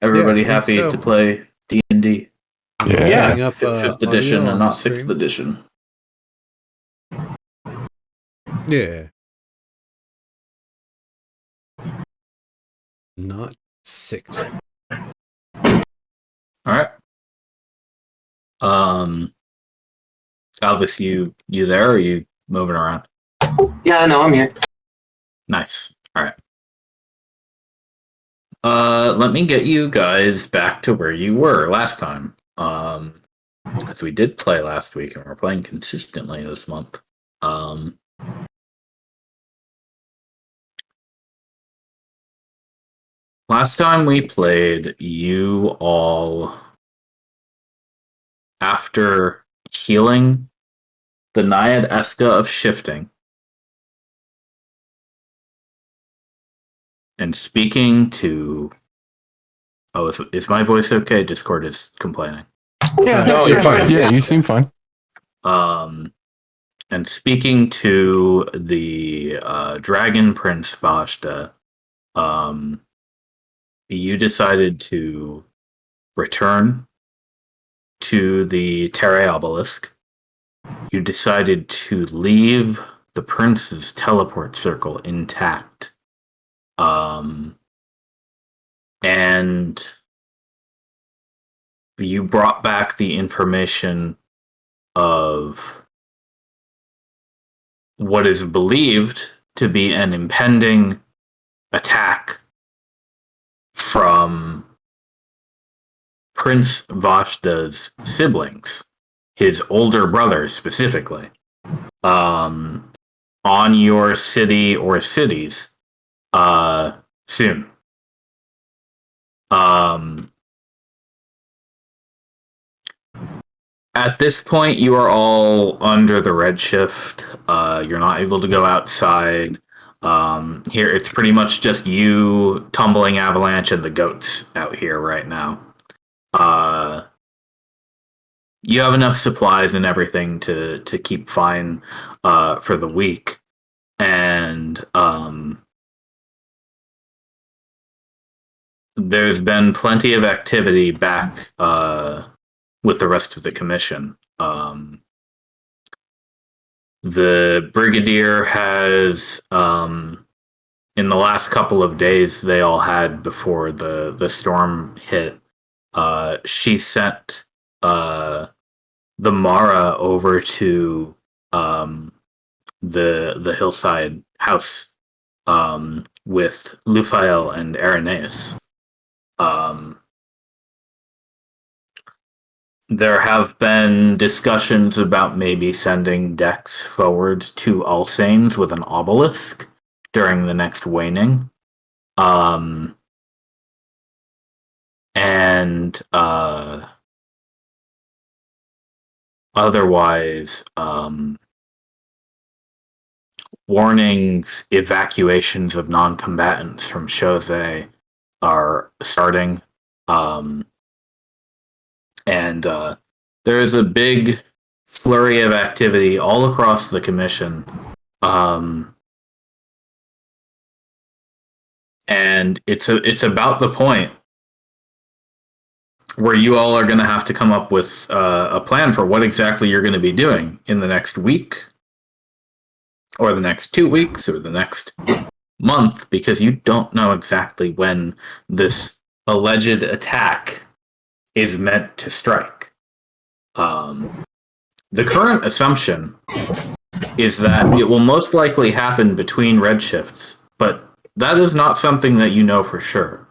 Everybody Yeah, I think happy so. to play D&D? Yeah. Putting up, Fifth audio edition on and the not sixth stream. edition. Yeah. Not 6. All right. Elvis, you there? Or are you moving around? Yeah, no, I'm here. Nice. All right. Let me get you guys back to where you were last time. Because we did play last week and we're playing consistently this month. Last time we played, you all, after healing the Naiad Eska of Shifting and speaking to... Oh, is my voice okay? Discord is complaining. Yeah, no, you're fine. Yeah, you seem fine. And speaking to the Dragon Prince Vashta, you decided to return to the Terre Obelisk. You decided to leave the prince's teleport circle intact. And you brought back the information of what is believed to be an impending attack from Prince Vashta's siblings, his older brother specifically, on your city or cities soon. At this point, you are all under the Redshift. You're not able to go outside. Here, it's pretty much just you, Tumbling Avalanche, and the goats out here right now. You have enough supplies and everything to keep fine for the week. And there's been plenty of activity back with the rest of the commission. The Brigadier has, in the last couple of days they all had before the storm hit, she sent the Mara over to the hillside house with Lufael and Irenaeus. There have been discussions about maybe sending decks forward to Alsanes with an obelisk during the next waning. Otherwise, warnings, evacuations of non-combatants from Chose are starting. And there is a big flurry of activity all across the commission. And it's about the point where you all are going to have to come up with a plan for what exactly you're going to be doing in the next week, or the next 2 weeks, or the next month, because you don't know exactly when this alleged attack is meant to strike. The current assumption is that it will most likely happen between redshifts, but that is not something that you know for sure.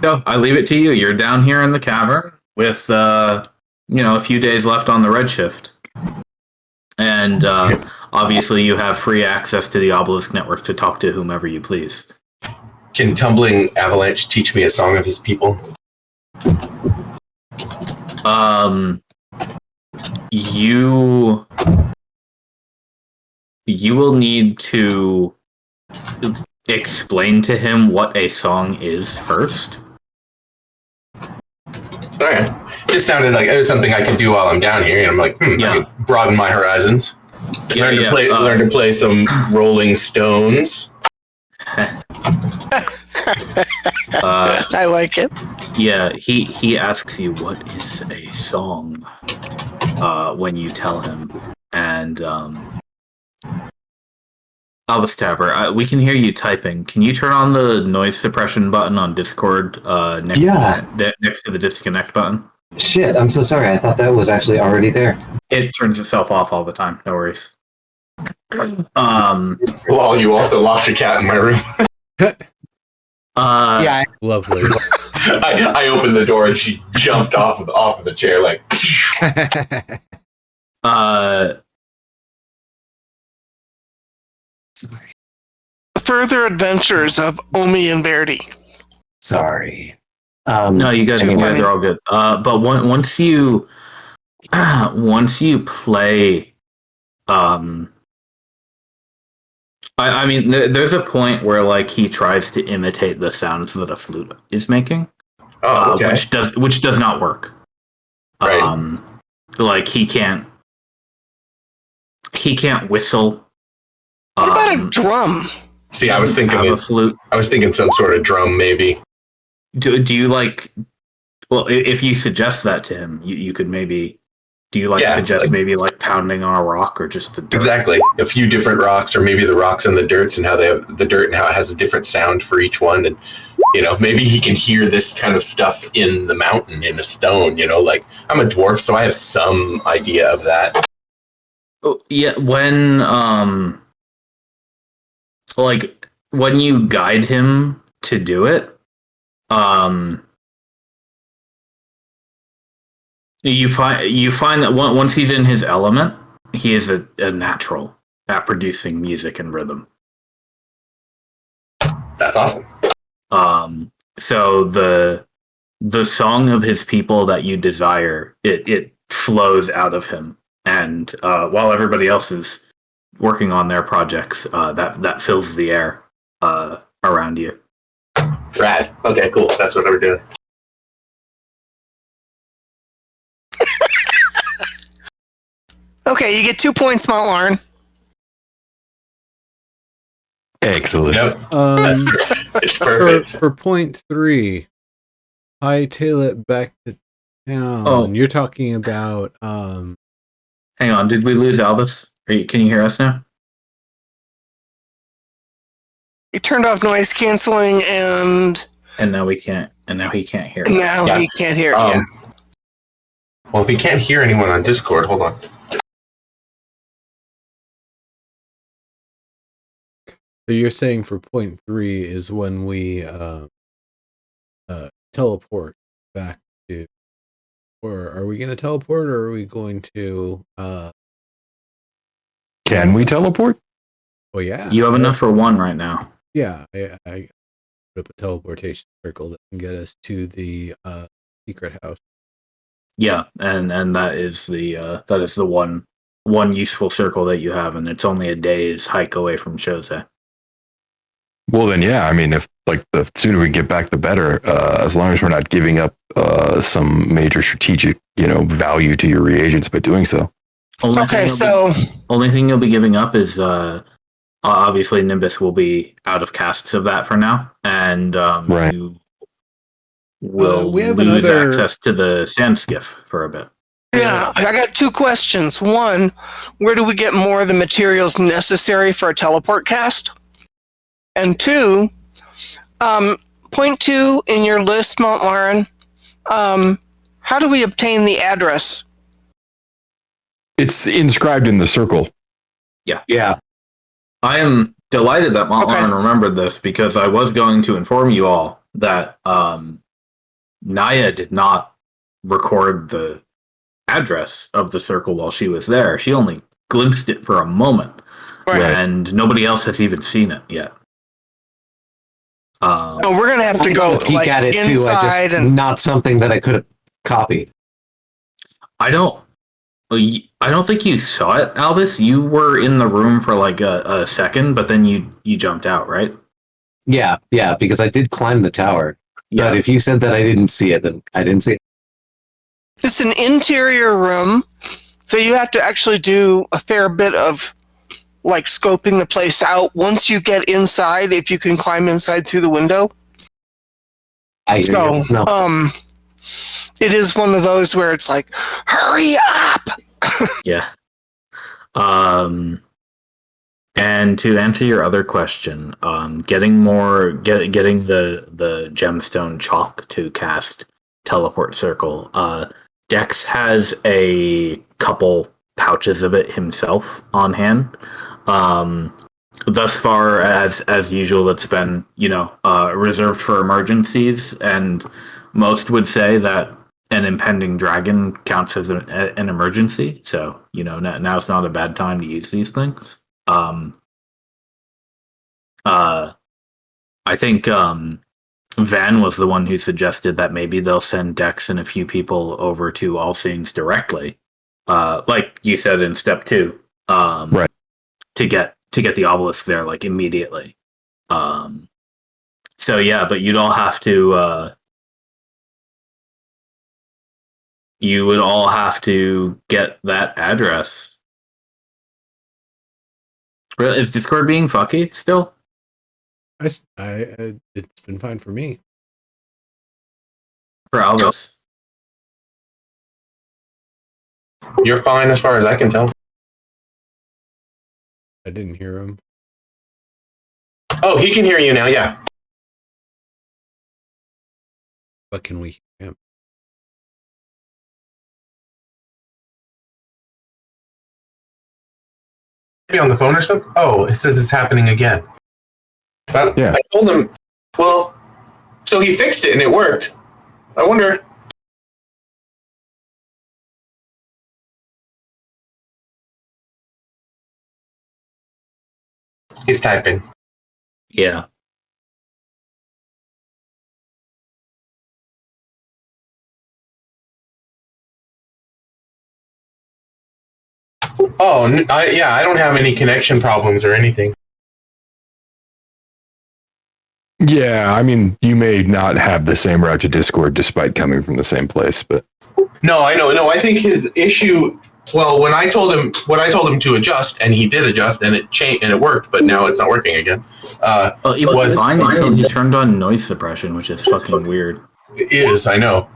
So I leave it to you. You're down here in the cavern with a few days left on the redshift. And obviously you have free access to the Obelisk Network to talk to whomever you please. Can Tumbling Avalanche teach me a song of his people? You will need to explain to him what a song is first. All right. Just sounded like it was something I could do while I'm down here, and I'm like, I could broaden my horizons. Learn to play some Rolling Stones. I like it. Yeah, he asks you what is a song when you tell him, and Albus Tapper, we can hear you typing. Can you turn on the noise suppression button on Discord next to the disconnect button? Shit, I'm so sorry. I thought that was actually already there. It turns itself off all the time. No worries. Well, you also locked your cat in my room. Yeah. Lovely. I opened the door and she jumped off of the chair like. Further adventures of Omi and Verdi. Sorry. No, you guys are all good. But once you play, I mean, there's a point where like he tries to imitate the sounds that a flute is making, Okay. which does not work. Right. Like he can't whistle. What about a drum? See, I was thinking a flute. I was thinking some sort of drum, maybe. Do you like? Well, if you suggest that to him, you could maybe. Do you suggest maybe like pounding on a rock or just the dirt? Exactly, a few different rocks, or maybe the rocks and the dirts, and how they have the dirt and how it has a different sound for each one, and maybe he can hear this kind of stuff in the mountain, in a stone. Like I'm a dwarf, so I have some idea of that. Oh, yeah, when you guide him to do it, you find that once he's in his element, he is a natural at producing music and rhythm. That's awesome. So the song of his people that you desire, it flows out of him, and while everybody else is working on their projects, that fills the air around you. Rad. Okay, cool. That's what we're doing. Okay, you get 2 points, Mount Lauren. Excellent. Yep. It's perfect. For point 3, hightail it back to town. Oh. You're talking about Hang on, did we lose Albus? Can you hear us now? You turned off noise canceling, and now we can't. And now he can't hear us. now he can't hear. Yeah. Well, if he can't hear anyone on Discord, hold on. So you're saying for point 3 is when we teleport back to, or are we going to teleport, or are we going to? Can we teleport? Oh yeah, You have enough for one right now. Yeah, I put up a teleportation circle that can get us to the secret house. Yeah, and that is the one useful circle that you have, and it's only a day's hike away from Chose. Well, then, yeah. I mean, if like the sooner we get back, the better. As long as we're not giving up some major strategic, value to your reagents by doing so. Only thing you'll be giving up is obviously Nimbus will be out of casts of that for now, and Right. you will we have lose another- access to the sand skiff for a bit. Yeah, I got 2 questions. One, where do we get more of the materials necessary for a teleport cast? And 2, point 2 in your list, Mount Lauren, how do we obtain the address? It's inscribed in the circle. Yeah. I am delighted that Mount Okay. Lauren remembered this, because I was going to inform you all that Naya did not record the address of the circle while she was there. She only glimpsed it for a moment, Right. and nobody else has even seen it yet. No, we're going to have to go peek at it too. inside and Not something that I could have copied. I don't think you saw it, Albus. You were in the room for like a second, but then you jumped out, right? Yeah, because I did climb the tower. Yeah. But if you said that I didn't see it, then I didn't see it. it's an interior room. So you have to actually do a fair bit of like scoping the place out once you get inside, if you can climb inside through the window. I hear So, you. No. it is one of those where it's like, hurry up! Yeah. And to answer your other question, getting the gemstone chalk to cast teleport circle. Dex has a couple pouches of it himself on hand. Thus far, as usual, it's been reserved for emergencies, and most would say that an impending dragon counts as an emergency. So now's not a bad time to use these things. I think Van was the one who suggested that maybe they'll send Dex and a few people over to All Saints directly, like you said in step 2, right? To get the obelisk there like immediately. So yeah, but you'd all have to. You would all have to get that address. Is Discord being fucky still? It's been fine for me. For Albus. You're fine as far as I can tell. I didn't hear him. Oh, he can hear you now, yeah. But can we hear him? Maybe on the phone or something? Oh, it says it's happening again. But Yeah. I told him, well, so he fixed it and it worked. I wonder. He's typing. Yeah. Oh, I don't have any connection problems or anything. Yeah, I mean, you may not have the same route to Discord despite coming from the same place, but No, I know. No, I think his issue. Well, when I told him to adjust, and he did adjust, and it changed, and it worked, but now it's not working again. Well, it was fine until you turned on noise suppression, which is fucking weird. It is, I know.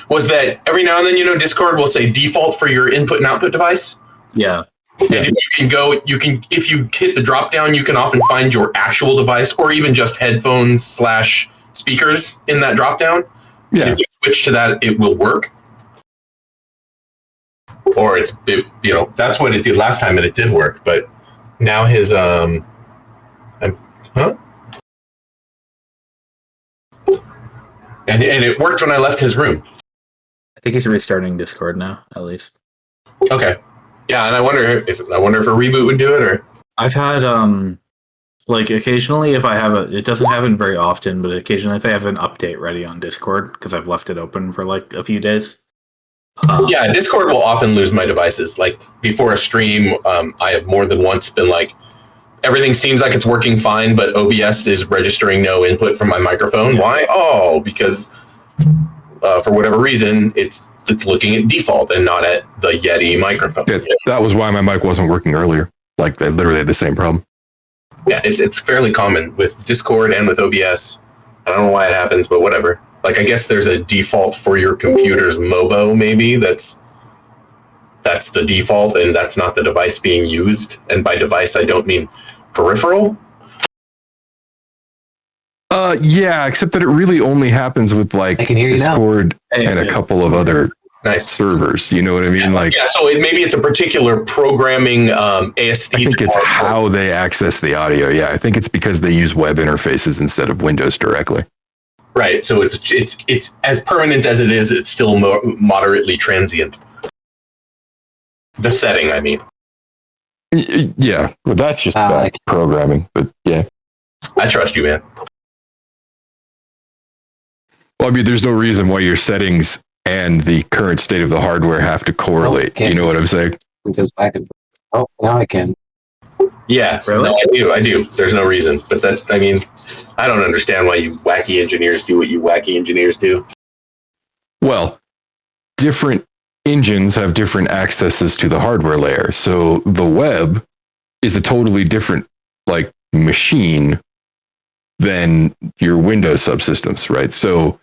Was that every now and then, Discord will say default for your input and output device? Yeah. And if you hit the drop down, you can often find your actual device or even just headphones / speakers in that drop down. yeah. If you switch to that, it will work. Or that's what it did last time and it did work, but now his, And it worked when I left his room. I think he's restarting Discord now, at least. Okay. Yeah, and I wonder if a reboot would do it, or I've had occasionally if I have it doesn't happen very often, but occasionally if I have an update ready on Discord because I've left it open for like a few days. yeah, Discord will often lose my devices. Like before a stream, I have more than once been like, everything seems like it's working fine, but OBS is registering no input from my microphone. Why? Oh, because for whatever reason, it's looking at default and not at the Yeti microphone. Yeah, that was why my mic wasn't working earlier. Like they literally had the same problem. Yeah, it's fairly common with Discord and with OBS. I don't know why it happens, but whatever. Like, I guess there's a default for your computer's MOBO, maybe. That's the default, and that's not the device being used. And by device, I don't mean peripheral. Yeah, except that it really only happens with like I can hear you now. Discord and a couple of other Nice. servers. You know what I mean? So maybe it's a particular programming AST. I think it's how they access the audio. Yeah, I think it's because they use web interfaces instead of Windows directly. Right. So it's as permanent as it is. It's still moderately transient. The setting, I mean. Yeah, well, that's just bad programming. But yeah, I trust you, man. well, I mean, there's no reason why your settings and the current state of the hardware have to correlate. Okay. You know what I'm saying? Because back and now I can. Yeah, Really? No, I do. There's no reason, but I don't understand why you wacky engineers do what you wacky engineers do. Well, different engines have different accesses to the hardware layer. So the web is a totally different like machine than your Windows subsystems, right? So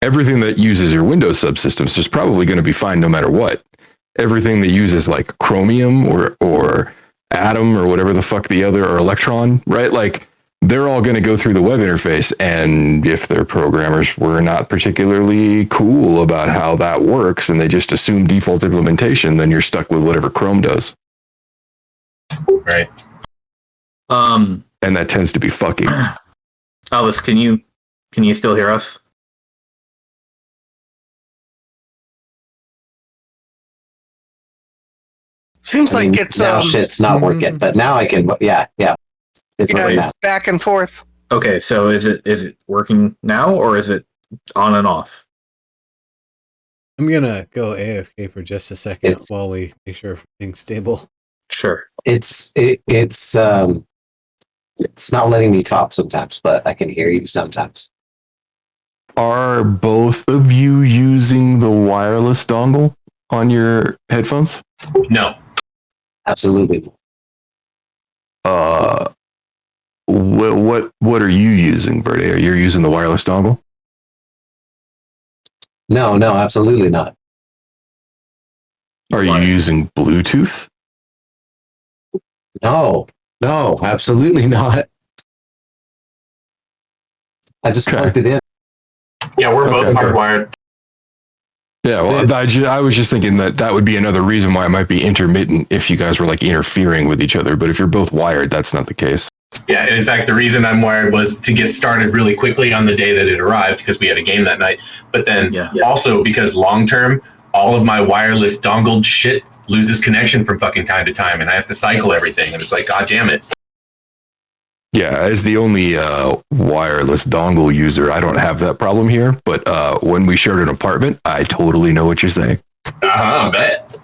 everything that uses your Windows subsystems is probably going to be fine no matter what. Everything that uses like Chromium or Atom or whatever the fuck the other, or Electron, right? Like they're all going to go through the web interface. And if their programmers were not particularly cool about how that works and they just assume default implementation, then you're stuck with whatever Chrome does. Right. And that tends to be fucking. Alice, can you still hear us? Seems I mean, like it's now shit's not working, but now I can. Yeah. It's yeah, working now. it's back and forth. Okay, so is it working now or is it on and off? I'm gonna go AFK for just a second It's- while we make sure everything's stable. Sure. It's not letting me talk sometimes, but I can hear you sometimes. Are both of you using the wireless dongle on your headphones? No. Absolutely. What are you using, Birdie? Are you using the wireless dongle? No, absolutely not. Are you Why? using Bluetooth? No, absolutely not. I just Okay. plugged it in. Yeah, we're both Okay. hardwired. Yeah, well, I was just thinking that would be another reason why it might be intermittent if you guys were like interfering with each other. But if you're both wired, that's not the case. Yeah, and in fact, the reason I'm wired was to get started really quickly on the day that it arrived because we had a game that night. But then also because long term, all of my wireless dongled shit loses connection from fucking time to time, and I have to cycle everything. And it's like, god damn it. Yeah, as the only wireless dongle user, I don't have that problem here. But when we shared an apartment, I totally know what you're saying. I bet.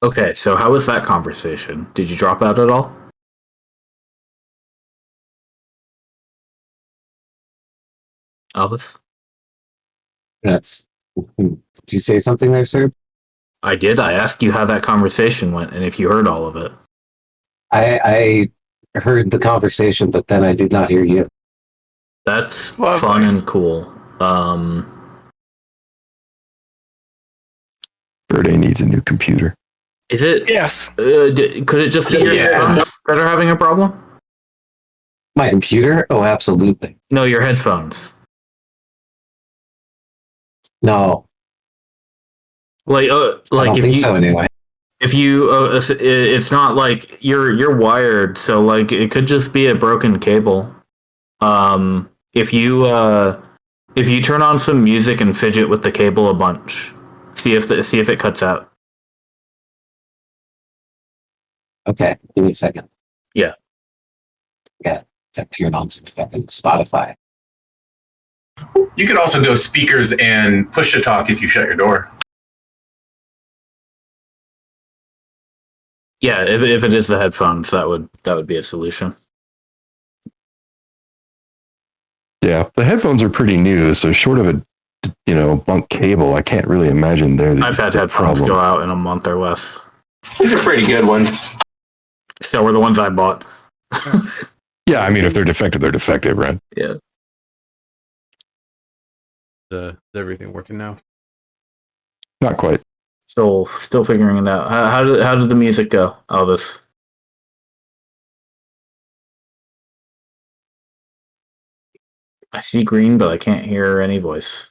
Okay, so how was that conversation? Did you drop out at all? Alice? Did you say something there, sir? I did. I asked you how that conversation went and if you heard all of it. I heard the conversation, but then I did not hear you. That's Lovely. fun and cool. Birdie needs a new computer. Is it? Yes. Could it just be your Yeah. headphones that are having a problem? My computer? Oh, absolutely. No, your headphones. No, Like I don't if think you so anyway. if you it's not like you're wired, so like it could just be a broken cable. If you turn on some music and fidget with the cable a bunch, see if it cuts out. Okay, give me a second. Yeah. Yeah, that turned on some fucking Spotify. You could also go speakers and push to talk if you shut your door. Yeah, if it is the headphones, that would be a solution. Yeah, the headphones are pretty new, so short of a bunk cable, I can't really imagine they're I've had the headphones problem. go out in a month or less. These are pretty good ones. So were the ones I bought. Yeah, I mean, if they're defective, right? Yeah. Is everything working now? Not quite. Still figuring it out. How did the music go, Elvis? I see green, but I can't hear any voice.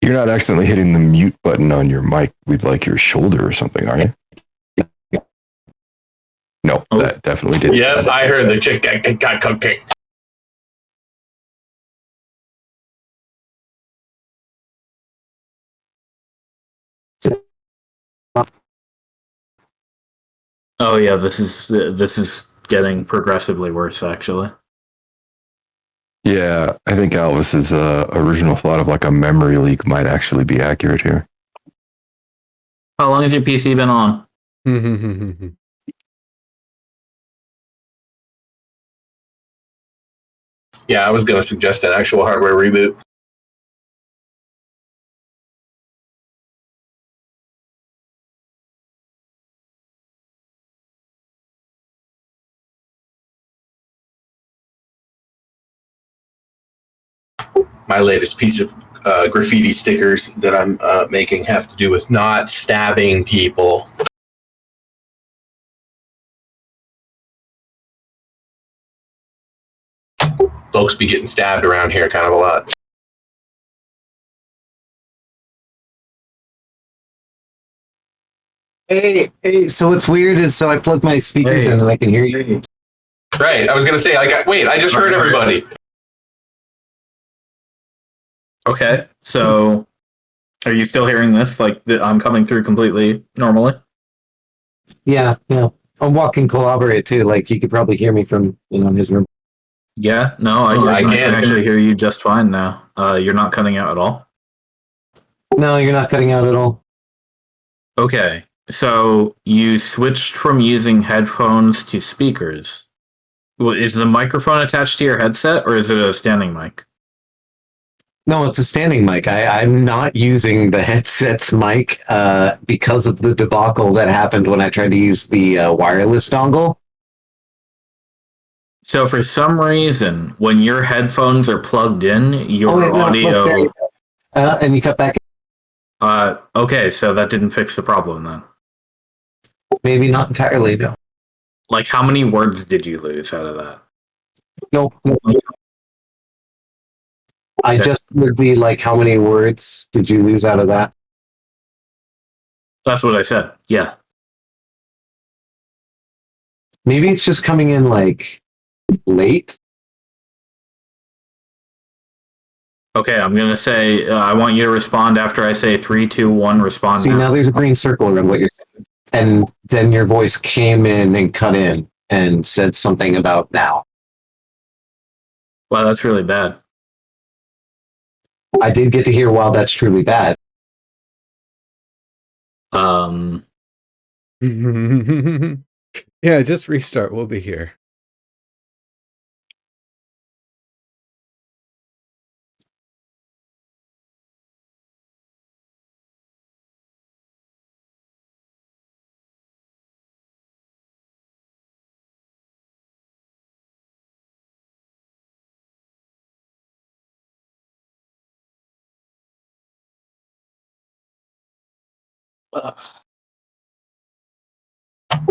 You're not accidentally hitting the mute button on your mic with like your shoulder or something, are you? No, Oh. that definitely did. Yes, I heard the chick got cupcake. Oh yeah, this is getting progressively worse actually. Yeah, I think Alvis's original thought of like a memory leak might actually be accurate here. How long has your PC been on? Yeah, I was going to suggest an actual hardware reboot. My latest piece of graffiti stickers that I'm making have to do with not stabbing people. Folks be getting stabbed around here kind of a lot. Hey, so what's weird is so I plugged my speakers in and I can hear you. Right, I was going to say, wait, I just heard everybody. Okay, so are you still hearing this? Like I'm coming through completely normally? Yeah. I'm walking collaborate too. Like you could probably hear me from his room. Yeah, no, I can actually hear you just fine now. You're not cutting out at all. No, you're not cutting out at all. Okay, so you switched from using headphones to speakers. Well, is the microphone attached to your headset, or is it a standing mic? No, it's a standing mic. I'm not using the headset's mic because of the debacle that happened when I tried to use the wireless dongle. So for some reason, when your headphones are plugged in, your Wait, no, audio. look, there you go. And you cut back. Okay, so that didn't fix the problem then. Maybe not entirely. No. Like, how many words did you lose out of that? No. I just did the like. How many words did you lose out of that? That's what I said. Yeah. Maybe it's just coming in like late. Okay, I'm gonna say I want you to respond after I say 3, 2, 1. Respond. See, now there's a green circle around what you're saying, and then your voice came in and cut in and said something about now. Wow, that's really bad. I did get to hear, wow, that's truly bad. Um. Yeah, just restart. We'll be here.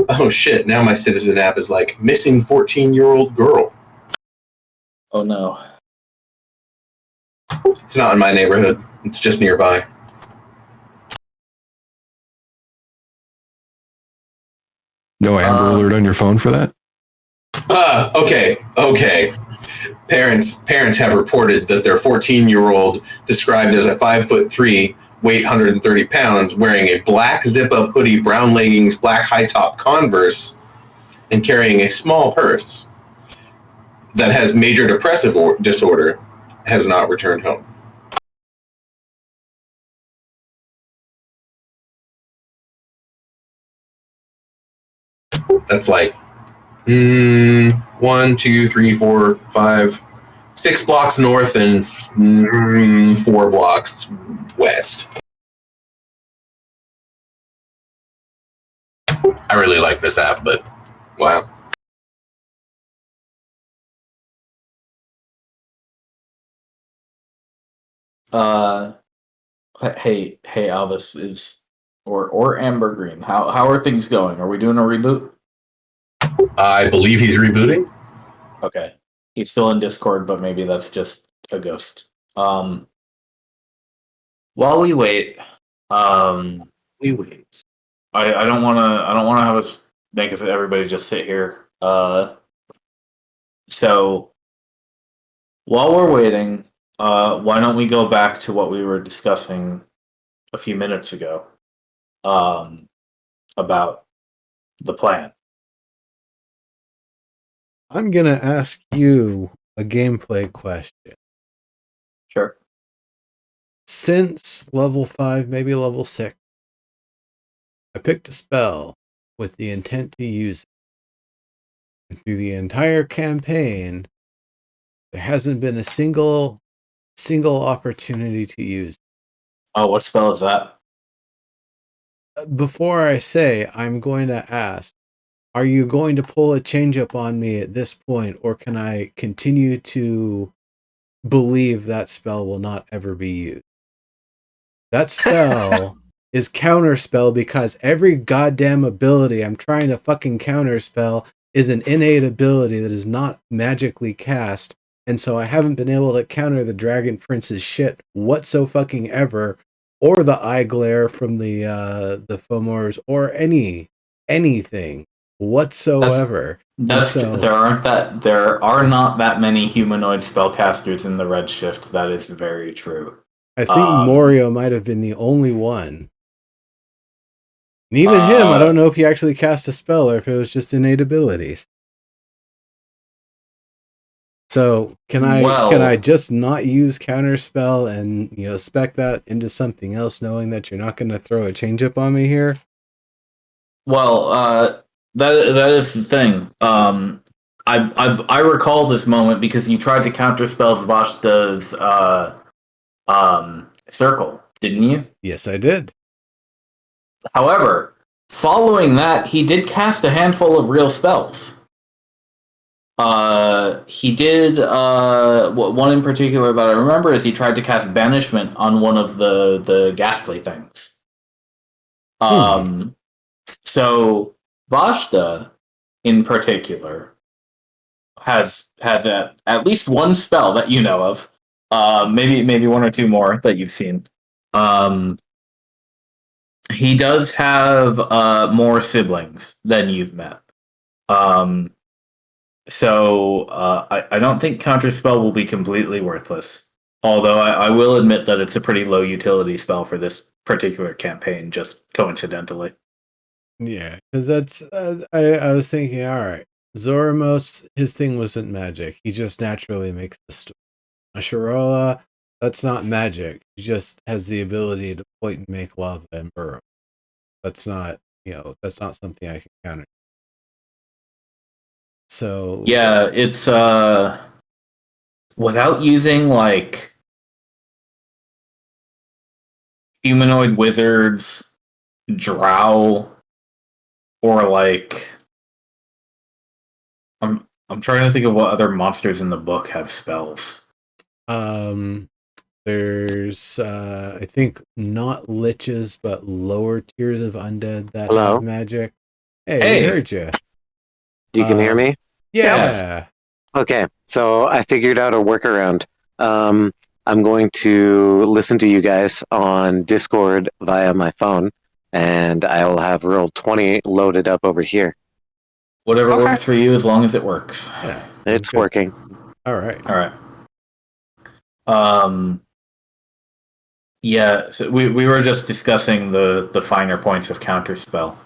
Oh shit, now my citizen app is like missing 14-year-old girl. Oh no. It's not in my neighborhood. It's just nearby. No Amber Alert on your phone for that? Okay. Parents have reported that their 14-year-old, described as a 5'3", weight 130 pounds, wearing a black zip-up hoodie, brown leggings, black high-top Converse, and carrying a small purse that has major depressive disorder, has not returned home. That's like 1, 2, 3, 4, 5, 6 blocks north and 4 blocks west. I really like this app, but wow. Hey, Albus or Amber Green. How are things going? Are we doing a reboot? I believe he's rebooting. Okay. He's still in Discord, but maybe that's just a ghost. While we wait, I don't wanna have us make everybody just sit here. So while we're waiting, why don't we go back to what we were discussing a few minutes ago? About the plan. I'm going to ask you a gameplay question. Sure. Since level 5, maybe level 6, I picked a spell with the intent to use it. And through the entire campaign, There hasn't been a single opportunity to use. Oh, what spell is that? Before I say, I'm going to ask, are you going to pull a change up on me at this point, or can I continue to believe that spell will not ever be used? That spell is counterspell because every goddamn ability I'm trying to fucking counterspell is an innate ability that is not magically cast, and so I haven't been able to counter the Dragon Prince's shit whatsoever, or the eye glare from the Fomors, or anything whatsoever. There are not that many humanoid spellcasters in the Redshift. That is very true. I think Morio might have been the only one. And even him, I don't know if he actually cast a spell or if it was just innate abilities. So can I just not use counterspell and spec that into something else, knowing that you're not going to throw a change up on me here? Well, that is the thing. I recall this moment because you tried to counterspell Zvashta's circle, didn't you? Yes, I did. However, following that, he did cast a handful of real spells. He did one in particular that I remember is he tried to cast banishment on one of the ghastly things. So Vashta in particular has had at least one spell that you know of. Maybe one or two more that you've seen. He does have more siblings than you've met. So I don't think Counterspell will be completely worthless. Although I will admit that it's a pretty low utility spell for this particular campaign, just coincidentally. Yeah, because that's I was thinking, all right, Zoramos, his thing wasn't magic. He just naturally makes the story. Asherola, that's not magic. He just has the ability to point and make lava and burrow. That's not something I can counter. So yeah, it's without using like humanoid wizards, drow, or like I'm trying to think of what other monsters in the book have spells. There's I think not liches, but lower tiers of undead that Hello? have magic. Hey, we heard you. You can hear me? Yeah. Okay, so I figured out a workaround. I'm going to listen to you guys on Discord via my phone, and I will have Roll20 loaded up over here. Whatever works for you, as long as it works. Yeah, it's good. working. All right. Yeah, so we were just discussing the finer points of counterspell.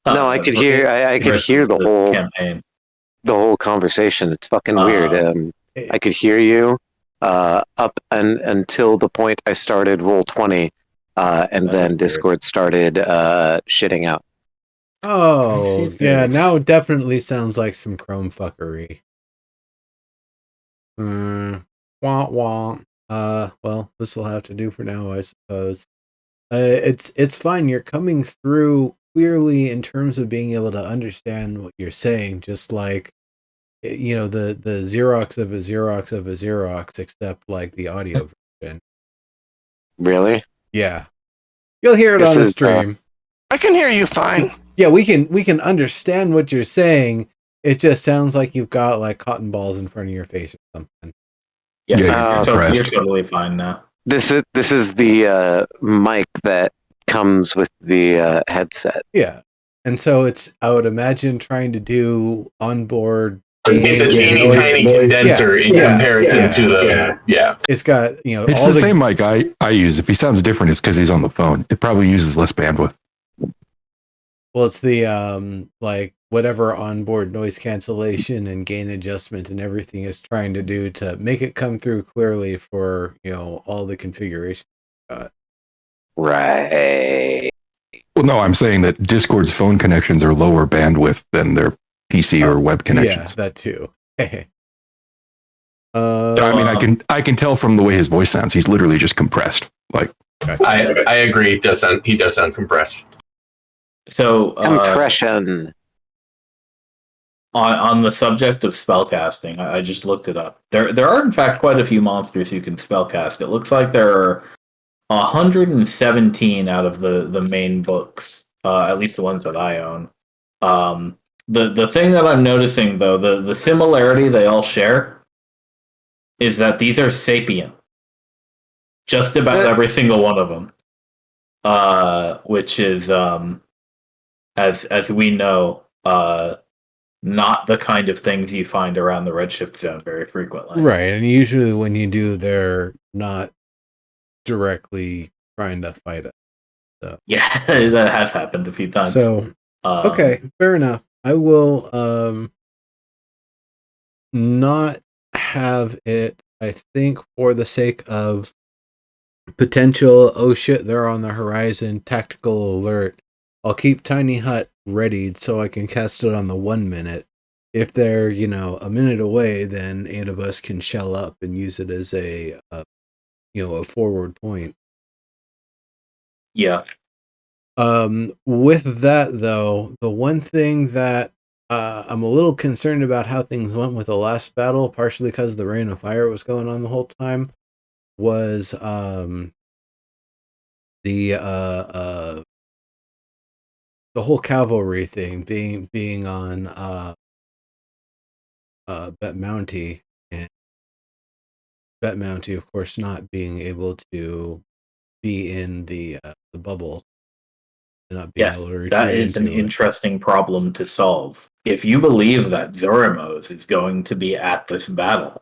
No, I could hear the campaign. The whole conversation. It's fucking weird. I could hear you up until the point I started Roll20, and then Discord started shitting out. Oh, yeah, now it definitely sounds like some Chrome fuckery. Wah wah. Well, this will have to do for now, I suppose. It's fine. You're coming through clearly in terms of being able to understand what you're saying, just like the Xerox of a Xerox of a Xerox, except like the audio version. Really? Yeah. You'll hear it on the stream. I can hear you fine. Yeah, we can understand what you're saying. It just sounds like you've got like cotton balls in front of your face or something. Yeah, you're totally fine now. This is the mic that comes with the headset. Yeah, and so I would imagine trying to do onboard. It's a teeny tiny condenser in comparison to the It's got It's the same mic I use. If he sounds different, it's because he's on the phone. It probably uses less bandwidth. Well, it's the like whatever onboard noise cancellation and gain adjustment and everything is trying to do to make it come through clearly for all the configuration. Right. Well, no, I'm saying that Discord's phone connections are lower bandwidth than their PC or web connections. Yeah, that too. Don't I mean, I can tell from the way his voice sounds. He's literally just compressed. Like, I agree. He does sound compressed. So Compression. on the subject of spellcasting, I just looked it up. There are in fact quite a few monsters you can spellcast. It looks like there are 117 out of the main books, at least the ones that I own. The thing that I'm noticing though, the similarity they all share is that these are sapient. Just about every single one of them, which is as we know, not the kind of things you find around the Redshift zone very frequently. Right, and usually when you do, they're not directly trying to fight it. So. Yeah, that has happened a few times. So, okay, fair enough. I will not have it, I think, for the sake of potential, oh shit, they're on the horizon, tactical alert. I'll keep Tiny Hut readied so I can cast it on the 1 minute. If they're, a minute away, then 8 of us can shell up and use it as a forward point. Yeah. With that though, the one thing that I'm a little concerned about how things went with the last battle, partially because the rain of fire was going on the whole time, was the whole cavalry thing being on Bet Mounty, and Bet Mounty, of course, not being able to be in the bubble, and not being able to retreat. That is an interesting problem to solve. If you believe that Zoramos is going to be at this battle,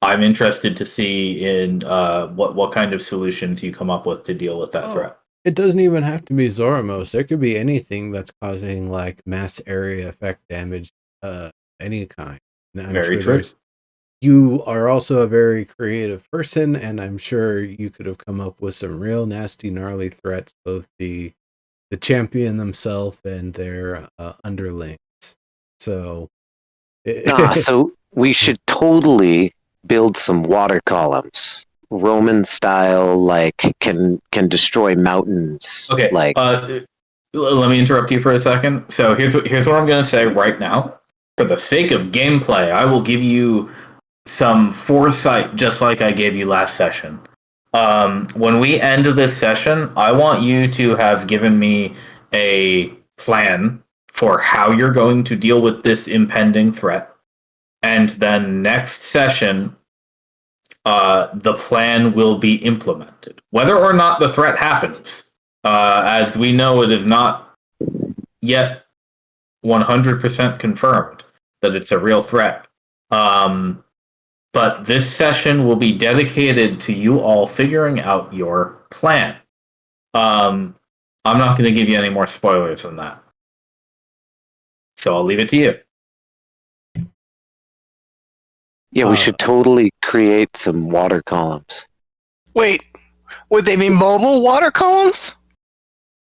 I'm interested to see in what kind of solutions you come up with to deal with that threat. It doesn't even have to be Zoramos. There could be anything that's causing like mass area effect damage, any kind. Very true. You are also a very creative person, and I'm sure you could have come up with some real nasty, gnarly threats, both the champion themselves and their underlings. So, So we should totally build some water columns, Roman style, like can destroy mountains. Okay. Like, let me interrupt you for a second. So here's what I'm going to say right now. For the sake of gameplay, I will give you some foresight, just like I gave you last session. When we end this session, I want you to have given me a plan for how you're going to deal with this impending threat. And then next session, the plan will be implemented. Whether or not the threat happens, as we know, it is not yet 100% confirmed that it's a real threat. But this session will be dedicated to you all figuring out your plan. I'm not going to give you any more spoilers than that. So I'll leave it to you. yeah, we should totally create some water columns. Wait, would they be mobile water columns?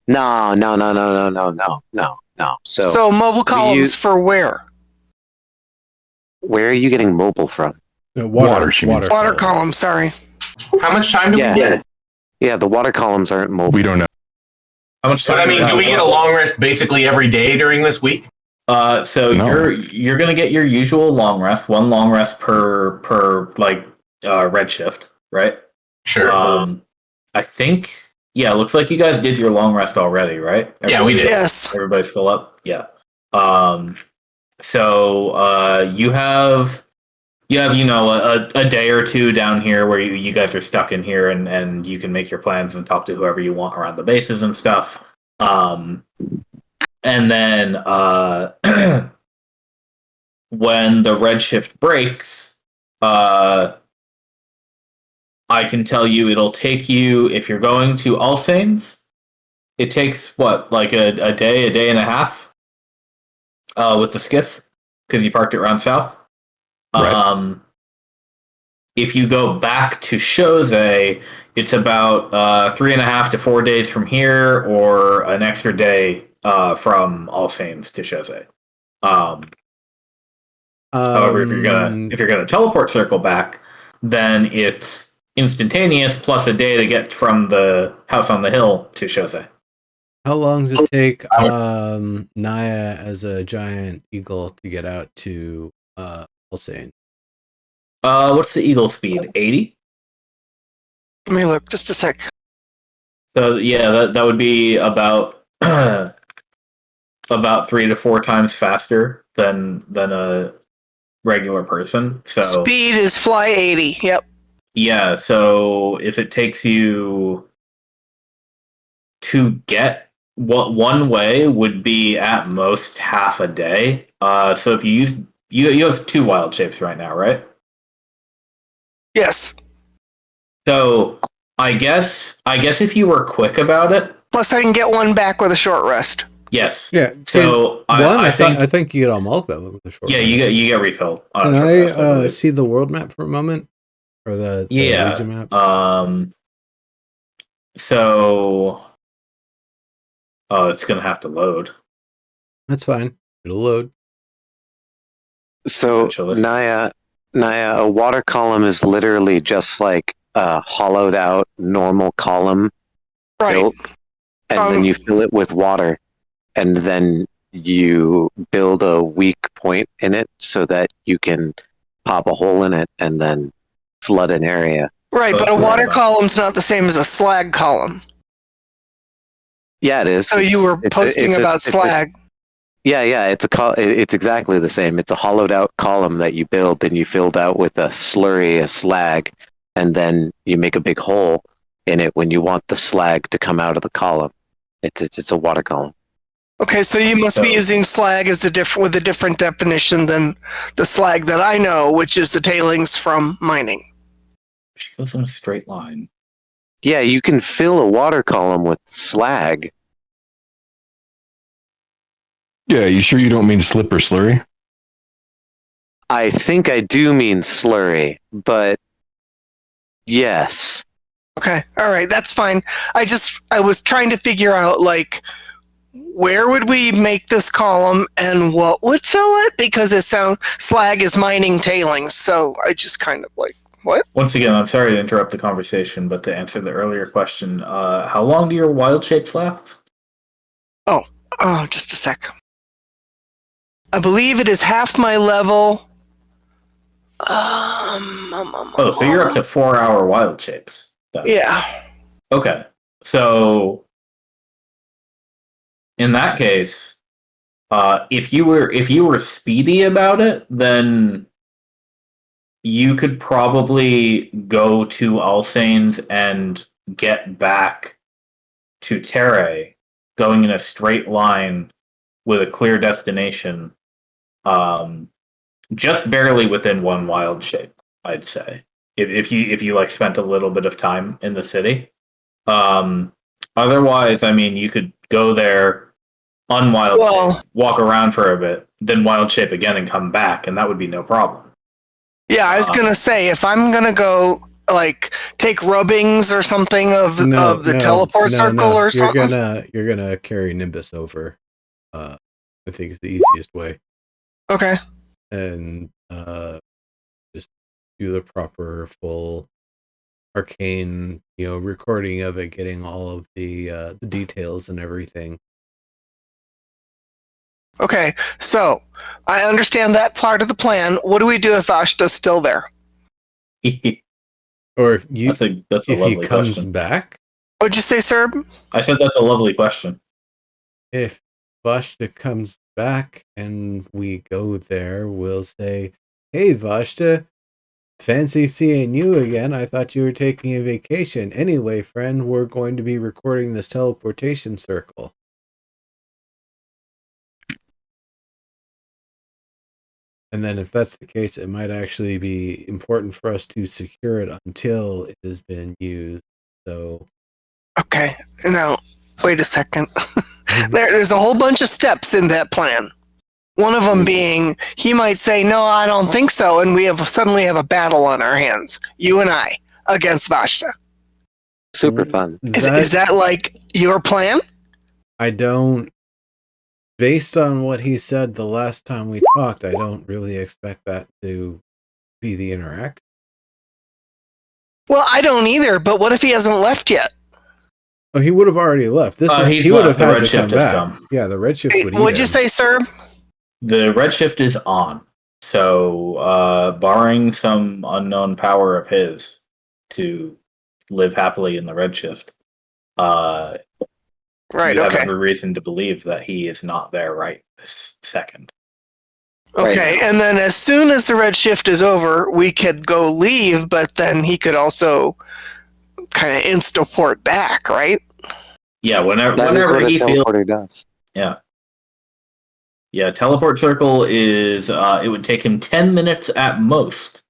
No. So mobile columns for where? Where are you getting mobile from? Water, she means. Water columns, sorry. How much time do we get? Yeah, the water columns aren't mobile. We don't know. How much time? But I mean, do we get a long rest basically every day during this week? So No. you're gonna get your usual long rest, one long rest per Redshift, right? Sure. I think it looks like you guys did your long rest already, right? Yeah, we did. Yes. Everybody's full up. Yeah. So you have a day or two down here where you guys are stuck in here, and you can make your plans and talk to whoever you want around the bases and stuff. And then when the Redshift breaks, I can tell you it'll take you, if you're going to Alsanes, it takes like a day and a half with the skiff, because you parked it around south. Right. If you go back to Chose, it's about 3.5 to 4 days from here, or an extra day from Alsanes to Chose. However, if you're gonna teleport circle back, then it's instantaneous plus a day to get from the house on the hill to Shosei. How long does it take Naya as a giant eagle to get out to Ulsane? What's the eagle speed? 80? Let me look just a sec. So yeah, that would be about about 3 to 4 times faster than a regular person. So Speed is fly 80. Yep. yeah, so if it takes you to get what one way would be at most half a day. So if you use you have 2 wild shapes right now, right? Yes. So I guess if you were quick about it, Plus, I can get one back with a short rest. yes. Yeah. So I think think you get all milk with the short. yeah, rest. you get refilled. On Can a short I, rest, I believe. see the world map for a moment, or the region map? So it's gonna have to load. That's fine. It'll load. So Eventually. Naya, a water column is literally just like a hollowed out normal column Right. built, and then you fill it with water, and then you build a weak point in it so that you can pop a hole in it and then flood an area. Right, Oh, but a that's water right. column's not the same as a slag column. Yeah, it is. So you were posting about slag. Yeah. It's exactly the same. It's a hollowed out column that you build, and you filled out with a slurry, a slag, and then you make a big hole in it when you want the slag to come out of the column. It's a water column. Okay, so you must be using slag as with a different definition than the slag that I know, which is the tailings from mining. She goes in a straight line. Yeah, you can fill a water column with slag. Yeah, you sure you don't mean slip or slurry? I think I do mean slurry, but yes. Okay, all right, that's fine. I was trying to figure out, like, where would we make this column and what would fill it? Because slag is mining tailings, so I just kind of like, what? Once again, I'm sorry to interrupt the conversation, but to answer the earlier question, how long do your wild shapes last? Oh, just a sec. I believe it is half my level. So you're up to 4-hour wild shapes. Then. Yeah. Okay. So in that case, if you were speedy about it, then you could probably go to Alsanes and get back to Terre, going in a straight line with a clear destination, just barely within 1 wild shape, I'd say. If you like spent a little bit of time in the city. Otherwise, I mean, you could go there, unwild shape, walk around for a bit, then wild shape again and come back, and that would be no problem. Yeah, I was gonna say, if I'm gonna go like take rubbings or something of the teleport circle or something. You're gonna carry Nimbus over. I think it's the easiest way. Okay. And just do the proper full arcane, recording of it, getting all of the details and everything. Okay, so I understand that part of the plan. What do we do if Ashta's still there? Or if you that's a if lovely he comes question. back? What'd you say, sir? I said that's a lovely question. If Vashta comes back and we go there, we'll say, "Hey, Vashta, fancy seeing you again. I thought you were taking a vacation. Anyway, friend, we're going to be recording this teleportation circle." And then if that's the case, it might actually be important for us to secure it until it has been used. So, okay, now wait a second. There's a whole bunch of steps in that plan. One of them being he might say, "No, I don't think so," and we suddenly have a battle on our hands, you and I, against Vashta. Super fun. Is that like your plan? I don't. Based on what he said the last time we talked, I don't really expect that to be the interact. Well, I don't either, but what if he hasn't left yet? Oh, he would have already left. He's He would have left. The had to Redshift come has back. come. Yeah, the Redshift Hey, would eat what'd you him. say, sir? The Redshift is on. So, barring some unknown power of his to live happily in the Redshift, Right, you have okay. every reason to believe that he is not there right this second. Okay, Right now. and then as soon as the red shift is over, we could go leave, but then he could also kind of insta-port back, right? Yeah, That is whenever what a he feels. teleporter does. Yeah, teleport circle is it would take him 10 minutes at most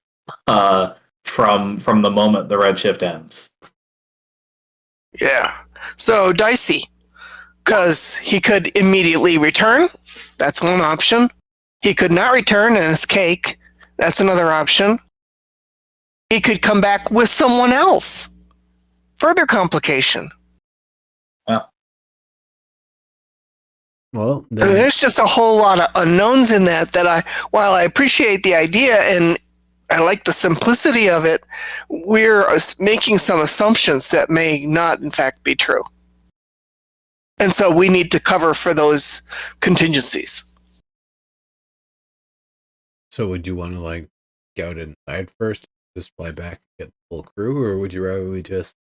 from the moment the redshift ends. Yeah. So, dicey. Because he could immediately return. That's one option. He could not return and it's cake. That's another option. He could come back with someone else. Further complication. Well, I mean, then, there's just a whole lot of unknowns in that while I appreciate the idea and I like the simplicity of it, we're making some assumptions that may not, in fact, be true. And so we need to cover for those contingencies. so would you want to like go out inside first, just fly back and get the full crew, or would you rather we just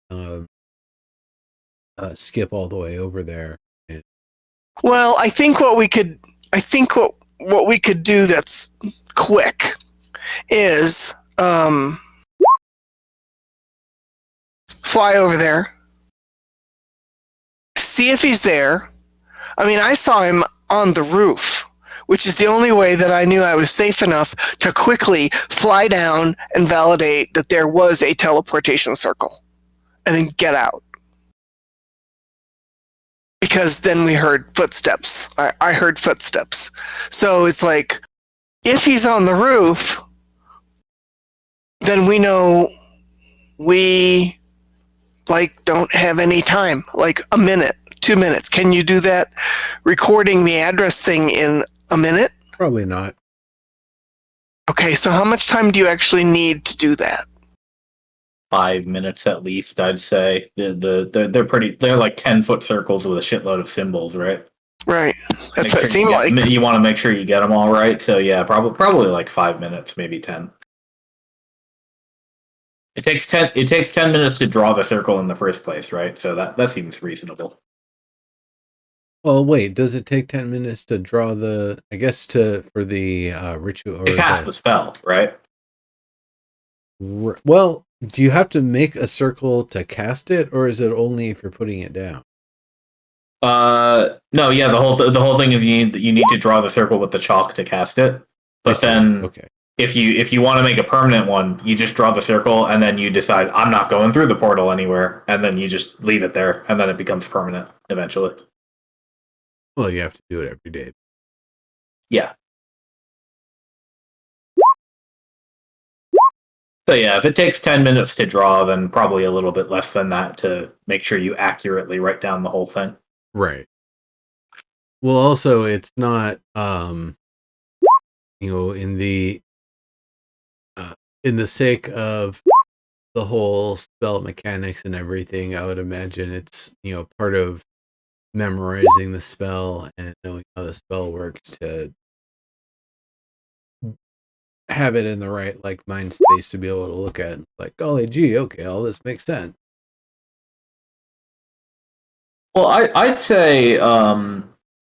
skip all the way over there? Well, I think what we could do that's quick is fly over there, see if he's there. I mean, I saw him on the roof, which is the only way that I knew I was safe enough to quickly fly down and validate that there was a teleportation circle, and then get out. Because then we heard footsteps. I heard footsteps. So it's like, if he's on the roof, then we know we don't have any time, like a minute, 2 minutes. Can you do that recording the address thing in a minute? Probably not. Okay, so how much time do you actually need to do that? 5 minutes at least, I'd say. They're like 10-foot circles with a shitload of symbols, right? Right. That's Make what it sure seemed like. you want to make sure you get them all right. So yeah, probably like 5 minutes, maybe 10. It takes 10 minutes to draw the circle in the first place, right? So that seems reasonable. Well, wait. Does it take 10 minutes to draw the? I guess for the ritual or To cast the spell, right? Well, do you have to make a circle to cast it, or is it only if you're putting it down? No, yeah. The whole thing is you need to draw the circle with the chalk to cast it. But then, okay, if you want to make a permanent one, you just draw the circle and then you decide I'm not going through the portal anywhere, and then you just leave it there, and then it becomes permanent eventually. well, you have to do it every day. Yeah. So yeah, if it takes 10 minutes to draw, then probably a little bit less than that to make sure you accurately write down the whole thing. Right. Well, also, it's not in the sake of the whole spell mechanics and everything, I would imagine it's part of memorizing the spell and knowing how the spell works to have it in the right mind space to be able to look at it. Like, golly gee, okay, all this makes sense. Well, I'd say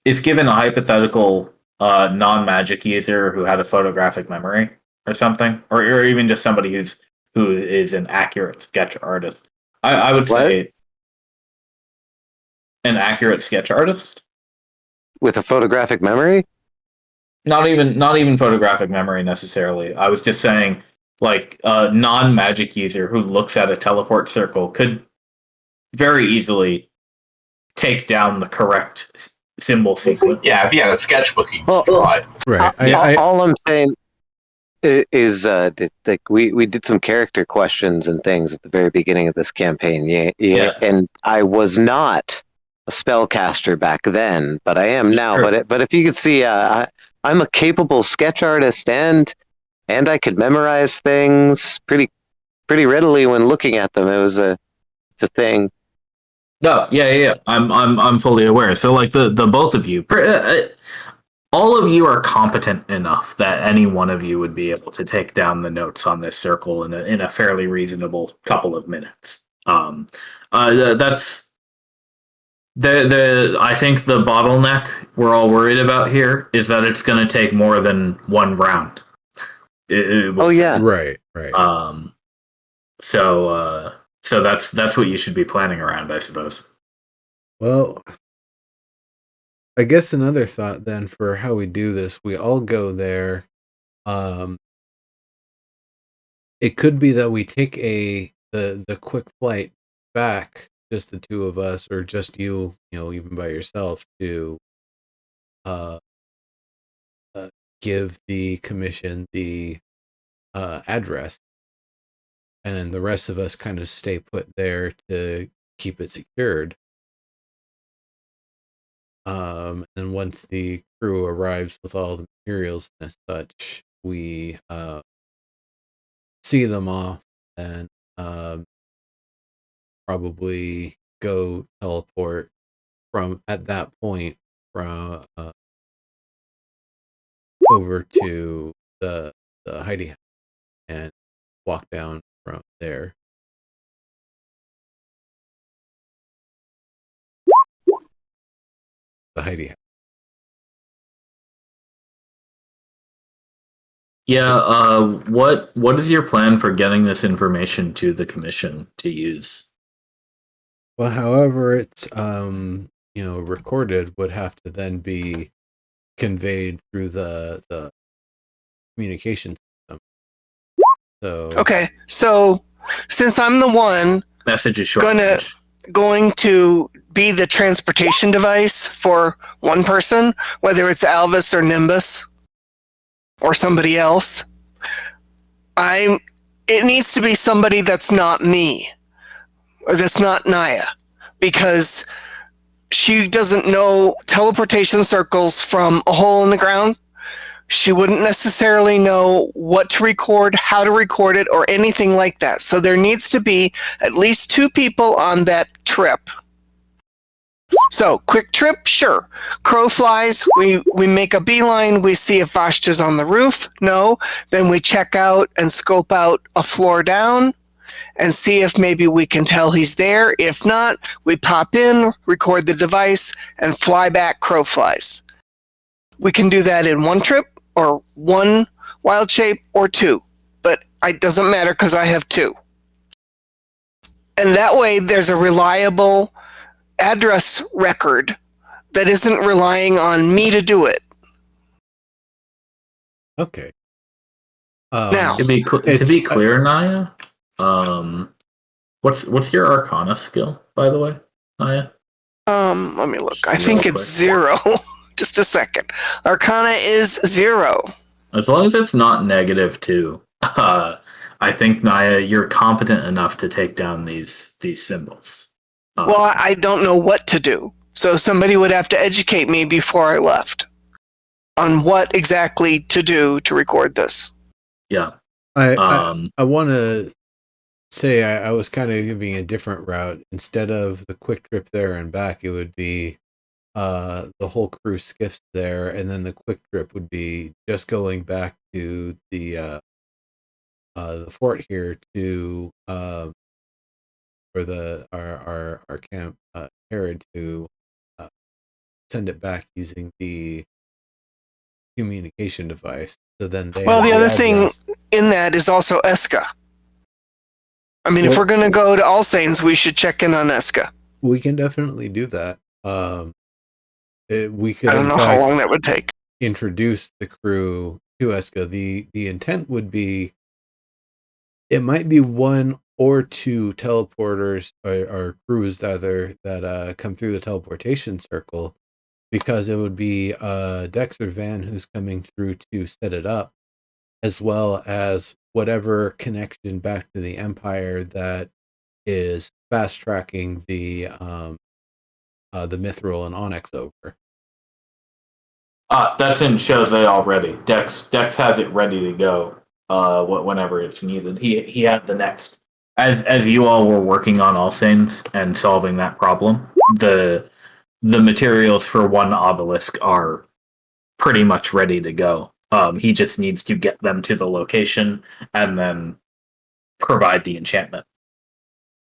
if given a hypothetical non-magic user who had a photographic memory or something, or even just somebody who is an accurate sketch artist, I would say an accurate sketch artist With a photographic memory? Not even photographic memory necessarily. I was just saying, like, a non-magic user who looks at a teleport circle could very easily take down the correct symbol sequence. Yeah, if you had a sketchbook, you Well, could draw it. Right. All I'm saying is we did some character questions and things at the very beginning of this campaign. Yeah. And I was not a spellcaster back then, but I am now. Sure. But if you could see, I'm a capable sketch artist, and I could memorize things pretty pretty readily when looking at them. It's a thing. No, yeah. I'm fully aware. So like the both of you, all of you are competent enough that any one of you would be able to take down the notes on this circle in a fairly reasonable couple of minutes. That's the I think the bottleneck we're all worried about here is that it's going to take more than one round. Oh yeah, Right. So that's what you should be planning around, I suppose. Well, I guess another thought then for how we do this, we all go there. It could be that we take the quick flight back, just the two of us, or just you, even by yourself, to uh, give the commission the address, and the rest of us kind of stay put there to keep it secured. And once the crew arrives with all the materials and such, we see them off and probably go teleport from at that point from over to the hidey house and walk down from there. The hidey house. Yeah, what is your plan for getting this information to the commission to use? Well, however it's recorded would have to then be conveyed through the communication system. So Okay, so since I'm the one Message is short. going to be the transportation device for one person, whether it's Alvis or Nimbus or somebody else, it needs to be somebody that's not me, or that's not Naya, because she doesn't know teleportation circles from a hole in the ground. She wouldn't necessarily know what to record, how to record it, or anything like that. So there needs to be at least 2 people on that trip. So, quick trip, sure. Crow flies, we make a beeline, we see if Vashta's on the roof. No. Then we check out and scope out a floor down and see if maybe we can tell he's there. If not, we pop in, record the device, and fly back crow flies. We can do that in one trip, or one wild shape, or 2. But it doesn't matter because I have 2. And that way there's a reliable address record that isn't relying on me to do it. Okay. Now, To be clear, Naya, what's your Arcana skill, by the way, Naya? let me look. I think it's 0. Just a second. Arcana is 0. As long as it's not -2, I think, Naya, you're competent enough to take down these symbols. Well, I don't know what to do. So somebody would have to educate me before I left on what exactly to do to record this. Yeah. I want to say I was kind of giving a different route. Instead of the quick trip there and back, it would be the whole crew skiffs there, and then the quick trip would be just going back to the fort here to for our camp Herod to send it back using the communication device. So then they Well, the other thing address. in that is also Eska. I mean, if we're going to go to All Saints, we should check in on Eska. We can definitely do that. We could, I don't know how long that would take. Introduce the crew to Eska. The intent would be, it might be 1 or 2 teleporters or crews that come through the teleportation circle, because it would be Dex or Van who's coming through to set it up, as well as whatever connection back to the Empire that is fast tracking the Mithril and Onyx over. That's in Jose already. Dex has it ready to go. whenever it's needed. He had the next as you all were working on All Saints and solving that problem. The materials for one obelisk are pretty much ready to go. He just needs to get them to the location and then provide the enchantment.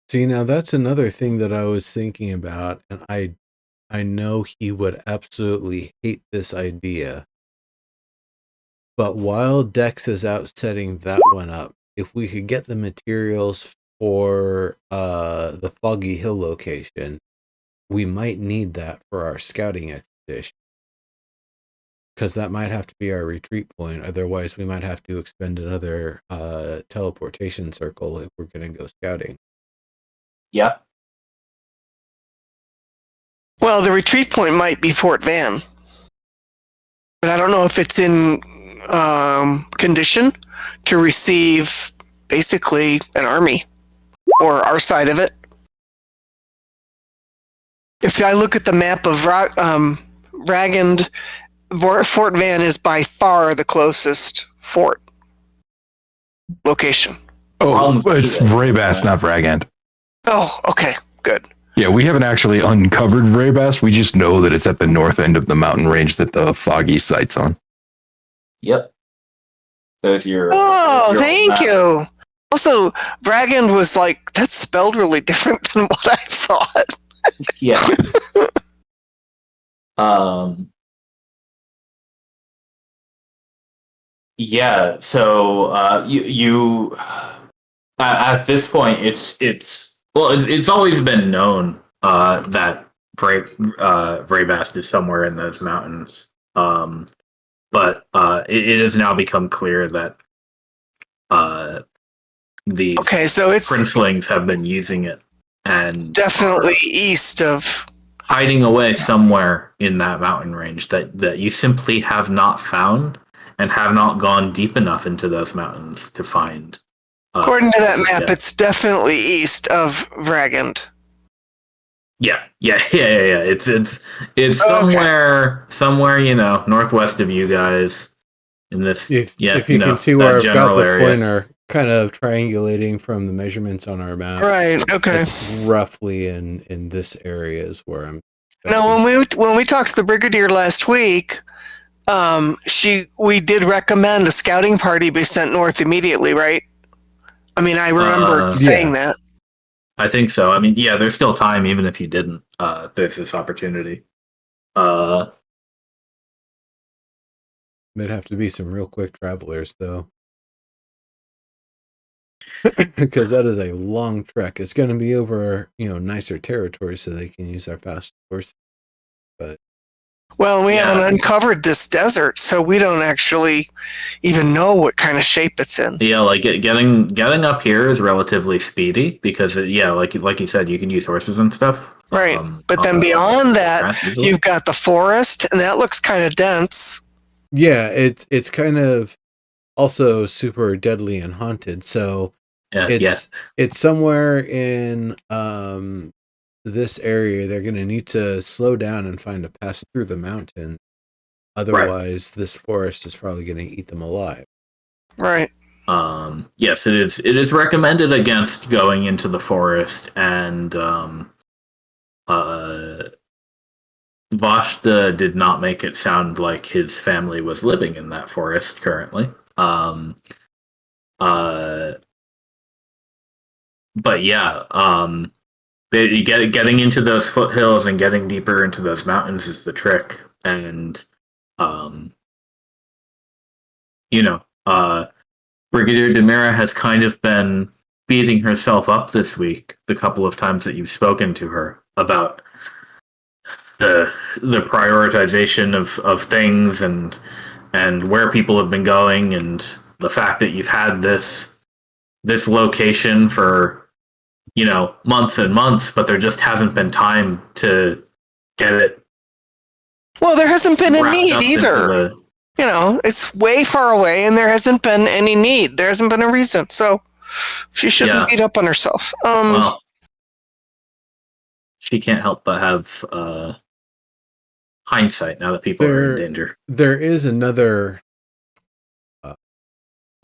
See, now that's another thing that I was thinking about, and I know he would absolutely hate this idea. But while Dex is out setting that one up, if we could get the materials for the Foggy Hill location, we might need that for our scouting expedition. Because that might have to be our retreat point. Otherwise, we might have to expend another teleportation circle if we're going to go scouting. Yep. Well, the retreat point might be Fort Van, but I don't know if it's in condition to receive basically an army or our side of it. If I look at the map of Ragand, Fort Van is by far the closest fort location. Oh, it's Vrabast, not Vragand. Oh, okay, good. Yeah, we haven't actually uncovered Vrabast. We just know that it's at the north end of the mountain range that the Foggy site's on. Yep. There's your. Oh, your thank you. Also, Vragand was like, that's spelled really different than what I thought. Yeah. Yeah. So you at this point it's always been known that Vrabast is somewhere in those mountains. But it has now become clear that these so it's princelings have been using it and definitely east of hiding away somewhere in that mountain range that you simply have not found and have not gone deep enough into those mountains to find. According to that map, it's definitely east of Vragand. Yeah. It's somewhere northwest of you guys in this. If you can see where I've got the pointer kind of triangulating from the measurements on our map. Right, okay. It's roughly in this area is where I'm. Now, when we talked to the Brigadier last week, we did recommend a scouting party be sent north immediately, right? I mean, I remember saying that. I think so. I mean, yeah, there's still time, even if you didn't. There's this opportunity. There'd have to be some real quick travelers, though. Because that is a long trek. It's going to be over, nicer territory so they can use our fast horses. But we haven't uncovered this desert, so we don't actually even know what kind of shape it's in. Yeah, like getting up here is relatively speedy because like you said, you can use horses and stuff. Right, but then beyond that, you've got the forest, and that looks kind of dense. Yeah, it's kind of also super deadly and haunted. So it's somewhere in this area. They're going to need to slow down and find a pass through the mountain. Otherwise, this forest is probably going to eat them alive. Right. Yes, it is. It is recommended against going into the forest, and Vashta did not make it sound like his family was living in that forest currently. But yeah, getting into those foothills and getting deeper into those mountains is the trick. And Brigadier Demira has kind of been beating herself up this week, the couple of times that you've spoken to her about the prioritization of things and where people have been going, and the fact that you've had this location for months and months, but there just hasn't been time to get it. Well, there hasn't been a need either. It's way far away, and there hasn't been any need. There hasn't been a reason, so she shouldn't beat up on herself. Well, she can't help but have hindsight now that people are in danger. There is another.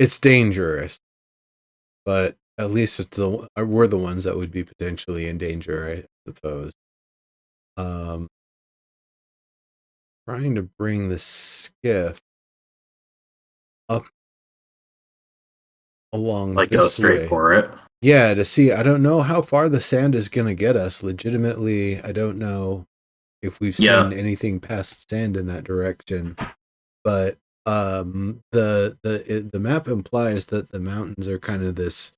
it's dangerous, but at least we're the ones that would be potentially in danger, I suppose. Trying to bring the skiff up along Like go this straight way. for it. Yeah, to see. I don't know how far the sand is going to get us. Legitimately, I don't know if we've Yeah. seen anything past sand in that direction. But the map implies that the mountains are kind of this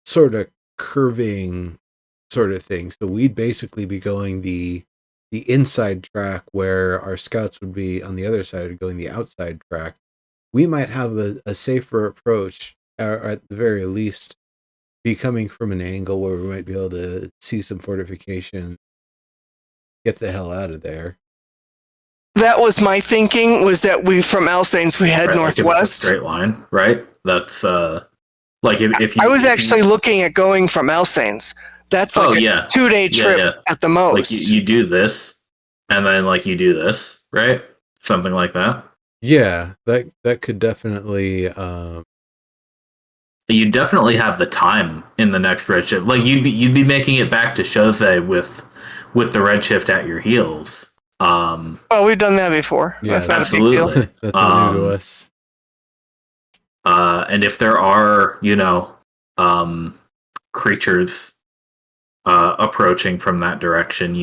sort of curving sort of thing. So we'd basically be going the inside track, where our scouts would be on the other side, going the outside track. We might have a safer approach, or at the very least be coming from an angle where we might be able to see some fortification, get the hell out of there. That was my thinking, was that we, from Alsanes, we head Right, like if it's a northwest. straight line, right? That's like if you. I was if actually you, looking at going from Alsanes. That's like a 2-day trip at the most. Like you do this, and then like you do this, right? Something like that. Yeah, that could definitely. You definitely have the time in the next Redshift. Like you'd be making it back to Shosei with the Redshift at your heels. Well, we've done that before. Yeah, That's not absolutely. a big deal. That's new to us. And if there are, creatures approaching from that direction,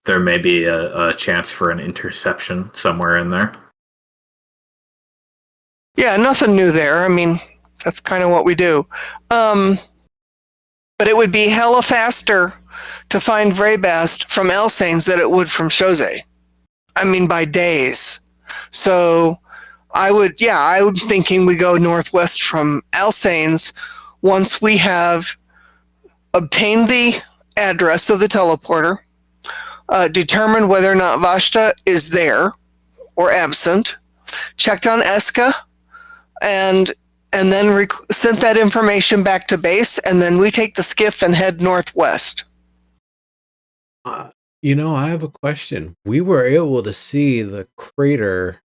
there may be a chance for an interception somewhere in there. Yeah, nothing new there. I mean, that's kind of what we do. But it would be hella faster to find Vrabast from Alsanes than it would from Shosei. I mean, by days. So I'm thinking we go northwest from Alsanes once we have obtained the address of the teleporter, determined whether or not Vashta is there or absent, checked on Eska, and then sent that information back to base, and then we take the skiff and head northwest. I have a question. We were able to see the crater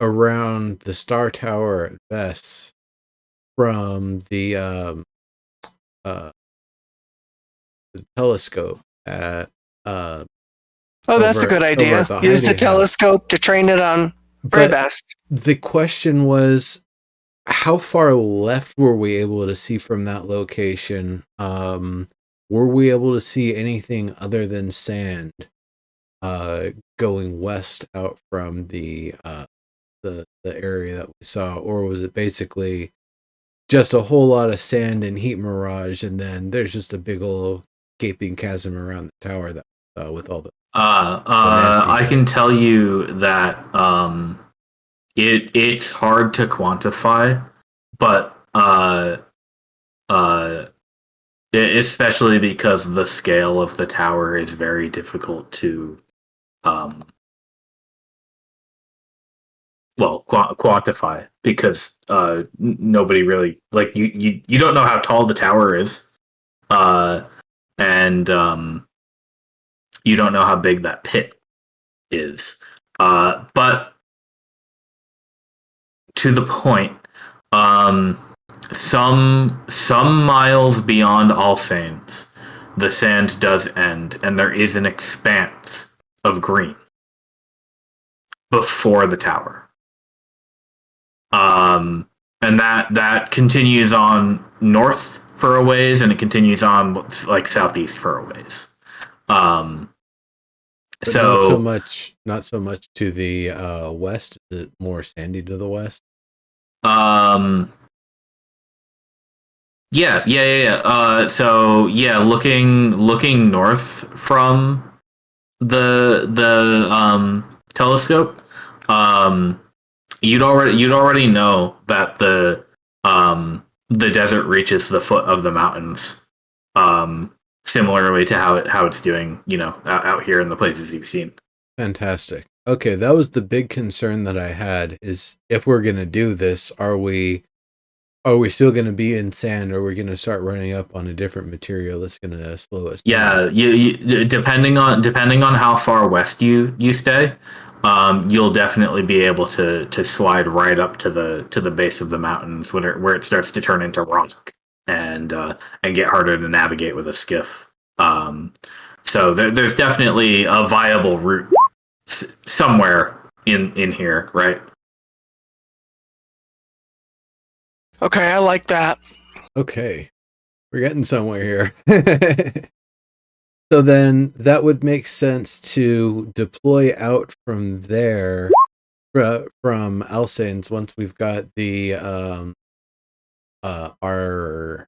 around the Star Tower at Vess from the telescope at that's a good idea. Use the telescope to train it on Vrabast. The question was, how far left were we able to see from that location? Were we able to see anything other than sand going west out from the area that we saw, or was it basically just a whole lot of sand and heat mirage, and then there's just a big old gaping chasm around the tower that with all the I can tell you that it's hard to quantify, but especially because the scale of the tower is very difficult to quantify, because nobody really, like, you don't know how tall the tower is, and you don't know how big that pit is, but to the point, some miles beyond Alsanes, the sand does end, and there is an expanse of green before the tower. And that continues on north for a ways, and it continues on like southeast for a ways. So not so much to the west. Is it more sandy to the west? Yeah. So yeah, looking north from the telescope, you'd already know that the desert reaches the foot of the mountains. Similarly to how it's doing, out here in the places you've seen. Fantastic. Okay, that was the big concern that I had, is if we're going to do this, are we Are we still going to be in sand, or are we going to start running up on a different material that's going to slow us down? Yeah, depending on how far west you stay, you'll definitely be able to slide right up to the base of the mountains where it starts to turn into rock and get harder to navigate with a skiff. So there's definitely a viable route somewhere in here, right? Okay, I like that. Okay, we're getting somewhere here. So then that would make sense to deploy out from there, from Alsanes, once we've got the our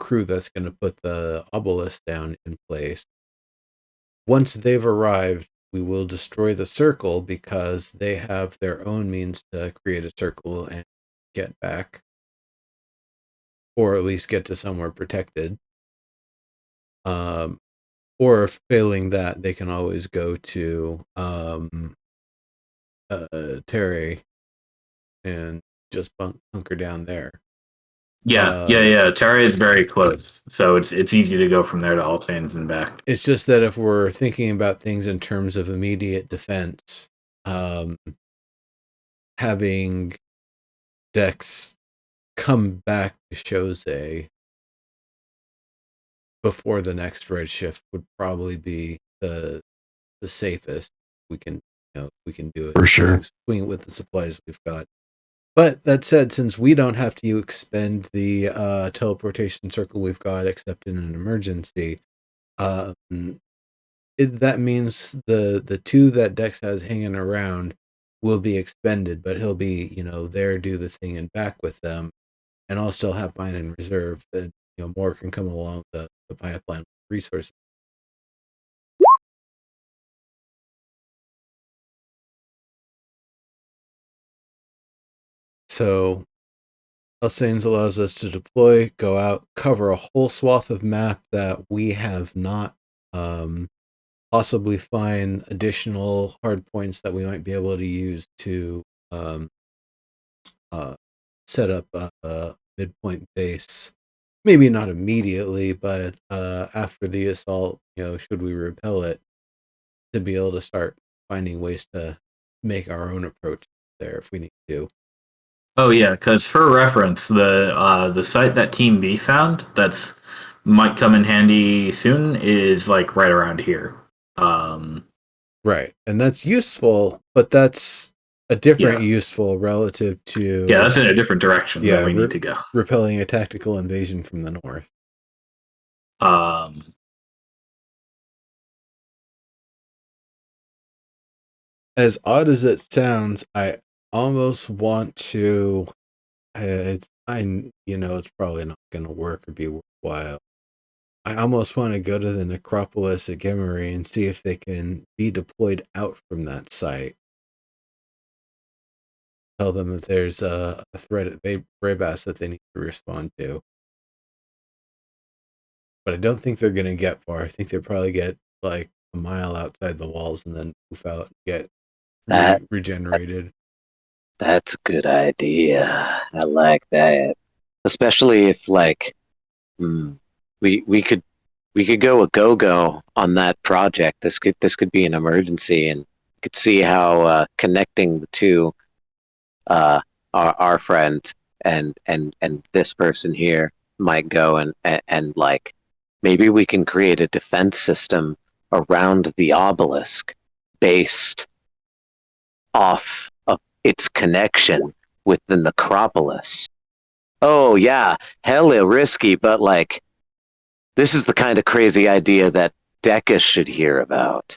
crew that's going to put the obelisk down in place. Once they've arrived, we will destroy the circle because they have their own means to create a circle and get back, or at least get to somewhere protected. Or failing that, they can always go to Terry and just bunker down there. Yeah. Terra is very close, so it's easy to go from there to Altanes and back. It's just that if we're thinking about things in terms of immediate defense, having Dex come back to Jose before the next Redshift would probably be the safest. We can do it For sure. swing with the supplies we've got. But that said, since we don't have to expend the teleportation circle we've got except in an emergency, that means the two that Dex has hanging around will be expended, but he'll be there, do the thing, and back with them, and I'll still have mine in reserve. And more can come along the pipeline resources. So Alsanes allows us to deploy, go out, cover a whole swath of map that we have not, possibly find additional hard points that we might be able to use to set up a midpoint base. Maybe not immediately, but after the assault, should we repel it, to be able to start finding ways to make our own approach there if we need to. Oh yeah, because for reference, the site that Team B found that's might come in handy soon is like right around here. Right, and that's useful, but that's a different useful relative to that's in a different direction that we need to go. Repelling a tactical invasion from the north. As odd as it sounds, I almost want to. It's probably not going to work or be worthwhile. I almost want to go to the necropolis at Gemery and see if they can be deployed out from that site. Tell them that there's a threat at Brabas that they need to respond to. But I don't think they're going to get far. I think they probably get like a mile outside the walls and then poof out and get regenerated. That's a good idea. I like that. Especially if we could go a go on that project. This could be an emergency, and you could see how connecting the two, our friend and this person here might go, and like maybe we can create a defense system around the obelisk based off of its connection with the necropolis. Oh yeah, hella risky, but like this is the kind of crazy idea that Decus should hear about.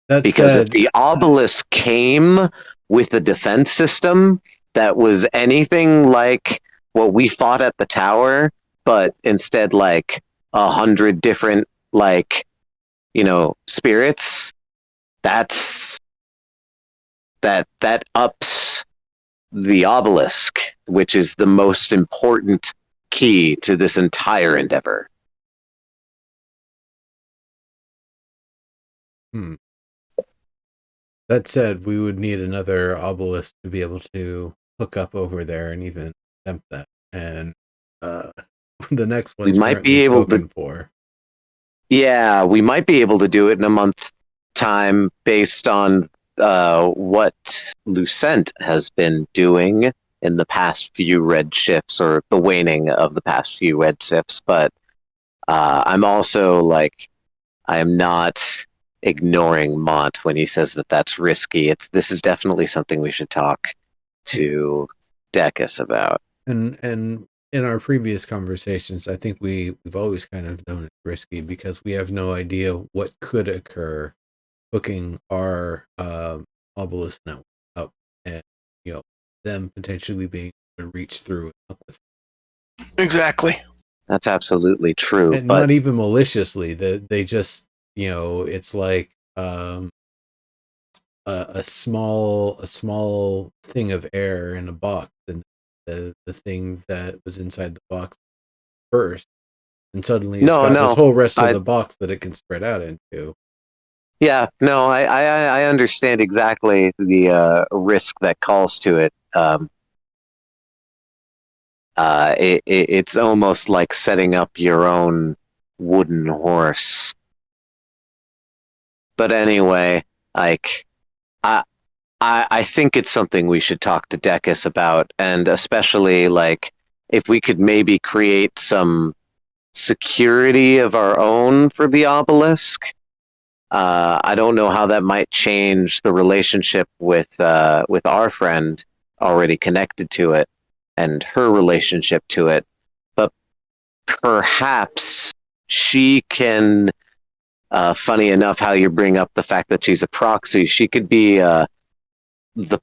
Because if the obelisk came with a defense system that was anything like what we fought at the tower, but instead like 100 different spirits, that ups the obelisk, which is the most important key to this entire endeavor. That said, we would need another obelisk to be able to hook up over there and even attempt that. And the next We one's might currently be able to. spoken for. Yeah, we might be able to do it in a month time based on what Lucent has been doing in the past few red shifts, or the waning of the past few red shifts. But I'm also like, I am not ignoring Mont when he says that that's risky. This is definitely something we should talk to Decus about. And in our previous conversations, I think we've always kind of known it's risky because we have no idea what could occur hooking our obelisk network up, and them potentially being able to reach through and help with it. Exactly. That's absolutely true. And but not even maliciously. They just it's like a small thing of air in a box, and the thing that was inside the box first, and suddenly it's got this whole rest of the box that it can spread out into. Yeah, no, I understand exactly the risk that calls to it. It's almost like setting up your own wooden horse. But anyway, like I think it's something we should talk to Decus about, and especially like if we could maybe create some security of our own for the obelisk. I don't know how that might change the relationship with our friend already connected to it and her relationship to it, but perhaps she can. Funny enough, how you bring up the fact that she's a proxy, she could be the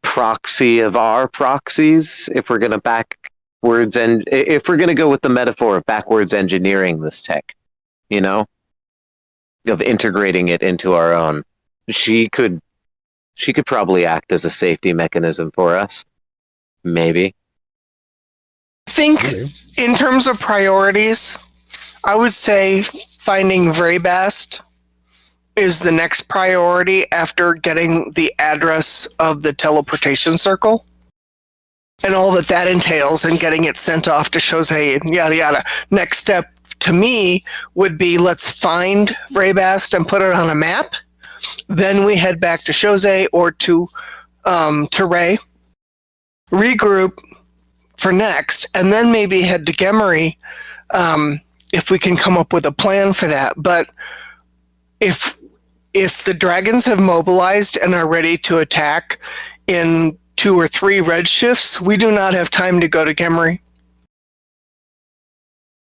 proxy of our proxies if we're going to backwards, and if we're going to go with the metaphor of backwards engineering this tech, of integrating it into our own. She could probably act as a safety mechanism for us. Maybe. I think in terms of priorities, I would say finding Vrabast is the next priority after getting the address of the teleportation circle and all that entails, and getting it sent off to Jose and yada yada. Next step to me would be, let's find Vrabast and put it on a map. Then we head back to Jose or to Ray, regroup for next, and then maybe head to Gemery if we can come up with a plan for that. But if the dragons have mobilized and are ready to attack in 2 or 3 red shifts, we do not have time to go to Gemery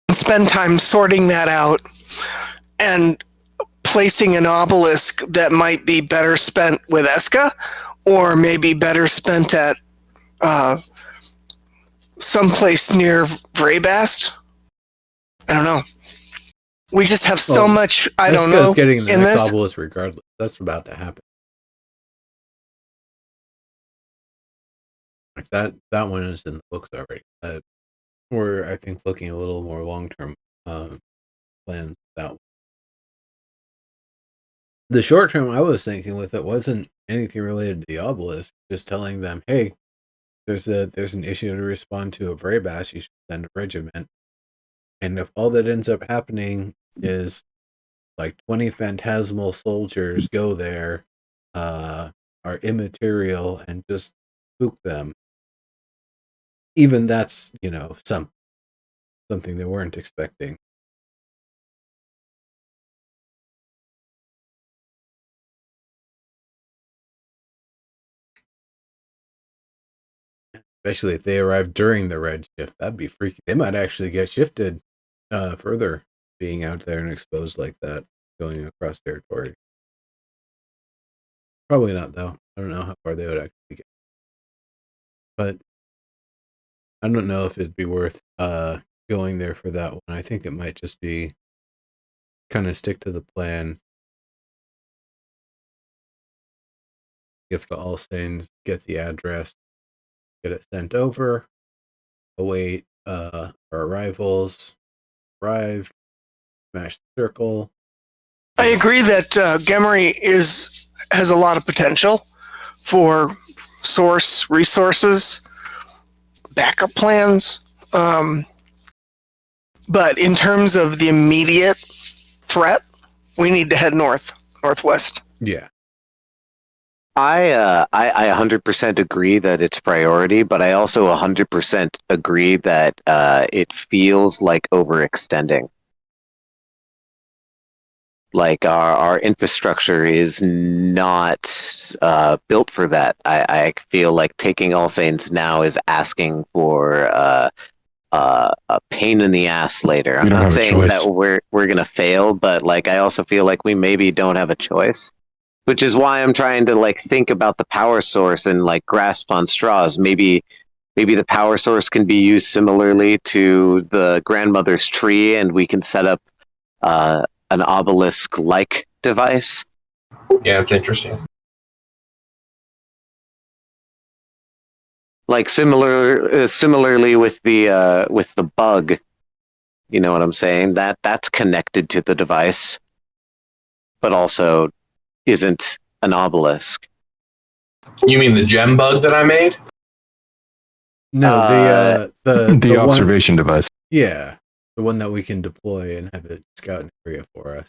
and spend time sorting that out and placing an obelisk that might be better spent with Eska, or maybe better spent at someplace near Vrabast. I don't know. We just have so much, I don't know, getting the in next this. obelisk regardless. That's about to happen. Like that one is in the books already. We're, I think, looking a little more long-term plans. That one. The short-term I was thinking with it wasn't anything related to the obelisk. Just telling them, hey, there's an issue to respond to a Vrabast. You should send a regiment. And if all that ends up happening is like 20 phantasmal soldiers go there, are immaterial, and just spook them, even that's something they weren't expecting. Especially if they arrive during the red shift, that'd be freaky. They might actually get shifted further, being out there and exposed like that, going across territory. Probably not, though. I don't know how far they would actually get. But I don't know if it'd be worth going there for that one. I think it might just be kind of stick to the plan. Gift to all saints, get the address, get it sent over, await our arrivals, arrive, smash the circle. I agree that Gemery has a lot of potential for source resources backup plans. But in terms of the immediate threat, we need to head northwest. Yeah. I 100% agree that it's priority, but I also 100% agree that it feels like overextending. Like our infrastructure is not built for that. I feel like taking All Saints now is asking for a pain in the ass later. I'm not saying that we're gonna fail, but like I also feel like we maybe don't have a choice. Which is why I'm trying to like think about the power source and like grasp on straws. Maybe the power source can be used similarly to the grandmother's tree, and we can set up an obelisk-like device. Yeah, it's interesting. Like similarly with the bug, you know what I'm saying? That's connected to the device, but also isn't an obelisk. You mean the gem bug that I made? No, the one, observation device. yeah, the one that we can deploy and have it scout an area for us,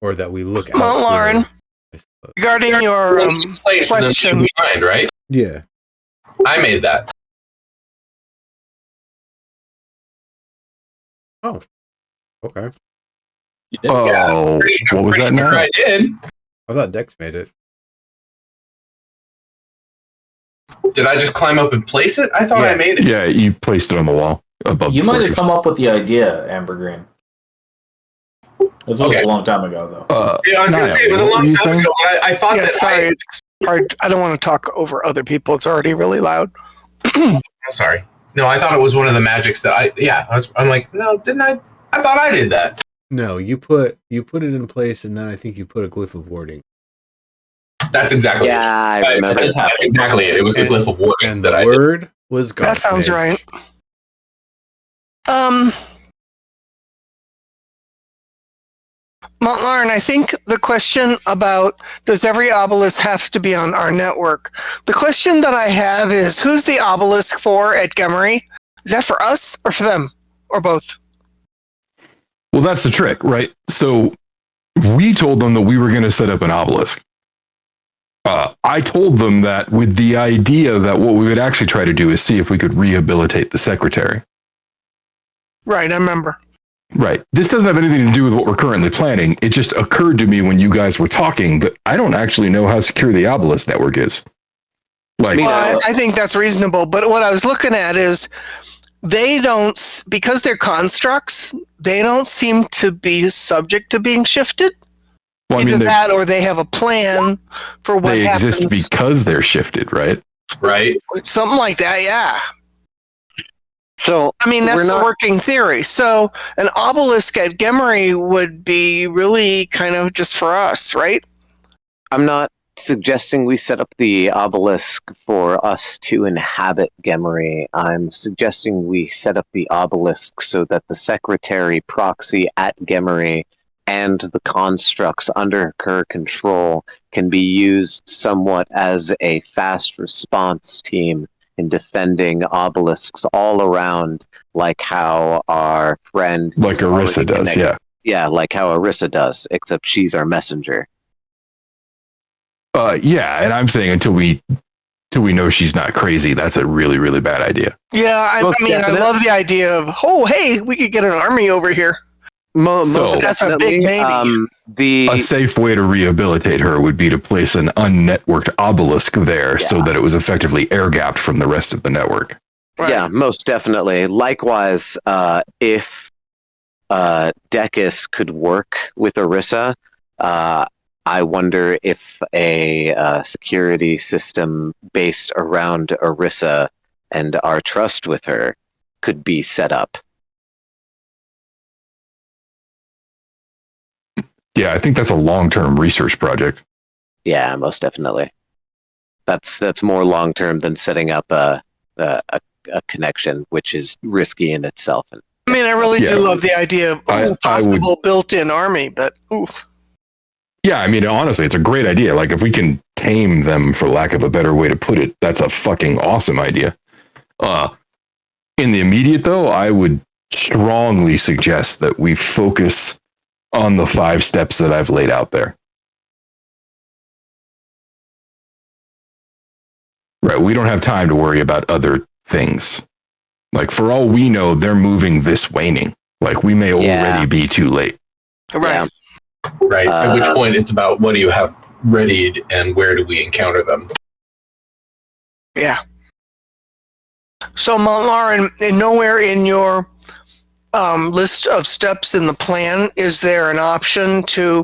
or that we look Well, out. Lauren, regarding your question, behind, right? Yeah. I made that. Oh. Okay. Oh, what was that now? I did. I thought Dex made it. Did I just climb up and place it? I thought I made it. Yeah, you placed it on the wall above. You might have come up with the idea, Amber Green. It was a long time ago, though. Yeah, I was going to say, it was a long time ago. I thought that sorry, I don't want to talk over other people. It's already really loud. I'm sorry. No, I thought it was one of the magics that I'm like, no, didn't I? I thought I did that. No, you put it in place, and then I think you put a glyph of warding. That's exactly it. I remember. That's exactly it. It was the glyph of warding. And the word was God. That sounds right. Lauren, I think the question about does every obelisk have to be on our network? The question that I have is who's the obelisk for at Gemery? Is that for us or for them? Or both? Well, that's the trick, right? So we told them that we were going to set up an obelisk. I told them that with the idea that what we would actually try to do is see if we could rehabilitate the secretary. Right, I remember. Right. This doesn't have anything to do with what we're currently planning. It just occurred to me when you guys were talking that I don't actually know how secure the obelisk network is. Like, well, I think that's reasonable, but what I was looking at is they don't, because they're constructs, they don't seem to be subject to being shifted. well, I Either mean, that or they have a plan for what they happens. exist because they're shifted, right? Right. Something like that, yeah. So I mean, that's the working theory. So an obelisk at Gemery would be really kind of just for us, right? I'm not suggesting we set up the obelisk for us to inhabit Gemery. I'm suggesting we set up the obelisk so that the secretary proxy at Gemery and the constructs under her control can be used somewhat as a fast response team in defending obelisks all around, like how our friend... Like Arissa does, yeah. Yeah, like how Arissa does, except she's our messenger. Yeah, and I'm saying until we know she's not crazy, that's a really, really bad idea. Yeah, I mean, I love the idea of, oh, hey, we could get an army over here. So that's a big baby. A safe way to rehabilitate her would be to place an unnetworked obelisk there so that it was effectively air-gapped from the rest of the network. Right. Yeah, most definitely. Likewise, if Decus could work with Arissa, I wonder if a security system based around Arissa and our trust with her could be set up. Yeah, I think that's a long-term research project. Yeah, most definitely. That's more long-term than setting up a connection, which is risky in itself. I mean, I really do love the idea of possible built-in army, but oof. Yeah, I mean, honestly, it's a great idea. Like, if we can tame them, for lack of a better way to put it, that's a fucking awesome idea. In the immediate, though, I would strongly suggest that we focus on the 5 steps that I've laid out there. Right, we don't have time to worry about other things. Like, for all we know, they're moving this waning. Like, we may already be too late. Right. Right. At which point, it's about what do you have readied and where do we encounter them? Yeah. So, Mount Lauren, nowhere in your list of steps in the plan is there an option to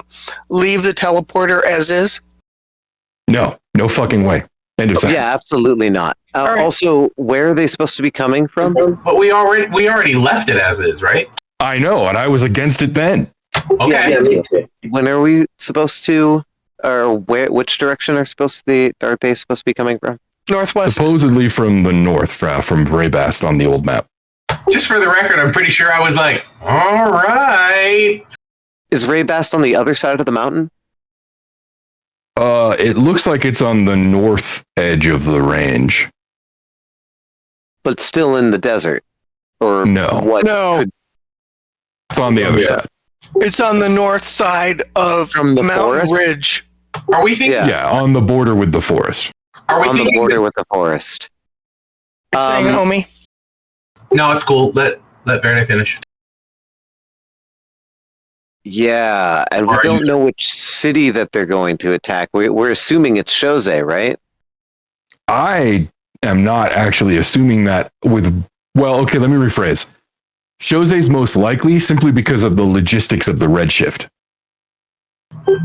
leave the teleporter as is? No fucking way. End of sentence. Yeah, absolutely not. right. Also, where are they supposed to be coming from? But we already left it as is, right? I know, and I was against it then. Okay. Yeah, me too. When are we supposed to, or which direction are they supposed to be coming from? Northwest. Supposedly from the north, from Raybast on the old map. Just for the record, I'm pretty sure I was like, all right. Is Raybast on the other side of the mountain? It looks like it's on the north edge of the range. But still in the desert? Or No. what? No, It's on the other side. it's on the north side of From the Mountain forest? Ridge. Are we thinking? Yeah. Yeah, on the border with the forest. Are we On the thinking? border with the forest. You're saying, homie? No, it's cool. Let Verne finish. Yeah, and we Or don't know which city that they're going to attack. We're assuming it's Shose, right? I am not actually assuming that well, okay, let me rephrase. Shose's most likely simply because of the logistics of the Redshift.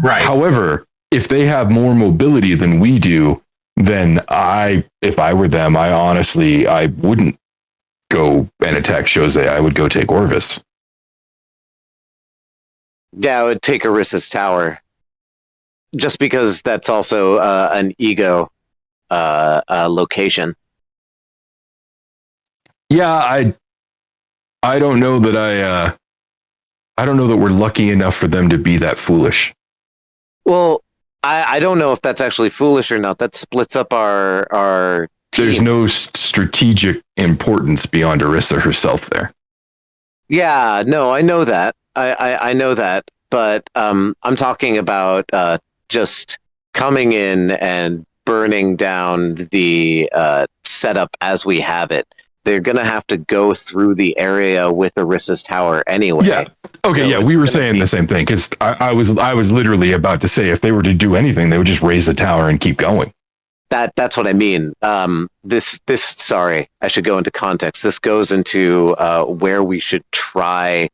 Right. However, if they have more mobility than we do, then if I were them, I wouldn't go and attack Shose. I would go take Orvis. Yeah, I would take Arissa's tower. Just because that's also an ego location. Yeah, I don't know that I don't know that we're lucky enough for them to be that foolish. Well, I don't know if that's actually foolish or not. That splits up our team. There's no strategic importance beyond Arissa herself there. Yeah, no, I know that. I know that, but I'm talking about just coming in and burning down the setup as we have it. They're gonna have to go through the area with Arissa's tower anyway. Yeah. Okay. So yeah, we were saying the same thing because I was literally about to say if they were to do anything, they would just raise the tower and keep going. That's what I mean. This sorry, I should go into context. This goes into where we should try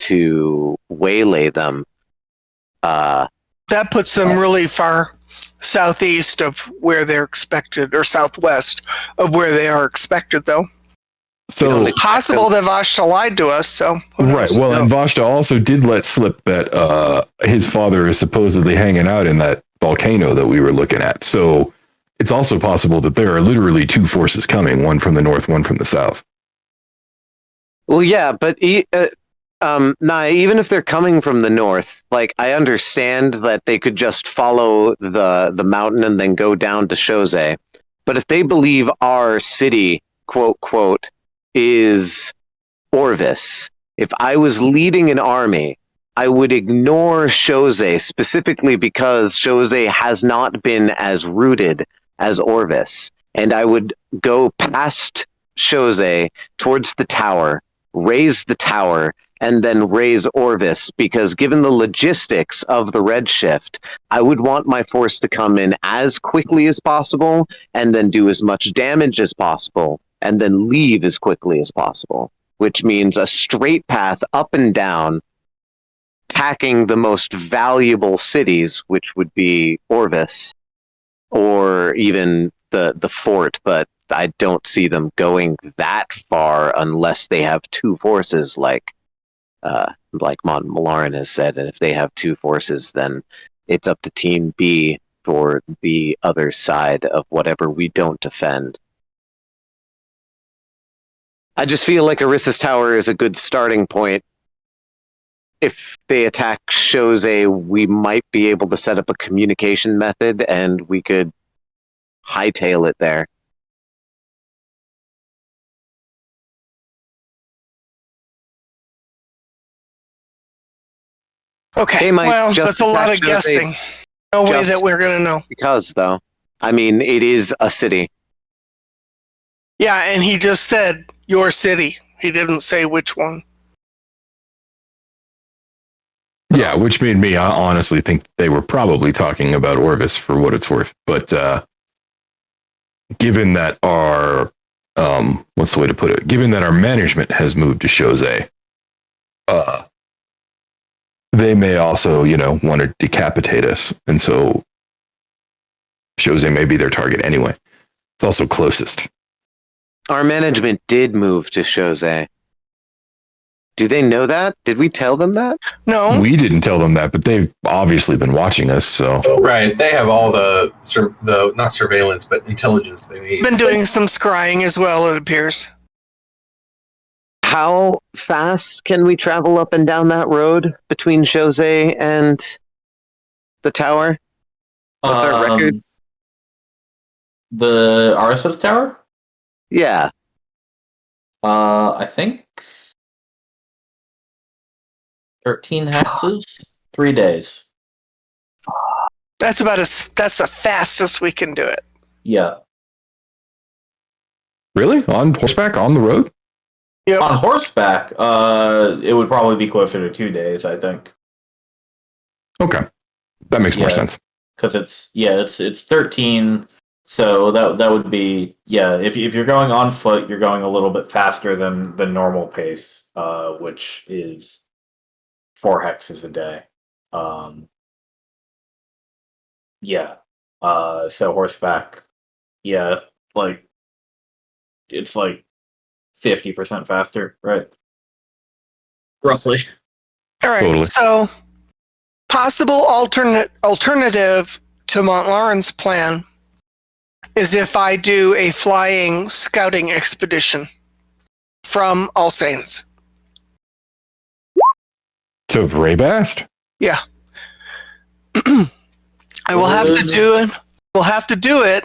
to waylay them. That puts them really far southeast of where they're expected, or southwest of where they are expected, though. So It's possible that Vashta lied to us, so who knows? right. Well, and Vashta also did let slip that his father is supposedly hanging out in that volcano that we were looking at. So it's also possible that there are literally 2 forces coming, one from the north, one from the south. Well, yeah, but nah, even if they're coming from the north, like I understand that they could just follow the mountain and then go down to Shose. But if they believe our city, quote, is Orvis, if I was leading an army, I would ignore Shose specifically because Shose has not been as rooted as Orvis. And I would go past Shose towards the tower, raise the tower, and then raise Orvis, because given the logistics of the Redshift, I would want my force to come in as quickly as possible and then do as much damage as possible and then leave as quickly as possible, which means a straight path up and down, attacking the most valuable cities, which would be Orvis or even the fort, but I don't see them going that far unless they have 2 forces like Malaren has said, and if they have 2 forces, then it's up to Team B for the other side of whatever we don't defend. I just feel like Arissa's tower is a good starting point. If they attack Shose, we might be able to set up a communication method, and we could hightail it there. Okay. They might Well, just that's a lot of attack Jose guessing. No way just- that we're gonna know. because, though, I mean, it is a city. Yeah, and he just said your city. He didn't say which one. Yeah, which made me honestly think they were probably talking about Orvis for what it's worth. But given that our what's the way to put it? Given that our management has moved to Jose, they may also, want to decapitate us, and so Jose may be their target anyway. It's also closest. Our management did move to Jose. Do they know that? Did we tell them that? No. We didn't tell them that, but they've obviously been watching us. So Right. They have all the not surveillance, but intelligence they need. Been doing some scrying as well, it appears. How fast can we travel up and down that road between Jose and the tower? What's our record? The RSS tower? Yeah. I think 13 hexes, 3 days. That's the fastest we can do it. Yeah. really, on horseback, on the road? Yep. On horseback, it would probably be closer to 2 days, I think. Okay, that makes more Yeah. sense. Because it's 13, so that would be if you're going on foot, you're going a little bit faster than the normal pace, which is 4 hexes a day. So horseback, like it's like 50% faster, right? Roughly. All right. Totally. So, possible alternative to Montlaren's plan is if I do a flying scouting expedition from All Saints. To Vraybast? I will have to do it. We'll have to do it.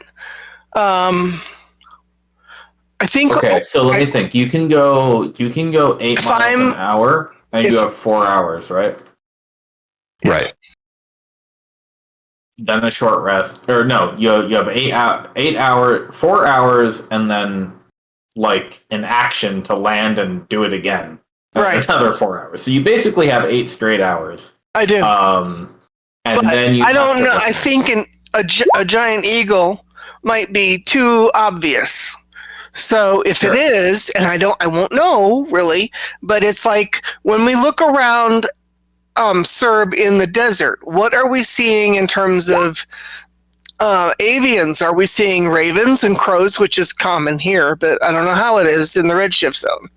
I think. Okay, so let me think. You can go 8 If miles I'm- an hour, and you have 4 hours, right? Right. Then a short rest, or no, you have 4 hours, and then like an action to land and do it again. Right. Another 4 hours. So you basically have 8 straight hours. I do. And But then you. I have don't to know. rest. I think a giant eagle might be too obvious. So if Sure. it is, and I won't know really, but it's like when we look around Serb in the desert, what are we seeing in terms of avians? Are we seeing ravens and crows, which is common here, but I don't know how it is in the Redshift zone.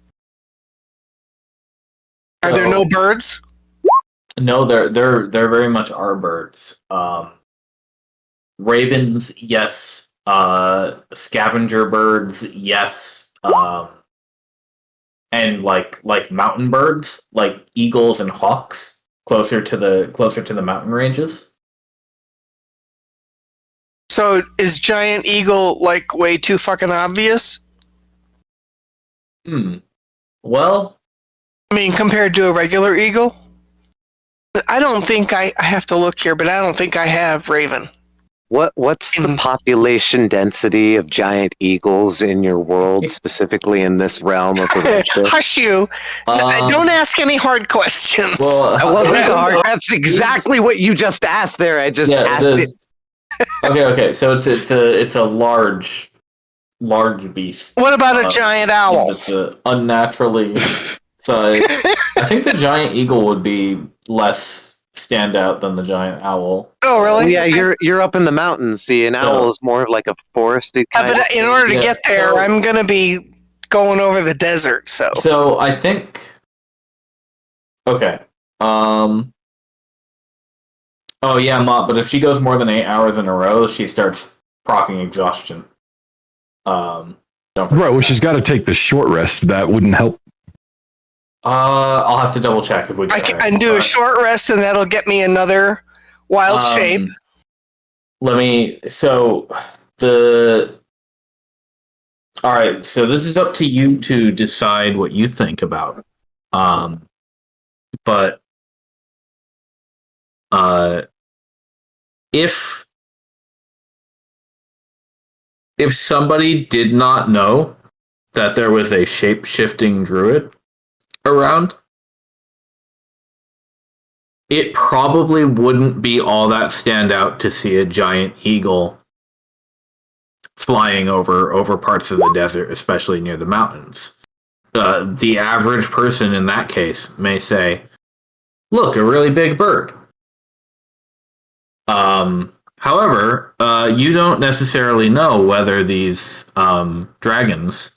Are there no birds? No, they're very much our birds. Ravens, yes. Scavenger birds, yes. And like mountain birds, like eagles and hawks, closer to the mountain ranges. So is giant eagle like way too fucking obvious? Well, I mean, compared to a regular eagle? I don't think I have to look here, but I don't think I have raven. What's the population density of giant eagles in your world, specifically in this realm of the Redshift? Hush you! Don't ask any hard questions. well, That wasn't hard. That's exactly what you just asked there. I just asked it. Okay. So it's a large beast. What about a giant owl? It's unnaturally sized. I think the giant eagle would be less standout than the giant owl. Oh, really? Yeah, you're up in the mountains. See, an owl is more like a foresty Yeah, kind. but in order to get there, I'm gonna be going over the desert. So I think. Okay. Oh yeah, Mott. But if she goes more than 8 hours in a row, she starts procking exhaustion. Don't forget Right. Well, that. she's got to take the short rest. That wouldn't help. I'll have to double check if we. I Get there, can do a but, short rest, and that'll get me another wild shape. Let me. All right. So this is up to you to decide what you think about. But If somebody did not know that there was a shape-shifting druid around, it probably wouldn't be all that stand out to see a giant eagle flying over parts of the desert, especially near the mountains. The average person in that case may say, look, a really big bird. However, you don't necessarily know whether these dragons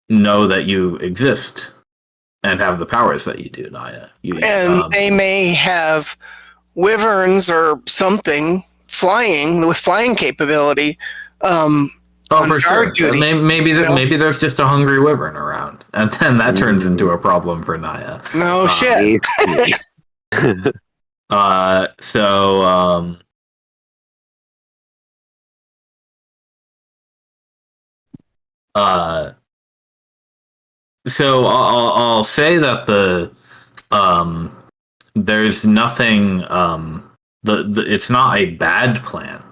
know that you exist and have the powers that you do, Naya. They may have wyverns or something flying with flying capability. For sure. Duty, maybe there's just a hungry wyvern around, and then that turns into a problem for Naya. No shit. So I'll say that there's nothing it's not a bad plan.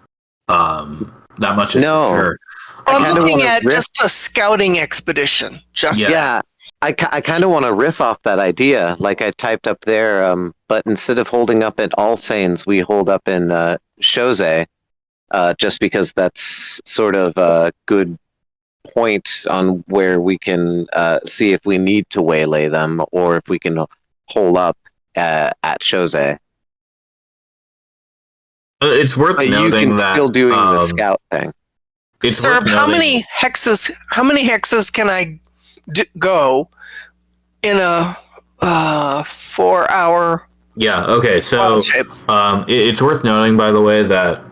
That much is for sure. I'm looking at just a scouting expedition. I kind of want to riff off that idea, like I typed up there. But instead of holding up at All Saints, we hold up in Chose, just because that's sort of a good point on where we can see if we need to waylay them or if we can hold up at Chose. It's worth but noting you can that still doing the scout thing. Sir, how many hexes can I go in a 4-hour? Yeah. Okay. So it's worth noting, by the way, that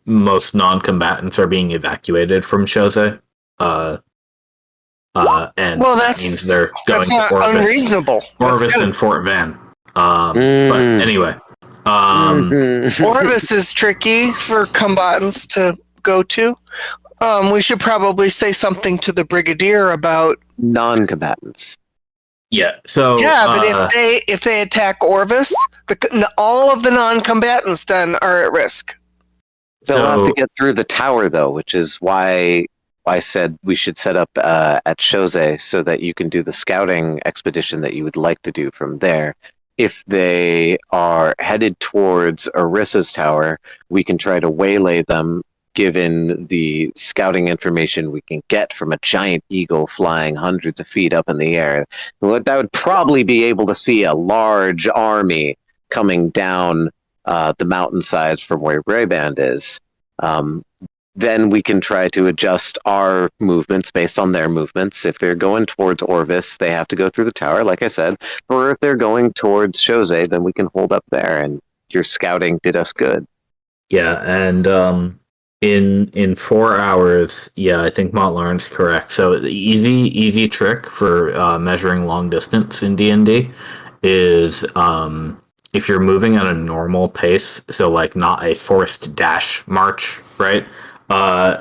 most non-combatants are being evacuated from Chose. And that means they're going to Orvis, unreasonable. Orvis and Fort Van. But anyway, Orvis is tricky for combatants to go to. We should probably say something to the brigadier about non-combatants. Yeah. So but if they attack Orvis, all of the non-combatants then are at risk. They'll have to get through the tower, though, which is why I said we should set up at Chose so that you can do the scouting expedition that you would like to do from there. If they are headed towards Orissa's tower, we can try to waylay them, given the scouting information we can get from a giant eagle flying hundreds of feet up in the air. That would probably be able to see a large army coming down the mountainsides from where Brayband is. Then we can try to adjust our movements based on their movements. If they're going towards Orvis, they have to go through the tower, like I said. Or if they're going towards Chose, then we can hold up there, and your scouting did us good. Yeah, and in 4 hours, I think Montlaren's correct. So the easy trick for measuring long distance in D&D is if you're moving at a normal pace, so like not a forced dash march, right?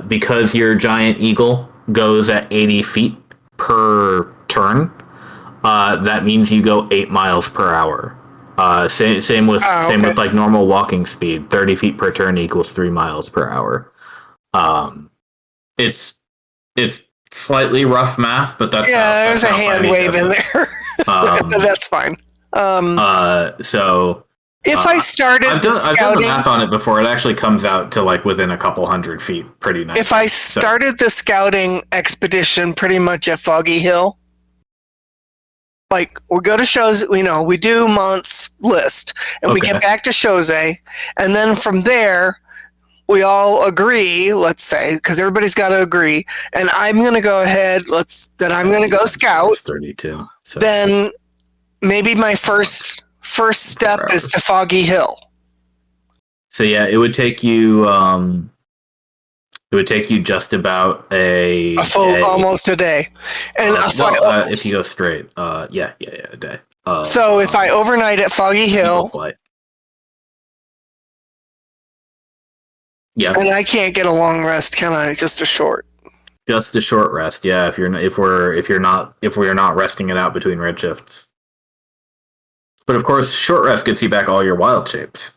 Because your giant eagle goes at 80 feet per turn, that means you go 8 miles per hour. Same with like normal walking speed. 30 feet per turn equals 3 miles per hour. It's slightly rough math, but that's there's a hand wave in there. But that's fine. So if I started I've done the math on it before. It actually comes out to like within a couple hundred feet, pretty nice. If I started the scouting expedition pretty much at Foggy Hill, like we go to Chose, we do Mont's list, and we get back to Chose, and then from there we all agree. Let's say, because everybody's got to agree, and I'm going to go ahead. I'm going to go scout. 32. So. Then maybe my first step is to Foggy Hill. So yeah, it would take you just about a full almost a day. And if you go straight, a day. So if I overnight at Foggy Hill, and I can't get a long rest, can I? Just a short. Just a short rest, yeah. If we're not resting it out between red shifts. But of course, short rest gets you back all your wild shapes.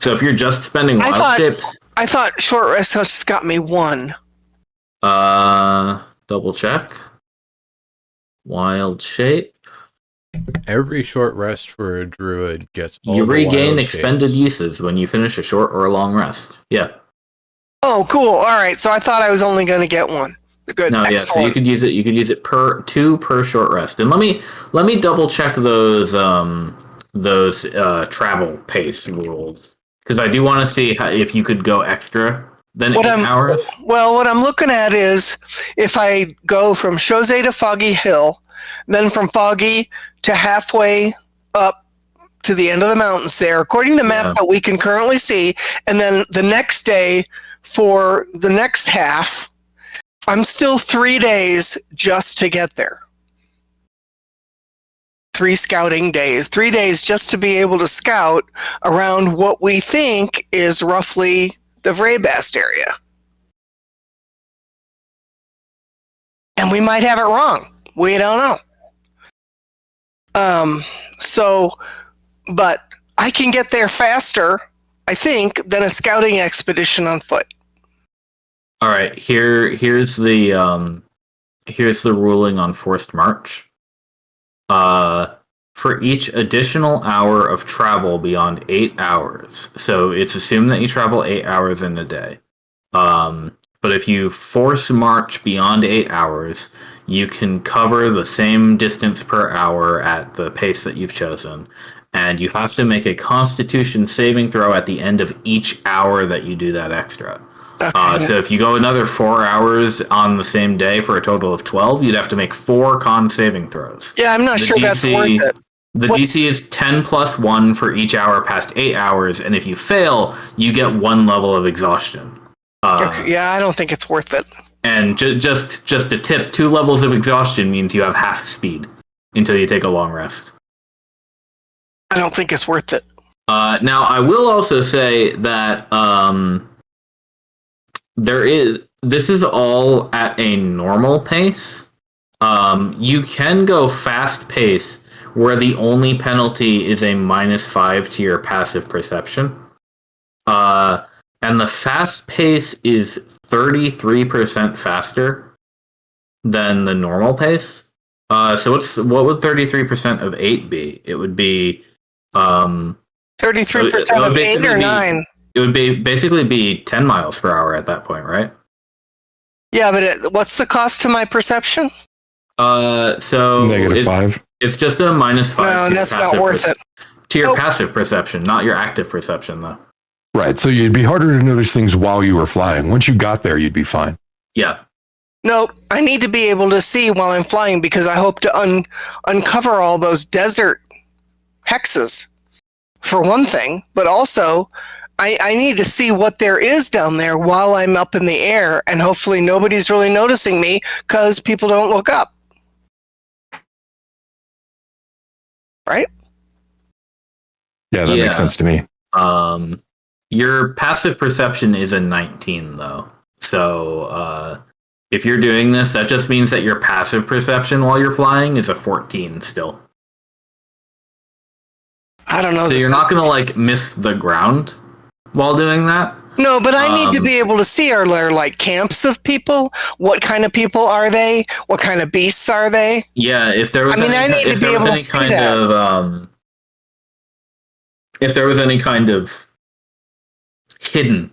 So if you're just spending wild shapes, I thought short rest just got me 1. double check. Wild shape. Every short rest for a druid gets all You the regain wild expended shapes. uses when you finish a short or a long rest. Yeah. Oh, cool. All right. So I thought I was only going to get 1. Good. No, yeah. So you could use it. You could use it per 2 per short rest. And let me double check those travel pace rules, because I do want to see if you could go extra than 8 hours. Well, what I'm looking at is if I go from Chaussee to Foggy Hill, then from Foggy to halfway up to the end of the mountains there, according to the map that we can currently see, and then the next day for the next half, I'm still 3 days just to get there. 3 scouting days, 3 days just to be able to scout around what we think is roughly the Vrabast area. And we might have it wrong. We don't know. But I can get there faster, I think, than a scouting expedition on foot. All right, here's the ruling on forced march. For each additional hour of travel beyond 8 hours, so it's assumed that you travel 8 hours in a day. But if you force march beyond 8 hours, you can cover the same distance per hour at the pace that you've chosen, and you have to make a Constitution saving throw at the end of each hour that you do that extra. Okay. So if you go another 4 hours on the same day for a total of 12, you'd have to make 4 con saving throws. Yeah, I'm not sure that's worth it. The DC is 10 plus 1 for each hour past 8 hours, and if you fail, you get 1 level of exhaustion. Okay, yeah, I don't think it's worth it. And just a tip, 2 levels of exhaustion means you have half speed until you take a long rest. I don't think it's worth it. Now, I will also say that this is all at a normal pace. You can go fast pace where the only penalty is a -5 to your passive perception. And the fast pace is 33% faster than the normal pace. So what would 33% of 8 be? It would be 33% of 8 or 9. It would basically be 10 miles per hour at that point, right? Yeah, but what's the cost to my perception? So -5. It's just a -5. No, that's not worth it. To your passive perception, not your active perception, though. Right, so you'd be harder to notice things while you were flying. Once you got there, you'd be fine. Yeah. No, I need to be able to see while I'm flying because I hope to uncover all those desert hexes, for one thing. But also, I need to see what there is down there while I'm up in the air, and hopefully nobody's really noticing me because people don't look up. Right? Yeah, that makes sense to me. Your passive perception is a 19, though. So if you're doing this, that just means that your passive perception while you're flying is a 14 still. I don't know. So you're not going to miss the ground while doing that? No, but I need to be able to see, are there camps of people? What kind of people are they? What kind of beasts are they? Yeah, if there was I need to be able to see that. If there was any kind of hidden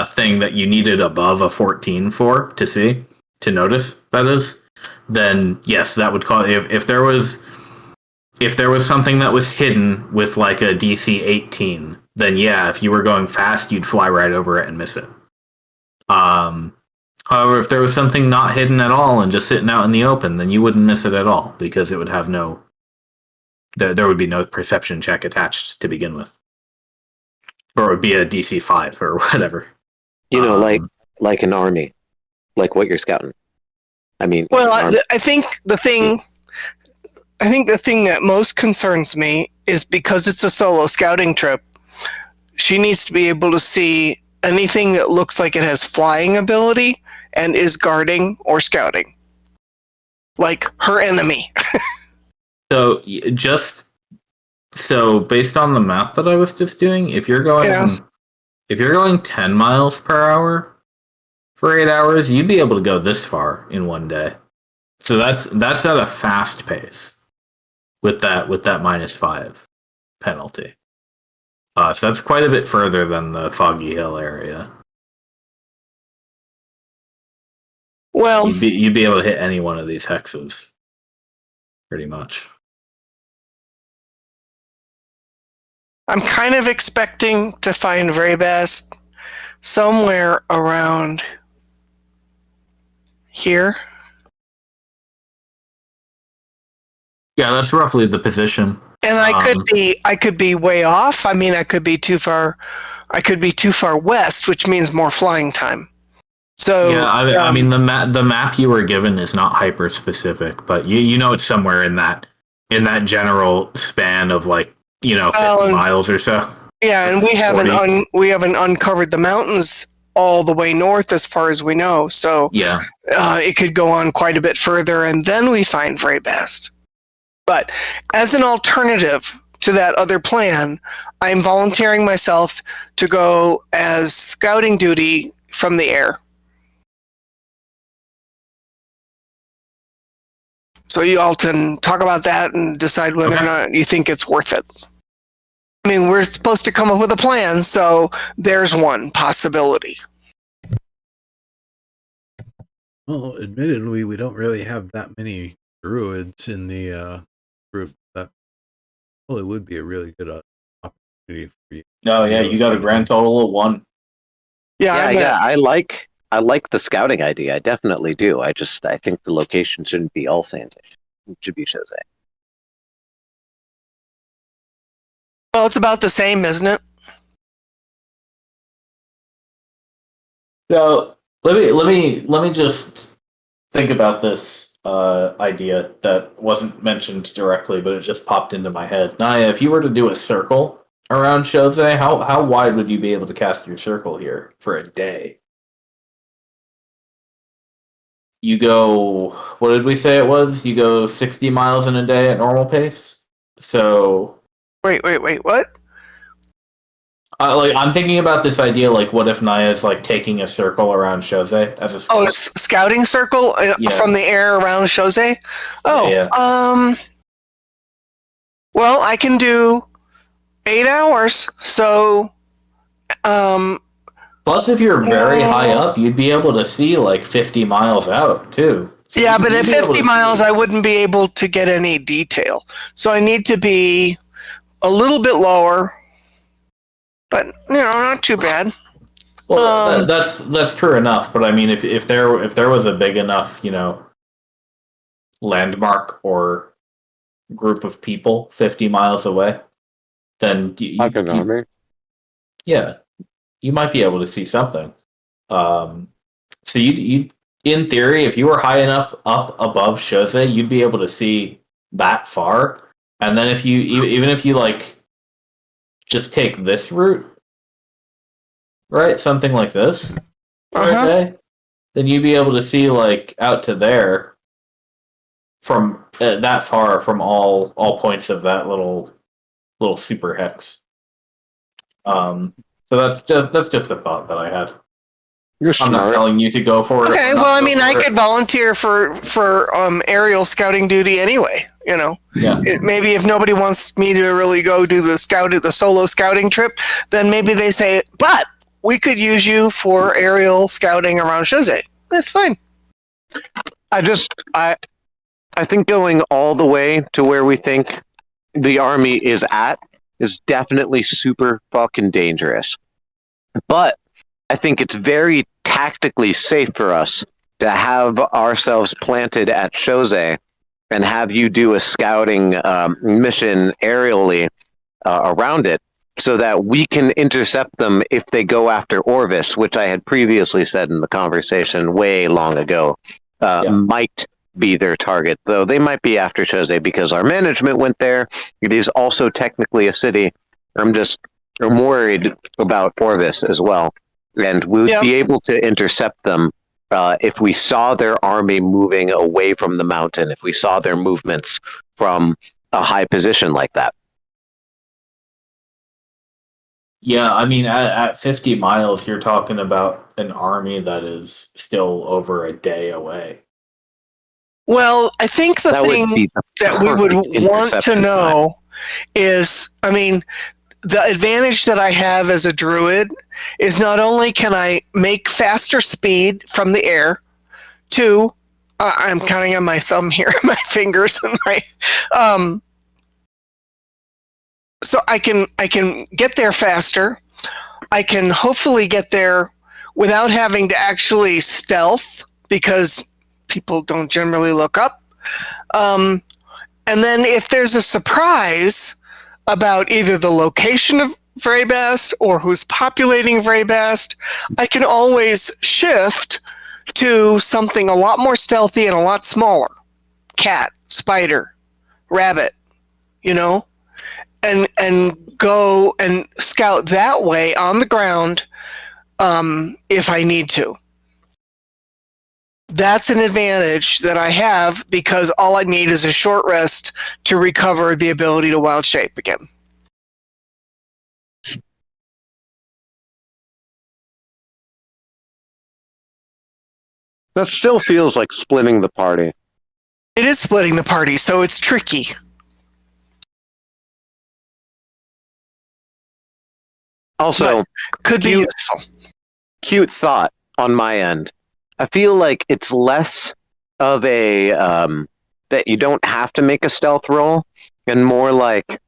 thing that you needed above a 14 for to see, to notice, that is, then yes, that would call if there was something that was hidden with a DC 18, then yeah, if you were going fast, you'd fly right over it and miss it. However, if there was something not hidden at all and just sitting out in the open, then you wouldn't miss it at all because it would have there would be no perception check attached to begin with. Or it would be a DC 5 or whatever. Like an army, like what you're scouting. I mean, well, I think the thing that most concerns me is because it's a solo scouting trip, she needs to be able to see anything that looks like it has flying ability and is guarding or scouting. Like her enemy. So just So based on the math that I was just doing, if you're Yeah. going 10 miles per hour for 8 hours, you'd be able to go this far in one day. So that's at a fast pace with that -5 penalty. So that's quite a bit further than the Foggy Hill area. Well, You'd be able to hit any one of these hexes, pretty much. I'm kind of expecting to find Vraybast somewhere around here. Yeah, that's roughly the position. And I could be way off. I mean, I could be too far west, which means more flying time. So yeah, I mean the map you were given is not hyper specific, but you know it's somewhere in that general span of 50 miles or so. Yeah, and we haven't uncovered the mountains all the way north as far as we know. So yeah, it could go on quite a bit further, and then we find Vraybast. But as an alternative to that other plan, I'm volunteering myself to go as scouting duty from the air. So you all can talk about that and decide whether or not you think it's worth it. I mean, we're supposed to come up with a plan, so there's one possibility. Well, admittedly, we don't really have that many druids in the group. That probably would be a really good opportunity for you. No, yeah, you got a grand total of 1. Yeah, I like the scouting idea. I definitely do. I think the location shouldn't be all Sands. It should be Jose. Well, it's about the same, isn't it? So let me just think about this idea that wasn't mentioned directly, but it just popped into my head. Naya, if you were to do a circle around Jose, how wide would you be able to cast your circle here for a day? You go, what did we say it was? You go 60 miles in a day at normal pace. So Wait, what? I'm thinking about this idea. What if Naya's taking a circle around Jose as a scout? Oh, scouting circle from the air around Jose? Oh, yeah. Well, I can do 8 hours. So, plus, if you're very high up, you'd be able to see 50 miles out too. So yeah, but at 50 miles, I wouldn't be able to get any detail. So I need to be a little bit lower, but not too bad. Well, that's true enough. But I mean, if there was a big enough landmark or group of people 50 miles away, then yeah, you might be able to see something. So you in theory, if you were high enough up above Jose, you'd be able to see that far. And then if you even if you just take this route, right, something like this, okay, then you'd be able to see out to there from that far from all points of that little super hex. So that's just a thought that I had. I'm not telling you to go for it. Okay, well, I mean, I could volunteer for aerial scouting duty anyway. Yeah. Maybe if nobody wants me to really go do the solo scouting trip, then maybe they say, but we could use you for aerial scouting around Jose. That's fine. I think going all the way to where we think the army is at is definitely super fucking dangerous. But I think it's very tactically safe for us to have ourselves planted at Jose and have you do a scouting mission aerially around it so that we can intercept them if they go after Orvis, which I had previously said in the conversation way long ago, might be their target, though they might be after Jose because our management went there. It is also technically a city. I'm worried about Orvis as well. And we would be able to intercept them if we saw their army moving away from the mountain, if we saw their movements from a high position like that. Yeah, I mean, at 50 miles, you're talking about an army that is still over a day away. Well, I think the That would thing be the that we would perfect want to interception time. know is, I mean, the advantage that I have as a druid is not only can I make faster speed from the air, two, I'm counting on my thumb here, my fingers, and my, so I can get there faster. I can hopefully get there without having to actually stealth because people don't generally look up. And then if there's a surprise about either the location of Vrabast or who's populating Vrabast, I can always shift to something a lot more stealthy and a lot smaller. Cat, spider, rabbit, you know? And go and scout that way on the ground if I need to. That's an advantage that I have because all I need is a short rest to recover the ability to wild shape again. That still feels like splitting the party. It is splitting the party, so it's tricky. Also, Could be useful. cute thought on my end. I feel like it's less of a that you don't have to make a stealth roll, and more like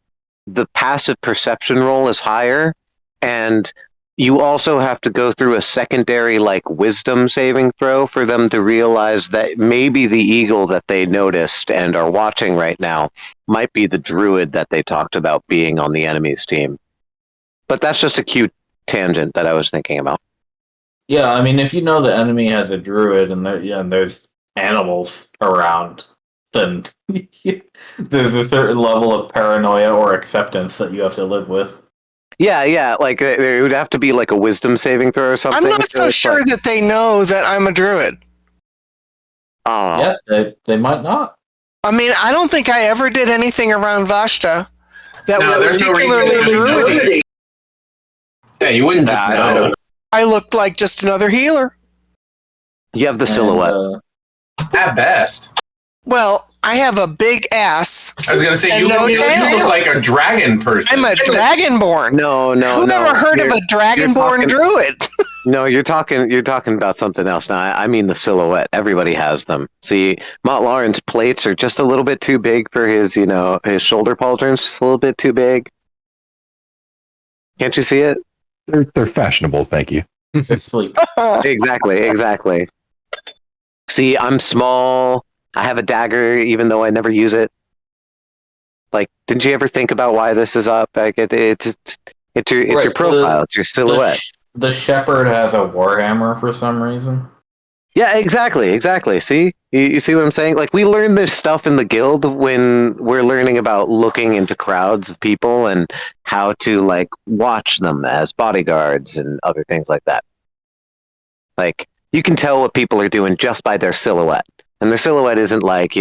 the passive perception roll is higher, and you also have to go through a secondary like wisdom saving throw for them to realize that maybe the eagle that they noticed and are watching right now might be the druid that they talked about being on the enemy's team. But that's just a cute tangent that I was thinking about. Yeah, I mean, if you know the enemy has a druid and there's animals around, then there's a certain level of paranoia or acceptance that you have to live with. Yeah, like there would have to be like a wisdom saving throw or something. I'm not so sure that they know that I'm a druid. Oh, Yeah, they might not. I mean, I don't think I ever did anything around Vashta that was there's no reason particularly to know. druidy. Yeah, you wouldn't just I don't know. know. I looked like just another healer. You have the silhouette. At best. Well, I have a big ass. I was going to say, And you no tail. look like a dragon person. I'm a dragonborn. No. Who never heard of a dragonborn druid? No, you're talking about something else now. I mean the silhouette. Everybody has them. See, Mott Lauren's plates are just a little bit too big for his, his shoulder pauldrons, just a little bit too big. Can't you see it? They're fashionable, thank you. Sleep. Exactly. See, I'm small. I have a dagger, even though I never use it. Like, didn't you ever think about why this is up? Like, it's your profile. It's your silhouette. The shepherd has a warhammer for some reason. Yeah, exactly. See? You see what I'm saying? Like, we learn this stuff in the guild when we're learning about looking into crowds of people and how to, like, watch them as bodyguards and other things like that. Like, you can tell what people are doing just by their silhouette. And their silhouette isn't like,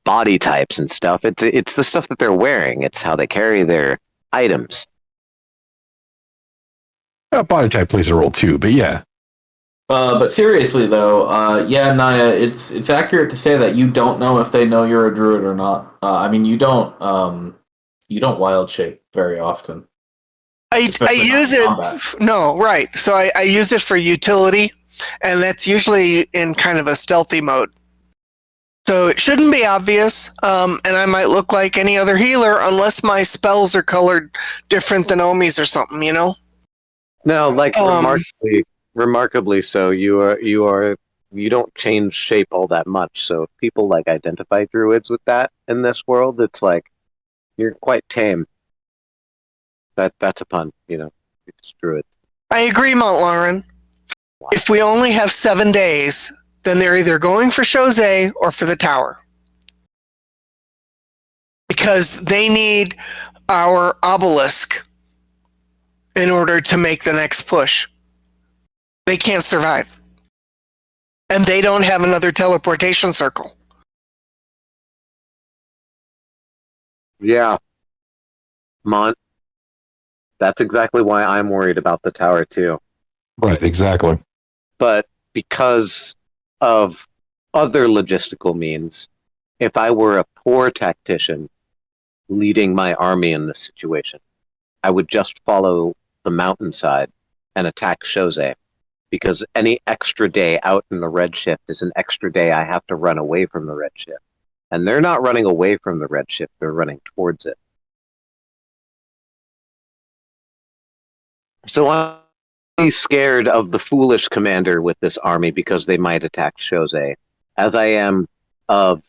body types and stuff. It's the stuff that they're wearing. It's how they carry their items. Body type plays a role too, but yeah. But seriously though, Naya, it's accurate to say that you don't know if they know you're a druid or not. I mean, you don't wild shape very often. I use it. No, right. So I use it for utility, and that's usually in kind of a stealthy mode. So it shouldn't be obvious, and I might look like any other healer unless my spells are colored different than Omi's or something, No, like remarkably so. You don't change shape all that much. So if people like identify druids with that in this world, it's like you're quite tame. That's a pun, It's druid. I agree, Mount Lauren. If we only have 7 days, then they're either going for Jose or for the tower. Because they need our obelisk in order to make the next push. They can't survive. And they don't have another teleportation circle. Yeah. Mont, That's exactly why I'm worried about the tower too. Right, exactly. But because of other logistical means, if I were a poor tactician leading my army in this situation, I would just follow the mountainside and attack Chose, because any extra day out in the Redshift is an extra day I have to run away from the Redshift. And they're not running away from the Redshift, they're running towards it. So I'm scared of the foolish commander with this army because they might attack Chose, as I am of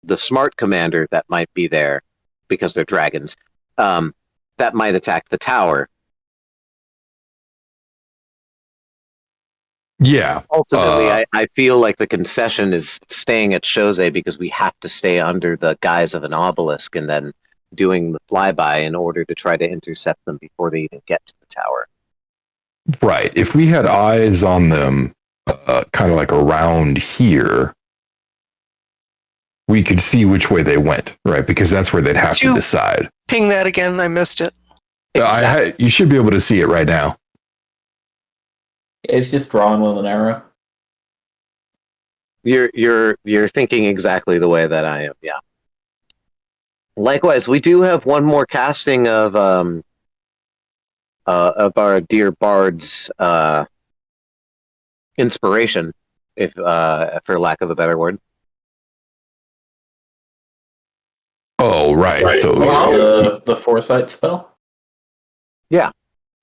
the smart commander that might be there because they're dragons, that might attack the tower. Yeah. Ultimately, I feel like the concession is staying at Chose because we have to stay under the guise of an obelisk and then doing the flyby in order to try to intercept them before they even get to the tower. Right. If we had eyes on them, kind of like around here, we could see which way they went, right? Because that's where they'd have to decide. Ping that again. I missed it. You should be able to see it right now. It's just drawing with an arrow. You're thinking exactly the way that I am. Yeah. Likewise, we do have one more casting of our dear bard's inspiration, if for lack of a better word. Oh, right. So the foresight spell. Yeah.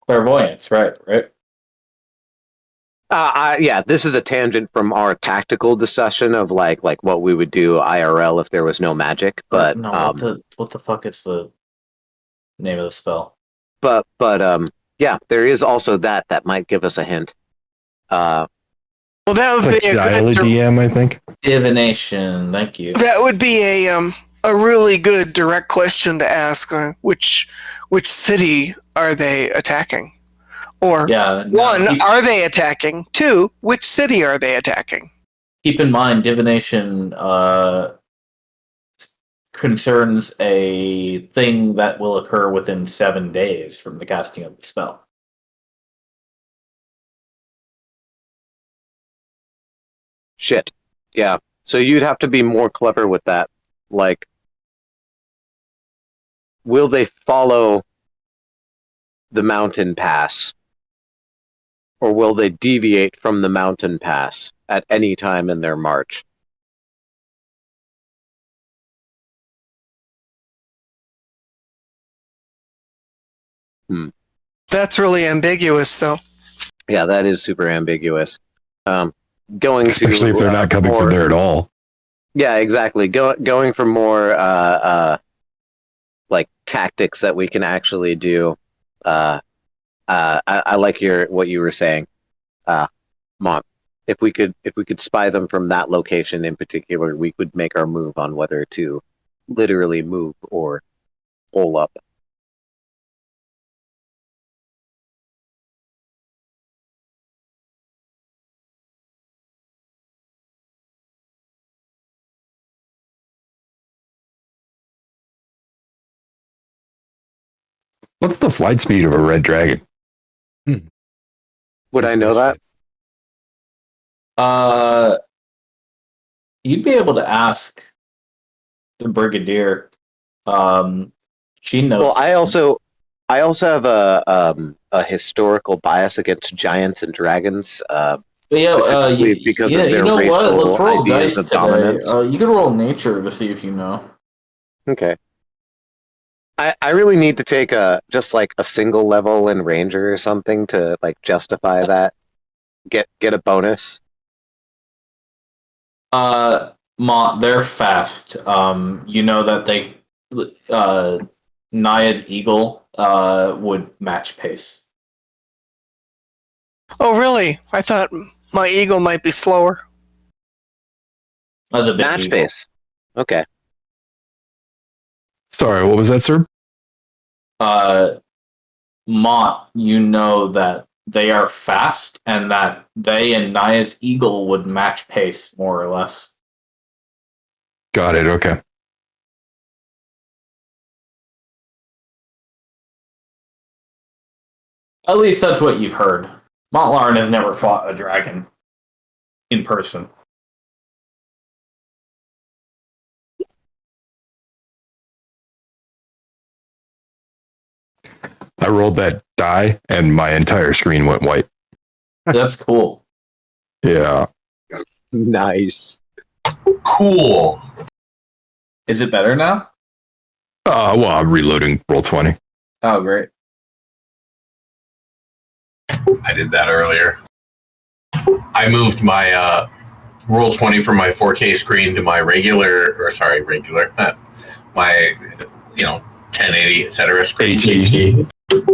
Clairvoyance. Right. Yeah, this is a tangent from our tactical discussion of like what we would do IRL if there was no magic. But no, what the fuck is the name of the spell? But yeah, there is also that might give us a hint. Well, that would it's be like dial a DM, I think. Divination. Thank you. That would be a really good direct question to ask. Which city are they attacking? Or one, are they attacking? Two, which city are they attacking? Keep in mind, divination concerns a thing that will occur within 7 days from the casting of the spell. Shit. Yeah. So you'd have to be more clever with that. Like, will they follow the mountain pass? Or will they deviate from the mountain pass at any time in their march? That's really ambiguous, though. Yeah, that is super ambiguous. Especially if they're not coming from there at all. Yeah, exactly. Going for more like tactics that we can actually do. I like what you were saying, Mont. If we could spy them from that location in particular, we could make our move on whether to literally move or hole up. What's the flight speed of a red dragon? Would I know that? You'd be able to ask the brigadier. She knows. Well, I also have a historical bias against giants and dragons. Specifically because of their racial Let's roll ideas dice of today. dominance. You can roll nature to see if you know. Okay. I really need to take just like a single level in Ranger or something to like justify that. Get a bonus. They're fast. You know that they Naya's eagle would match pace. Oh, really? I thought my eagle might be slower. As a big Match eagle. pace. Okay. Sorry, what was that, sir? Mont, you know that they are fast and that they and Naya's eagle would match pace more or less. Got it. Okay. At least that's what you've heard. Montlarn has never fought a dragon in person. I rolled that die, and my entire screen went white. That's cool. Yeah. Nice. Cool. Is it better now? Well, I'm reloading Roll20. Oh, great. I did that earlier. I moved my Roll20 from my 4K screen to my regular, my 1080 etc. screen. HD.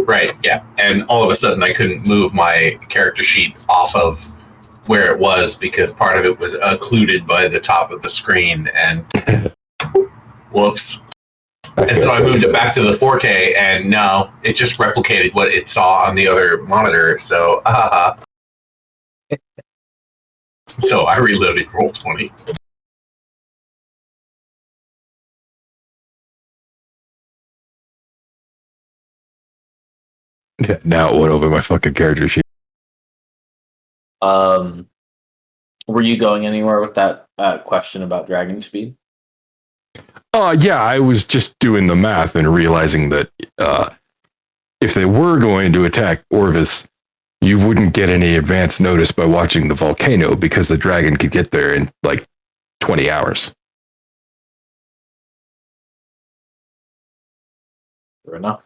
Right, yeah. And all of a sudden I couldn't move my character sheet off of where it was because part of it was occluded by the top of the screen, and whoops. And so I moved it back to the 4K, and no, it just replicated what it saw on the other monitor. So, so I reloaded Roll20. Yeah, now it went over my fucking character sheet. Were you going anywhere with that question about dragon speed? Yeah, I was just doing the math and realizing that if they were going to attack Orvis, you wouldn't get any advance notice by watching the volcano because the dragon could get there in like 20 hours. Fair enough.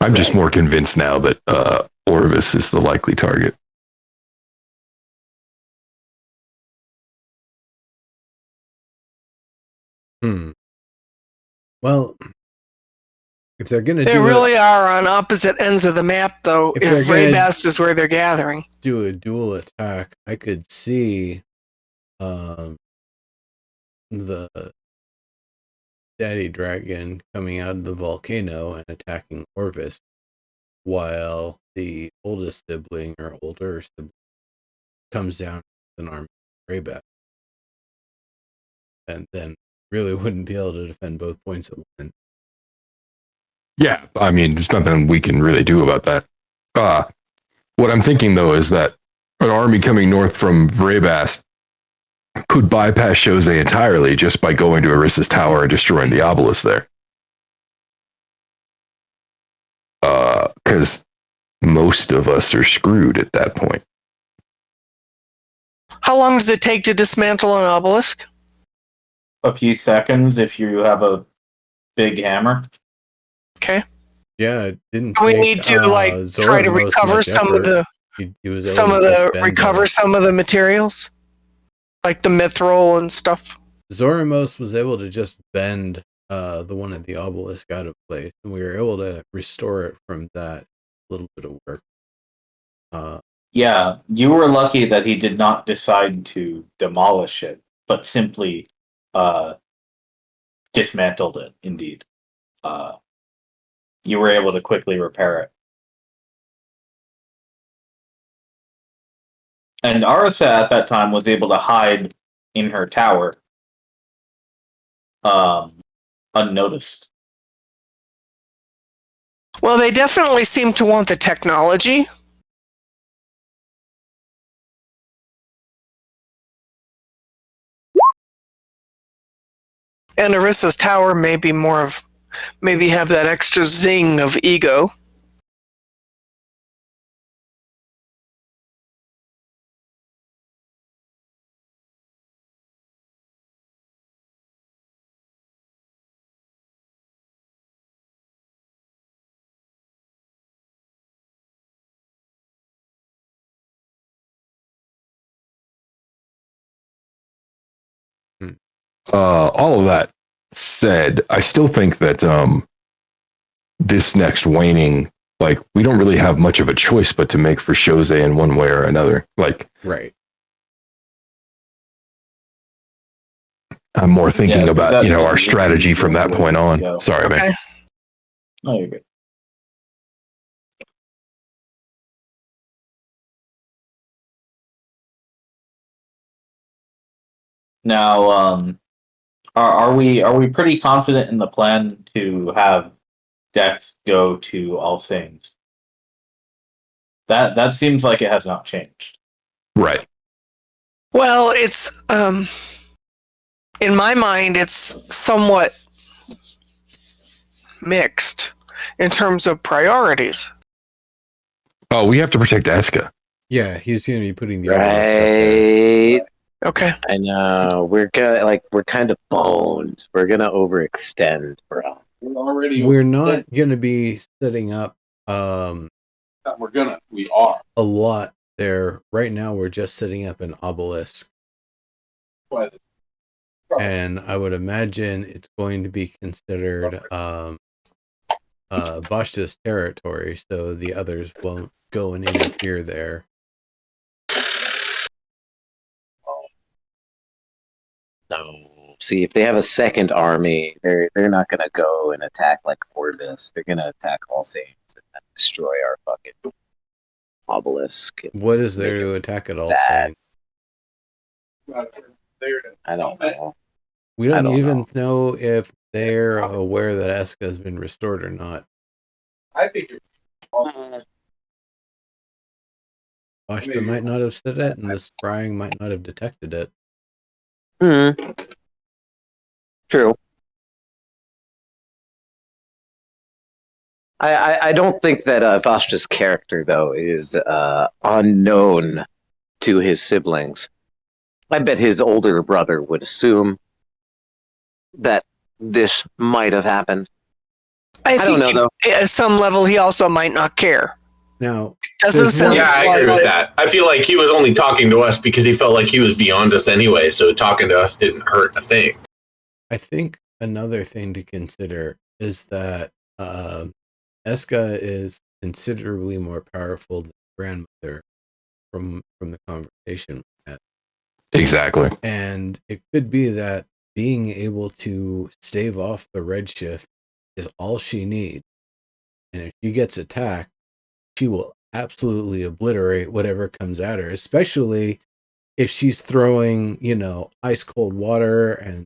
I'm just more convinced now that Orvis is the likely target. Well, if they're gonna They really are on opposite ends of the map, though. If Raybast is where they're gathering, do a dual attack, I could see the daddy dragon coming out of the volcano and attacking Orvis, while the oldest sibling or older sibling comes down with an army of Raybast, and then really wouldn't be able to defend both points at once. Yeah, I mean, there's nothing we can really do about that. What I'm thinking, though, is that an army coming north from Raybast could bypass Jose entirely just by going to Arissa's tower and destroying the obelisk there. Because most of us are screwed at that point. how long does it take to dismantle an obelisk? A few seconds if you have a big hammer. Okay. Yeah, it didn't. We take, need to try to recover some of the some of the materials, like the mithril and stuff. Zoramos was able to just bend the one at the obelisk out of place, and we were able to restore it from that little bit of work. Yeah, you were lucky that he did not decide to demolish it, but simply dismantled it. Indeed, you were able to quickly repair it. And Arisa at that time was able to hide in her tower, unnoticed. Well, they definitely seem to want the technology. And Arissa's tower may be maybe have that extra zing of ego. All of that said, I still think that this next waning, like, we don't really have much of a choice but to make for Jose in one way or another. Like, Right. I'm more thinking about, that's our strategy from that point on. Sorry, man. Oh, you're good. Now, are we pretty confident in the plan to have Dex go to All Saints? That seems like it has not changed. Right. Well, it's in my mind, it's somewhat mixed in terms of priorities. Oh, we have to protect Eska. Yeah, he's going to be putting the obelisk up there. Right. Okay. I know. We're kind of boned. We're gonna overextend, bro. We're not going to be setting up We are. a lot there. Right now, we're just setting up an obelisk. And I would imagine it's going to be considered Vashta's territory, so the others won't go and interfere there. No. See, if they have a second army, they're not gonna go and attack like Orbis. They're gonna attack All Saints and destroy our fucking obelisk. What is there Make to it attack at all? sad. Saying? I don't know. We don't I don't even know if they're aware that Eska has been restored or not. I think Vashta might not have said it, and the scrying might not have detected it. True. I don't think that Vashta's character though is unknown to his siblings. I bet his older brother would assume that this might have happened. I don't know though. At some level, he also might not care. Now, Doesn't there's sound. one- Yeah, I agree with that. I feel like he was only talking to us because he felt like he was beyond us anyway, so talking to us didn't hurt a thing. I think another thing to consider is that Eska is considerably more powerful than grandmother from the conversation we had. Exactly. And it could be that being able to stave off the Redshift is all she needs. And if she gets attacked, she will absolutely obliterate whatever comes at her, especially if she's throwing, ice cold water and,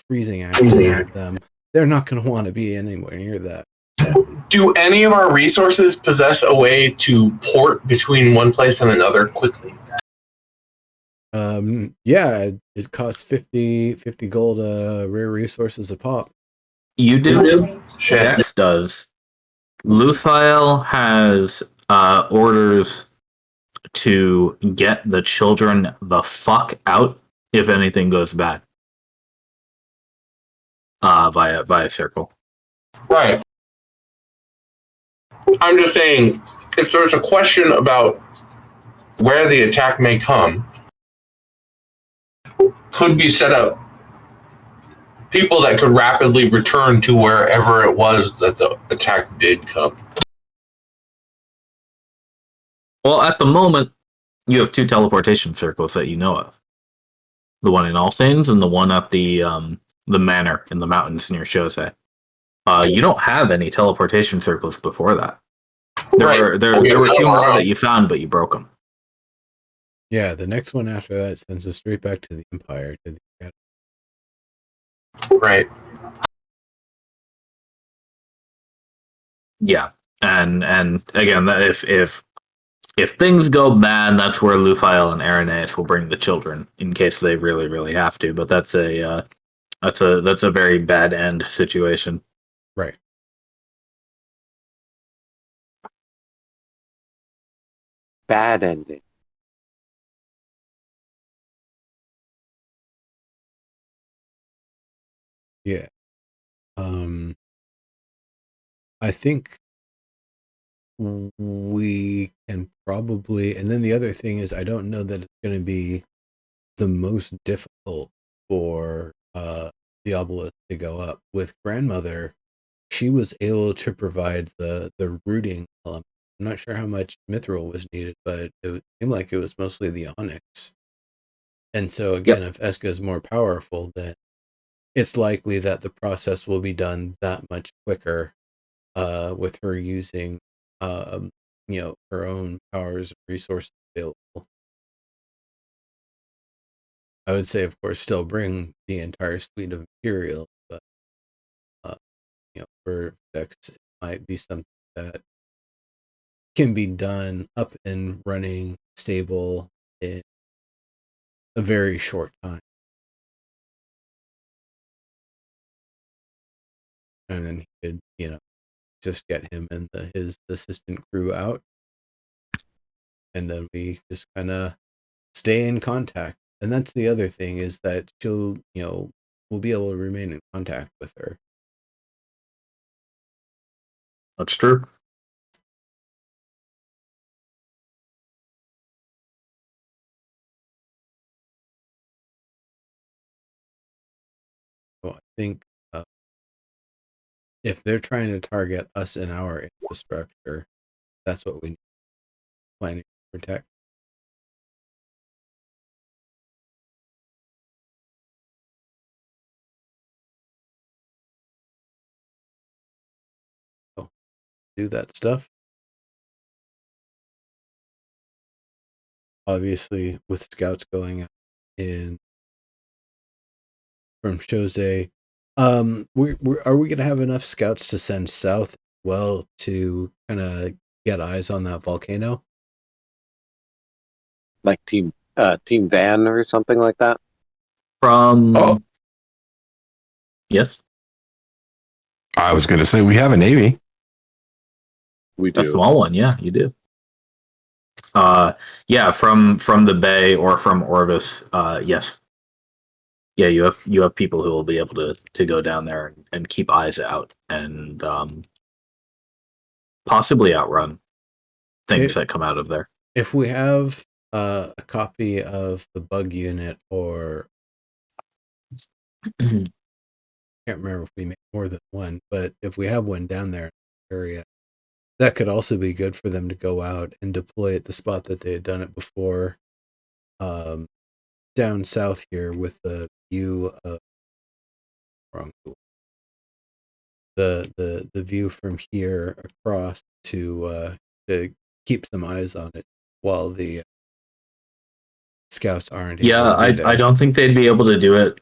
freezing action at them. They're not going to want to be anywhere near that. Do any of our resources possess a way to port between one place and another quickly? Yeah, it costs 50 gold rare resources a pop. You do? Shit. Dex does. Lufael has orders to get the children the fuck out if anything goes bad. Via circle. Right. I'm just saying, if there's a question about where the attack may come, could be set up people that could rapidly return to wherever it was that the attack did come. Well, at the moment, you have two teleportation circles that you know of. The one in All Saints and the one at the manor in the mountains near Shosei. You don't have any teleportation circles before that. There were two more that you found, but you broke them. Yeah, the next one after that sends us straight back to the Empire, to the Academy. Right. Yeah, and again, if things go bad, that's where Lufael and Arenaeus will bring the children in case they really, really have to. But that's a very bad end situation. Right. Bad ending. Yeah. I think we can probably, and then the other thing is, I don't know that it's going to be the most difficult for the obelisk to go up. With grandmother, she was able to provide the rooting element. I'm not sure how much mithril was needed, but it seemed like it was mostly the onyx. And so again, if Eska is more powerful, then it's likely that the process will be done that much quicker with her using her own powers and resources available. I would say, of course, still bring the entire suite of materials, but for decks, it might be something that can be done up and running, stable in a very short time, and then he could, just get him and his assistant crew out, and then we just kind of stay in contact. And that's the other thing, is that she'll, we'll be able to remain in contact with her. That's true. So I think if they're trying to target us and our infrastructure, that's what we need planning to protect. So do that stuff. Obviously, with scouts going out in from Jose, are we going to have enough scouts to send south well to kind of get eyes on that volcano? Like Team Van or something like that. From yes, I was going to say we have a Navy. We a do. small one. Yeah, you do. Yeah, from the bay or from Orvis. Yes. Yeah, you have people who will be able to go down there and keep eyes out and possibly outrun things that come out of there. If we have a copy of the bug unit, or can't remember if we made more than one, but if we have one down there in the area, that could also be good for them to go out and deploy at the spot that they had done it before, down south here, with the view of the view from here across to keep some eyes on it while the scouts aren't. Yeah, I don't think they'd be able to do it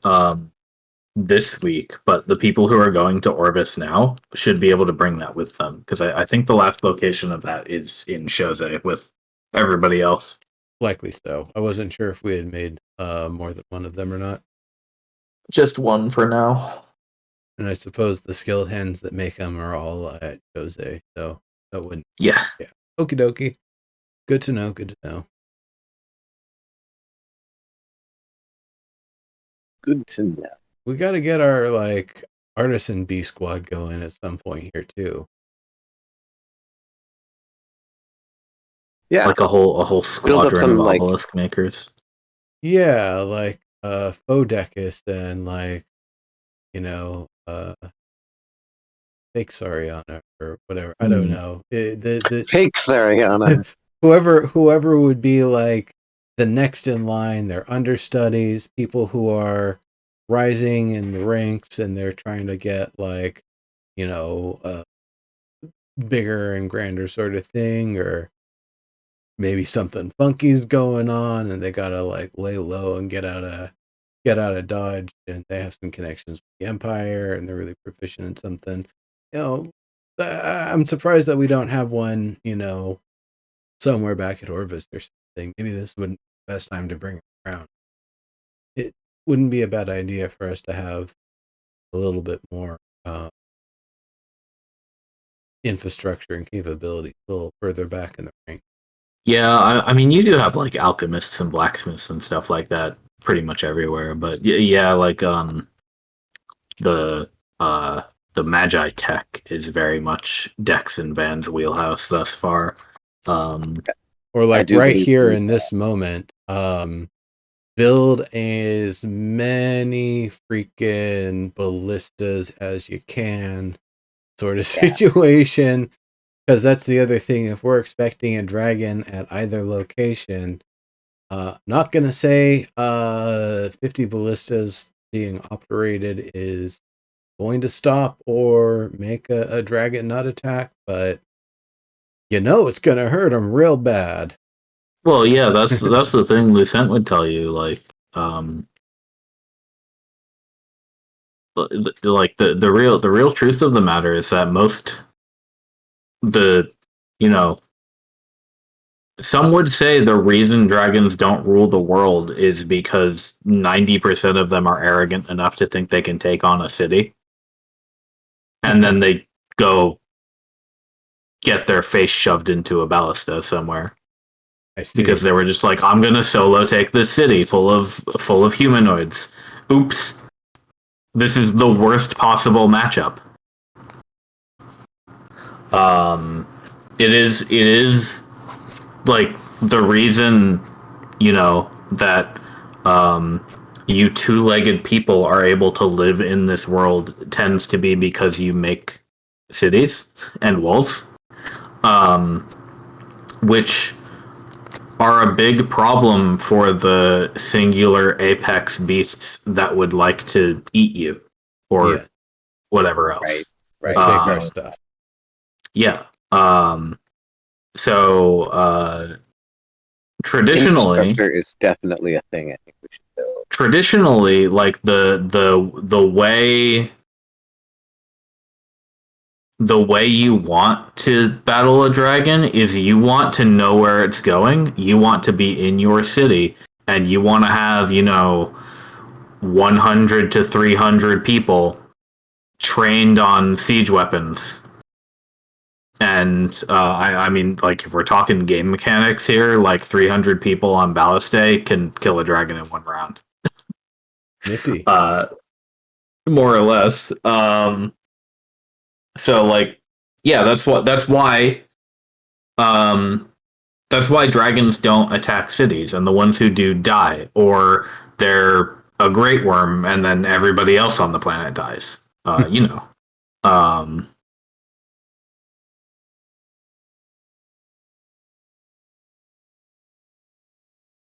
this week, but the people who are going to Orvis now should be able to bring that with them, because I think the last location of that is in Jose with everybody else. Likely so. I wasn't sure if we had made more than one of them or not. Just one for now. And I suppose the skilled hands that make them are all at Jose, so that wouldn't. Yeah. Okie dokie. Good to know. Good to know. Good to know. We got to get our artisan B squad going at some point here too. Yeah, like a whole squadron some, of obelisk makers. Yeah, like Fodecus and fake Sariana or whatever. I don't know. The fake Sariana. whoever would be like the next in line, their understudies, people who are rising in the ranks and they're trying to get bigger and grander sort of thing, or maybe something funky's going on and they gotta lay low and get out of Dodge, and they have some connections with the Empire and they're really proficient in something. I'm surprised that we don't have one, somewhere back at Orvis or something. Maybe this wouldn't be the best time to bring it around. It wouldn't be a bad idea for us to have a little bit more infrastructure and capability a little further back in the rank. Yeah, I mean, you do have alchemists and blacksmiths and stuff like that pretty much everywhere, but yeah, the Magi tech is very much Dex and Van's wheelhouse thus far. Or right here in this moment, build as many freaking ballistas as you can, sort of situation. Because that's the other thing. If we're expecting a dragon at either location, not gonna say 50 ballistas being operated is going to stop or make a dragon not attack, but it's gonna hurt them real bad. Well, yeah, that's the thing Lucent would tell you. like the real truth of the matter is that most the you know some would say the reason dragons don't rule the world is because 90% of them are arrogant enough to think they can take on a city, and then they go get their face shoved into a ballista somewhere. I see. Because they were just like, I'm gonna solo take this city full of humanoids. Oops. This is the worst possible matchup. It is like the reason, that you two-legged people are able to live in this world tends to be because you make cities and walls, which are a big problem for the singular apex beasts that would like to eat you or Yeah. whatever else. Right. Take our Um, stuff. Yeah. So traditionally, Infrastructure is definitely a thing I think we should build. traditionally, like the way you want to battle a dragon is you want to know where it's going. You want to be in your city, and you want to have 100 to 300 people trained on siege weapons. And I mean, like, if we're talking game mechanics here, like 300 people on Balliste can kill a dragon in one round. Nifty. More or less. So, like, yeah, that's why dragons don't attack cities, and the ones who do die, or they're a great worm, and then everybody else on the planet dies. Um,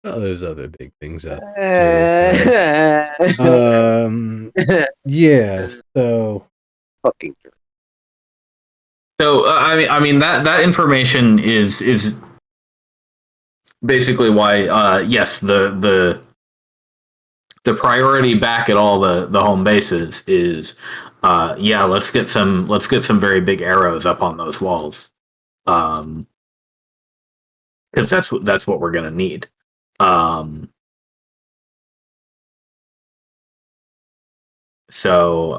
Well, there's other big things out there. Yeah. So Fucking jerk. so I mean that information is basically why yes the priority back at all the home bases is yeah, let's get some very big arrows up on those walls, because that's what we're gonna need. So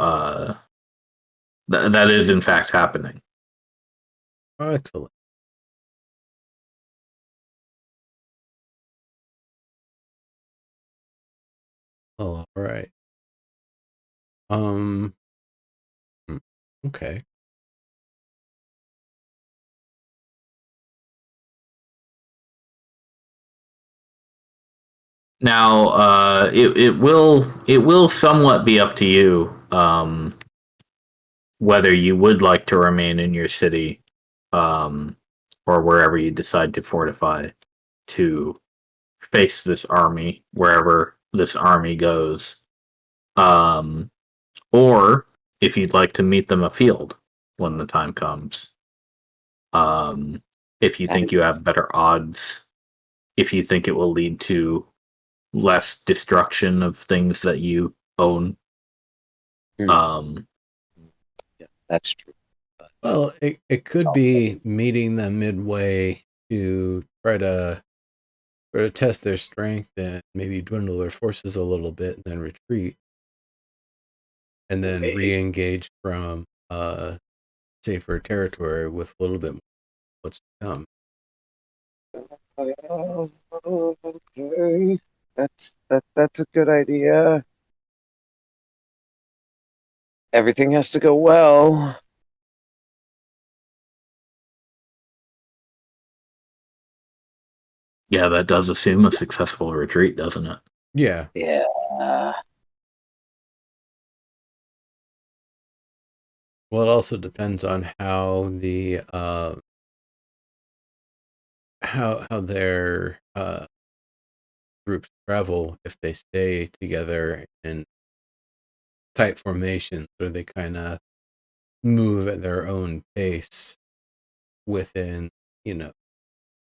that is in fact happening. excellent. Oh, all right. Hmm, okay. Now it will somewhat be up to you whether you would like to remain in your city, or wherever you decide to fortify to face this army wherever this army goes, um, or if you'd like to meet them afield when the time comes. If you think you have better odds, if you think it will lead to less destruction of things that you own. Um, Yeah, that's true. Well, it could be meeting them midway to try to test their strength and maybe dwindle their forces a little bit and then retreat. And then re-engage from safer territory with a little bit more what's to come. Okay. That's a good idea. Everything has to go well. yeah, that does assume a successful retreat, doesn't it? Yeah. Yeah. Well, it also depends on how the how their groups travel, if they stay together in tight formations or they kind of move at their own pace within,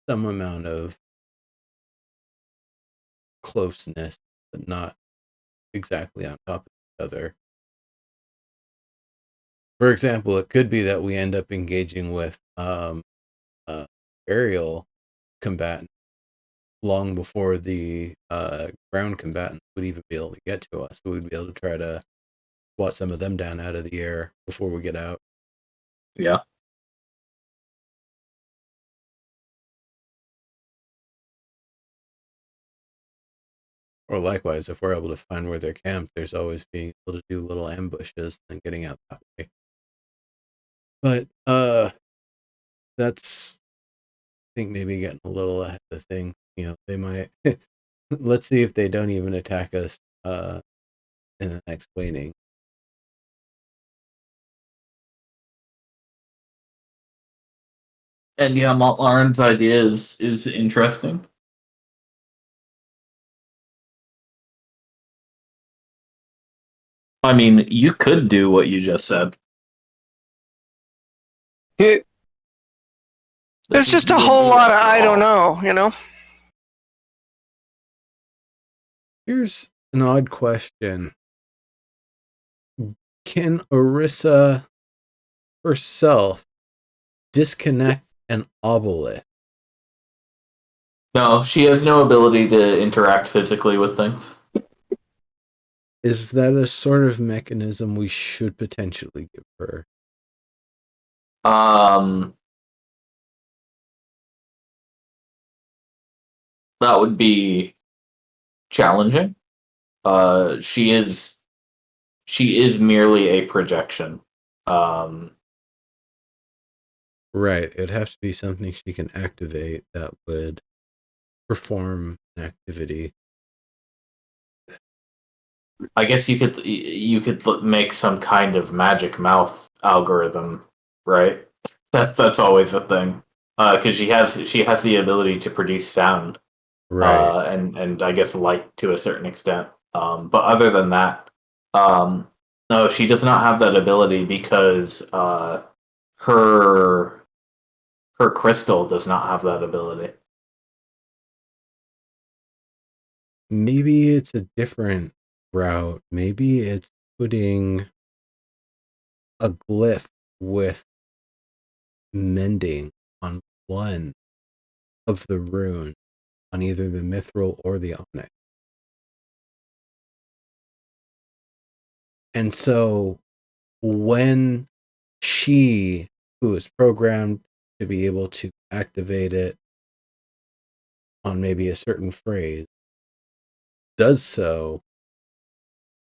some amount of closeness, but not exactly on top of each other. For example, it could be that we end up engaging with aerial combatant long before the ground combatant would even be able to get to us. So we'd be able to try to swat some of them down out of the air before we get out. Yeah. Or likewise, if we're able to find where they're camped, there's always being able to do little ambushes and getting out that way. But that's, I think, maybe getting a little ahead of the thing. They might. Let's see if they don't even attack us in the next waning. And yeah, Lauren's idea is interesting. I mean, you could do what you just said. There's just a whole lot of I don't know. Here's an odd question. Can Orissa herself disconnect an obelisk? No, she has no ability to interact physically with things. Is that a sort of mechanism we should potentially give her? That would be challenging. She is merely a projection. Right, it'd have to be something she can activate that would perform an activity. I guess you could make some kind of magic mouth algorithm, right? That's always a thing. Because she has the ability to produce sound, Right. and I guess light to a certain extent. But other than that, no, she does not have that ability because her crystal does not have that ability. Maybe it's a different route. Maybe it's putting a glyph with mending on one of the runes on either the mithril or the onyx. And so when she, who is programmed to be able to activate it on maybe a certain phrase, does so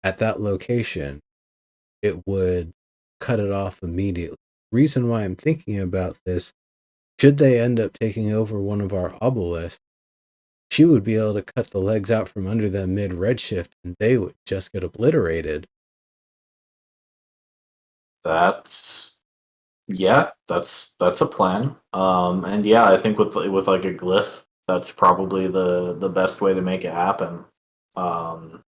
at that location, it would cut it off immediately. Reason why I'm thinking about this, should they end up taking over one of our obelisks, she would be able to cut the legs out from under them mid redshift and they would just get obliterated. That's a plan. And yeah, I think with like a glyph, that's probably the best way to make it happen. I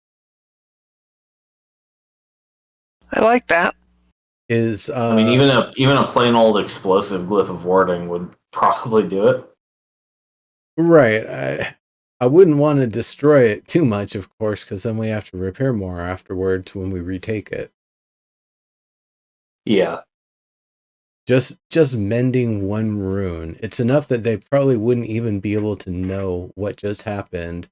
like that. I mean, even a plain old explosive glyph of warding would probably do it. Right. I wouldn't want to destroy it too much, of course, because then we have to repair more afterwards when we retake it. Yeah. Just mending one rune. It's enough that they probably wouldn't even be able to know what just happened.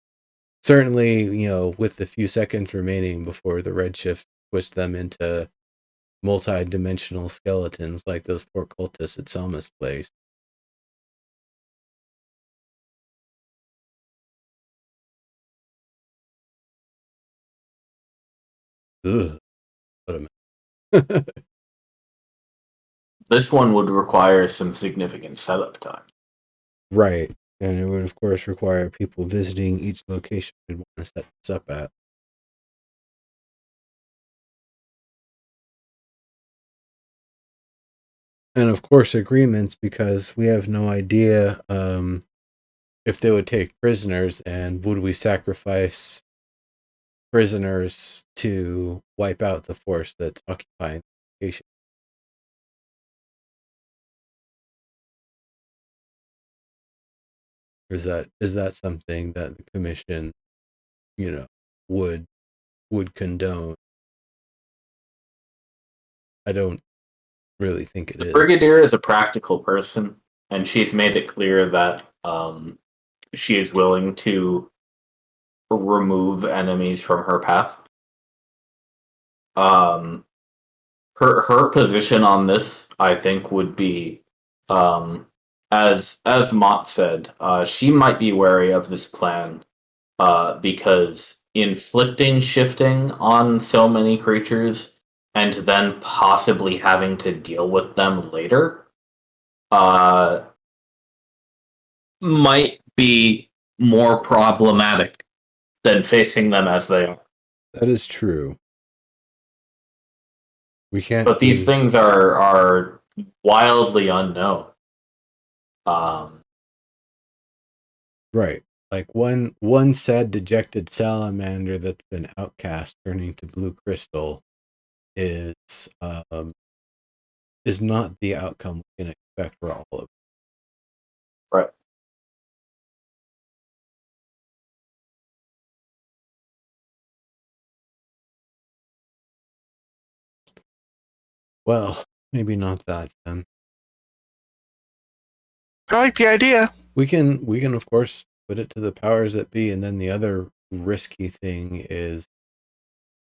Certainly, with the few seconds remaining before the redshift twists them into multi-dimensional skeletons like those poor cultists at Selma's place. Ugh. What a mess. This one would require some significant setup time. Right. And it would, of course, require people visiting each location we'd want to set this up at. And, of course, agreements, because we have no idea if they would take prisoners, and would we sacrifice prisoners to wipe out the force that's occupying the location. Is that something that the commission, would condone? I don't really think it is. Brigadier is a practical person, and she's made it clear that she is willing to remove enemies from her path. Her position on this, I think, would be, as Mott said, she might be wary of this plan, because inflicting shifting on so many creatures and then possibly having to deal with them later, might be more problematic than facing them as they are. That is true. We can't. But these things are wildly unknown. Right. Like one sad, dejected salamander that's been outcast turning to blue crystal is not the outcome we can expect for all of it. Right. Well, maybe not that then. I like the idea. We can of course put it to the powers that be, and then the other risky thing is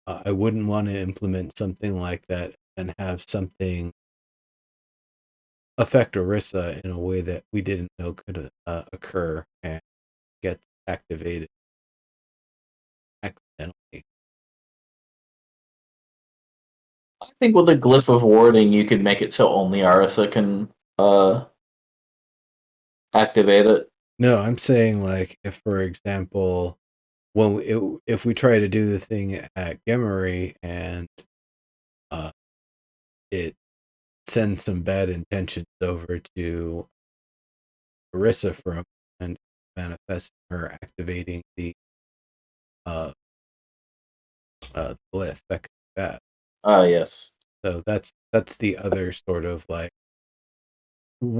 I wouldn't want to implement something like that and have something affect Orisa in a way that we didn't know could occur and get activated accidentally. I think with a glyph of warding, you could make it so only Arisa can activate it. No, I'm saying like if, for example, if we try to do the thing at Gemery and it sends some bad intentions over to Orisa for a and manifest her activating the glyph, that could be bad. Yes. So that's the other sort of like,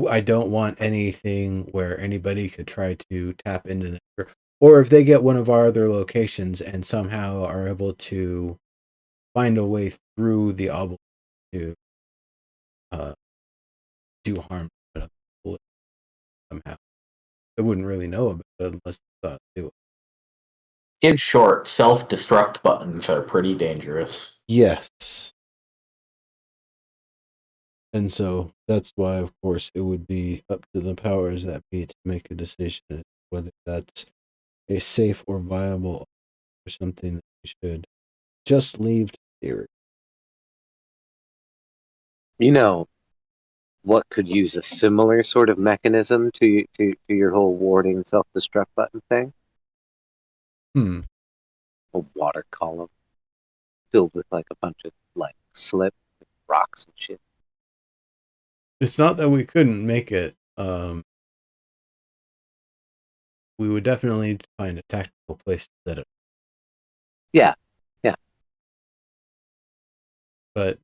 I don't want anything where anybody could try to tap into the, or if they get one of our other locations and somehow are able to find a way through the obelisk to do harm to people somehow. They wouldn't really know about it unless they thought they do it. In short, self-destruct buttons are pretty dangerous. Yes. And so that's why, of course, it would be up to the powers that be to make a decision whether that's a safe or viable or something that we should just leave to theory. You know, what could use a similar sort of mechanism to your whole warding self-destruct button thing? A water column filled with like a bunch of like slip rocks and shit. It's not that we couldn't make it. We would definitely need to find a tactical place to set it. Yeah. But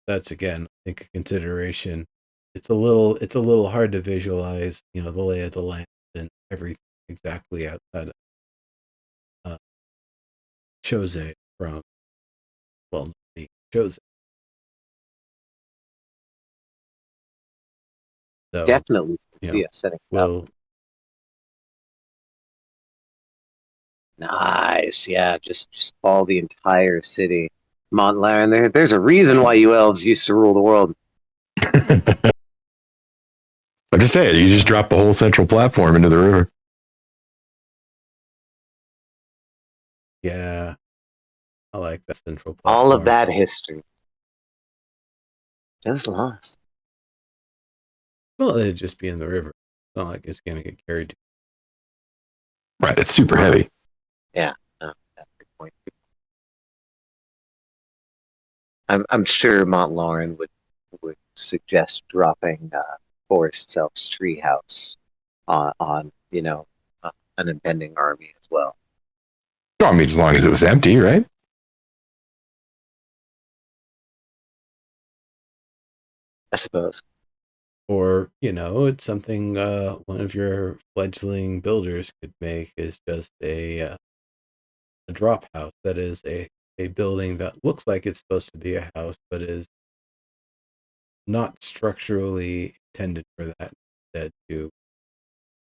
that's again, I think, a consideration. It's a little hard to visualize, the lay of the land and everything exactly outside of Chose from, well, Chose. So Definitely see us setting it up. Nice, yeah. Just follow the entire city. Montlaran, there's a reason why you elves used to rule the world. I just say it. You just drop the whole central platform into the river. Yeah, I like that central platform. All of that history just lost. Well, it'd just be in the river. It's not like it's gonna get carried. Right, it's super heavy. Yeah, no, that's a good point. I'm sure Montlaran would suggest dropping Forest Self's treehouse on an impending army as well. I mean, as long as it was empty, right? I suppose. Or, it's something one of your fledgling builders could make, is just a drop house that is a building that looks like it's supposed to be a house, but is not structurally intended for that, instead to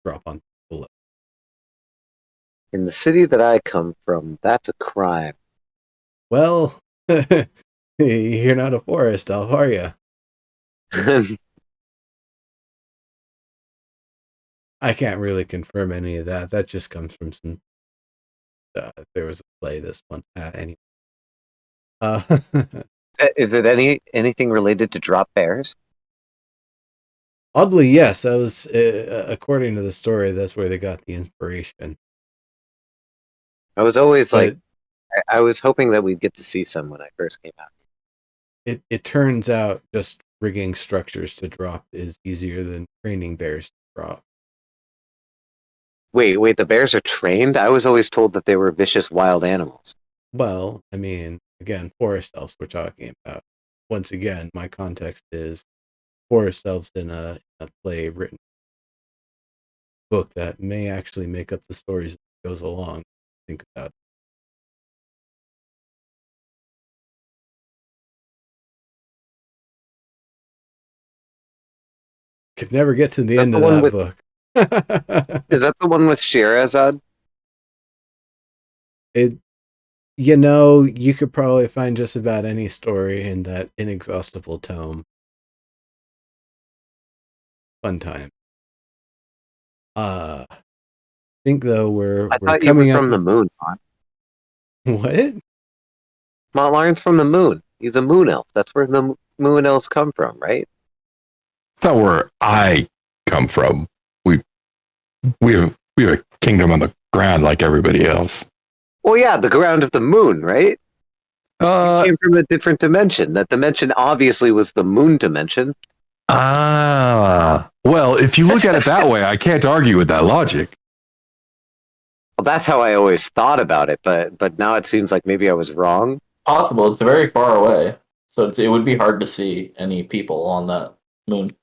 drop on people. In the city that I come from, that's a crime. Well, you're not a forest elf, are you? I can't really confirm any of that. That just comes from some. There was a play this one. Anyway. Is it anything related to drop bears? Oddly, yes. That was according to the story. That's where they got the inspiration. I was always But I was hoping that we'd get to see some when I first came out. it turns out just rigging structures to drop is easier than training bears to drop. Wait, the bears are trained? I was always told that they were vicious wild animals. Well, I mean, again, forest elves we're talking about. Once again, my context is forest elves in a play written book that may actually make up the stories as it goes along. Think about it. Could never get to the end of that book. Is that the one with Sherazad? You could probably find just about any story in that inexhaustible tome. Fun time. I think though we're thought coming you were up from the moon, Mont. What? Montlarn's from the moon. He's a moon elf. That's where the moon elves come from, right? It's not where I come from. We have a kingdom on the ground like everybody else. Well, yeah, the ground of the moon, right? Uh, Came from a different dimension. That dimension obviously was the moon dimension. well, if you look at it that way, I can't argue with that logic. Well, that's how I always thought about it, but now it seems like maybe I was wrong. Possible. It's very far away, so it would be hard to see any people on that moon.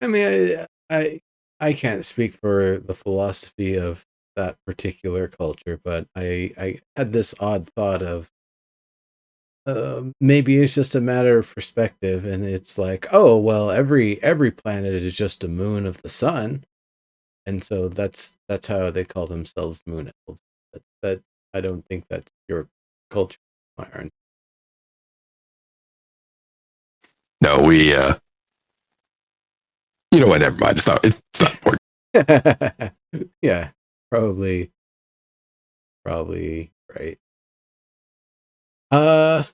I mean, I can't speak for the philosophy of that particular culture, but I had this odd thought of maybe it's just a matter of perspective, and it's like, oh well, every planet is just a moon of the sun, and so that's how they call themselves moon elves. But I don't think that's your culture, Myron. No, we you know what, never mind. It's not important. Yeah, probably right. All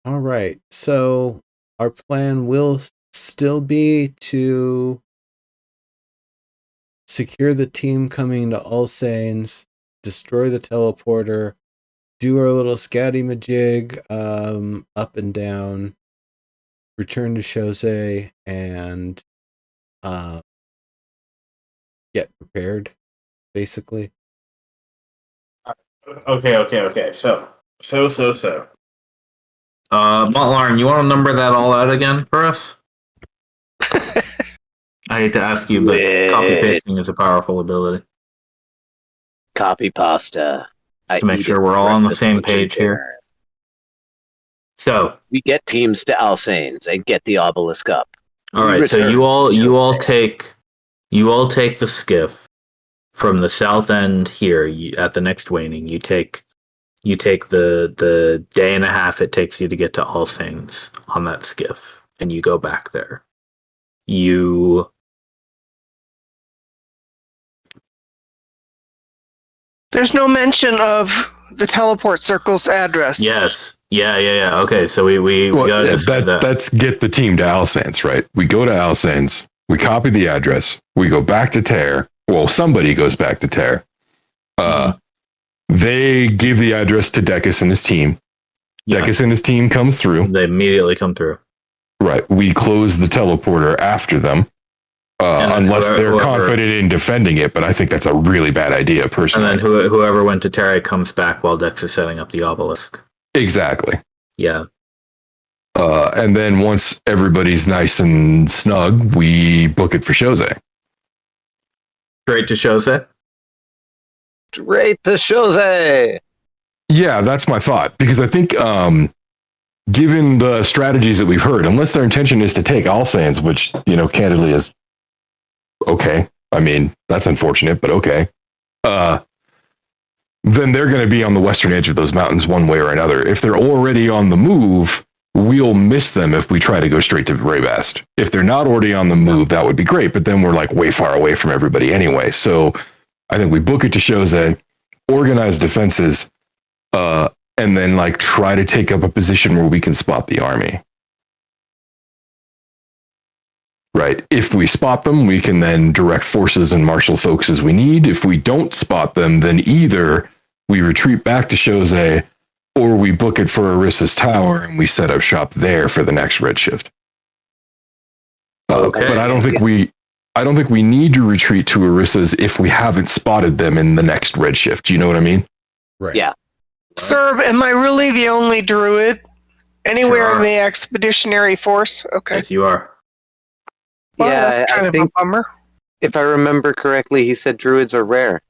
right. So our plan will still be to secure the team coming to All Saints, destroy the teleporter, do our little scatty majig, up and down, return to Chose, and get prepared, basically. Okay. So. Montlarn, you want to number that all out again for us? I hate to ask you, but copy pasting is a powerful ability. Copy pasta. Just to make sure we're all on the same page here. So we get teams to Alsanes and get the obelisk up. All right, so you all take the skiff from the south end here. At the next waning, you take the day and a half it takes you to get to All Saints on that skiff, and you go back there. There's no mention of the teleport circle's address. Yes. Yeah. Okay, so we gotta decide that. Let's get the team to Alsanes, right? We go to Alsanes, we copy the address, we go back to Terre. Well, somebody goes back to Terre. They give the address to Decus and his team. Yeah. Decus and his team comes through. They immediately come through. Right. We close the teleporter after them. Unless they're confident in defending it, but I think that's a really bad idea, personally. And then whoever went to Terra comes back while Dex is setting up the obelisk. Exactly. Yeah. And then once everybody's nice and snug, we book it for Chose. Straight to Chose? Straight to Chose! Yeah, that's my thought. Because I think given the strategies that we've heard, unless their intention is to take Alsanes, which, candidly is okay. I mean, that's unfortunate, but okay. Then they're going to be on the western edge of those mountains one way or another. If they're already on the move, we'll miss them if we try to go straight to Raybast. If they're not already on the move, that would be great, but then we're like way far away from everybody anyway. So I think we book it to Jose, organize defenses, and then like try to take up a position where we can spot the army. Right. If we spot them, we can then direct forces and marshal folks as we need. If we don't spot them, then either we retreat back to Jose or we book it for Arissa's tower and we set up shop there for the next Redshift. Okay. But I don't think we need to retreat to Arissa's if we haven't spotted them in the next Redshift. Do you know what I mean? Right. Yeah. Sir, am I really the only druid anywhere Sure. in the expeditionary force? Okay. Yes, you are. Well, Yeah, that's kind I of think a bummer. if I remember correctly, he said druids are rare.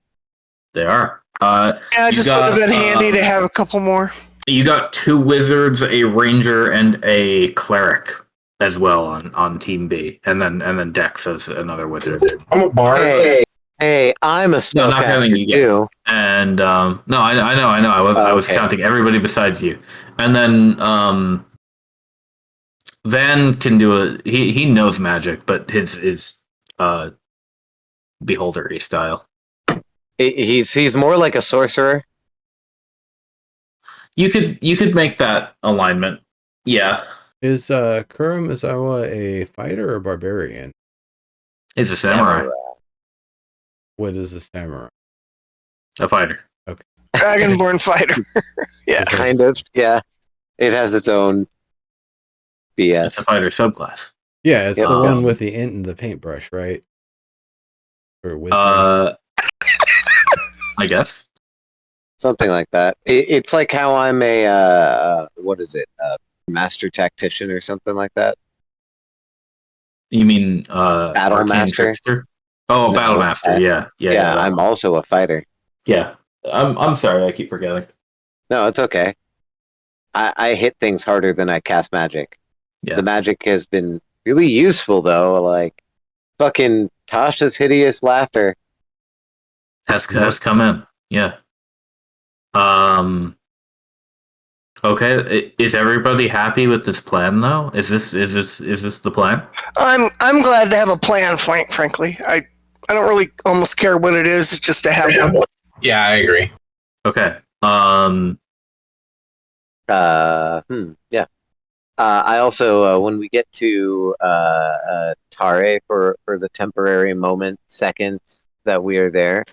They are. Yeah, it You just would have been handy to have a couple more. You got 2 wizards, a ranger, and a cleric as well on Team B, and then Dex as another wizard. I'm a bard. Hey, I'm a No, not counting spellcaster you guys. too. And no, I know. I was Okay. counting everybody besides you. And then Van can do he knows magic, but his is beholdery style. He's more like a sorcerer. You could make that alignment. Yeah. Is Kurum Izawa a fighter or barbarian? He's a samurai. What is a samurai? A fighter. Dragonborn fighter. Yeah. Kind of. Yeah. It has its own It's a BS. fighter subclass. Yeah, it's Yeah. the one with the int and the paintbrush, right? Or wisdom. I guess. Something like that. It's like how I'm a what is it? Master tactician or something like that. You mean Battle arcane master? trickster? Oh, No, battle master. Yeah. Yeah, I'm also a fighter. Yeah. I'm sorry, I keep forgetting. No, it's okay. I hit things harder than I cast magic. Yeah. The magic has been really useful though. Like fucking Tasha's hideous laughter. Has come in. Yeah. Okay. Is everybody happy with this plan though? Is this the plan? I'm glad to have a plan, frankly. I don't really almost care what it is, it's just to have one. Yeah, I agree. Okay. Yeah. I also, when we get to Tare for the temporary second that we are there,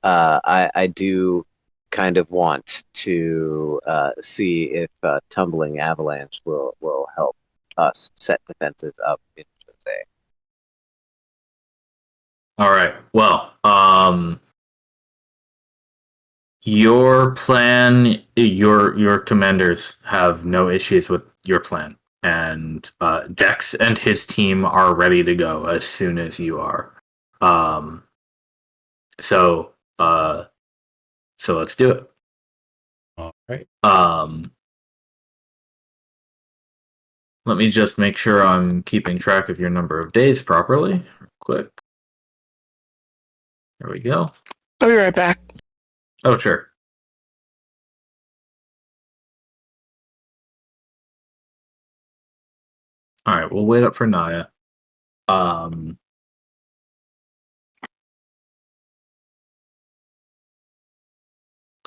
I do kind of want to see if Tumbling Avalanche will help us set defenses up in Jose. All right. Well, your plan, your commanders have no issues with your plan, and Dex and his team are ready to go as soon as you are. So let's do it. All right. Let me just make sure I'm keeping track of your number of days properly. Real quick. There we go. I'll be right back. Oh, sure. All right, we'll wait up for Naya.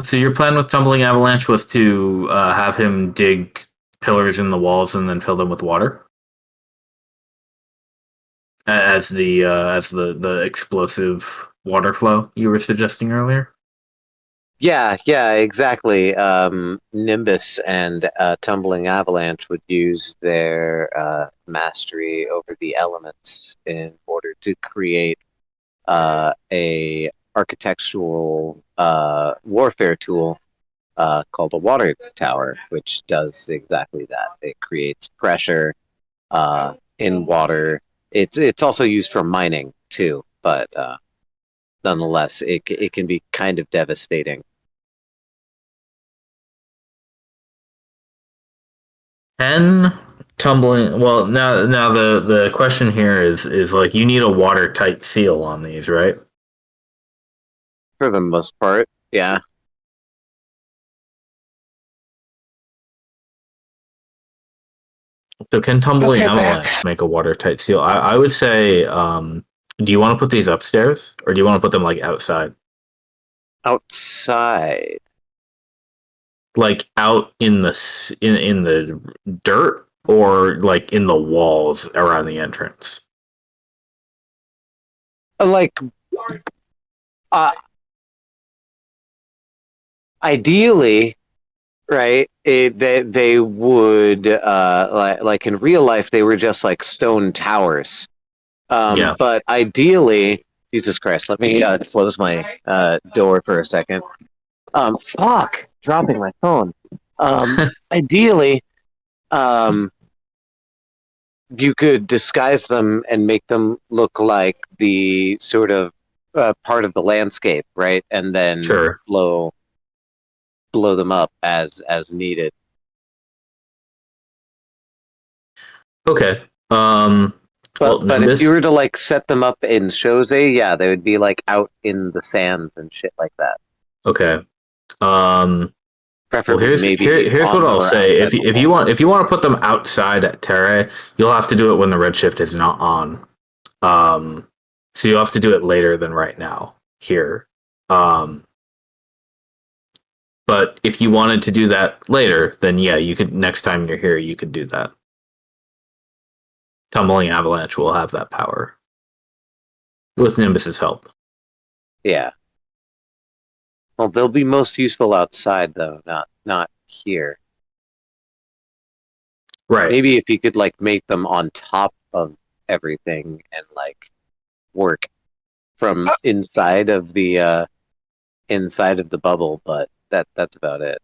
So your plan with Tumbling Avalanche was to have him dig pillars in the walls and then fill them with water, as the explosive water flow you were suggesting earlier. Yeah, exactly. Nimbus and Tumbling Avalanche would use their mastery over the elements in order to create a architectural warfare tool called a water tower, which does exactly that. It creates pressure in water. It's also used for mining too, but nonetheless, it can be kind of devastating. Can tumbling well now the question here is like you need a watertight seal on these, right? For the most part, yeah. So can tumbling Okay, avalanche back. make a watertight seal? I would say do you want to put these upstairs or do you want to put them like outside? Outside. Like out in in the dirt or like in the walls around the entrance? Like, uh, ideally, right? They would like in real life they were just like stone towers. Yeah. But ideally, Jesus Christ, let me close my door for a second. Fuck, dropping my phone. Ideally, um, you could disguise them and make them look like the sort of part of the landscape, right? And then Sure. blow them up as needed. Okay. Well, But if you Nimbus. were to like set them up in Shoze, yeah, they would be like out in the sands and shit like that. Okay. Well, Preferably maybe here's what on I'll or say. outside the wall. If you want to put them outside at Terre, you'll have to do it when the redshift is not on. So you'll have to do it later than right now here. But if you wanted to do that later, then yeah, you could. Next time you're here, you could do that. Tumbling avalanche will have that power with Nimbus's help. Yeah. Well, they'll be most useful outside though, not here. Right. Maybe if you could like make them on top of everything and like work from inside of the bubble, but that's about it.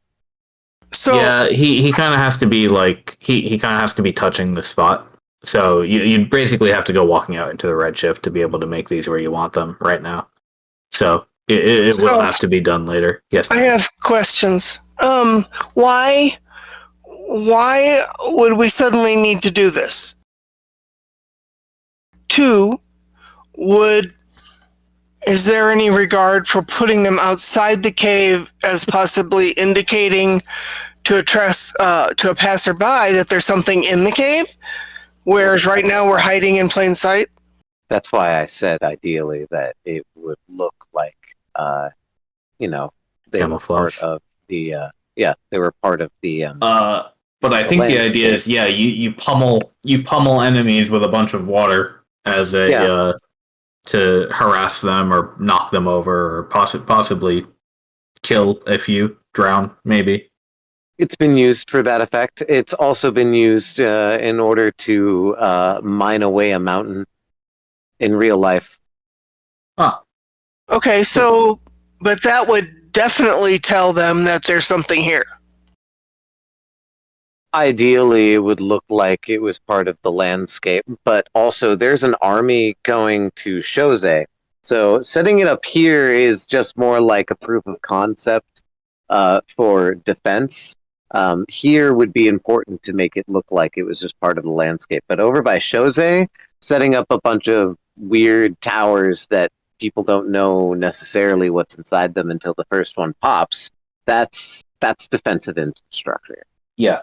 So Yeah, he kind of has to be like he kind of has to be touching the spot. So you basically have to go walking out into the redshift to be able to make these where you want them right now. So it will So- have to be done later. Yes. I have questions. Why would we suddenly need to do this? Two, is there any regard for putting them outside the cave as possibly indicating to a passerby that there's something in the cave? Whereas right now we're hiding in plain sight. That's why I said ideally that it would look like they were part Camouflage. of the they were part of the But I the think the idea landscape. is you pummel enemies with a bunch of water as a Yeah. to harass them or knock them over or possibly kill if you drown maybe. It's been used for that effect. It's also been used in order to mine away a mountain in real life. Huh. Okay, so, but that would definitely tell them that there's something here. Ideally, it would look like it was part of the landscape, but also there's an army going to Shoze. So setting it up here is just more like a proof of concept for defense. Here would be important to make it look like it was just part of the landscape. But over by Shoze, setting up a bunch of weird towers that people don't know necessarily what's inside them until the first one pops, that's defensive infrastructure. Yeah.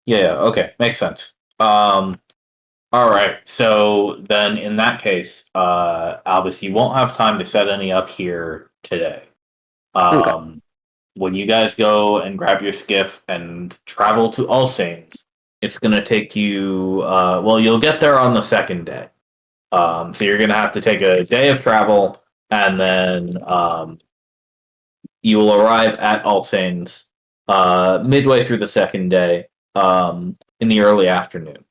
Yeah, okay. Makes sense. All right. So then in that case, Albus, you won't have time to set any up here today. Okay. When you guys go and grab your skiff and travel to All Saints, it's going to take you, you'll get there on the second day. So you're going to have to take a day of travel and then you will arrive at All Saints midway through the second day in the early afternoon.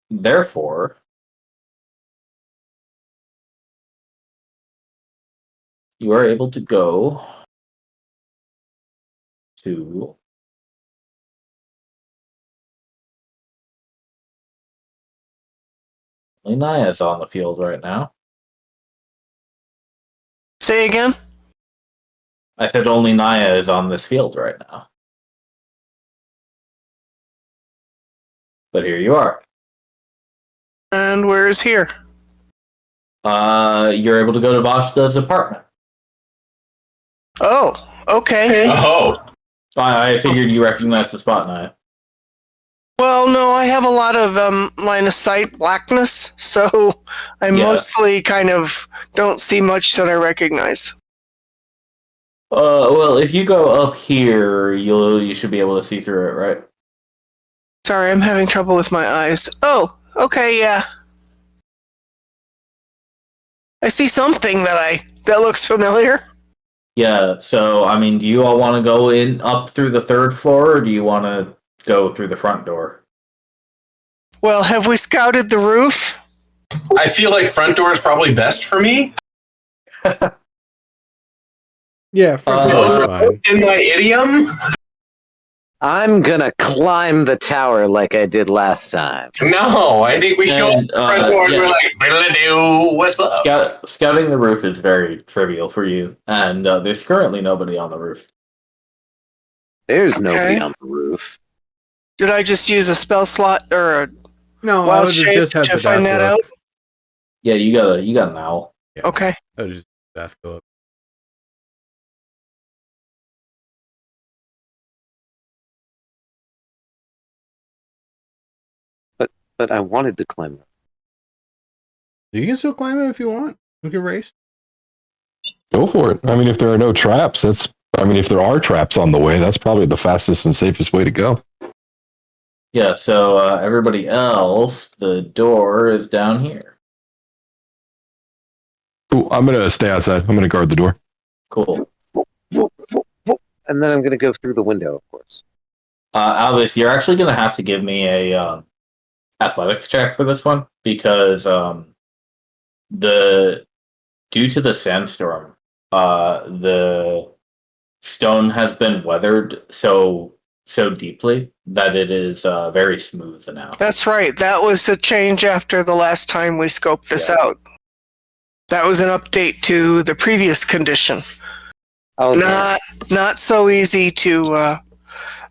Therefore, you are able to go to Naya's on the field right now. Say again? I said only Naya is on this field right now. But here you are. And where is here? You're able to go to Vashta's apartment. Oh, okay. Oh, I figured you recognized the spot, Naya. Well, no, I have a lot of line of sight blackness, so I mostly kind of don't see much that I recognize. Well, if you go up here, you should be able to see through it, right? Sorry, I'm having trouble with my eyes. Oh, okay, yeah. I see something that looks familiar. Yeah. So, I mean, do you all want to go in up through the third floor, or do you want to go through the front door? Well, have we scouted the roof? I feel like front door is probably best for me. Yeah, front door is fine. In my idiom? I'm gonna climb the tower like I did last time. No, I think we show up And, the front door and yeah. we're like, "Biddle-a-doo, what's up?" Scouting the roof is very trivial for you, and there's currently nobody on the roof. There's nobody Okay. on the roof. Did I just use a spell slot or a No, I wild would shape just have to the find dice that go out? up. Yeah, you got an owl. Okay. I would just dice go up. But I wanted to climb it. You can still climb it if you want. We can race. Go for it. I mean, if there are no traps, if there are traps on the way, that's probably the fastest and safest way to go. Yeah. So everybody else, the door is down here. Cool. I'm gonna stay outside. I'm gonna guard the door. Cool. And then I'm gonna go through the window, of course. Albus, you're actually gonna have to give me a athletics check for this one because due to the sandstorm, the stone has been weathered so deeply that it is very smooth now. That's right. That was a change after the last time we scoped this out. That was an update to the previous condition. Okay. Not so easy to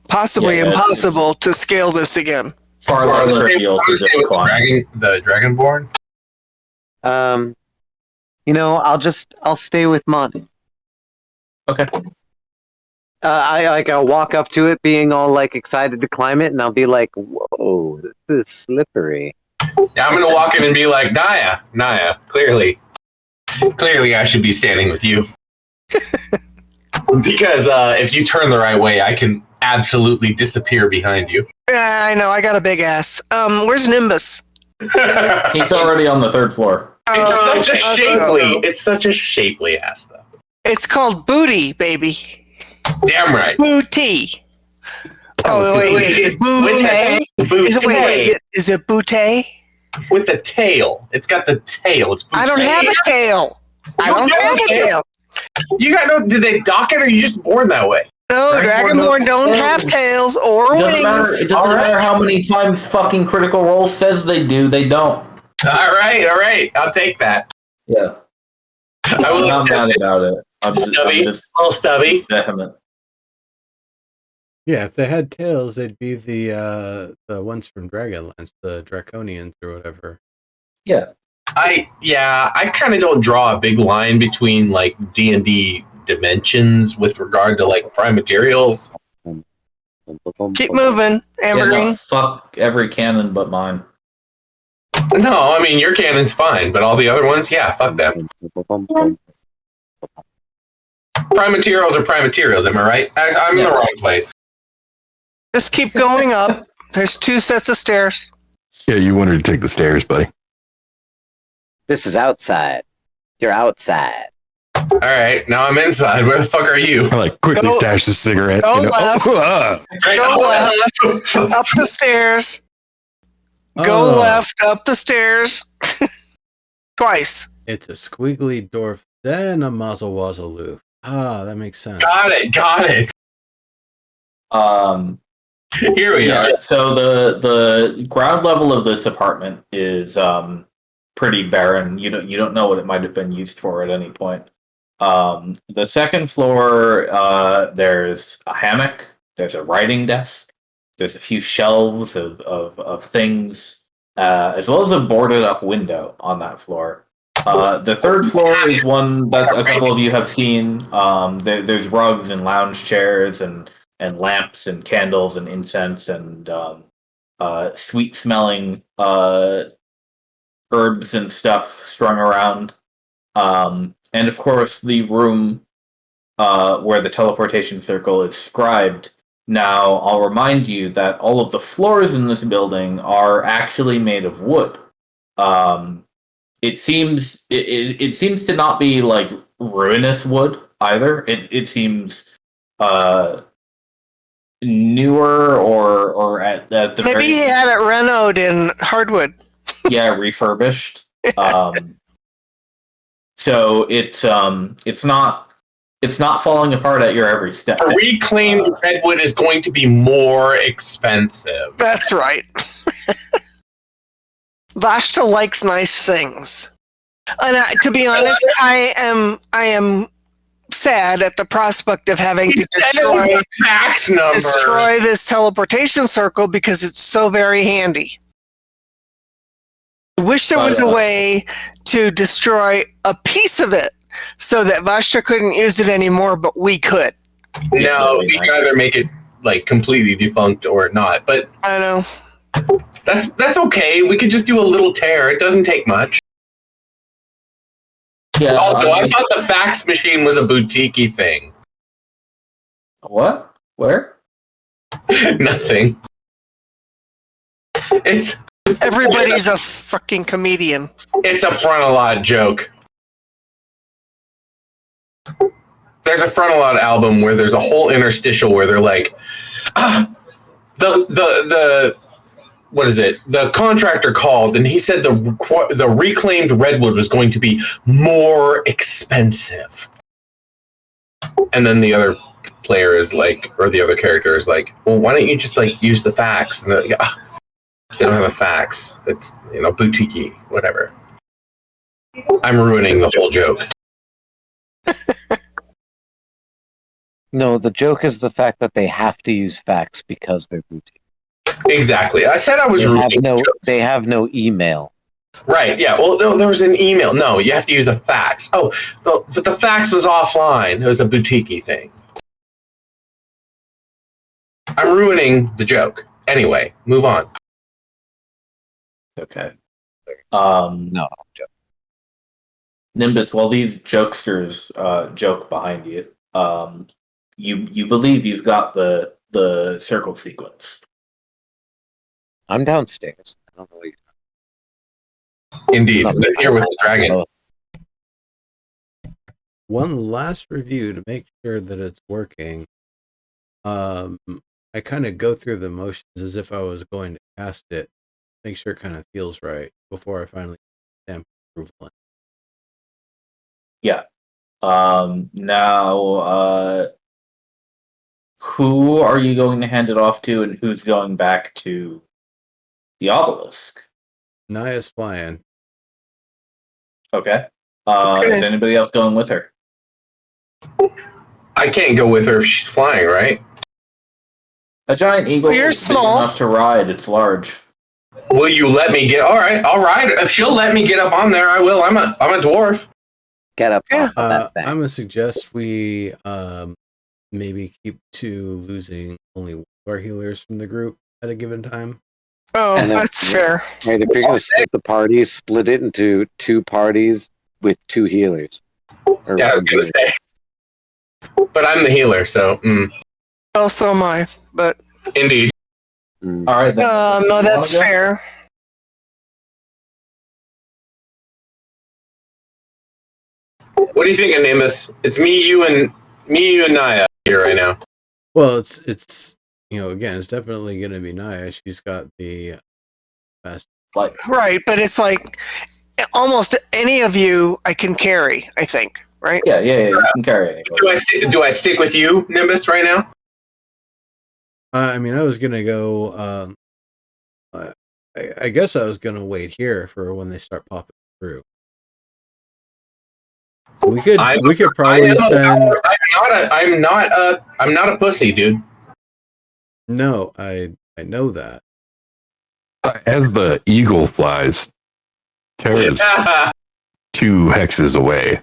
possibly impossible to scale this again. Far less trivial to just climb. The Dragonborn? I'll stay with Monty. Okay. I'll walk up to it being all like excited to climb it, and I'll be like, whoa, this is slippery. Yeah, I'm gonna walk in and be like, Naya, clearly I should be standing with you. Because if you turn the right way, I can absolutely disappear behind you. Yeah, I know. I got a big ass. Where's Nimbus? He's already on the third floor. It's such a shapely ass, though. It's called booty, baby. Damn right. Booty. Oh wait, booty. Is it booty? With the tail. It's got the tail. It's I don't have a tail. I don't have a tail. You got no? Did they dock it, or are you just born that way? No, Dragonborn don't have tails or wings. It doesn't matter how many times fucking Critical Role says they do. They don't. All right. I'll take that. Yeah. I will I'm not mad about it. I'm stubby. just A little stubby. vehement. Yeah, if they had tails, they'd be the ones from Dragonlance, the Draconians or whatever. Yeah. I kind of don't draw a big line between like D&D dimensions with regard to like prime materials. Keep moving, Amber. Yeah, no, fuck every cannon but mine. No, I mean your canon's fine, but all the other ones, yeah, fuck them. Prime materials are prime materials, am I right? I'm in the wrong place. Just keep going up. There's 2 sets of stairs. Yeah, you wanted to take the stairs, buddy. This is outside. You're outside. All right, now I'm inside. Where the fuck are you? I quickly stash the cigarette. Go left. Go left. Up the stairs. Go left, up the stairs. Twice. It's a squiggly dwarf, then a muzzle wazzaloo. Ah, that makes sense. Got it. Here we are. So the ground level of this apartment is pretty barren. You don't know what it might have been used for at any point. The second floor, there's a hammock, there's a writing desk, There's a few shelves of things, as well as a boarded up window on that floor. The third floor is one that a couple of you have seen. There's rugs and lounge chairs and lamps and candles and incense and sweet smelling herbs and stuff strung around. And of course, the room where the teleportation circle is scribed. Now, I'll remind you that all of the floors in this building are actually made of wood. It seems to not be like ruinous wood either. It seems newer or at the Maybe very he had it renoed in hardwood. yeah, refurbished. So it's not falling apart at your every step. A reclaimed redwood is going to be more expensive. That's right. Vashta likes nice things. And to be honest, I am sad at the prospect of having to destroy this teleportation circle because it's so very handy. I wish there was a way to destroy a piece of it so that Vashta couldn't use it anymore, but we could. No, we'd rather make it like completely defunct or not. But I know. That's okay. We could just do a little tear. It doesn't take much. Yeah. Also, I thought the fax machine was a boutique-y thing. What? Where? Nothing. Everybody's a fucking comedian. It's a Frontalot joke. There's a Frontalot album where there's a whole interstitial where they're like, the what is it? The contractor called and he said the reclaimed redwood was going to be more expensive. And then the other player is like, or the other character is like, well, why don't you just like use the fax? And they're like, they don't have a fax. It's, boutique-y, whatever. I'm ruining the whole joke. No, the joke is the fact that they have to use fax because they're boutique. Exactly. I said I was ruining the joke. They have no email. Right, yeah. Well, there was an email. No, you have to use a fax. Oh, but the fax was offline. It was a boutique-y thing. I'm ruining the joke. Anyway, move on. Okay. No. Nimbus, while these jokesters joke behind you, you believe you've got the circle sequence. I'm downstairs. I don't know what Indeed. Here with the dragon. One last review to make sure that it's working. I kind of go through the motions as if I was going to cast it, make sure it kind of feels right before I finally stamp approval. Yeah. Now, who are you going to hand it off to, and who's going back to the obelisk? Naya's flying. Okay. Is anybody else going with her? I can't go with her if she's flying, right? A giant eagle You're is small big enough to ride. It's large. Will you let me get? All right, I'll ride. If she'll let me get up on there, I will. I'm a dwarf. Get up on that thing. I'm gonna suggest we maybe keep to losing only one of our healers from the group at a given time. Oh, that's fair. Right, if you're going to split the parties, split it into 2 parties with 2 healers. Yeah, I was going to say. But I'm the healer, so. Well, so am I, but... Indeed. All right. Then. No, that's fair. What do you think of Nimbus? It's me, you, and Naya here right now. Well, it's again, it's definitely going to be Naya. She's got the best. Right, but it's like almost any of you I can carry, I think, right? Yeah, you can carry anybody. Do I stick with you, Nimbus, right now? I was going to go... I guess I was going to wait here for when they start popping through. We could probably send... I'm not a pussy, dude. No, I I know that. As the eagle flies, Tara's 2 hexes away.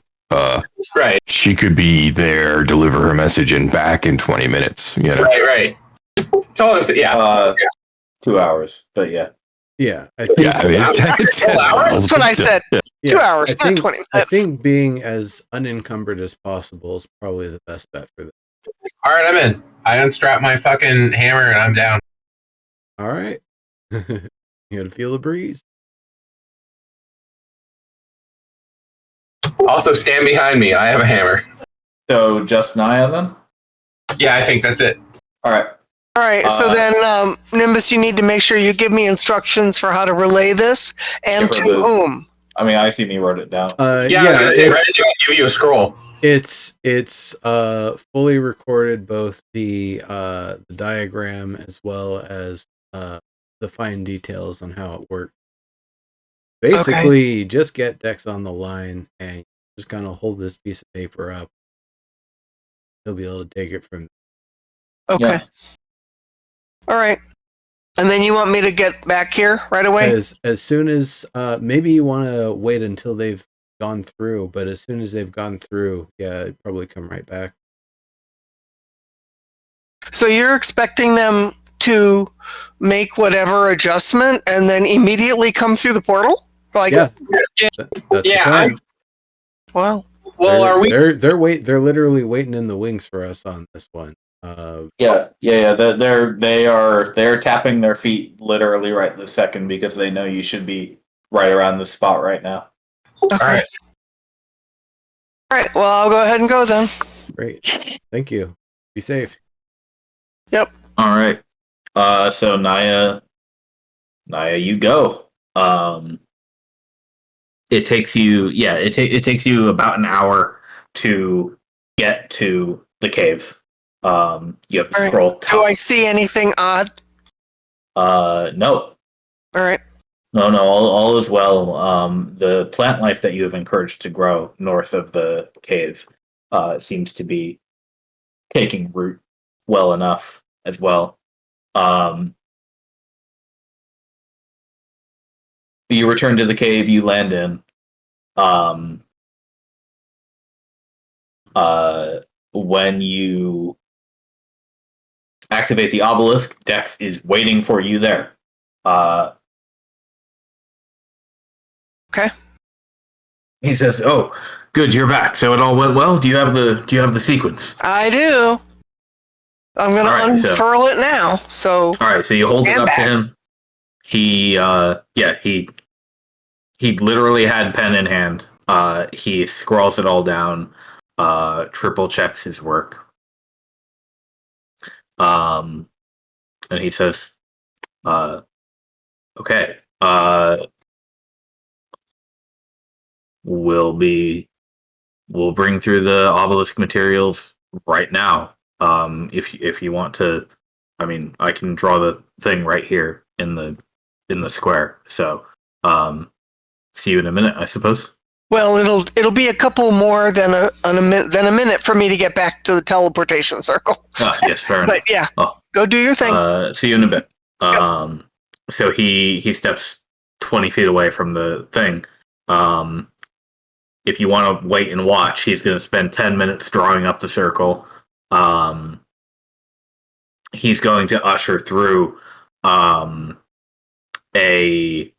Right, She could be there, deliver her message, and back in 20 minutes. You know, right. That's all I'm saying. Yeah. 2 hours, but yeah. Yeah, I think. yeah, I mean, it's 10 hours? miles, That's what but I still, said. yeah. 2 hours, I think, not 20 minutes. I think being as unencumbered as possible is probably the best bet for them. All right, I'm in. I unstrap my fucking hammer and I'm down. All right. You gotta feel the breeze. Also, stand behind me. I have a hammer. So just Naya then? Yeah, I think that's it. All right. All right, so then, Nimbus, you need to make sure you give me instructions for how to relay this and Give her to the- whom. I mean, I see me wrote it down. Yeah, I was gonna say, right? I'll give you a scroll. It's fully recorded, both the diagram as well as the fine details on how it works. Basically, you just get Dex on the line and just kind of hold this piece of paper up. He'll be able to take it from Okay. Yeah. All right. And then you want me to get back here right away? as soon as maybe you want to wait until they've gone through, but as soon as they've gone through, yeah, I'd probably come right back. So you're expecting them to make whatever adjustment and then immediately come through the portal? Like, Yeah, that's Yeah, the plan. wow. Well, are we? They're They're literally waiting in the wings for us on this one. Yeah. They're tapping their feet literally right this second because they know you should be right around the spot right now. Okay. All right. All right. Well, I'll go ahead and go then. Great, thank you. Be safe. All right. So Naya, you go. It takes you, it takes you about an hour to get to the cave. You have to All right. scroll. Do I see anything odd? No, All right. no, all is well. The plant life that you have encouraged to grow north of the cave seems to be taking root well enough as well. You return to the cave, you land in. When you activate the obelisk, Dex is waiting for you there. Okay. He says, "Oh, good, you're back. So it all went well. Do you have the sequence?" I do. I'm going All to right, so- unfurl it now. So, All right, so you hold it And up back. to him. He literally had pen in hand. He scrawls it all down. Triple checks his work. And he says, "Okay, we'll bring through the obelisk materials right now. If you want to, I mean, I can draw the thing right here in the square. So, see you in a minute, I suppose." well, it'll be a couple more than a minute for me to get back to the teleportation circle. Yes, fair enough. But yeah, Oh. go do your thing. See you in a bit. So he steps 20 feet away from the thing. If you want to wait and watch, he's going to spend 10 minutes drawing up the circle. He's going to usher through a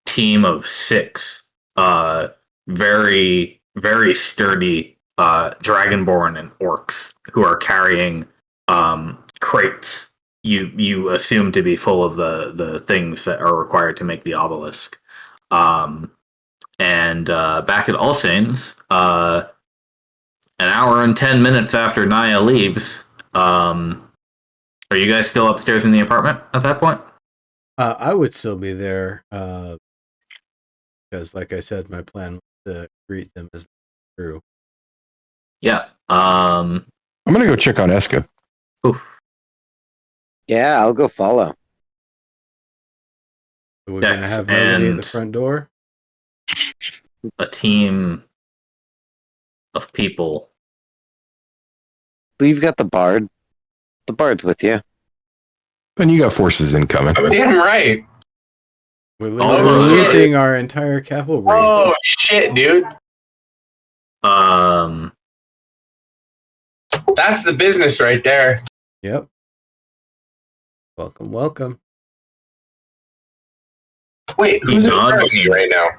team of 6 very, very sturdy dragonborn and orcs who are carrying crates you assume to be full of the things that are required to make the obelisk. And back at All Saints, an hour and 10 minutes after Naya leaves, are you guys still upstairs in the apartment at that point? I would still be there because, like I said, my plan was to greet them as they through. Yeah. I'm gonna go check on Eska. Oof. Yeah, I'll go follow. So we're gonna Dex have Melody at the and- front door. A team of people. You've got the bard. The bard's with you. And you got forces incoming. Damn right. We're Oh, literally shit. losing our entire cavalry. Oh shit, dude. That's the business right there. Yep. Welcome, welcome. Wait, who's in front of me right now?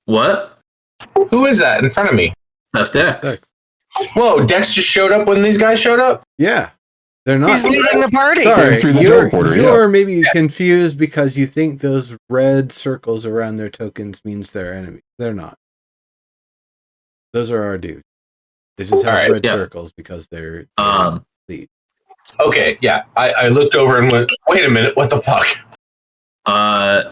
What? Who is that in front of me? That's Dex. Dex. Whoa, Dex just showed up when these guys showed up? Yeah. They're not. He's leading the party. Sorry, Through the you're teleporter, yeah. maybe confused because you think those red circles around their tokens means they're enemies. They're not. Those are our dudes. They just have Alright, red yeah. circles because they're lead. Okay, yeah. I looked over and went, wait a minute, what the fuck?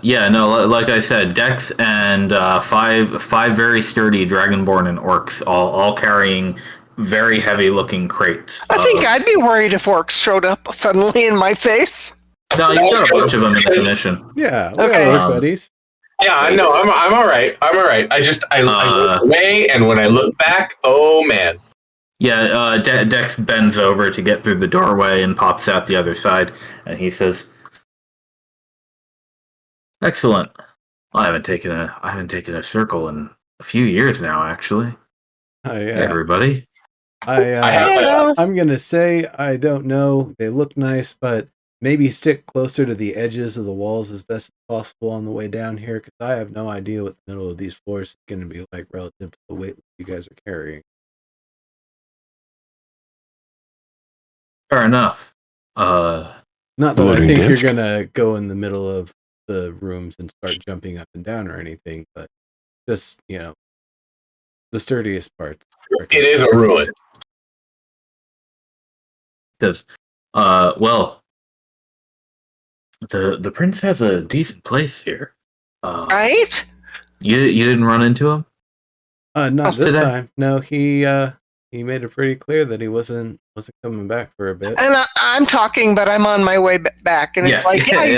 Yeah, no, like I said, Dex and five very sturdy Dragonborn and orcs, all carrying very heavy-looking crates. I think I'd be worried if orcs showed up suddenly in my face. No, you've got a bunch of them in the mission. Yeah, we Okay. are orc buddies. Yeah, I know. I'm all right. I'm all right. I looked away, and when I look back, oh man. Yeah, Dex bends over to get through the doorway and pops out the other side, and he says, "Excellent. I haven't taken a circle in a few years now, actually. Hey, everybody." I'm gonna say I don't know. They look nice, but maybe stick closer to the edges of the walls as best as possible on the way down here, because I have no idea what the middle of these floors is going to be like relative to the weight you guys are carrying. Fair enough. Not that I Loading think disc. you're gonna go in the middle of the rooms and start jumping up and down or anything, but just, the sturdiest parts. It is a ruin. Because, well, the prince has a decent place here. Right? You didn't run into him? Not this today? time. No, he made it pretty clear that he wasn't coming back for a bit. And I'm talking, but I'm on my way back, and it's like, he's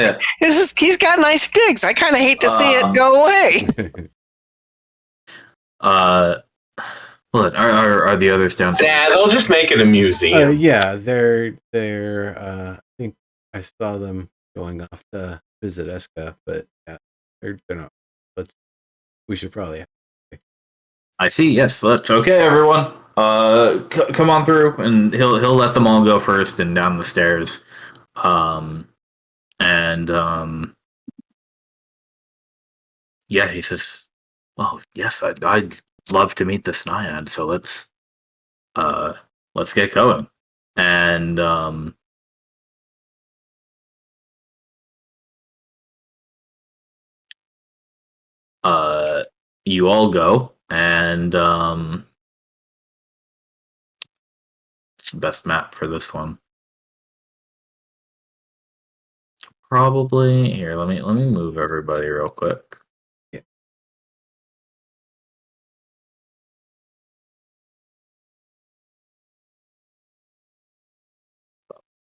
got nice digs. I kind of hate to see it go away. What are the others downstairs? Yeah, they'll just make it a museum. Yeah, they're I think I saw them going off to visit Eska, but yeah, they're not. We should probably. I see. Yes, let's. Okay, everyone. Come on through, and he'll let them all go first and down the stairs. Yeah, he says, "Well, yes, I'd love to meet this naiad. So let's get going." And you all go, and it's the best map for this one. Probably here. Let me move everybody real quick. Yeah.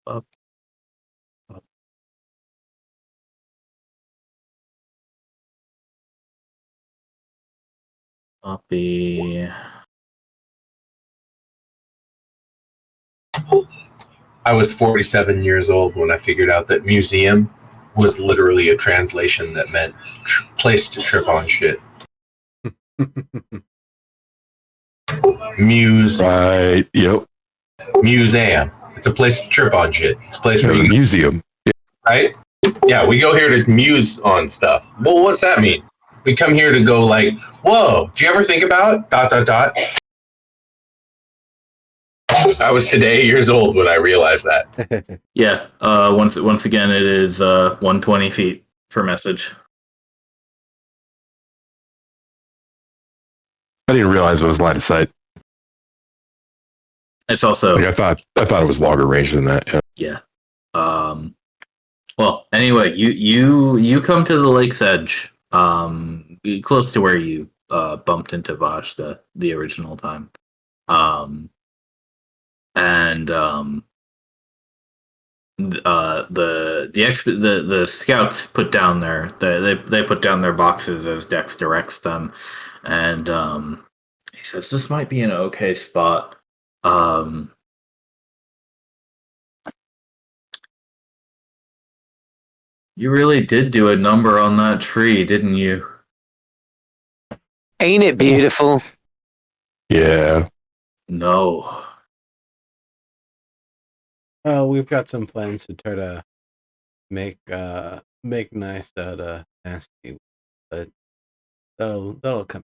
Up. Copy. I was 47 years old when I figured out that museum was literally a translation that meant place to trip on shit. Muse. Right. Yep. Museum. It's a place to trip on shit. It's a place where The you museum. right? Yeah, we go here to muse on stuff. Well, what's that mean? We come here to go like, whoa, did you ever think about ... I was today years old when I realized that. Yeah. Once again, it is 120 feet for message. I didn't realize it was line of sight. It's also Like, I thought it was longer range than that. Yeah. yeah. Well, anyway, you come to the lake's edge, close to where you bumped into Vash the original time, and the scouts put down they put down their boxes as Dex directs them, and he says this might be an okay spot. You really did do a number on that tree, didn't you? Ain't it beautiful? Yeah. No. We've got some plans to try to make nice out of nasty, but that'll come.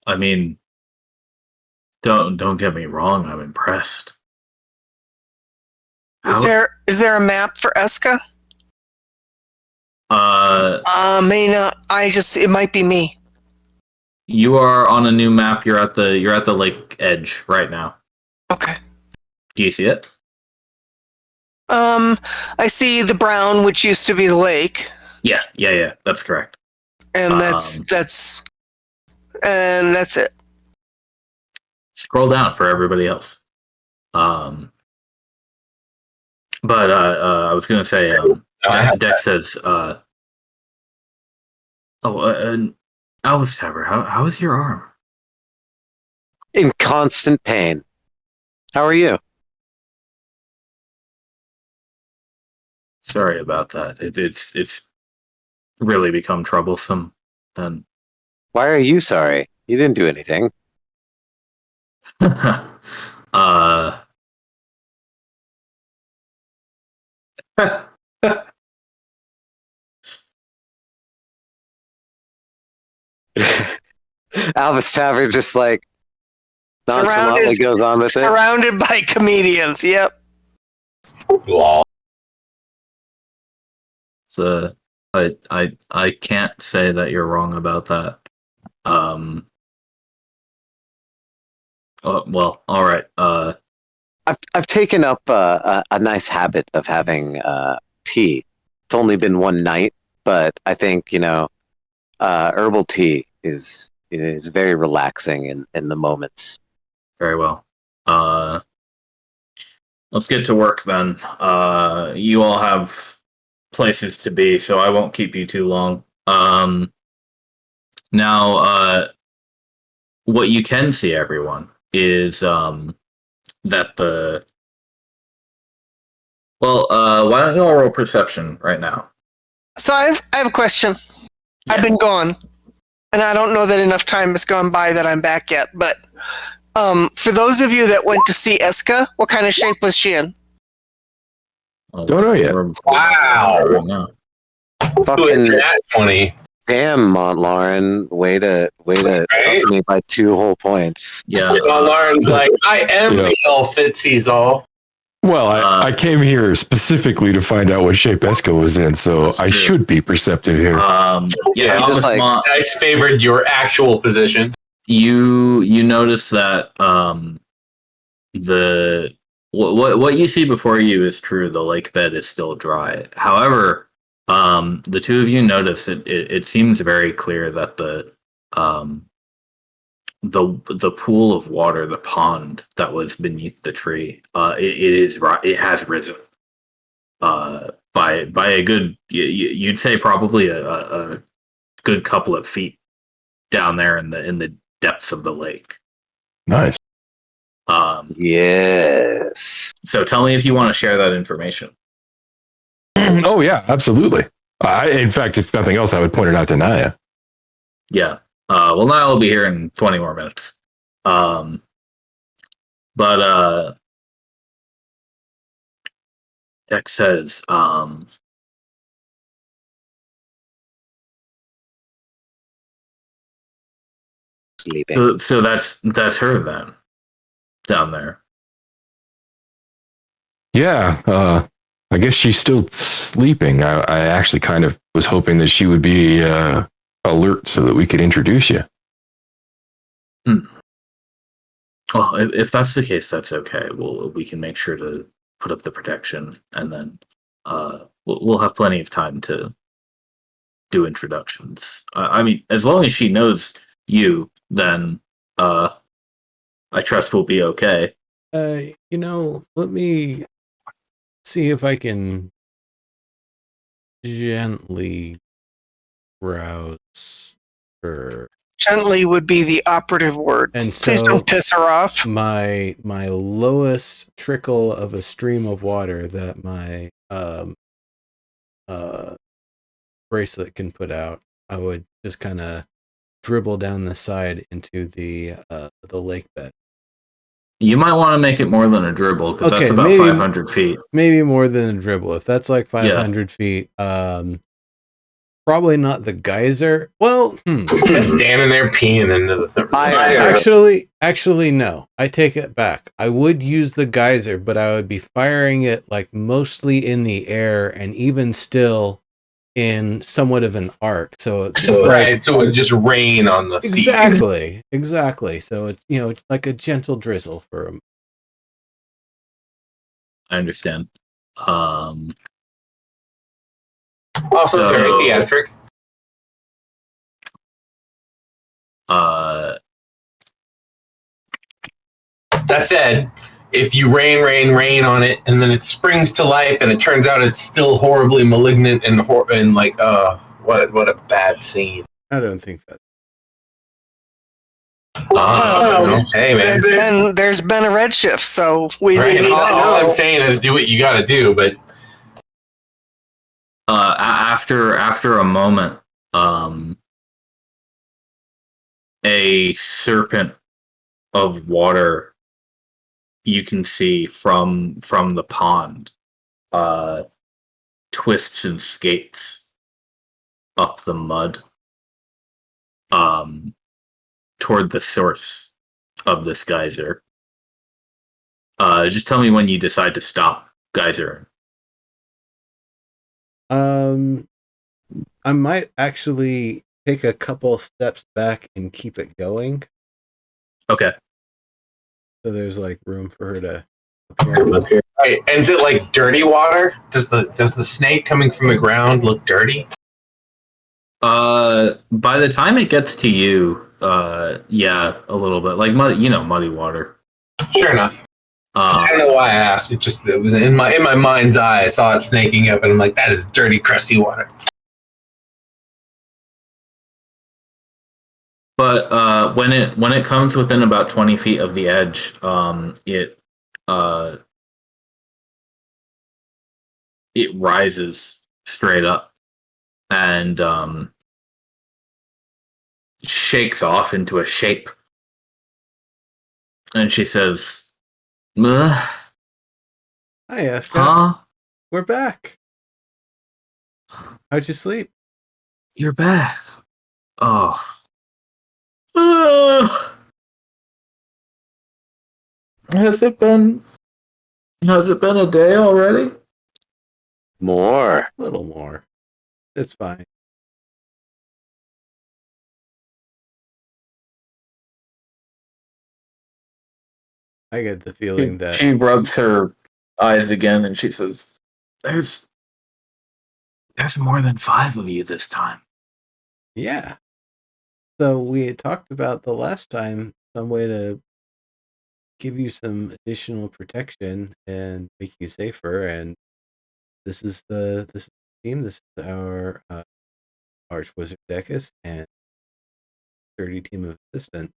I mean, don't get me wrong. I'm impressed. Is there a map for Eska? May not. It might be me. You are on a new map. You're at the lake edge right now. Okay. Do you see it? I see the brown, which used to be the lake, Yeah. That's correct. and that's it. Scroll down for everybody else. But I was gonna say, Dex says, Albus Tabber, how is your arm? In constant pain. How are you? Sorry about that. It's really become troublesome. Then, Why are you sorry? You didn't do anything. Alvis Tavern just like nonchalantly goes on with it. Surrounded by comedians. Yep. Lol. So I can't say that you're wrong about that. Well, all right. I've taken up a nice habit of having tea. It's only been one night, but I think herbal tea is very relaxing in the moments. Very well. Let's get to work then. You all have places to be, so I won't keep you too long. Now, what you can see, everyone, is that the. Well, why don't you all roll perception right now? So I have a question. Yeah. I've been gone, and I don't know that enough time has gone by that I'm back yet. But for those of you that went to see Eska, what kind of shape was she in? Don't know yet. Wow. Right now. Fucking That 20. damn, Montlauren, way to Right? up me by 2 whole points. Yeah. Well, Lauren's like, I am the elf that sees all. Well, I came here specifically to find out what shape Eska was in, so That's I true. should be perceptive here. Yeah, I'm just like- Dice favored your actual position. You notice that what you see before you is true. The lake bed is still dry. However, the two of you notice it seems very clear that the pool of water, the pond that was beneath the tree, it has risen by a good, you'd say probably a good couple of feet down there in the depths of the lake. Nice. Yes. So tell me if you want to share that information. Oh yeah, absolutely. In fact, if nothing else, I would point it out to Naya. Yeah. Well, Niall will be here in 20 more minutes. But Dex says, Sleeping. so that's her then, down there. Yeah, I guess she's still sleeping. I actually kind of was hoping that she would be alert so that we could introduce you. Well, if that's the case, that's okay. We can make sure to put up the protection, and then we'll have plenty of time to do introductions. I mean, as long as she knows you, then I trust we'll be okay. Let me see if I can gently rouse her. Gently would be the operative word. And Please so don't piss her off. my lowest trickle of a stream of water that my bracelet can put out, I would just kind of dribble down the side into the lake bed. You might want to make it more than a dribble because that's Okay, about maybe- 500 feet. Maybe more than a dribble. If that's like 500 feet, probably not the geyser. Well, Just standing there peeing into the Fire. Actually, no. I take it back. I would use the geyser, but I would be firing it like mostly in the air, and even still in somewhat of an arc. So it's right, so it would just rain on the sea. exactly. So it's it's like a gentle drizzle for them. I understand. Also, it's very So- theatric. That said, if you rain on it, and then it springs to life, and it turns out it's still horribly malignant and like, what a bad scene. I don't think that. Hey man, There's been a redshift, so we right, need to all I'm know. saying is do what you got to do, but after a moment, a serpent of water you can see from the pond twists and skates up the mud toward the source of this geyser. Just tell me when you decide to stop geyser. I might actually take a couple steps back and keep it going. Okay. So there's like room for her to appear. Right. And is it like dirty water? Does the snake coming from the ground look dirty? By the time it gets to you, yeah, a little bit like muddy water. Sure enough. I don't know why I asked. It was in my mind's eye. I saw it snaking up, and I'm like, that is dirty, crusty water. But when it comes within about 20 feet of the edge, it rises straight up and shakes off into a shape. And she says, Hi, Aska. "Huh? We're back. How'd you sleep? You're back. Oh. Has it been a day already?" More. A little more. It's fine. I get the feeling that She rubs her eyes again and she says, There's more than 5 of you this time. yeah. So we had talked about the last time some way to give you some additional protection and make you safer, and this is the team. This is our Archwizard Decus and sturdy team of assistants.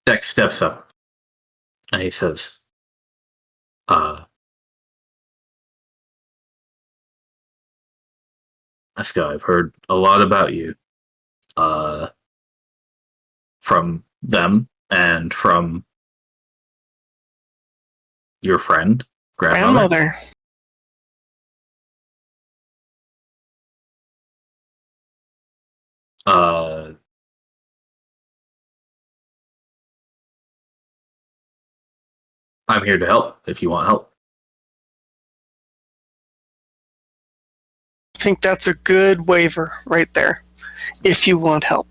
Dex steps up and he says, Aska, I've heard a lot about you from them and from your friend, grandmother. I'm here to help if you want help. I think that's a good waiver right there. If you want help.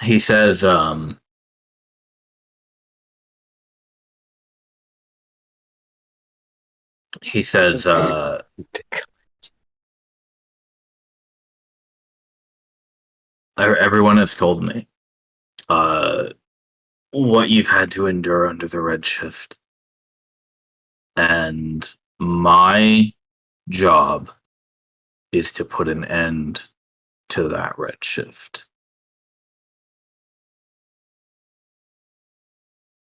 He says, Everyone has told me what you've had to endure under the Redshift. And my job is to put an end to that Redshift.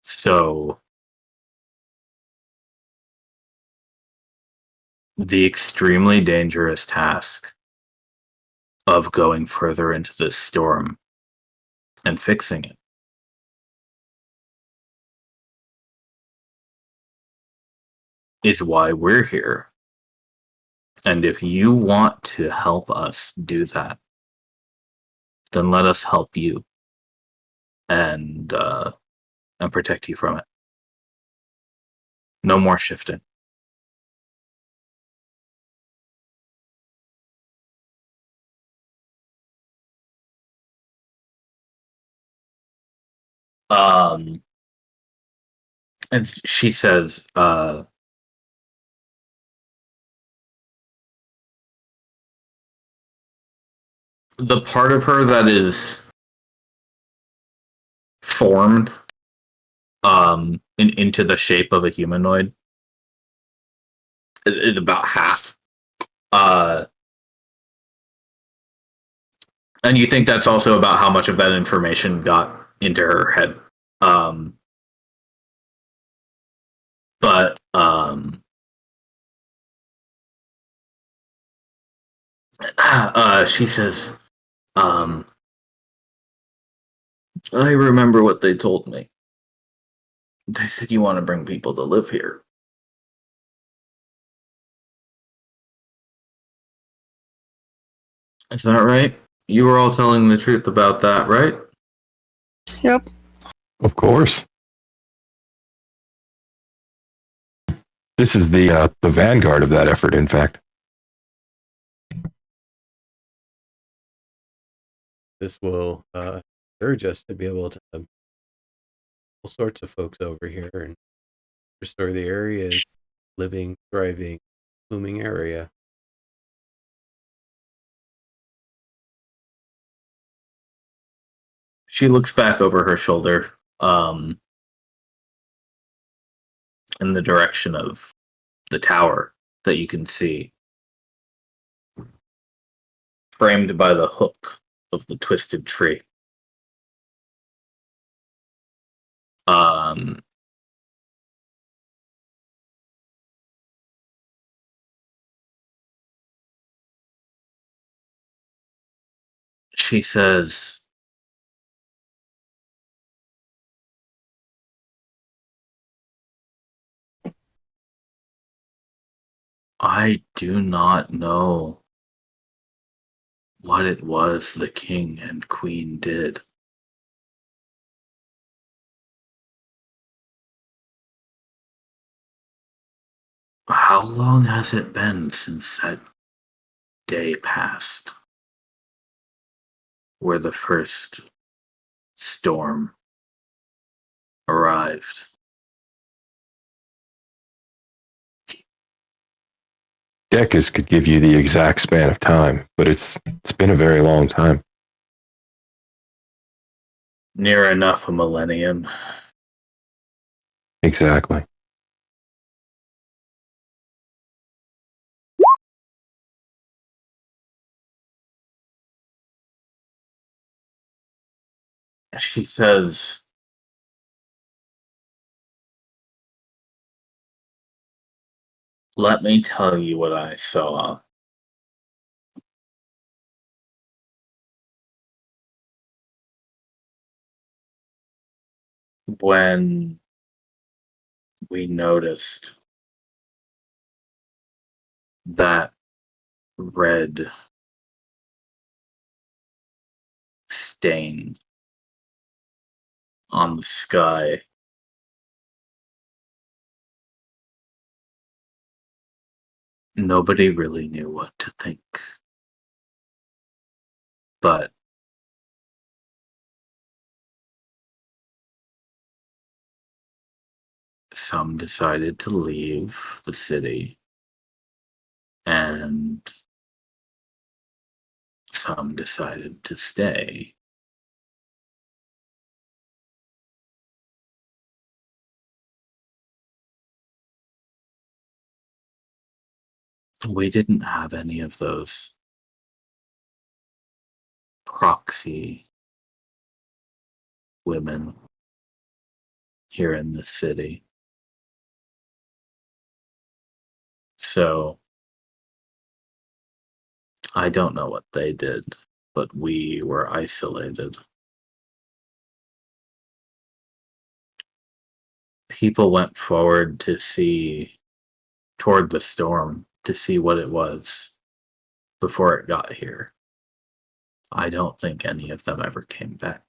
So the extremely dangerous task of going further into this storm and fixing it is why we're here. And if you want to help us do that, then let us help you and protect you from it. No more shifting. And she says, the part of her that is formed into the shape of a humanoid is about half. And you think that's also about how much of that information got into her head. But she says, I remember what they told me. They said you want to bring people to live here. Is that right? You were all telling the truth about that, right? Yep. Of course. This is the vanguard of that effort, in fact. This will urge us to be able to all sorts of folks over here and restore the area, living, thriving, booming area. She looks back over her shoulder in the direction of the tower that you can see, framed by the hook of the twisted tree. She says, I do not know what it was the king and queen did. How long has it been since that day passed, where the first storm arrived? Decus could give you the exact span of time, but it's been a very long time. Near enough a millennium. Exactly. She says, let me tell you what I saw. When we noticed that red stain on the sky, nobody really knew what to think. But some decided to leave the city, and some decided to stay. We didn't have any of those proxy women here in this city. So I don't know what they did, but we were isolated. People went forward toward the storm to see what it was before it got here. I don't think any of them ever came back.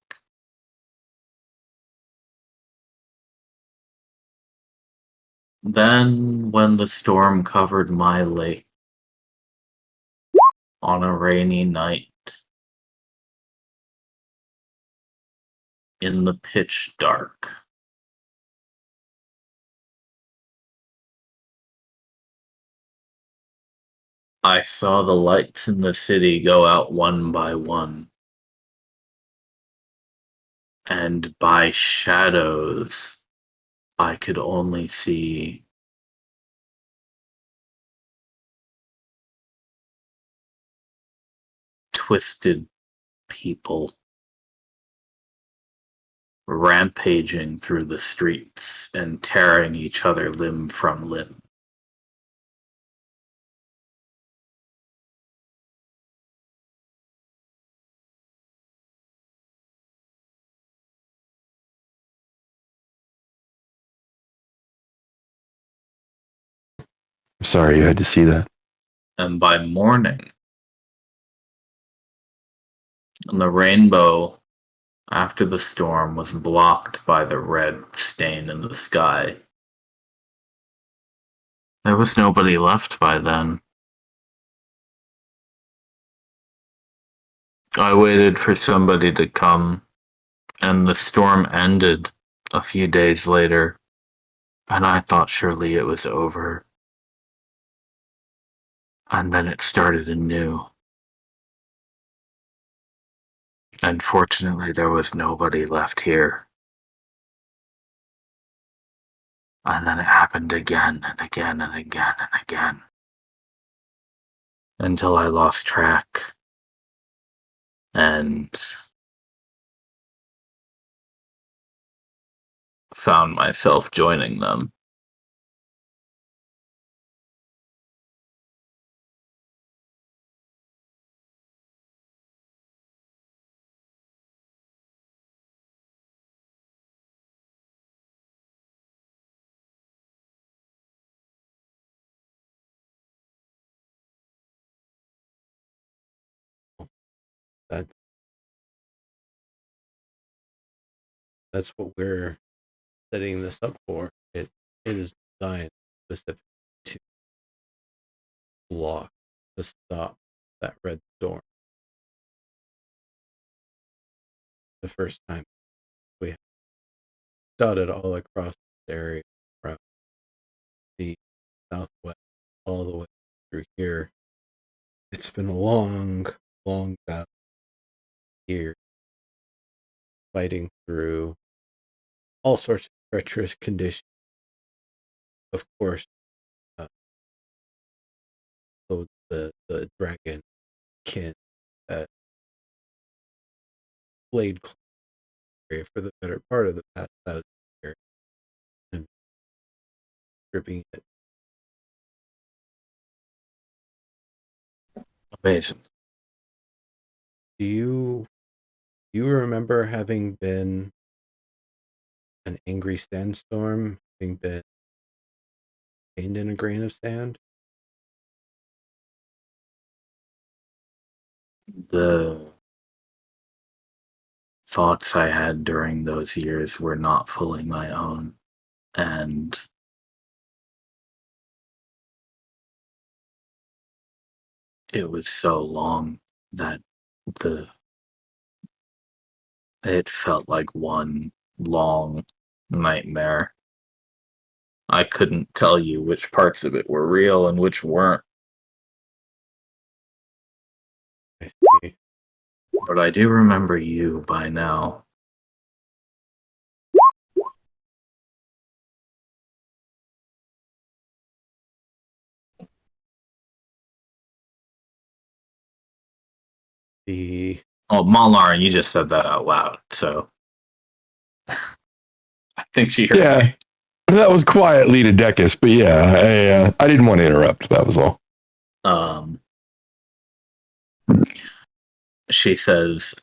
Then, when the storm covered my lake on a rainy night in the pitch dark, I saw the lights in the city go out one by one. And by shadows, I could only see twisted people rampaging through the streets and tearing each other limb from limb. I'm sorry you had to see that. And by morning, the rainbow after the storm was blocked by the red stain in the sky. There was nobody left by then. I waited for somebody to come, and the storm ended a few days later, and I thought surely it was over. And then it started anew. And fortunately, there was nobody left here. And then it happened again and again and again and again. Until I lost track. And found myself joining them. That that's what we're setting this up for. It is designed specifically to block, to stop that red storm. The first time we dotted all across this area from the southwest all the way through here. It's been a long, long battle here, fighting through all sorts of treacherous conditions. Of course, the dragon kin that played area for the better part of the past 1,000 years and stripping it. Amazing. Do you remember having been an angry sandstorm, having been contained in a grain of sand? The thoughts I had during those years were not fully my own. And it was so long that it felt like one long nightmare. I couldn't tell you which parts of it were real and which weren't. I see. But I do remember you by now. The Oh, Malaran, you just said that out loud, so I think she heard Yeah. me. That was quietly to Decus, but yeah, I didn't want to interrupt. That was all. She says,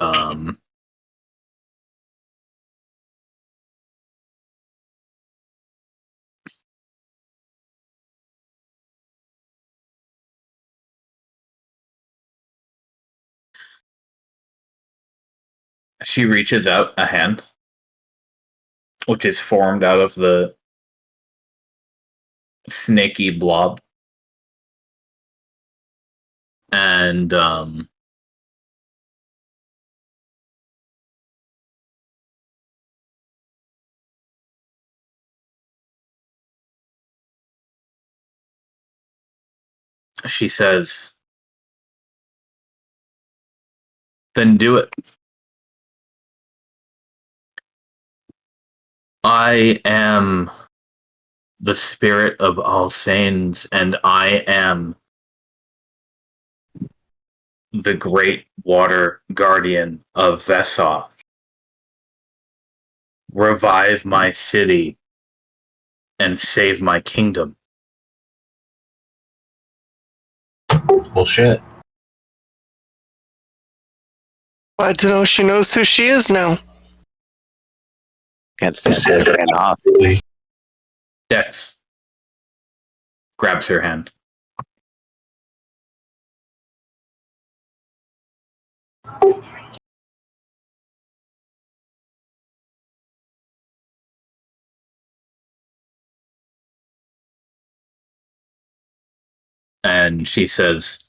she reaches out a hand, which is formed out of the snaky blob. And she says, then do it. I am the spirit of all saints, and I am the great water guardian of Vesoth. Revive my city and save my kingdom. Well, shit. Glad to know she knows who she is now. Can't stand there and off. Dex grabs her hand. And she says,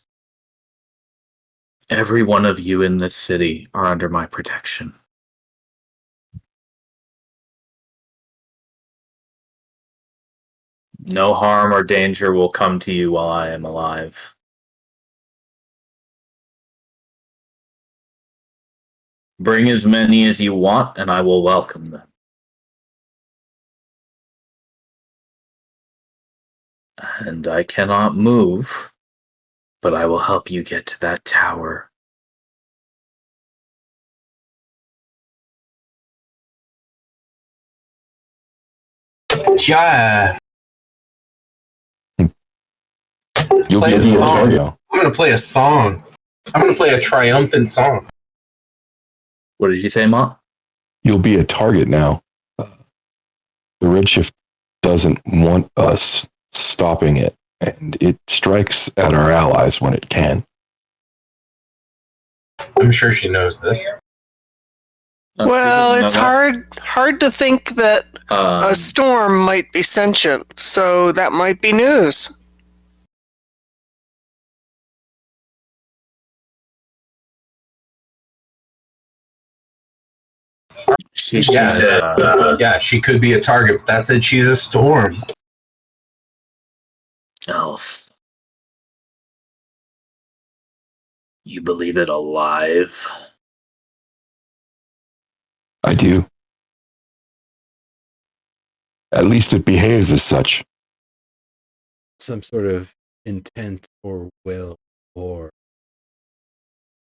every one of you in this city are under my protection. No harm or danger will come to you while I am alive. Bring as many as you want, and I will welcome them. And I cannot move, but I will help you get to that tower. Yeah. You'll Play be a a song. target. I'm gonna play a song. I'm gonna play a triumphant song. What did you say, Ma? You'll be a target now. The Redshift doesn't want us stopping it, and it strikes at our allies when it can. I'm sure she knows this. Well, it's hard to think that a Um, storm might be sentient, so that might be news. she Yeah, said, yeah, she could be a target, but that said she's a storm. Elf. You believe it alive? I do. At least it behaves as such. some sort of intent or will or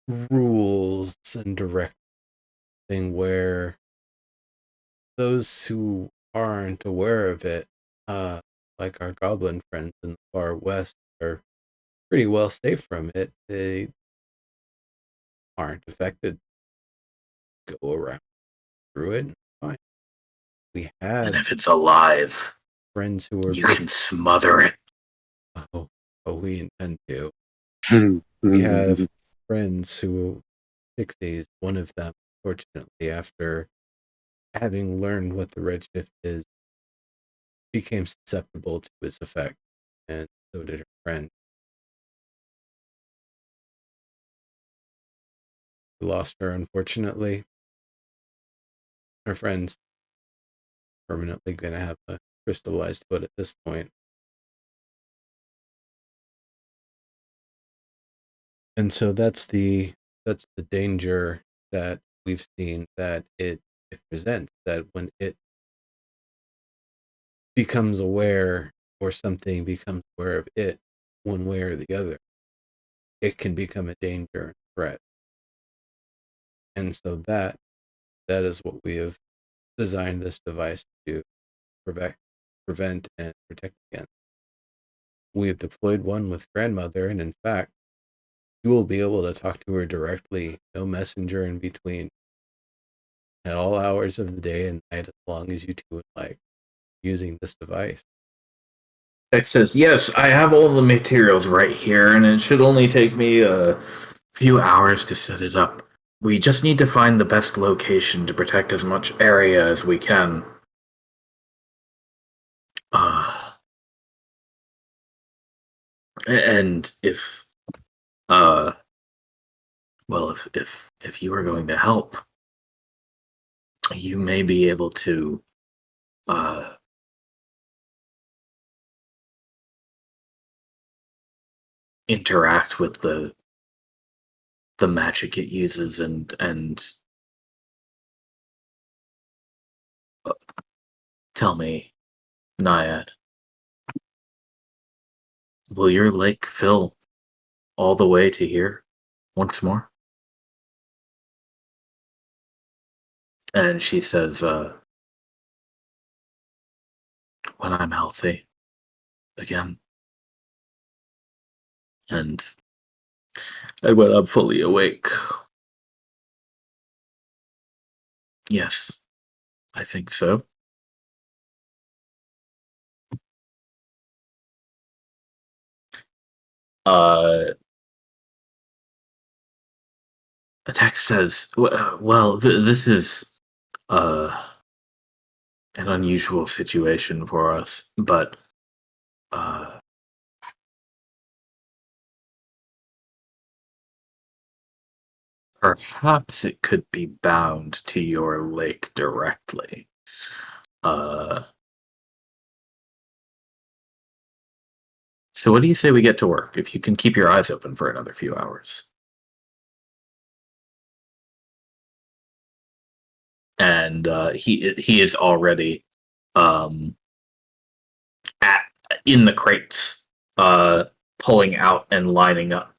rules and direct thing where those who aren't aware of it, like our goblin friends in the far west, are pretty well safe from it. They aren't affected. Go around through it and fine. We And had if it's alive, friends who were you can smother it. oh, we intend to. We have friends who pixies, one of them, fortunately, after having learned what the redshift is, became susceptible to its effect, and so did her friend. We lost her, unfortunately. Her friend's permanently going to have a crystallized foot at this point. And so that's the that's the danger that we've seen that it presents. That when it becomes aware, or something becomes aware of it, one way or the other, it can become a danger and threat. And so that is what we have designed this device to prevent and protect against. We have deployed one with grandmother, and in fact, you will be able to talk to her directly, no messenger in between, at all hours of the day and night, as long as you two would like, using this device. Tech says, yes, I have all the materials right here, and it should only take me a few hours to set it up. We just need to find the best location to protect as much area as we can. And if, well, if you are going to help, you may be able to, interact with the magic it uses and tell me, Naiad, will your lake fill all the way to here once more? And she says, when I'm healthy again. And when I'm fully awake. Yes, I think so. A text says, well, this is an unusual situation for us, but perhaps it could be bound to your lake directly. So what do you say we get to work, if you can keep your eyes open for another few hours? And he is already in the crates, pulling out and lining up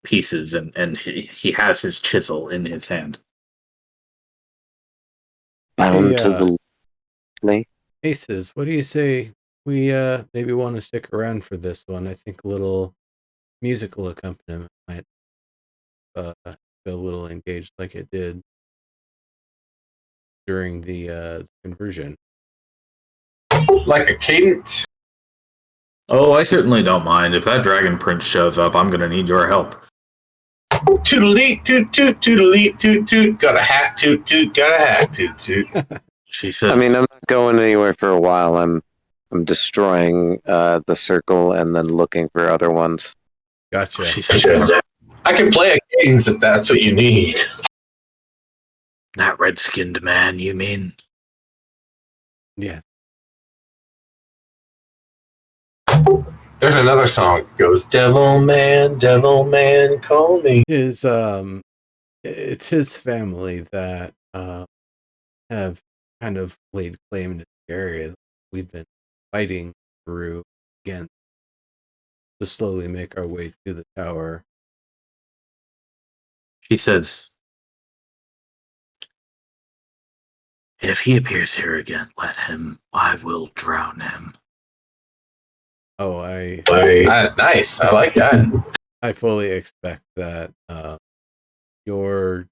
pieces, and he has his chisel in his hand. Bound to the lake. Aces, what do you say we maybe want to stick around for this one? I think a little musical accompaniment might feel a little engaged like it did during the conversion. Like a cadence. Oh, I certainly don't mind. If that dragon prince shows up, I'm gonna need your help. Toodle-dee, toot toot, toodle-dee, toot toot, got a hat, toot toot, got a hat, toot toot. She says, I mean, I'm not going anywhere for a while. I'm destroying the circle and then looking for other ones. Gotcha. She says, I can play a cadence if that's what you need. that red-skinned man, you mean? Yeah. There's another song that goes, devil man, call me. His it's his family that have kind of laid claim to the area we've been fighting through against to slowly make our way to the tower. She says, if he appears here again, let him. I will drown him. Oh, Nice. I like that. I fully expect that your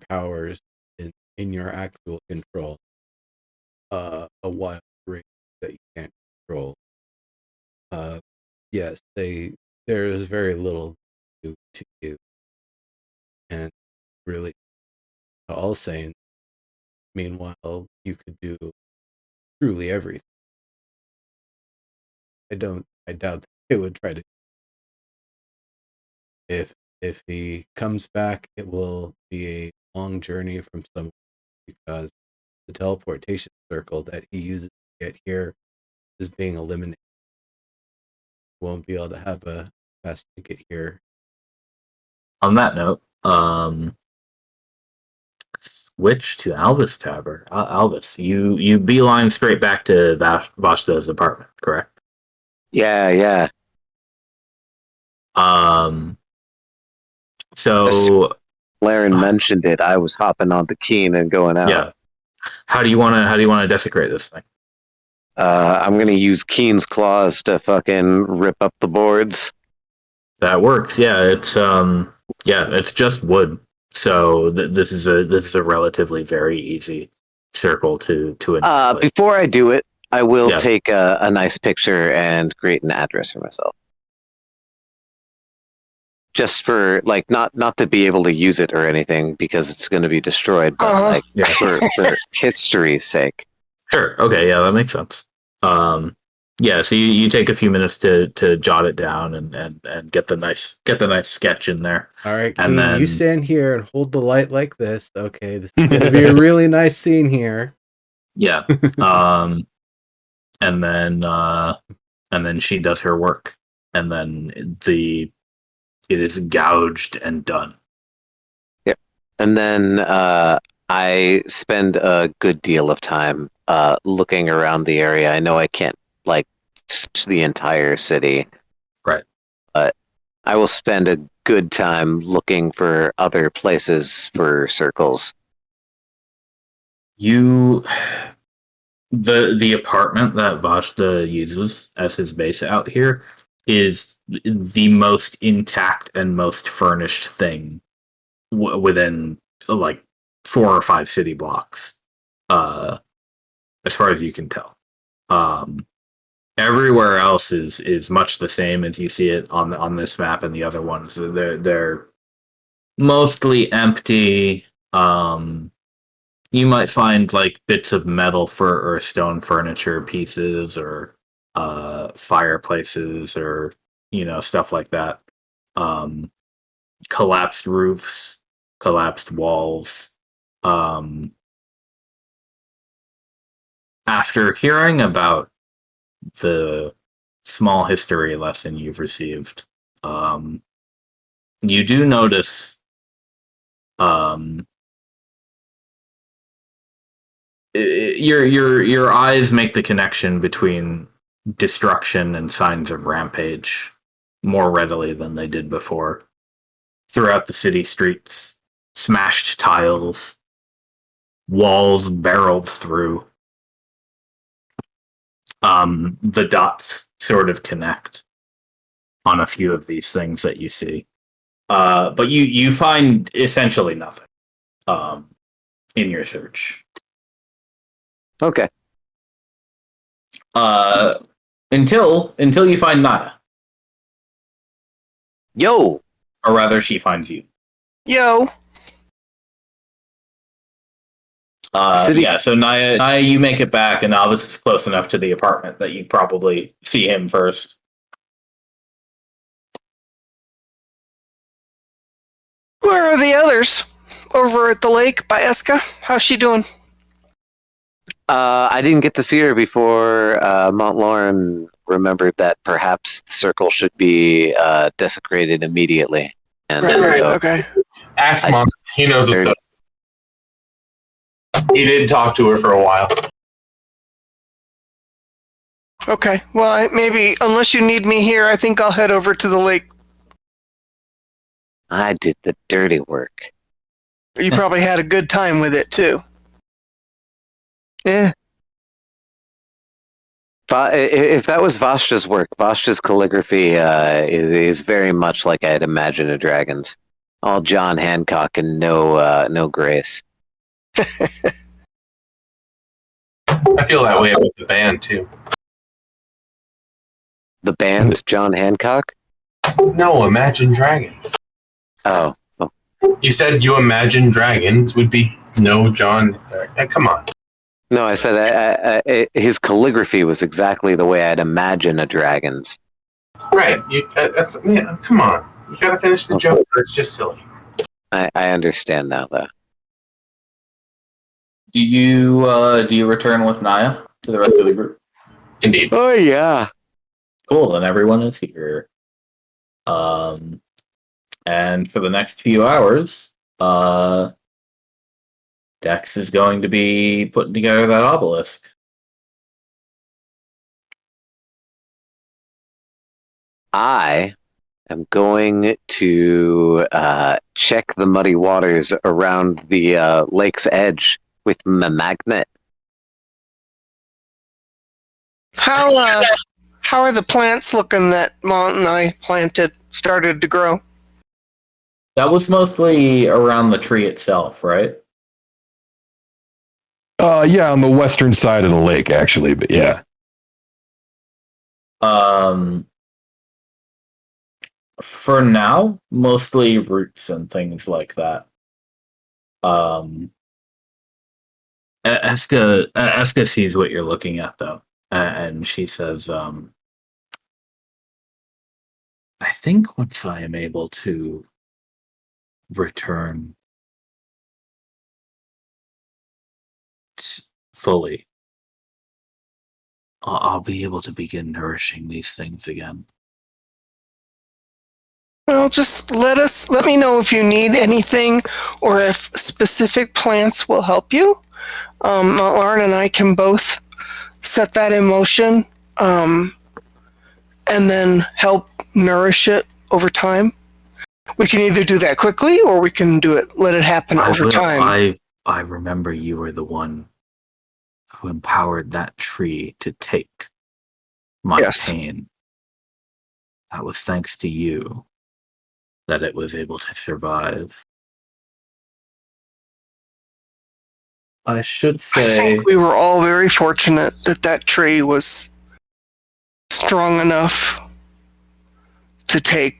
powers in your actual control, a wild race that you can't control. Yes, there is very little to you, and really, all saying. Meanwhile, you could do truly everything. I doubt that they would try to. If he comes back, it will be a long journey from somewhere, because the teleportation circle that he uses to get here is being eliminated. Won't be able to have a fast ticket here. On that note, switch to Albus Tavern. Albus, you beeline straight back to Vashta's apartment, correct? Yeah. So Laren mentioned it. I was hopping on the Keen and going out. yeah, how do you want to desecrate this thing? I'm gonna use Keen's claws to fucking rip up the boards. That works. Yeah, it's just wood. So this is a relatively very easy circle to annihilate. Before I do it, I will Yeah. take a nice picture and create an address for myself. Just for like not to be able to use it or anything because it's going to be destroyed, but like Yeah. for history's sake. Sure. Okay. Yeah, that makes sense. Yeah. So you take a few minutes to jot it down and get the nice sketch in there. All right, And Keen, then you stand here and hold the light like this. Okay, this is going to be a really nice scene here. Yeah. And then she does her work, and then it is gouged and done. Yep. And then I spend a good deal of time looking around the area. I know I can't like search the entire city. Right. But I will spend a good time looking for other places for circles. The apartment that Vashta uses as his base out here is the most intact and most furnished thing within like 4 or 5 city blocks, as far as you can tell. Everywhere else is much the same as you see it on this map and the other ones. They're mostly empty. You might find like bits of metal or stone furniture pieces or fireplaces or stuff like that. Collapsed roofs, collapsed walls. After hearing about the small history lesson you've received, you do notice your eyes make the connection between destruction and signs of rampage more readily than they did before. Throughout the city streets, smashed tiles, walls barreled through. The dots sort of connect on a few of these things that you see. But you find essentially nothing in your search. Okay. Until you find Naya. Yo! Or rather, she finds you. Yo. Yeah, so Naya, you make it back, and Albus is close enough to the apartment that you probably see him first. Where are the others? Over at the lake by Eska? How's she doing? I didn't get to see her before Montlaurn remembered that perhaps the circle should be desecrated immediately. And Right, okay. Ask Mom. He knows what's up. He did talk to her for a while. Okay, well, maybe, unless you need me here, I think I'll head over to the lake. I did the dirty work. You probably had a good time with it, too. Yeah. If that was Vashta's work, Vashta's calligraphy is very much like I'd imagine a dragon's. All John Hancock and no grace. I feel that way about the band, too. The band, John Hancock? No, Imagine Dragons. Oh. You said you imagine dragons would be no John. Come on. No, I said his calligraphy was exactly the way I'd imagine a dragon's. Right. Come on. You gotta finish the joke, or it's just silly. I understand now, though. Do you return with Naya to the rest of the group? Indeed. Oh, yeah. Cool, then everyone is here. And for the next few hours, Dex is going to be putting together that obelisk. I am going to check the muddy waters around the lake's edge with my magnet. How are the plants looking that Mont and I started to grow? That was mostly around the tree itself, right? Yeah, on the western side of the lake, actually, but yeah. For now, mostly roots and things like that. Eska sees what you're looking at, though, and she says, I think once I am able to return fully, I'll be able to begin nourishing these things again. Well, just let me know if you need anything or if specific plants will help you. Lauren and I can both set that in motion, and then help nourish it over time. We can either do that quickly or we can let it happen over time. I remember you were the one who empowered that tree to take my pain. That was thanks to you that it was able to survive. I should say... I think we were all very fortunate that tree was strong enough to take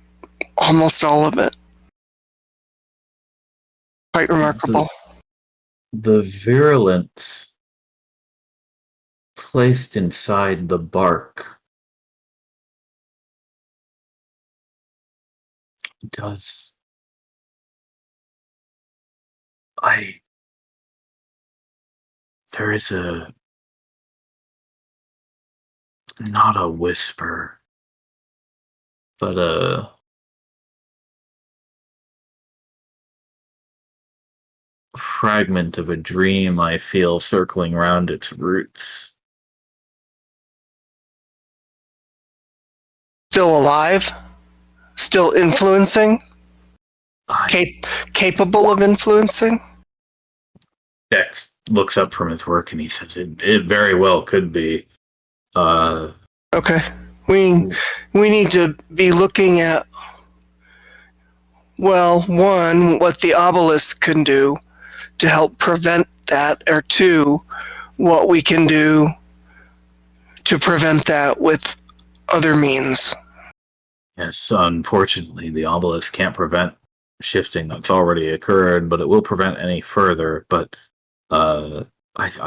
almost all of it. Quite remarkable. The virulence placed inside the bark does... There is not a whisper, but a fragment of a dream I feel circling around its roots. Still alive? Still influencing? Capable of influencing? Dex looks up from his work and he says, it very well could be. Okay. We need to be looking at, well, one, what the obelisk can do to help prevent that, or two, what we can do to prevent that with other means. Yes, unfortunately, the obelisk can't prevent shifting that's already occurred, but it will prevent any further. But I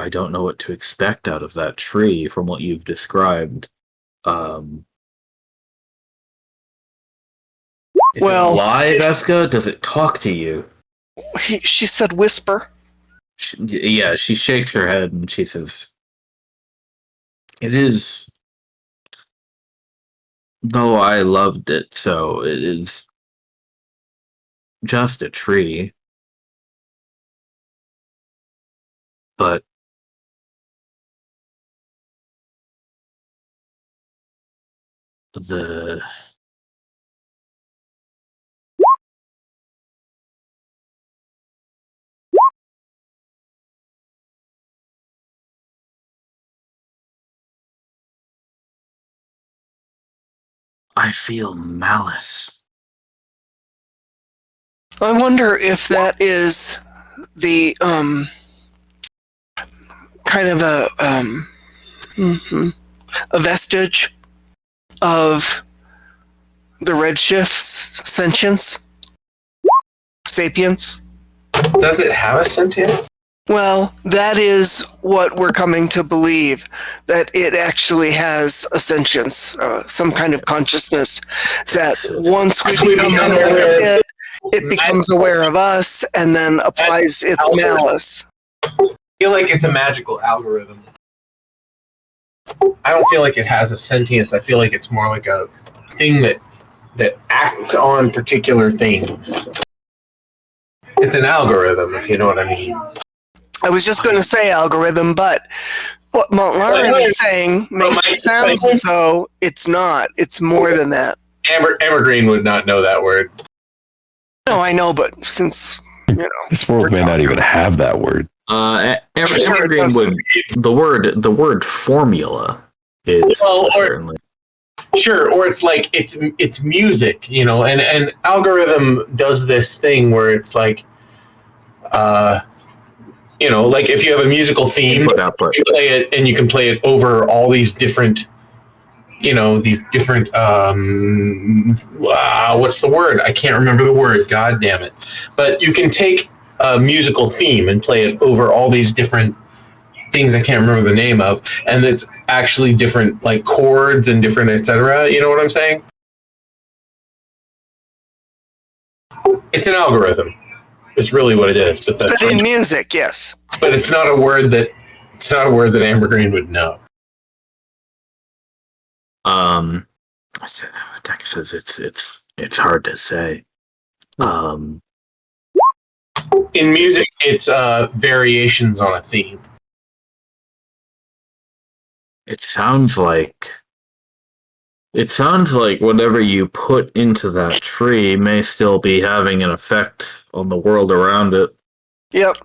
don't know what to expect out of that tree from what you've described. Is it alive, Eska? Does it talk to you? She said whisper. She shakes her head and she says, it is... Though I loved it, so it is just a tree. But I feel malice. I wonder if that is the kind of a vestige of the Redshift's sentience, sapience. Does it have a sentience? Well, that is what we're coming to believe, that it actually has a sentience, some kind of consciousness, that once we become aware of it, it becomes aware of us and then applies its malice. I feel like it's a magical algorithm. I don't feel like it has a sentience. I feel like it's more like a thing that that acts on particular things. It's an algorithm, if you know what I mean. I was just going to say algorithm, but what Montlarin is saying makes it sound as though it's not. It's more than that. Evergreen would not know that word. No, I know, but since, you know. This world may not even have that word. Evergreen would the word formula is certainly. Sure, or it's like it's music, you know, and algorithm does this thing where it's like, you know, like if you have a musical theme, you play it, and you can play it over all these different, you know, these different. What's the word? I can't remember the word. God damn it! But you can take a musical theme and play it over all these different things I can't remember the name of, and it's actually different, like chords and different etc. You know what I'm saying? It's an algorithm. It's really what it is. But that's in music, yes. But it's not a word that Ambergreen would know. Dex says it's hard to say. In music, it's variations on a theme. It sounds like whatever you put into that tree may still be having an effect on the world around it. Yep.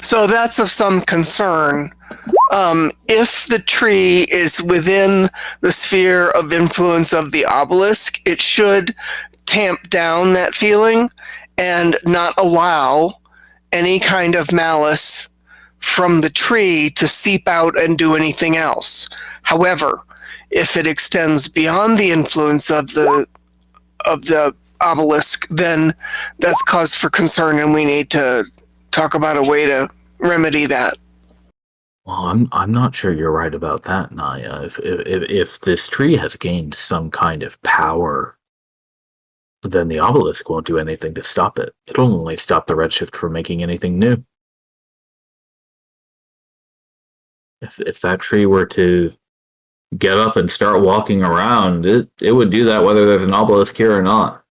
So that's of some concern. If the tree is within the sphere of influence of the obelisk, it should tamp down that feeling and not allow any kind of malice from the tree to seep out and do anything else. However, if it extends beyond the influence of the obelisk, then that's cause for concern, and we need to talk about a way to remedy that. Well, I'm not sure you're right about that, Naya. If this tree has gained some kind of power, then the obelisk won't do anything to stop it. It'll only stop the Redshift from making anything new. If that tree were to get up and start walking around, it would do that whether there's an obelisk here or not.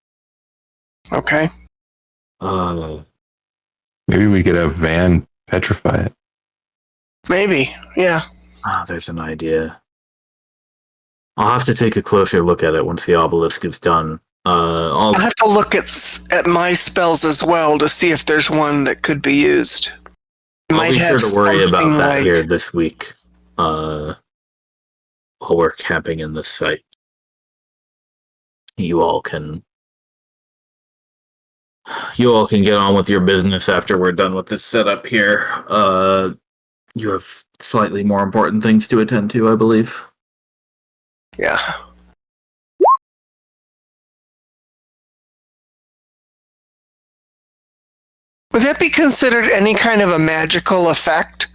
Okay. Maybe we could have Van petrify it. Maybe, yeah. There's an idea. I'll have to take a closer look at it once the obelisk is done. I'll have to look at my spells as well to see if there's one that could be used. I'll be sure to worry about that here this week. While we're camping in this site, you all can get on with your business after we're done with this setup here. You have slightly more important things to attend to, I believe. Yeah. Would that be considered any kind of a magical effect?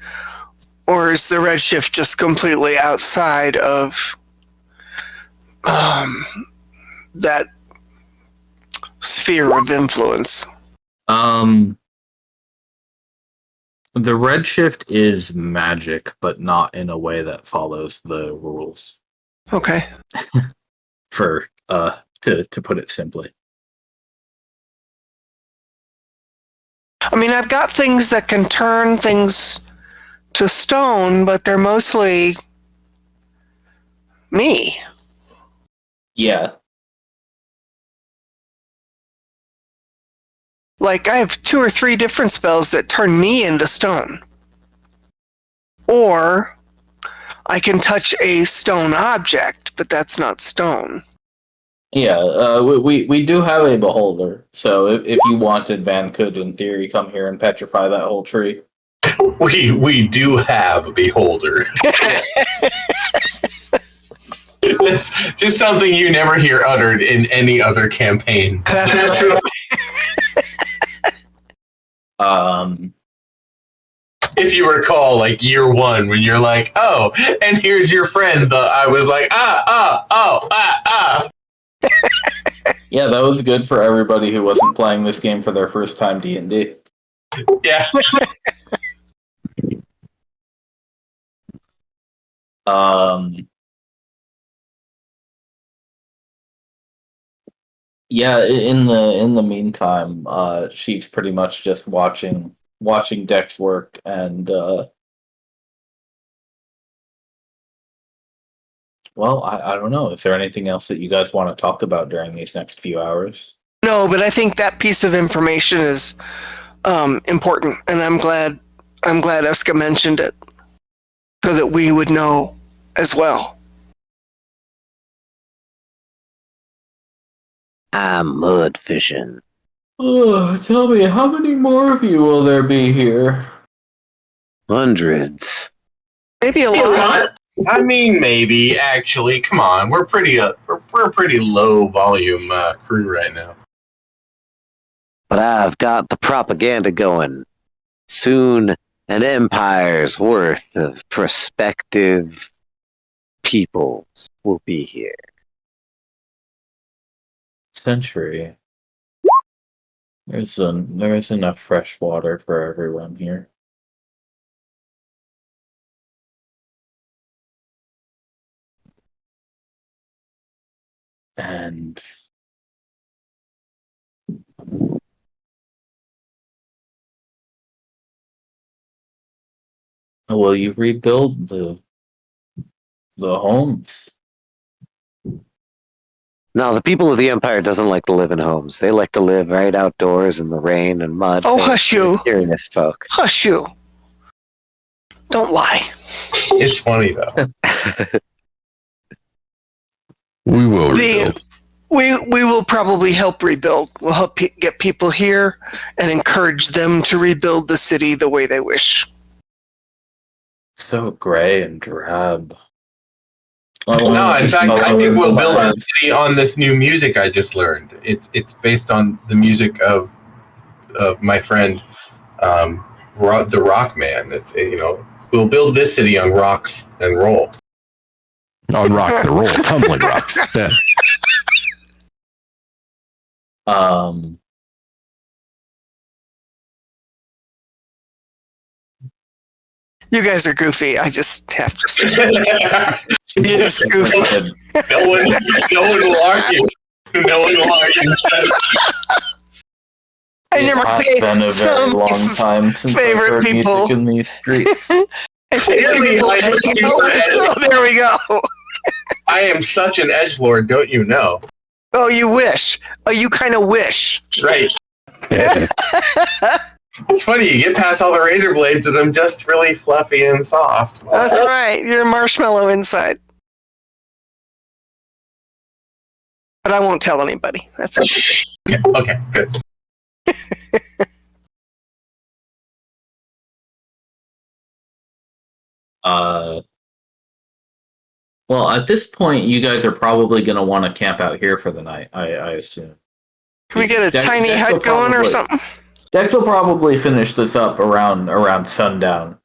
Or is the Redshift just completely outside of that sphere of influence? The Redshift is magic, but not in a way that follows the rules. Okay. To put it simply. I mean, I've got things that can turn things to stone, but they're mostly me. Yeah. Like, I have 2 or 3 different spells that turn me into stone. Or I can touch a stone object, but that's not stone. Yeah, we do have a beholder, so if you wanted, Van could, in theory, come here and petrify that whole tree. We do have a beholder. That's just something you never hear uttered in any other campaign. That's true. If you recall, like year 1, when you're like, "Oh, and here's your friend," I was like, Yeah, that was good for everybody who wasn't playing this game for their first time D&D. Yeah. Yeah, in the meantime, she's pretty much just watching Dex work, and well, I don't know. Is there anything else that you guys want to talk about during these next few hours? No, but I think that piece of information is important, and I'm glad Eska mentioned it so that we would know as well. I'm mud fishing. Tell me, how many more of you will there be here? Hundreds. Maybe a lot. I mean, maybe actually. Come on, we're we're a pretty low volume crew right now. But I've got the propaganda going. Soon, an empire's worth of prospective peoples will be here. Century. There's enough fresh water for everyone here. And will you rebuild the homes? Now, the people of the empire doesn't like to live in homes. They like to live right outdoors in the rain and mud. Oh, They're hush you. Curious folk. Hush you. Don't lie. It's funny though. We will rebuild. We will probably help rebuild. We'll help get people here and encourage them to rebuild the city the way they wish. So gray and drab. No, in fact, I think we'll build a city on this new music I just learned. It's based on the music of my friend, the Rock Man. It's we'll build this city on rocks and roll. On rocks that roll, tumbling rocks. Yeah. You guys are goofy. I just have to say. You're just goofy. No one will argue. No one will argue. I never It's been a very some long time since I've favorite heard people. music in these streets. There we go. I am such an edgelord, don't you know? Oh, you wish. Oh, you kind of wish. Right. It's funny, you get past all the razor blades and I'm just really fluffy and soft. That's right. You're a marshmallow inside. But I won't tell anybody. That's okay. Okay, good. Well, at this point, you guys are probably going to want to camp out here for the night, I assume. Can we get a tiny Dex hut will going or probably- something? Dex will probably finish this up around sundown.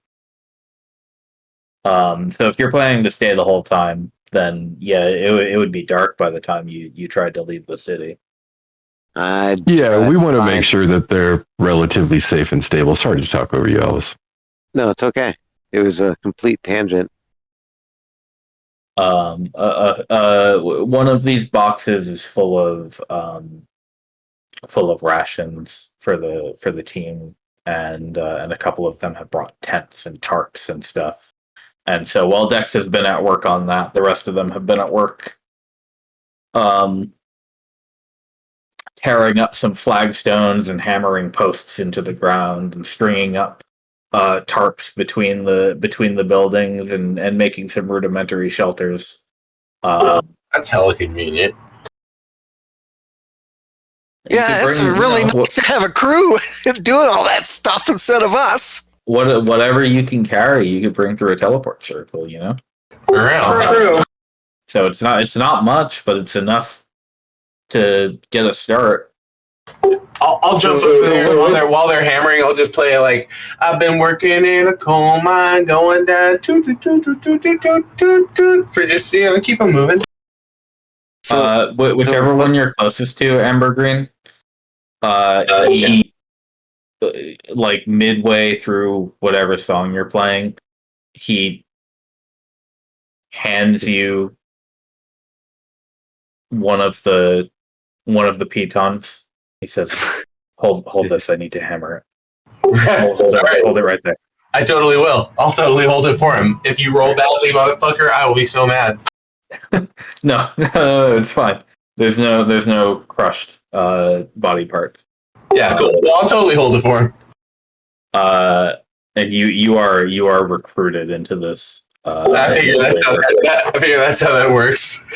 So if you're planning to stay the whole time, then yeah, it would be dark by the time you tried to leave the city. Yeah, we want to make sure that they're relatively safe and stable. Sorry to talk over you, Alice. No, it's okay. It was a complete tangent. One of these boxes is full of rations for the team, and a couple of them have brought tents and tarps and stuff. And so while Dex has been at work on that, the rest of them have been at work tearing up some flagstones and hammering posts into the ground and stringing up tarps between the buildings and making some rudimentary shelters. That's hella convenient. Yeah, it's really nice to have a crew doing all that stuff instead of us. Whatever you can carry, you could bring through a teleport circle, Around. True. So it's not much, but it's enough to get a start. I'll jump over there while they're hammering. I'll just play like I've been working in a coal mine, going down for just keep them moving. Whichever one you're closest to, Amber Green. He like midway through whatever song you're playing, he hands you one of the one of the pitons. He says, "Hold this. I need to hammer it. Hold it. All right. Hold it right there." I totally will. I'll totally hold it for him. If you roll badly, motherfucker, I will be so mad. No, it's fine. There's no crushed body parts. Yeah, cool. Well, I'll totally hold it for him. And you are recruited into this. I figure that's how that works.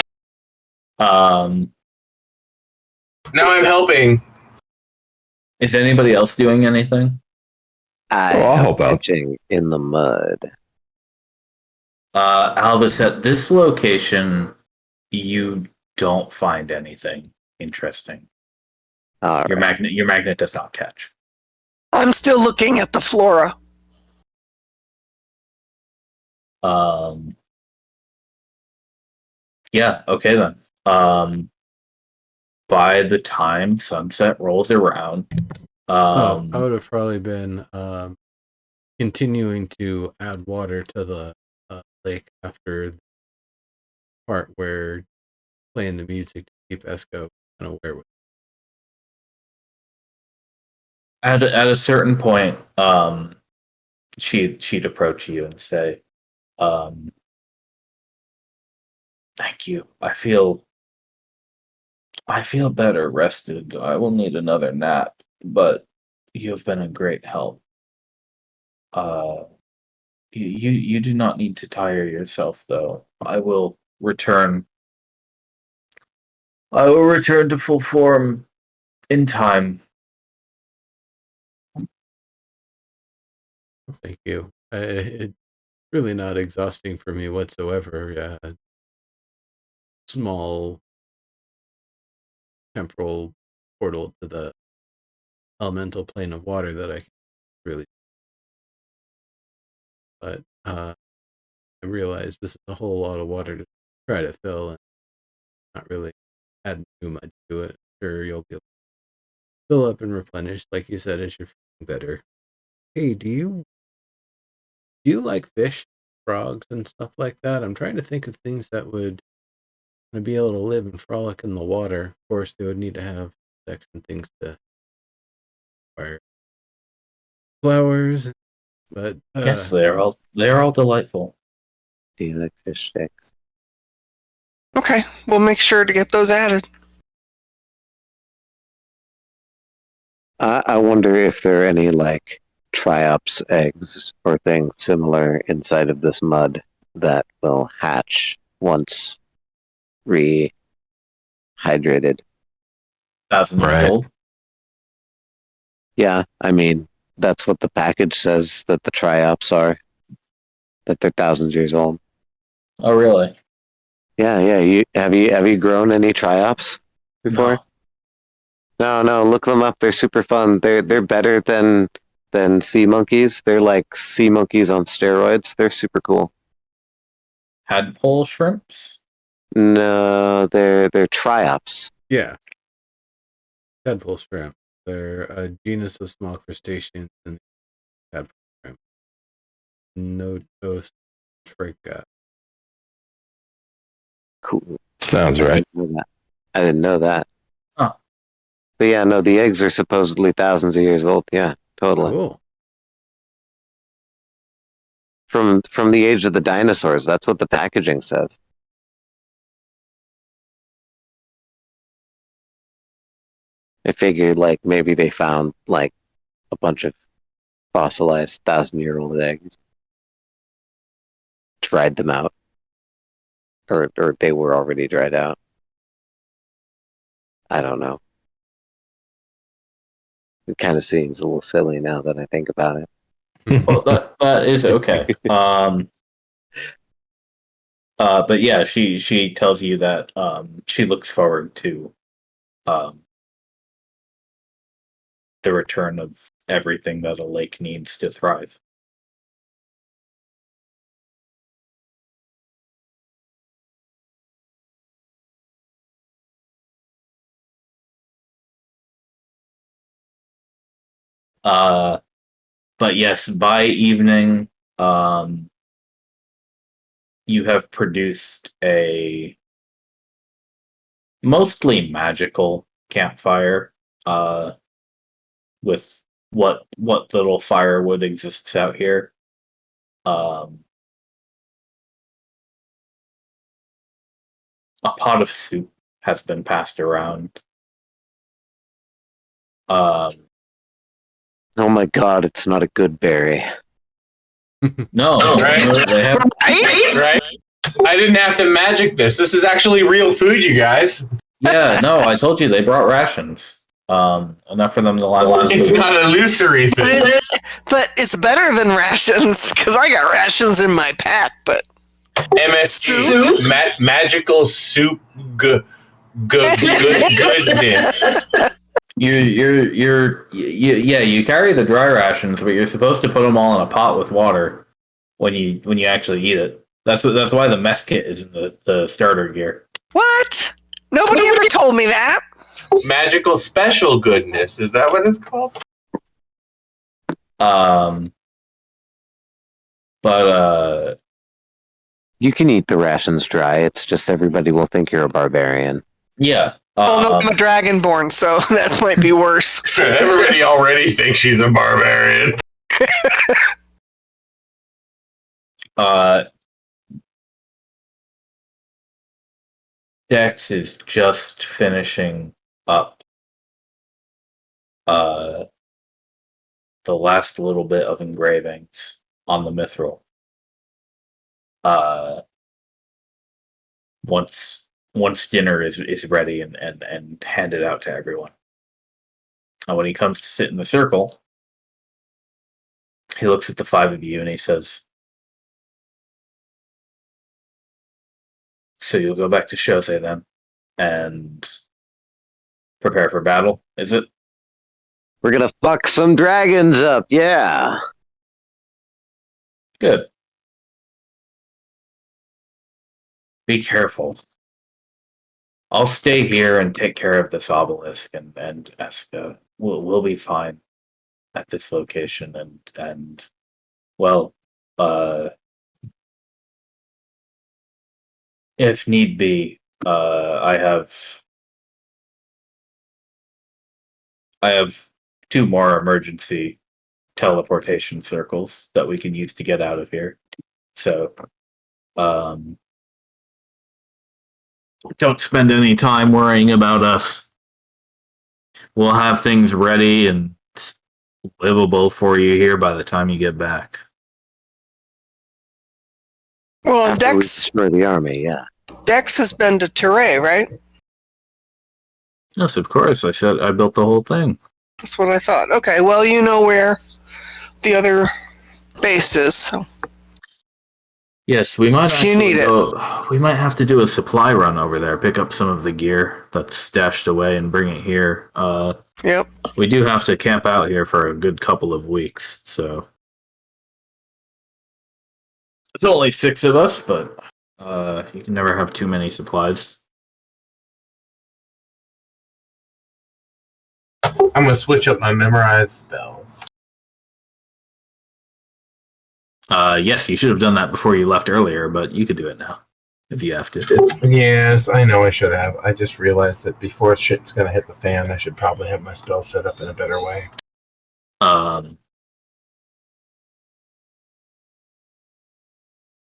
Um, Now I'm helping. is anybody else doing anything? I'll help out. Pitching in the mud. Alvis, at this location, you don't find anything interesting. All Your right. magnet does not catch. I'm still looking at the flora. Yeah, okay then. By the time sunset rolls around, I would have probably been continuing to add water to the lake after the part where playing the music to keep Esco kind of aware with. at a certain point, she'd approach you and say, "Thank you. I feel better rested. I will need another nap, but you have been a great help. Uh, you do not need to tire yourself, though. I will return. I will return to full form in time." Thank you. It's really not exhausting for me whatsoever. Small temporal portal to the elemental plane of water that I can really. But I realize this is a whole lot of water to try to fill, and not really adding too much to it. Sure, you'll be able to fill up and replenish, like you said, as you're feeling better. Hey, do you like fish, frogs, and stuff like that? I'm trying to think of things that would be able to live and frolic in the water. Of course, they would need to have sex and things to acquire flowers, but Yes, they're all delightful. Do you like fish sticks? Okay, we'll make sure to get those added. I wonder if there are any like triops eggs or things similar inside of this mud that will hatch once rehydrated. 1,000 years Right. old. Yeah, I mean that's what the package says that the triops are. That they're thousands years old. Oh, really? Yeah. Have you grown any triops before? No. Look them up. They're super fun. They're better than sea monkeys. They're like sea monkeys on steroids. They're super cool. Tadpole shrimps? No, they're triops. yeah, tadpole shrimp. They're a genus of small crustaceans and tadpole shrimp. Notos trica. Cool. Sounds right. I didn't know that. Huh. But yeah, no, the eggs are supposedly thousands of years old. Yeah, totally. Cool. From the age of the dinosaurs. That's what the packaging says. I figured like maybe they found like a bunch of fossilized 1,000-year-old eggs, dried them out, or they were already dried out. I don't know. It kind of seems a little silly now that I think about it. Well, that is okay. But yeah, she tells you that she looks forward to the return of everything that a lake needs to thrive. But yes, by evening, you have produced a mostly magical campfire with what little firewood exists out here. A pot of soup has been passed around. Oh my god, it's not a good berry. No, Right. they have. Right? I didn't have to magic this. This is actually real food, you guys. Yeah, no, I told you they brought rations. Enough for them to last. It's not illusory food. But it's better than rations because I got rations in my pack. But MSC, magical soup goodness. You carry the dry rations, but you're supposed to put them all in a pot with water when you actually eat it. That's why the mess kit is in the starter gear. what? Nobody ever told me that. Magical special goodness. Is that what it's called? But You can eat the rations dry. It's just everybody will think you're a barbarian. yeah. Oh no, I'm a dragonborn, so that might be worse. Everybody already thinks she's a barbarian. Dex is just finishing up the last little bit of engravings on the mithril. Once dinner is ready and handed out to everyone. And when he comes to sit in the circle, he looks at the five of you and he says, "So you'll go back to Shosei then and prepare for battle, is it?" We're gonna fuck some dragons up, yeah. Good. Be careful. I'll stay here and take care of this obelisk and Eska. We'll be fine at this location and well, if need be, I have two more emergency teleportation circles that we can use to get out of here. So, don't spend any time worrying about us. We'll have things ready and livable for you here by the time you get back. Well, After we Dex destroy the army, yeah. has been to Teray, right? Yes, of course. I said I built the whole thing. That's what I thought. Okay, well, you know where the other base is. So. Yes, we might. If you need it. We might have to do a supply run over there. Pick up some of the gear that's stashed away and bring it here. Yep. We do have to camp out here for a good couple of weeks, so it's only 6 of us, but you can never have too many supplies. I'm gonna switch up my memorized spells. Yes, you should have done that before you left earlier, but you could do it now if you have to. Yes, I know I should have. I just realized that before shit's gonna hit the fan, I should probably have my spell set up in a better way.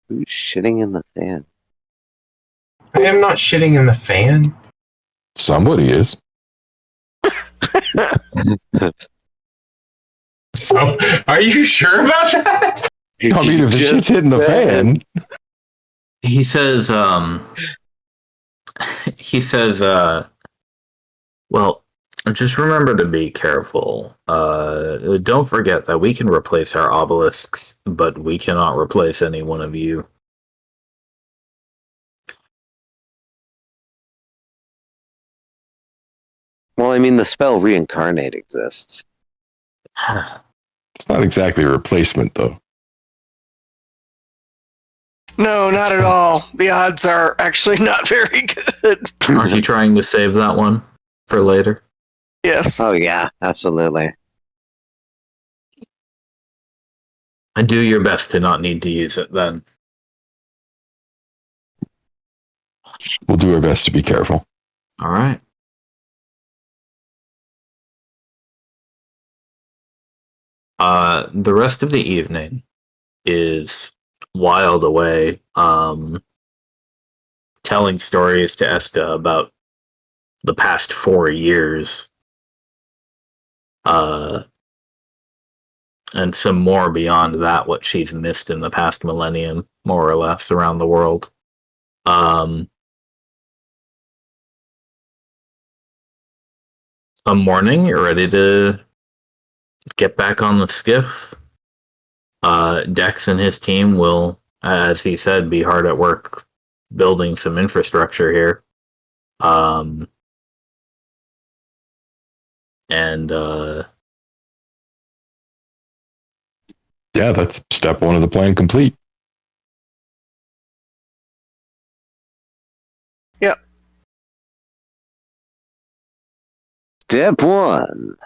Who's shitting in the fan? I am not shitting in the fan. Somebody is. So, are you sure about that? I mean, if the shit's hitting the fan. He says, well, just remember to be careful. Don't forget that we can replace our obelisks, but we cannot replace any one of you. Well, I mean, the spell reincarnate exists. It's not exactly a replacement, though. No, not at all. The odds are actually not very good. Aren't you trying to save that one for later? Yes. Oh, yeah, absolutely. And do your best to not need to use it then. We'll do our best to be careful. All right. The rest of the evening is whiled away, telling stories to Esta about the past 4 years, and some more beyond that, what she's missed in the past millennium, more or less, around the world. A morning, you're ready to get back on the skiff. Dex and his team will, as he said, be hard at work building some infrastructure here. And Yeah, that's step one of the plan complete. Yep. Step one.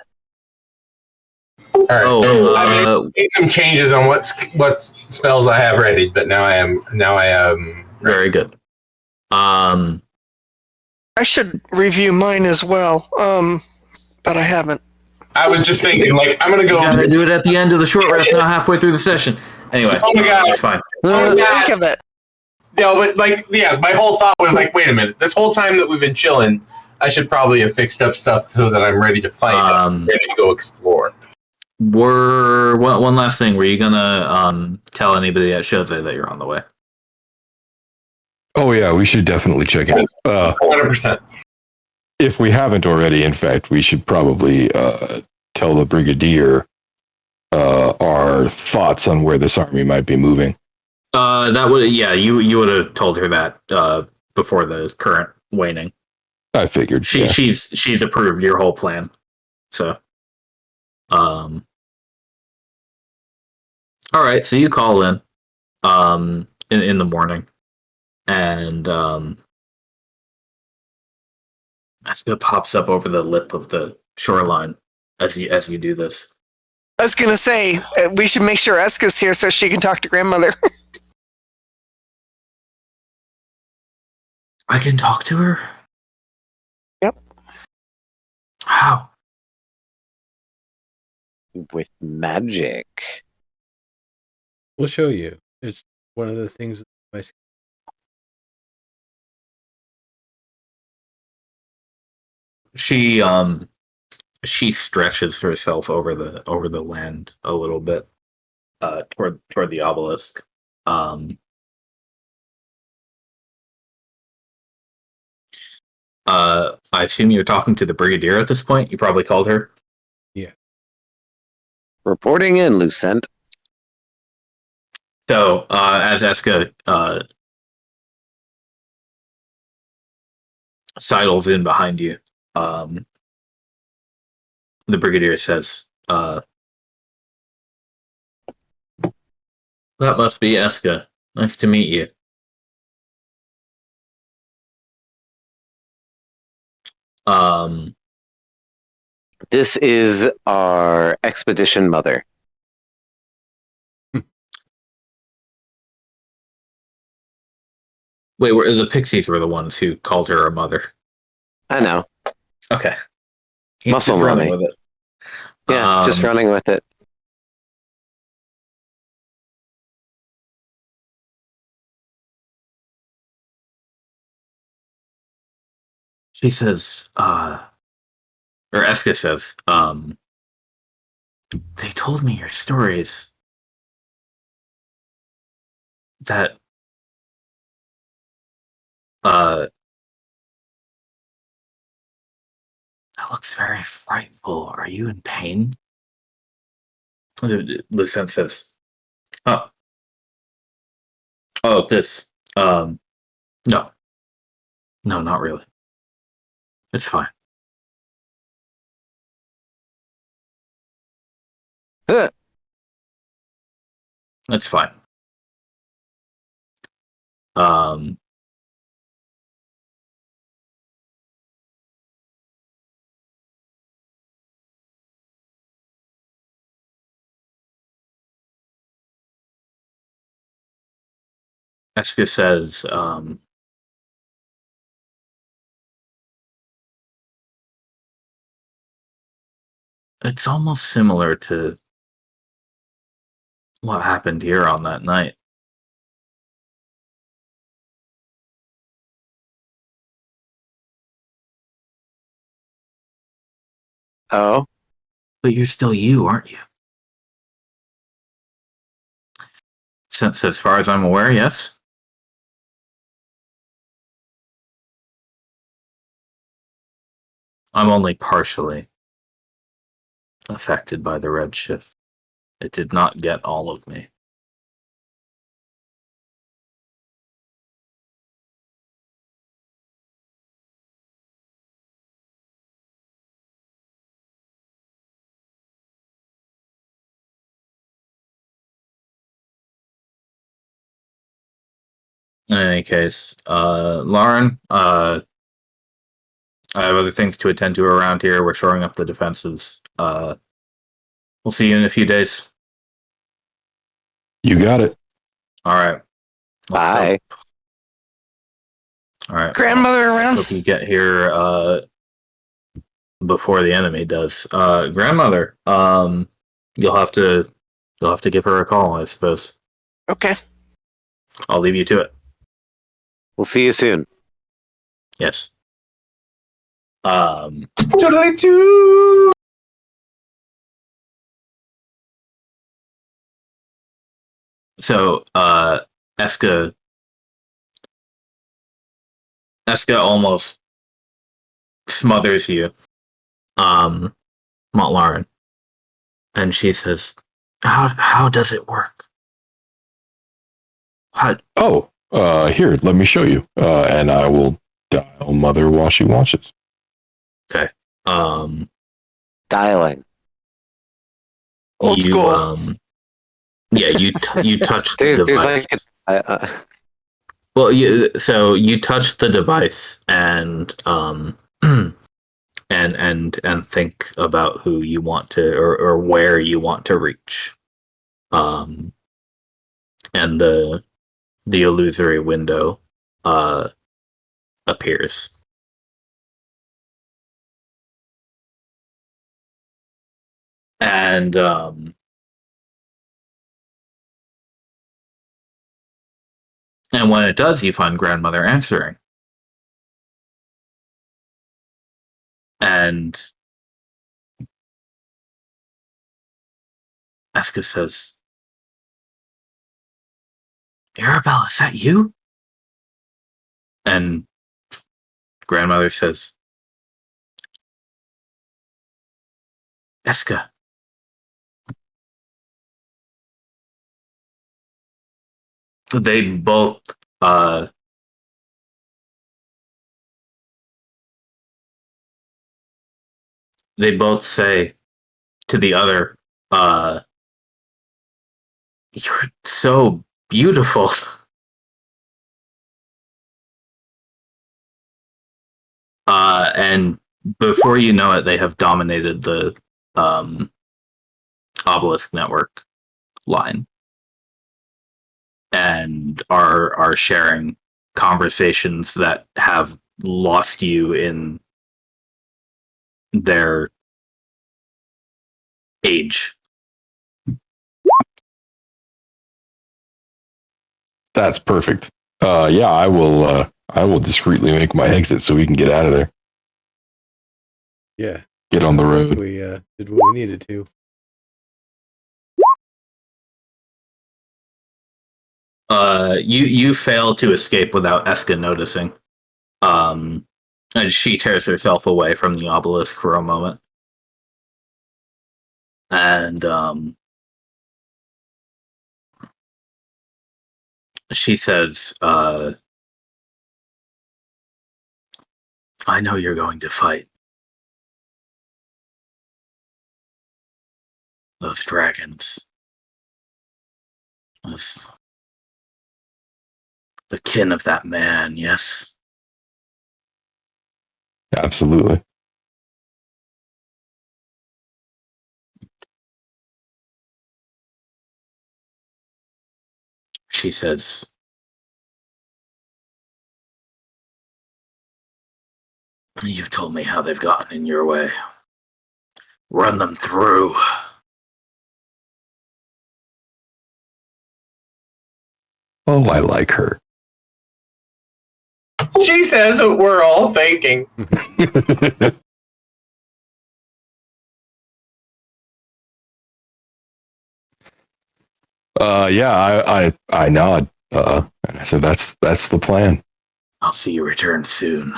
All right. oh, I made some changes on what spells I have ready, but now I am very good. I should review mine as well, but I haven't. I was just thinking, like, I'm gonna You go. gotta do it at the end of the short rest, not halfway through the session. Anyway, Oh my God. it's fine. Oh my God. Think of it. Yeah, but like, yeah, my whole thought was like, wait a minute. This whole time that we've been chilling, I should probably have fixed up stuff so that I'm ready to fight. Ready to go explore. One last thing. Were you gonna tell anybody at Shoze that you're on the way? Oh yeah, we should definitely check it. 100%. If we haven't already, in fact, we should probably tell the brigadier our thoughts on where this army might be moving. That would you would have told her that before the current waning. I figured. She's approved your whole plan. So, all right. So you call in the morning, and Aska pops up over the lip of the shoreline as you do this. I was going to say, we should make sure Eska's here so she can talk to grandmother. I can talk to her? Yep. How? With magic. We'll show you. It's one of the things that She stretches herself over the land a little bit toward the obelisk. I assume you're talking to the brigadier at this point. You probably called her. Yeah. Reporting in, Lucent. So as Eska sidles in behind you, the brigadier says, "That must be Eska. Nice to meet you." This is our expedition mother. Wait, the pixies were the ones who called her a mother. I know. Okay. He's Muscle just running memory. with it. Yeah, just running with it. She says, or Eska says, they told me your stories that that looks very frightful. Are you in pain? Lucent says, oh, this, no, not really. It's fine. Huh. It's fine. Eska says, it's almost similar to what happened here on that night. Oh, But you're still you, aren't you? Since, as far as I'm aware, yes. I'm only partially affected by the redshift. It did not get all of me. In any case, Lauren, I have other things to attend to around here. We're shoring up the defenses. We'll see you in a few days. You got it. All right. Let's bye. hope. All right. Grandmother around? Hope you get here before the enemy does. Grandmother, you'll have to give her a call, I suppose. Okay. I'll leave you to it. We'll see you soon. Yes. Totally too. So, Eska almost smothers you, Mont Lauren, and she says, "How does it work? How?" Oh, here, let me show you. And I will dial Mother while she watches. Okay. Dialing. Old you, school. Yeah, you touch the There's device. like Well, you touch the device and and think about who you want to or where you want to reach. And the illusory window appears. And when it does, you find grandmother answering. And Eska says, "Arabelle, is that you?" And grandmother says, "Eska." They both say to the other, "You're so beautiful." And before you know it, they have dominated the obelisk network line and are sharing conversations that have lost you in their age. That's perfect. Yeah, I will discreetly make my exit so we can get out of there. Yeah. Get on the road. We did what we needed to. You fail to escape without Eska noticing. And she tears herself away from the obelisk for a moment. And she says, "I know you're going to fight those dragons. Those, the kin of that man, yes?" Absolutely. She says, "You've told me how they've gotten in your way. Run them through." Oh, I like her. She says what we're all thinking. Yeah, I nod. And I said, that's the plan. I'll see you return soon.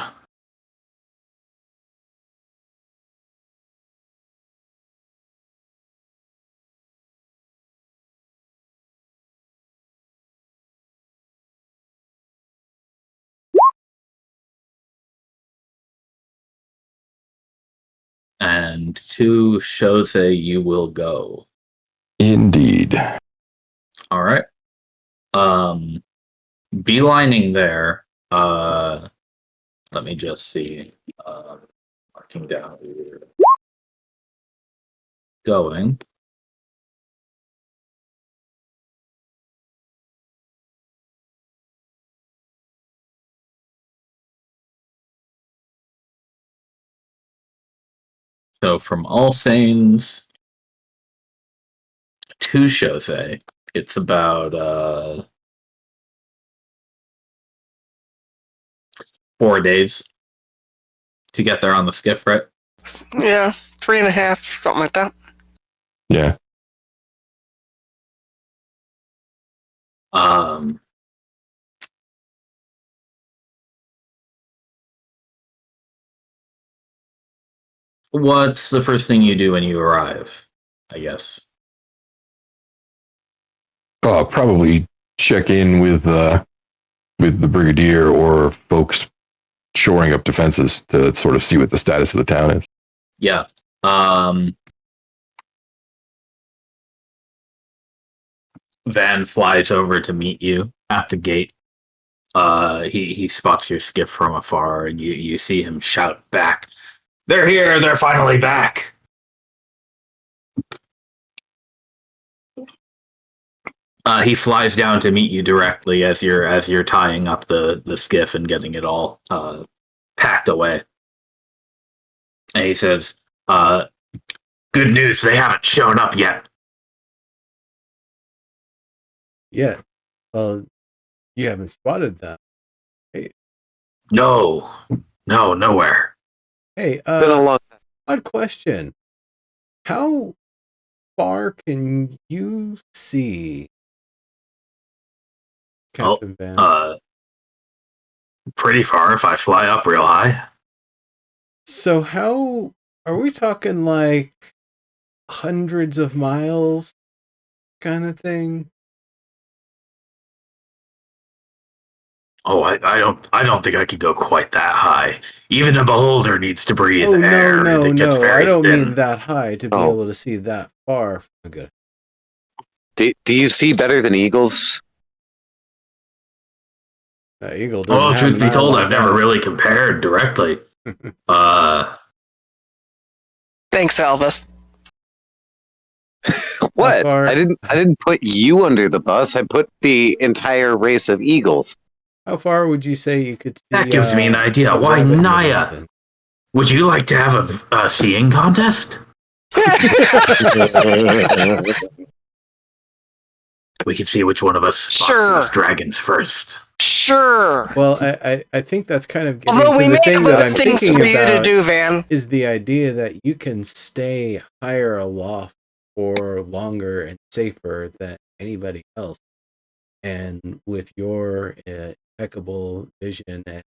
And to Shose you will go. Indeed. All right. Beelining there. Let me just see. Marking down here. Going. So from All Saints to Shose, it's about 4 days to get there on the skiff, right? Yeah, 3.5, something like that. Yeah. What's the first thing you do when you arrive? I guess. Probably check in with the brigadier or folks shoring up defenses to sort of see what the status of the town is. Yeah. Van flies over to meet you at the gate. He spots your skiff from afar, and you see him shout back, "They're here! They're finally back!" He flies down to meet you directly as you're tying up the skiff and getting it all packed away. And he says, "Good news! They haven't shown up yet." Yeah. Well, you haven't spotted them. No, nowhere. Hey, Been a long time. odd question. How far can you see, Captain Van? Pretty far if I fly up real high. So how are we talking, like hundreds of miles kind of thing? Oh, I don't think I could go quite that high. Even a beholder needs to breathe Oh, air. no, It gets no. very I don't thin. mean that high to be Oh. able to see that far. Good. Do you see better than eagles? Eagle doesn't Well, have truth an be eye told, like I've never that. really compared directly. Thanks, Elvis. What? far- I didn't put you under the bus. I put the entire race of eagles. How far would you say you could see? That gives me an idea. a Why, rabbit in the Naya? distance? Would you like to have a seeing contest? We could see which one of us spots Sure. these dragons first. Sure. Well, I think that's kind of getting Although to we the may thing have that other I'm things thinking for you to about do, Van. is the idea that you can stay higher aloft for longer and safer than anybody else. And with your impeccable vision and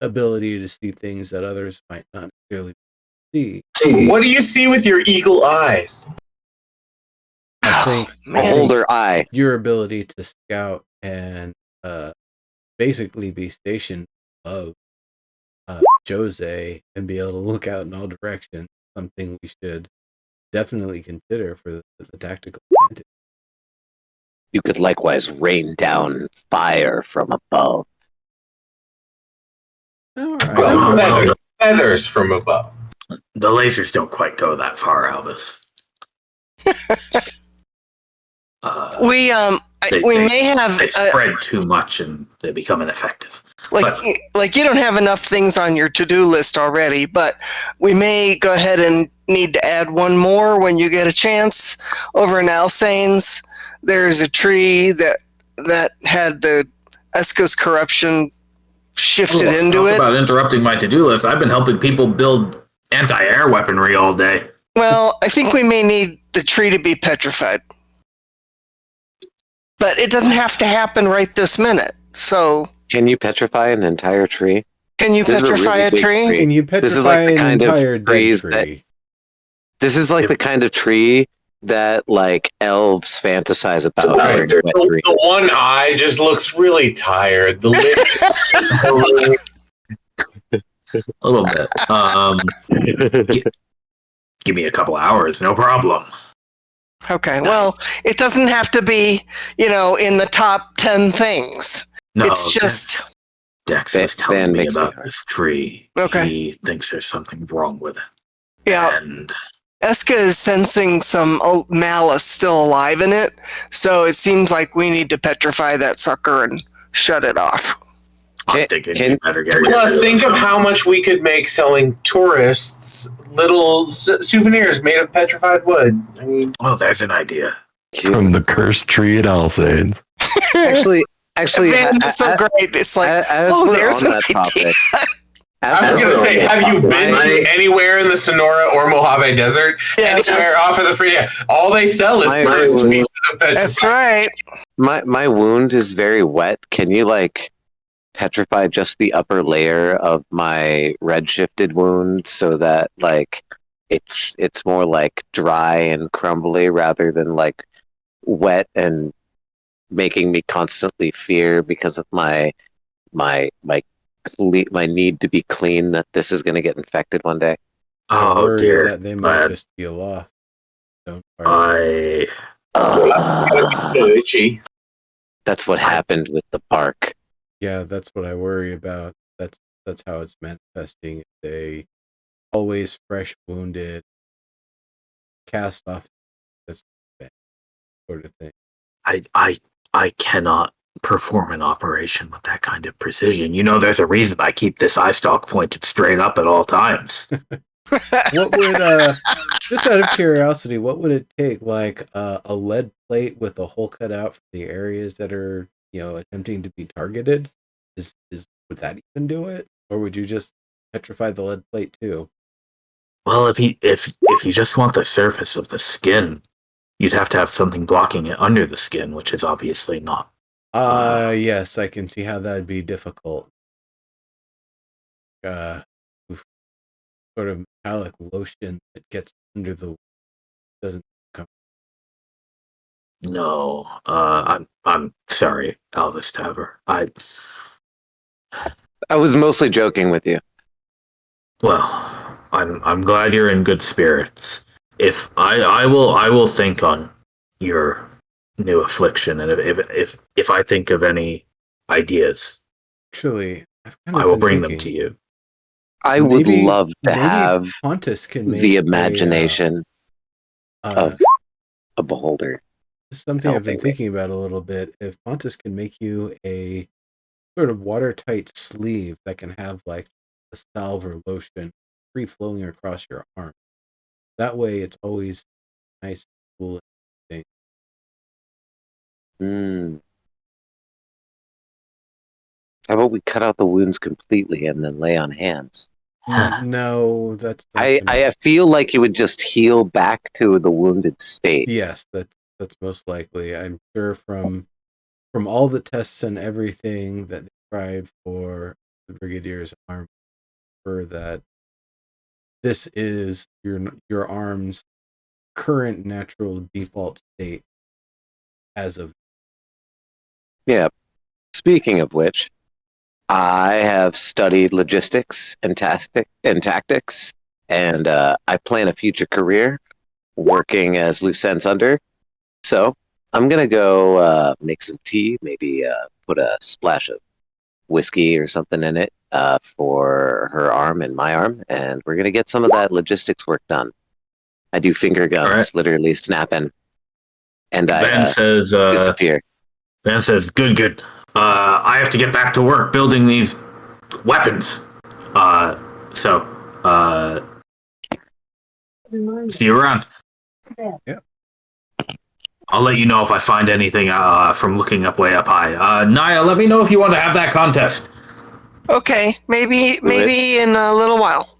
ability to see things that others might not necessarily see, What do you see with your eagle eyes? I think Beholder eye. your ability to scout and basically be stationed above Jose and be able to look out in all directions, something we should definitely consider for the tactical advantage. You could likewise rain down fire from above. All right. Well, feathers from above. The lasers don't quite go that far, Elvis. We may have They spread too much and they become ineffective. like you don't have enough things on your to-do list already, but we may go ahead and need to add one more when you get a chance over in Alsane's. there's a tree that had the Eska's corruption shifted into Talk it. about interrupting my to-do list. I've been helping people build anti-air weaponry all day. Well, I think we may need the tree to be petrified. But it doesn't have to happen right this minute. So, Can you petrify an entire tree? can you This is a petrify really a big tree? tree. Can you This is petrify like the an kind of entire dead trees tree? This is like the kind of tree that like elves fantasize about. Right. Where it's wet tree. The one eye just looks really tired. The lid. A little bit. Give me a couple hours, no problem. Okay, well, it doesn't have to be, in the top 10 things. No, It's just, Dex was Van telling me makes me about hard. this tree. Okay. He thinks there's something wrong with it. yeah, And Eska is sensing some malice still alive in it, so it seems like we need to petrify that sucker and shut it off. I'm thinking can- you better get Plus, rid think it. of how much we could make selling tourists little souvenirs made of petrified wood. I mean, Oh, there's an idea. From the cursed tree at Alsaid. actually, Van is so great. It's like, as oh, we're there's on an that idea. topic. I was going to say, have you been to anywhere in the Sonora or Mojave Desert? Yes. Anywhere off of the free? All they sell is My first wound. pieces of petrified. That's right. My wound is very wet. Can you like petrify just the upper layer of my redshifted wound so that like it's more like dry and crumbly rather than like wet and making me constantly fear because of my need to be clean that this is going to get infected one day. I Oh worry dear. that they might But just peel off. Don't worry. Itchy. That's what happened with the bark. Yeah, that's what I worry about. That's how it's manifesting. They always fresh wounded, cast off. That's bad, sort of thing. I cannot perform an operation with that kind of precision. There's a reason I keep this eye stalk pointed straight up at all times. What would just out of curiosity, what would it take? Like a lead plate with a hole cut out for the areas that are attempting to be targeted? Is would that even do it, or would you just petrify the lead plate too? Well, if you just want the surface of the skin, you'd have to have something blocking it under the skin, which is obviously not. Yes, I can see how that'd be difficult. Sort of metallic lotion that gets under the doesn't come. No, I'm sorry, Alvis Taver. I was mostly joking with you. Well, I'm glad you're in good spirits. If I will think on your new affliction, and if I think of any ideas, Actually, I've I will bring them to you. I would love to maybe have Pontus can make the imagination of of a beholder. something I've been helping me. thinking about a little bit. If Pontus can make you a sort of watertight sleeve that can have like a salve or lotion free flowing across your arm, that way it's always nice and cool. Mm. How about we cut out the wounds completely and then lay on hands? No, that's not I gonna- feel like you would just heal back to the wounded state. yes, that's most likely. I'm sure from all the tests and everything that they tried for the Brigadier's arm, for that this is your arm's current natural default state as of. Yeah. Speaking of which, I have studied logistics and tactics, and I plan a future career working as loose ends under. So I'm gonna go make some tea, maybe put a splash of whiskey or something in it for her arm and my arm, and we're gonna get some of that logistics work done. I do finger guns, right. literally snapping, and Van I says, disappear. Van says, good. I have to get back to work building these weapons. So see you around. I'll let you know if I find anything from looking up way up high. Naya, let me know if you want to have that contest. Okay, maybe in a little while.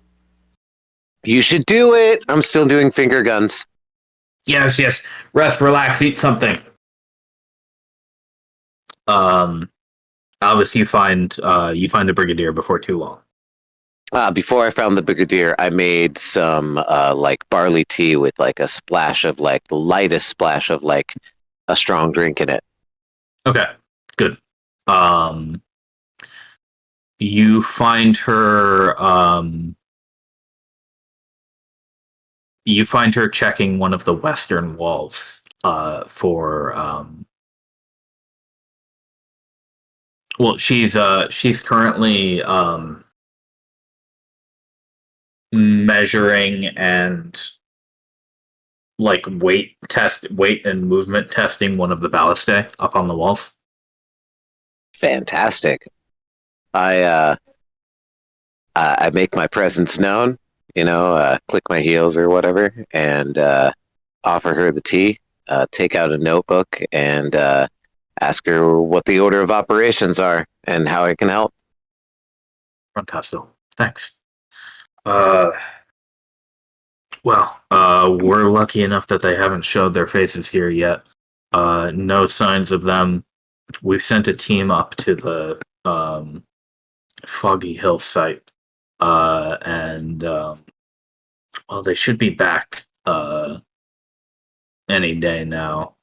You should do it. I'm still doing finger guns. Yes, yes. Rest, relax, eat something. Albus, you find the Brigadier before too long. Before I found the Brigadier, I made some like barley tea with like a splash of like the lightest splash of like a strong drink in it. Okay, good. You find her. You find her checking one of the western walls for. Well, she's currently measuring and like weight and movement testing one of the ballistae up on the walls. Fantastic. I make my presence known, click my heels or whatever, and offer her the tea, take out a notebook, and ask her what the order of operations are and how I can help. Fantastic. Thanks. We're lucky enough that they haven't showed their faces here yet. No signs of them. We've sent a team up to the Foggy Hill site. They should be back any day now.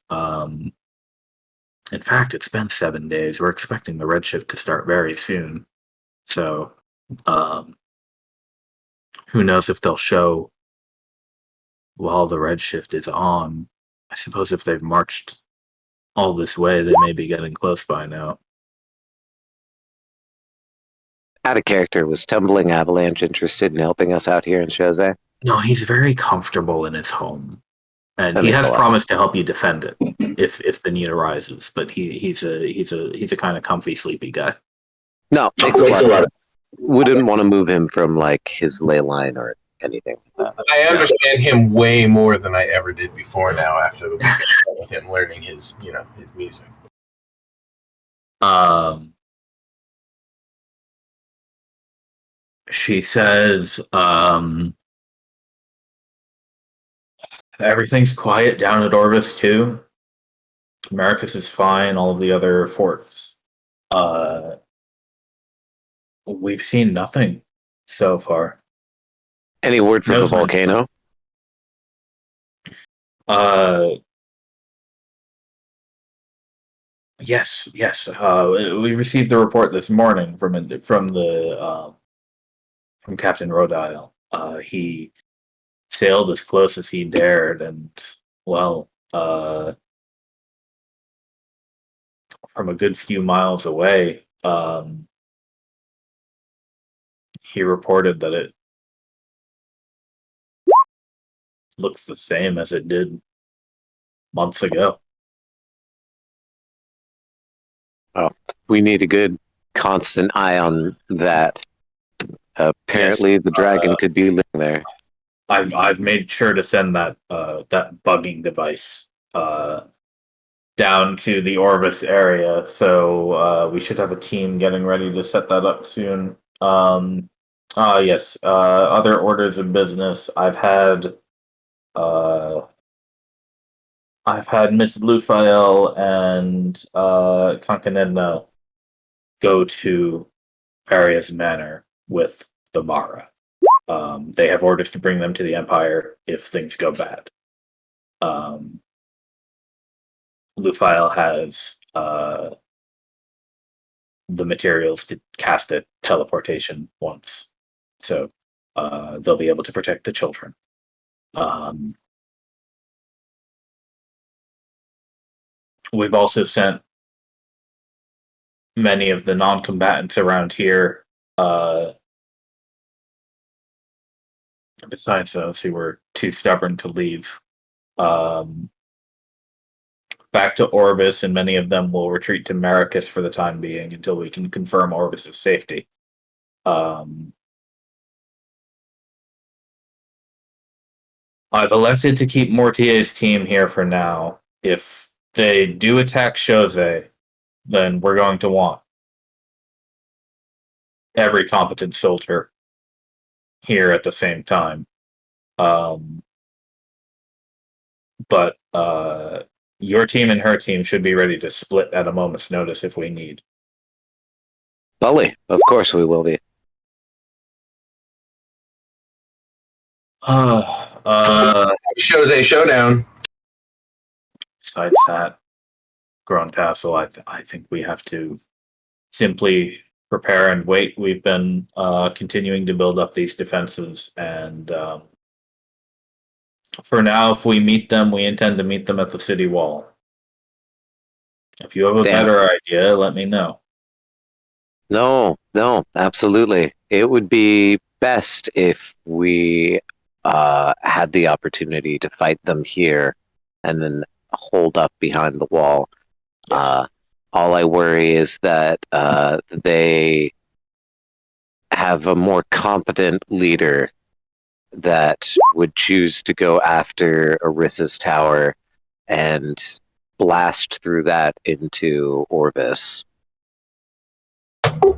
In fact, it's been 7 days. We're expecting the Redshift to start very soon. So, who knows if they'll show while the Redshift is on. I suppose if they've marched all this way, they may be getting close by now. Out of character, was Tumbling Avalanche interested in helping us out here in Jose? No, he's very comfortable in his home, and That he makes has a lot. promised to help you defend it if the need arises. But he's a kind of comfy, sleepy guy. No, makes a lot of sense. Wouldn't want to move him from like his ley line or anything. I understand him way more than I ever did before now after the weekend with him learning his music. She says, everything's quiet down at Orvis too. Marcus is fine. All of the other forts. We've seen nothing so far. Any word from No the signs. volcano? Yes. We received the report this morning from Captain Rodile. He sailed as close as he dared, and from a good few miles away, he reported that it looks the same as it did months ago. Oh, we need a good constant eye on that. Apparently, Yes, the dragon could be living there. I've made sure to send that bugging device down to the Orvis area, so we should have a team getting ready to set that up soon. Yes. Other orders of business. I've had Miss Lufael and Concanedna go to Arias Manor with the Mara. They have orders to bring them to the Empire if things go bad. Lufael has the materials to cast a teleportation once, so they'll be able to protect the children. We've also sent many of the non-combatants around here. Besides those who were too stubborn to leave, back to Orvis, and many of them will retreat to Maricus for the time being until we can confirm Orvis's safety. I've elected to keep Mortier's team here for now if they do attack Jose, then we're going to want every competent soldier here at the same time. But your team and her team should be ready to split at a moment's notice if we need. Bully, of course we will be. Shows a showdown. Besides that, Grown Tassel, I think we have to simply prepare and wait. We've been continuing to build up these defenses, and for now, if we meet them, we intend to meet them at the city wall. If you have a better idea, let me know. No, absolutely. It would be best if we had the opportunity to fight them here and then hold up behind the wall. Yes. All I worry is that they have a more competent leader that would choose to go after Orissa's tower and blast through that into Orvis.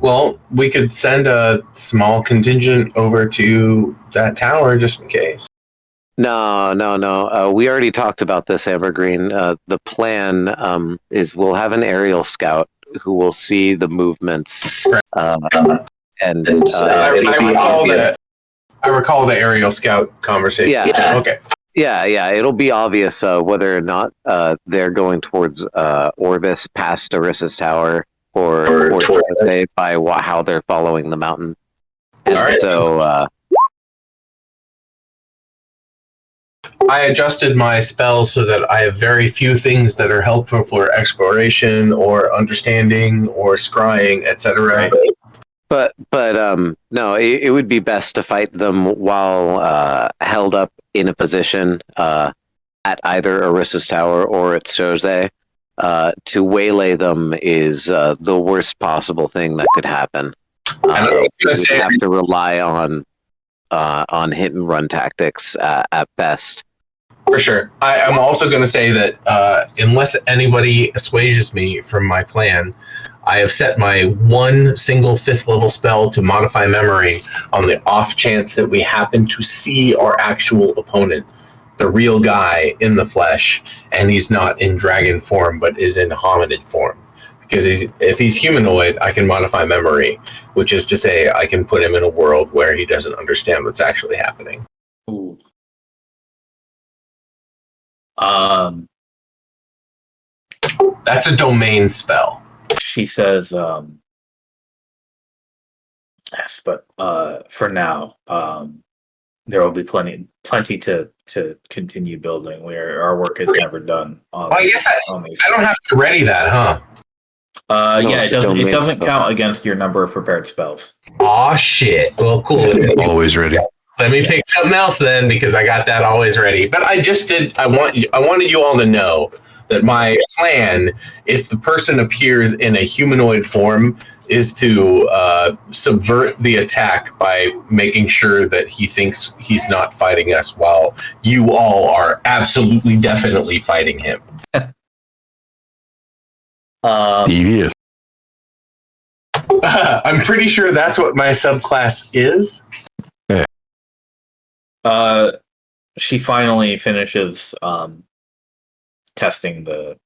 Well, we could send a small contingent over to that tower just in case. No. We already talked about this, Evergreen. The plan is we'll have an aerial scout who will see the movements. I recall the aerial scout conversation. Yeah. Okay. Yeah. It'll be obvious whether or not they're going towards Orvis past Orissa's tower or Jose by how they're following the mountain. And all right. So I adjusted my spells so that I have very few things that are helpful for exploration or understanding or scrying, etc. But no, it would be best to fight them while held up in a position at either Orissa's tower or at Jose. To waylay them is the worst possible thing that could happen. We have to rely on hit and run tactics at best. For sure. I'm also going to say that unless anybody assuages me from my plan, I have set my one single 5th level spell to modify memory on the off chance that we happen to see our actual opponent, the real guy in the flesh, and he's not in dragon form but is in hominid form. Because if he's humanoid, I can modify memory, which is to say I can put him in a world where he doesn't understand what's actually happening. Ooh. That's a domain spell. She says, yes, but for now, there will be plenty to continue building. Our work is never done. I guess I don't have to ready that, huh? Yeah, it doesn't count against your number of prepared spells. Aw, shit. Well, cool. Always ready. Let me pick something else then, because I got that always ready. But I wanted you all to know that my plan, if the person appears in a humanoid form, is to subvert the attack by making sure that he thinks he's not fighting us while you all are absolutely definitely fighting him. Devious. I'm pretty sure that's what my subclass is. She finally finishes testing the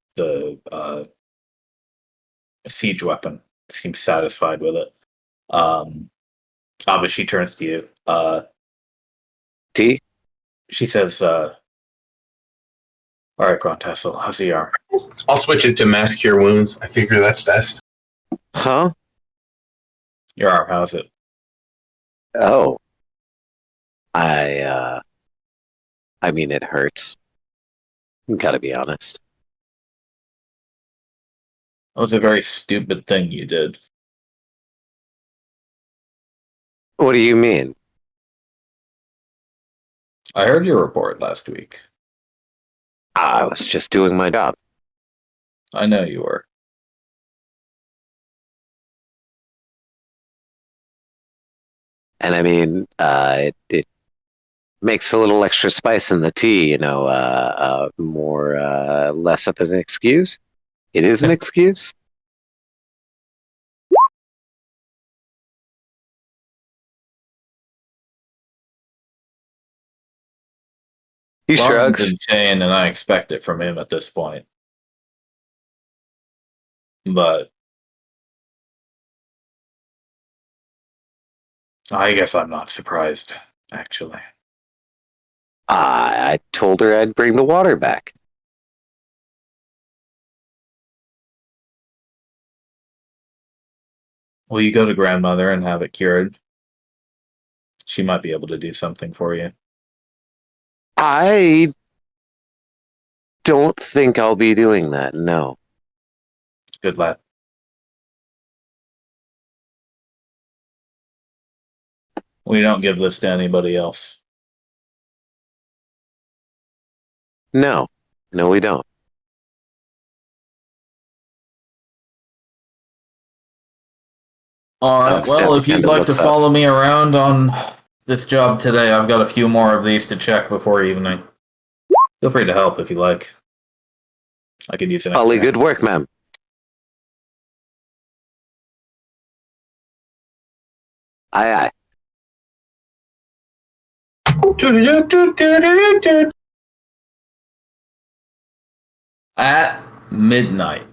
siege weapon. Seems satisfied with it. Obviously, she turns to you. T? She says, all right, Grontessel, how's the arm? I'll switch it to mass cure wounds. I figure that's best. Huh? Your arm, how's it? Oh. I mean, it hurts. Gotta be honest. That was a very stupid thing you did. What do you mean? I heard your report last week. I was just doing my job. I know you were. And I mean, it Makes a little extra spice in the tea, more less of an excuse. It is an excuse. He Longman's shrugs. insane, and I expect it from him at this point. But I guess I'm not surprised, actually. I told her I'd bring the water back. Will you go to grandmother and have it cured? She might be able to do something for you. I don't think I'll be doing that, no. Good lad. We don't give this to anybody else. No, we don't. All right. Well, if you'd like to follow me around on this job today, I've got a few more of these to check before evening. Feel free to help if you like. I could use an Holly, extra. good work, ma'am. Aye, aye. At midnight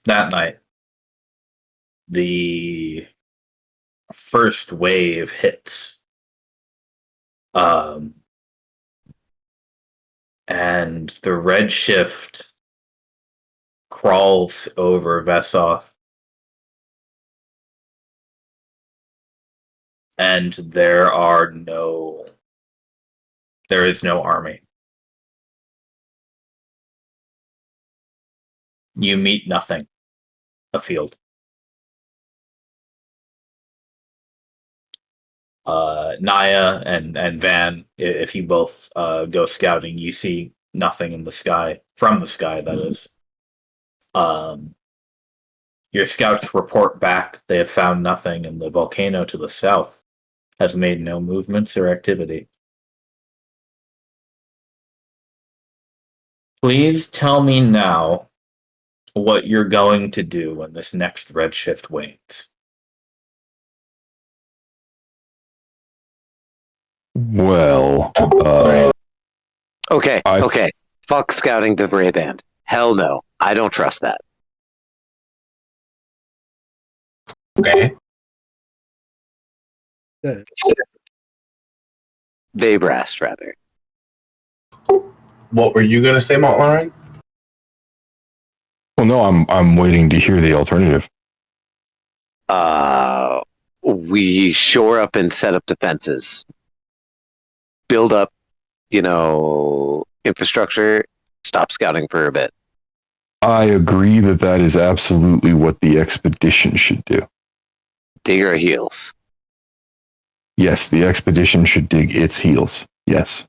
that night, the first wave hits. And the Redshift crawls over Vesov. And there is no army. You meet nothing. A field. Naya and Van, if you both go scouting, you see nothing in the sky, from the sky, that is. Your scouts report back they have found nothing, and the volcano to the south has made no movements or activity. Please tell me now what you're going to do when this next redshift wanes. Well, Okay. Fuck scouting the Ray Band. Hell no. I don't trust that. Okay. Vabrast, rather. What were you gonna say, Montlarin? well, no, I'm waiting to hear the alternative. We shore up and set up defenses. Build up, infrastructure. Stop scouting for a bit. I agree that is absolutely what the expedition should do. Dig our heels. Yes, the expedition should dig its heels. Yes.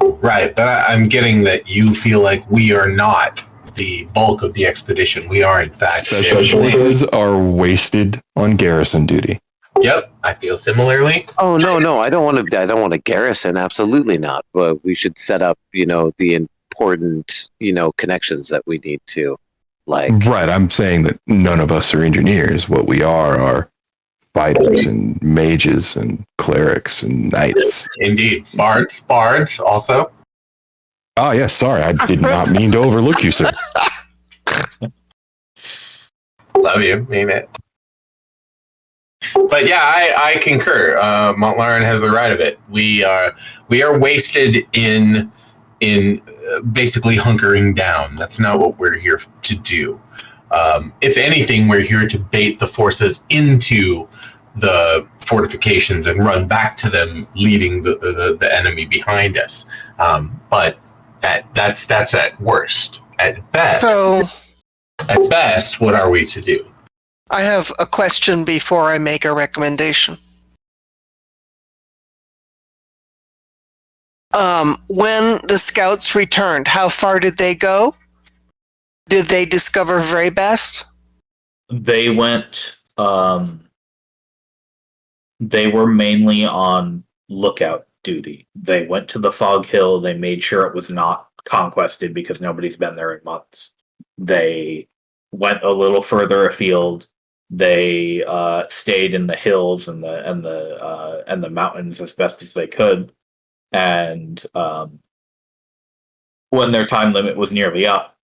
Right, but I'm getting that you feel like we are not the bulk of the expedition. We are, in fact, Special forces are wasted on garrison duty. Yep, I feel similarly. Oh no, I don't want to garrison. Absolutely not. But we should set up, the important, connections that we need to, like. Right. I'm saying that none of us are engineers. What we are fighters and mages and clerics and knights. Indeed, bards also. Oh yes, sorry, I did not mean to overlook you, sir. Love you, mean it. But yeah, I concur. Montlarin has the right of it. We are wasted in basically hunkering down. That's not what we're here to do. If anything, we're here to bait the forces into the fortifications and run back to them, leading the enemy behind us. But that's at worst. At best, what are we to do? I have a question before I make a recommendation. When the scouts returned, how far did they go? Did they discover very best? They went. They were mainly on lookout duty. They went to the Fog Hill. They made sure it was not conquested because nobody's been there in months. They went a little further afield. They stayed in the hills and the mountains as best as they could. And when their time limit was nearly up,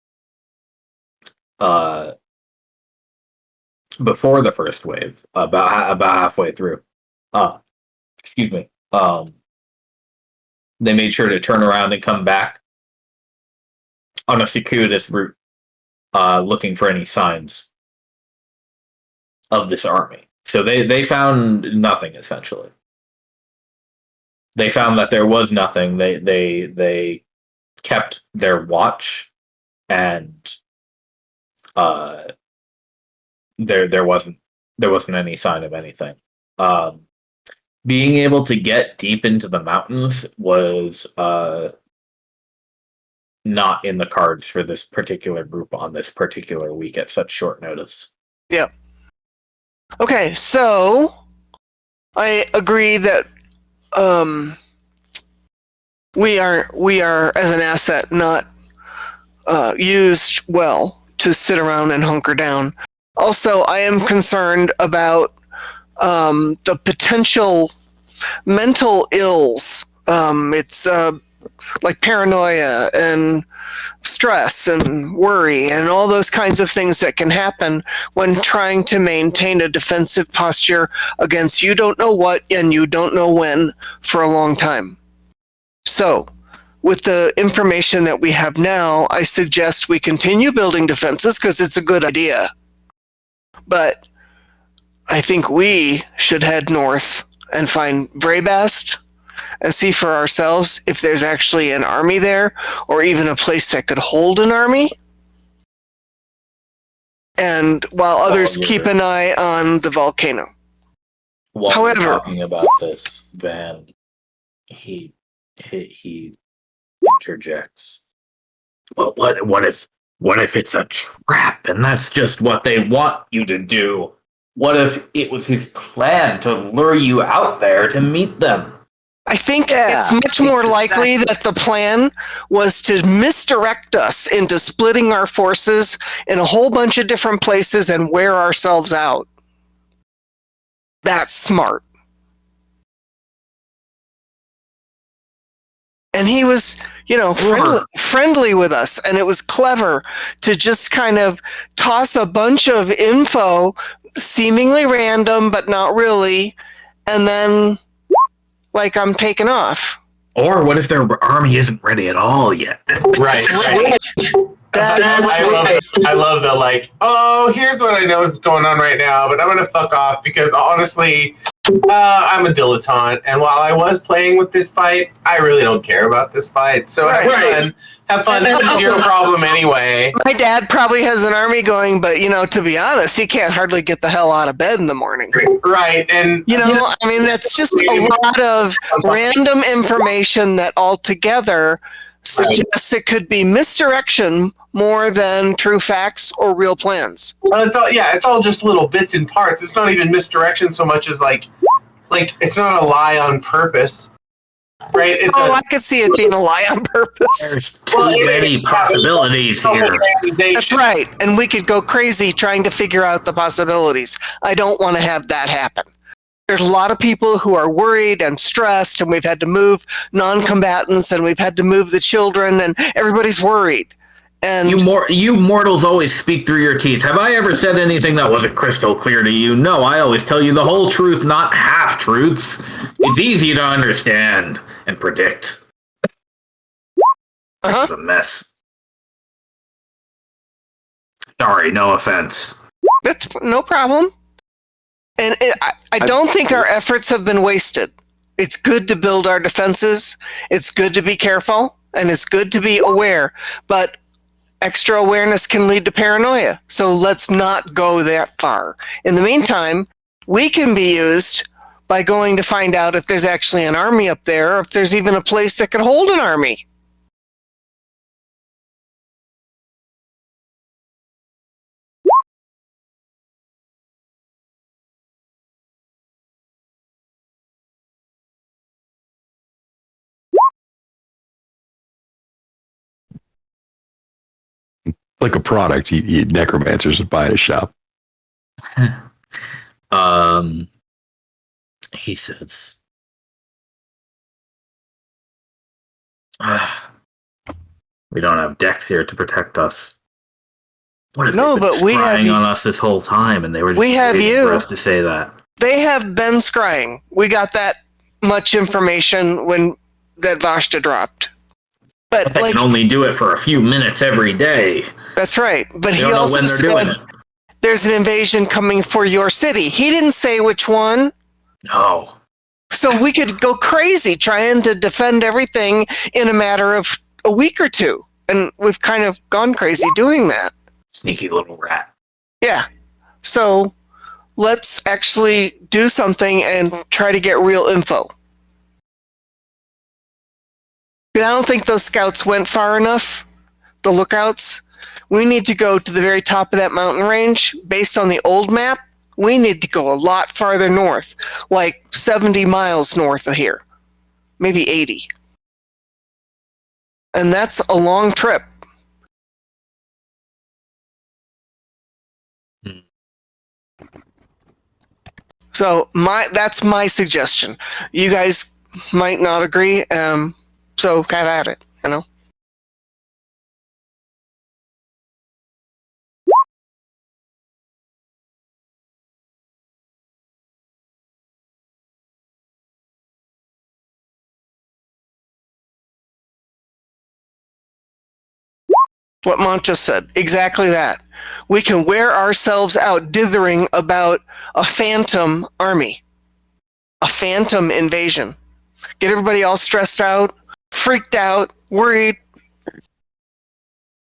before the first wave, about halfway through, excuse me, they made sure to turn around and come back on a circuitous route, looking for any signs of this army. So they found nothing, essentially. They found that there was nothing. They kept their watch, and there wasn't any sign of anything. Being able to get deep into the mountains was not in the cards for this particular group on this particular week at such short notice. Yeah. Okay, so I agree that we are as an asset not used well to sit around and hunker down. Also, I am concerned about the potential mental ills. It's like paranoia and stress and worry and all those kinds of things that can happen when trying to maintain a defensive posture against you don't know what and you don't know when for a long time. So, with the information that we have now, I suggest we continue building defenses because it's a good idea. But I think we should head north and find Vraybast and see for ourselves if there's actually an army there or even a place that could hold an army. And while others keep an eye on the volcano. While we're talking about this, Van, he interjects. Well, what if it's a trap and that's just what they want you to do? What if it was his plan to lure you out there to meet them? I think it's much more likely that the plan was to misdirect us into splitting our forces in a whole bunch of different places and wear ourselves out. That's smart. And he was, friendly with us, and it was clever to just kind of toss a bunch of info, seemingly random, but not really, and then, like, I'm taking off. Or what if their army isn't ready at all yet? Right. I love the, like, oh, here's what I know is going on right now, but I'm going to fuck off because, honestly, I'm a dilettante, and while I was playing with this fight, I really don't care about this fight. So have fun. This is your problem anyway. My dad probably has an army going, but to be honest, he can't hardly get the hell out of bed in the morning. Right, and I mean, that's just a lot of random information that altogether suggests it could be misdirection more than true facts or real plans. Well, it's all just little bits and parts. It's not even misdirection so much as like it's not a lie on purpose, right? I could see it being a lie on purpose. There's too many possibilities here. That's right, and we could go crazy trying to figure out the possibilities. I don't want to have that happen. There's a lot of people who are worried and stressed, and we've had to move non-combatants, and we've had to move the children, and everybody's worried. And you mortals always speak through your teeth. Have I ever said anything that wasn't crystal clear to you? No, I always tell you the whole truth, not half-truths. It's easy to understand and predict. This is a mess. Sorry, no offense. That's no problem. And I don't think our efforts have been wasted. It's good to build our defenses. It's good to be careful. And it's good to be aware. But extra awareness can lead to paranoia. So let's not go that far. In the meantime, we can be used by going to find out if there's actually an army up there, or if there's even a place that could hold an army. like a product necromancers would buy at a shop. He says, we don't have decks here to protect us. What if No, they've been but we have scrying on us this whole time, and they were just we have waiting you. for us to say that? They have been scrying. We got that much information when that Vashta dropped. But They like, can only do it for a few minutes every day. that's right. But They he don't know also when they're doing said it. there's an invasion coming for your city. He didn't say which one. No. So we could go crazy trying to defend everything in a matter of a week or two. And we've kind of gone crazy doing that. Sneaky little rat. Yeah. So let's actually do something and try to get real info. I don't think those scouts went far enough, the lookouts. We need to go to the very top of that mountain range. Based on the old map, we need to go a lot farther north, like 70 miles north of here, maybe 80. And that's a long trip. So that's my suggestion. You guys might not agree, so have at it, you know? What Monta said, exactly that. We can wear ourselves out dithering about a phantom army, a phantom invasion. Get everybody all stressed out, freaked out, worried,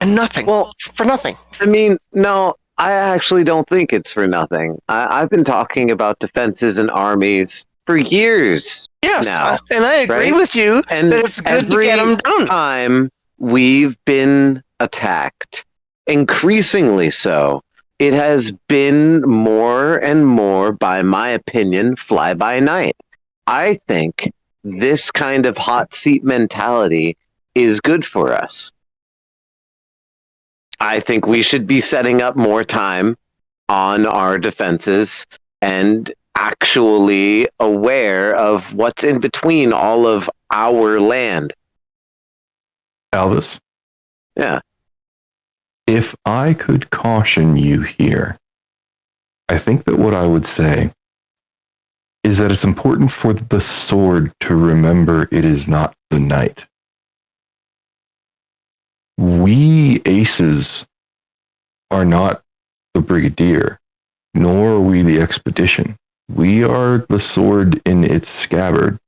and nothing. Well, for nothing. I mean, no, I actually don't think it's for nothing. I've been talking about defenses and armies for years. Yes, now, and I agree right? with you And that it's good to get them done. Time we've been attacked, increasingly so, it has been more and more, by my opinion, fly by night. I think this kind of hot seat mentality is good for us. I think we should be setting up more time on our defenses and actually aware of what's in between all of our land. Alvis? Yeah. If I could caution you here, I think that what I would say is that it's important for the sword to remember it is not the knight. We aces are not the brigadier, nor are we the expedition. We are the sword in its scabbard.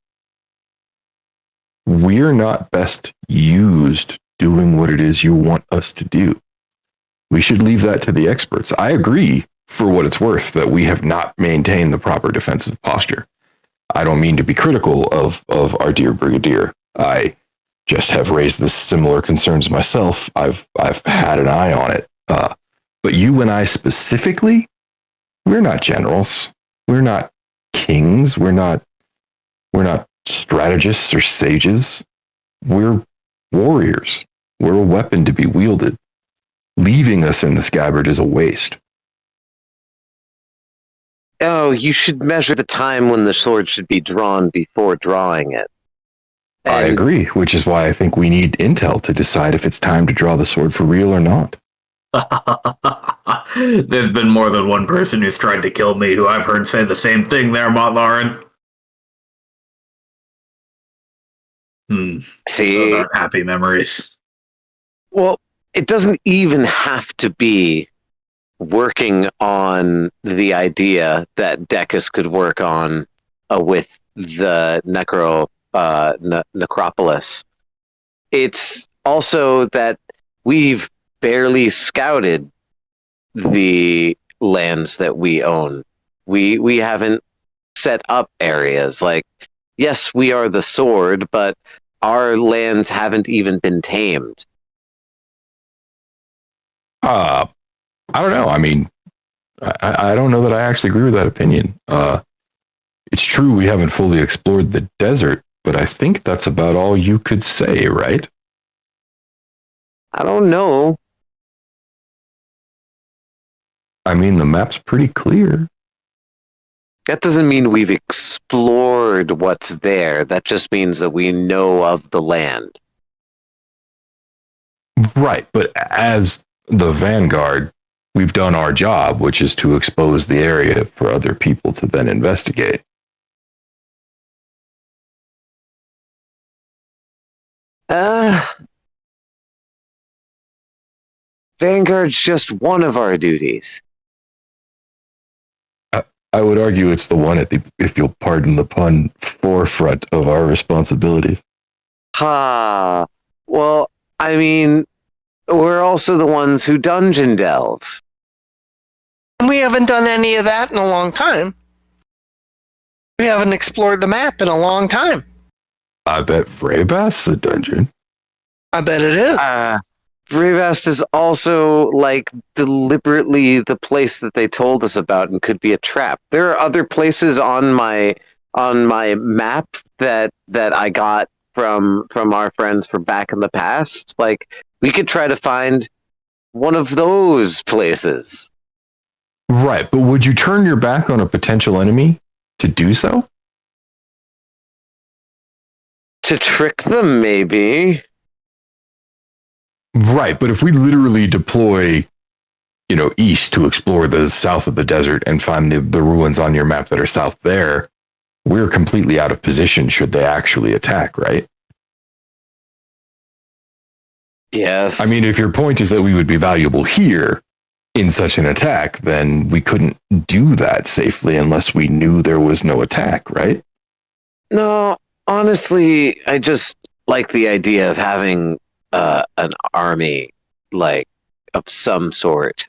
We're not best used doing what it is you want us to do. We should leave that to the experts. I agree, for what it's worth, that we have not maintained the proper defensive posture. I don't mean to be critical of our dear brigadier. I just have raised this similar concerns myself. I've had an eye on it. But you and I specifically, we're not generals. We're not kings. We're not strategists or sages. We're warriors. We're a weapon to be wielded. Leaving us in the scabbard is a waste. Oh, you should measure the time when the sword should be drawn before drawing it. I agree, which is why I think we need intel to decide if it's time to draw the sword for real or not. There's been more than one person who's tried to kill me who I've heard say the same thing there, Montlarin. See, those aren't happy memories. Well, it doesn't even have to be working on the idea that Decus could work on with the necropolis. It's also that we've barely scouted the lands that we own. We haven't set up areas. Like, yes, we are the sword, but our lands haven't even been tamed. I don't know. I mean, I don't know that I actually agree with that opinion. It's true we haven't fully explored the desert, but I think that's about all you could say, right? I don't know. I mean, the map's pretty clear. That doesn't mean we've explored what's there. That just means that we know of the land. Right, but as the Vanguard, we've done our job, which is to expose the area for other people to then investigate. Vanguard's just one of our duties. I would argue it's the one at the, if you'll pardon the pun, forefront of our responsibilities. Ha. Well, I mean, we're also the ones who dungeon delve. We haven't done any of that in a long time. We haven't explored the map in a long time. I bet Vreybast's a dungeon. I bet it is. Brevast is also like deliberately the place that they told us about and could be a trap. There are other places on my map that I got from our friends from back in the past. Like, we could try to find one of those places. Right, but would you turn your back on a potential enemy to do so? To trick them, maybe. Right, but if we literally deploy, east to explore the south of the desert and find the ruins on your map that are south there, we're completely out of position should they actually attack, right? Yes. I mean, if your point is that we would be valuable here in such an attack, then we couldn't do that safely unless we knew there was no attack, right? No, honestly, I just like the idea of having an army, like, of some sort.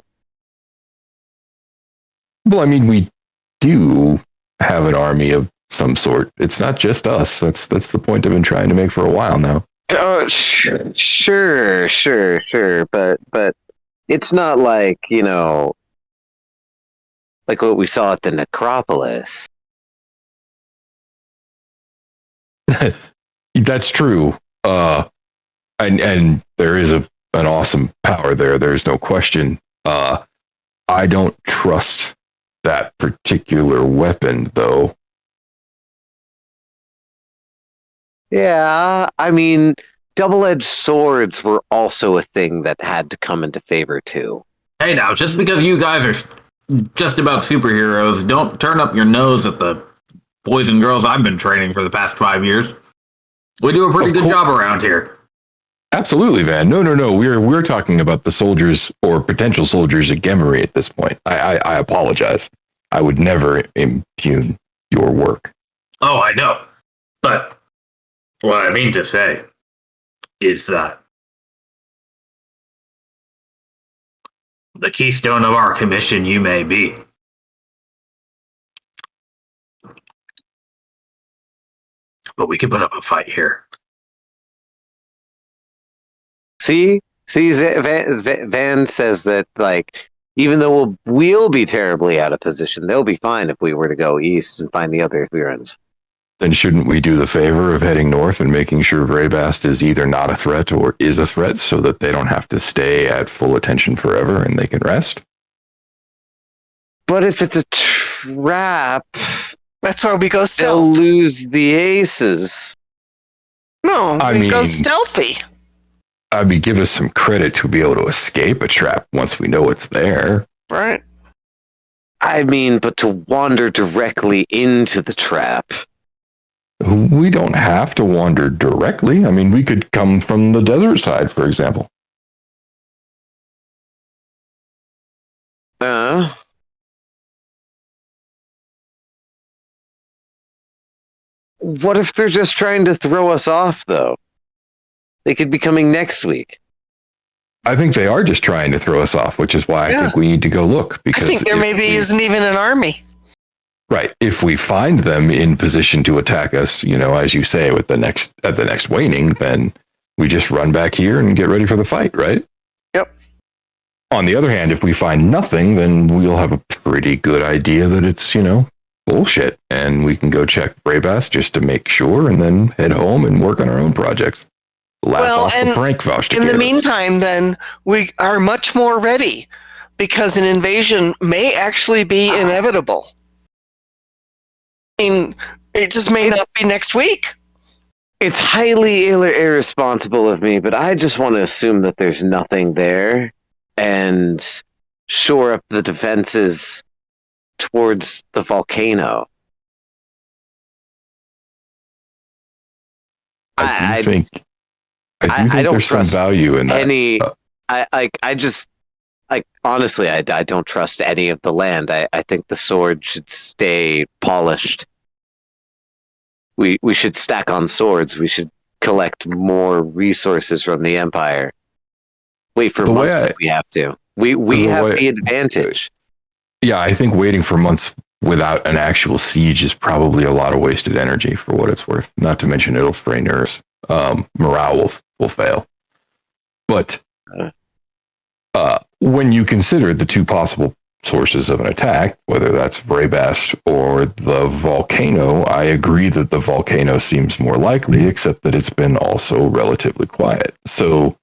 Well, I mean, we do have an army of some sort. It's not just us. That's the point I've been trying to make for a while now. Oh, sure, but it's not like, like what we saw at the necropolis. That's true. And there is an awesome power there. There's no question. I don't trust that particular weapon, though. Yeah, I mean, double-edged swords were also a thing that had to come into favor, too. Hey, now, just because you guys are just about superheroes, don't turn up your nose at the boys and girls I've been training for the past 5 years. We do a pretty good job around here. Absolutely, Van. No. We're talking about the soldiers or potential soldiers at Gemery at this point. I apologize. I would never impugn your work. Oh, I know. But what I mean to say is that the keystone of our commission you may be. But we can put up a fight here. See, Van says that, like, even though we'll be terribly out of position, they'll be fine if we were to go east and find the other Thurans. Then shouldn't we do the favor of heading north and making sure Vreybast is either not a threat or is a threat so that they don't have to stay at full attention forever and they can rest? But if it's a trap, That's where we go they'll stealth. lose the aces. No, we go stealthy. I mean, give us some credit to be able to escape a trap once we know it's there. Right. I mean, but to wander directly into the trap. We don't have to wander directly. I mean, we could come from the desert side, for example. What if they're just trying to throw us off, though? They could be coming next week. I think they are just trying to throw us off, which is why I think we need to go look. Because I think there maybe isn't even an army. Right. If we find them in position to attack us, as you say, at the next waning, then we just run back here and get ready for the fight, right? Yep. On the other hand, if we find nothing, then we'll have a pretty good idea that it's, bullshit. And we can go check Vreybast just to make sure and then head home and work on our own projects. Laugh off the Frank Vouch. In the meantime, then, we are much more ready because an invasion may actually be inevitable. I mean, it just may not be next week. It's highly irresponsible of me, but I just want to assume that there's nothing there and shore up the defenses towards the volcano. I do think I don't there's some trust value in that. Honestly, I don't trust any of the land. I think the sword should stay polished. We should stack on swords. We should collect more resources from the Empire. Wait for months if we have to. We have the advantage. Yeah, I think waiting for months without an actual siege is probably a lot of wasted energy for what it's worth. Not to mention it'll fray nerves. Morale will fail. But when you consider the two possible sources of an attack, whether that's Vrabast or the volcano, I agree that the volcano seems more likely, except that it's been also relatively quiet. So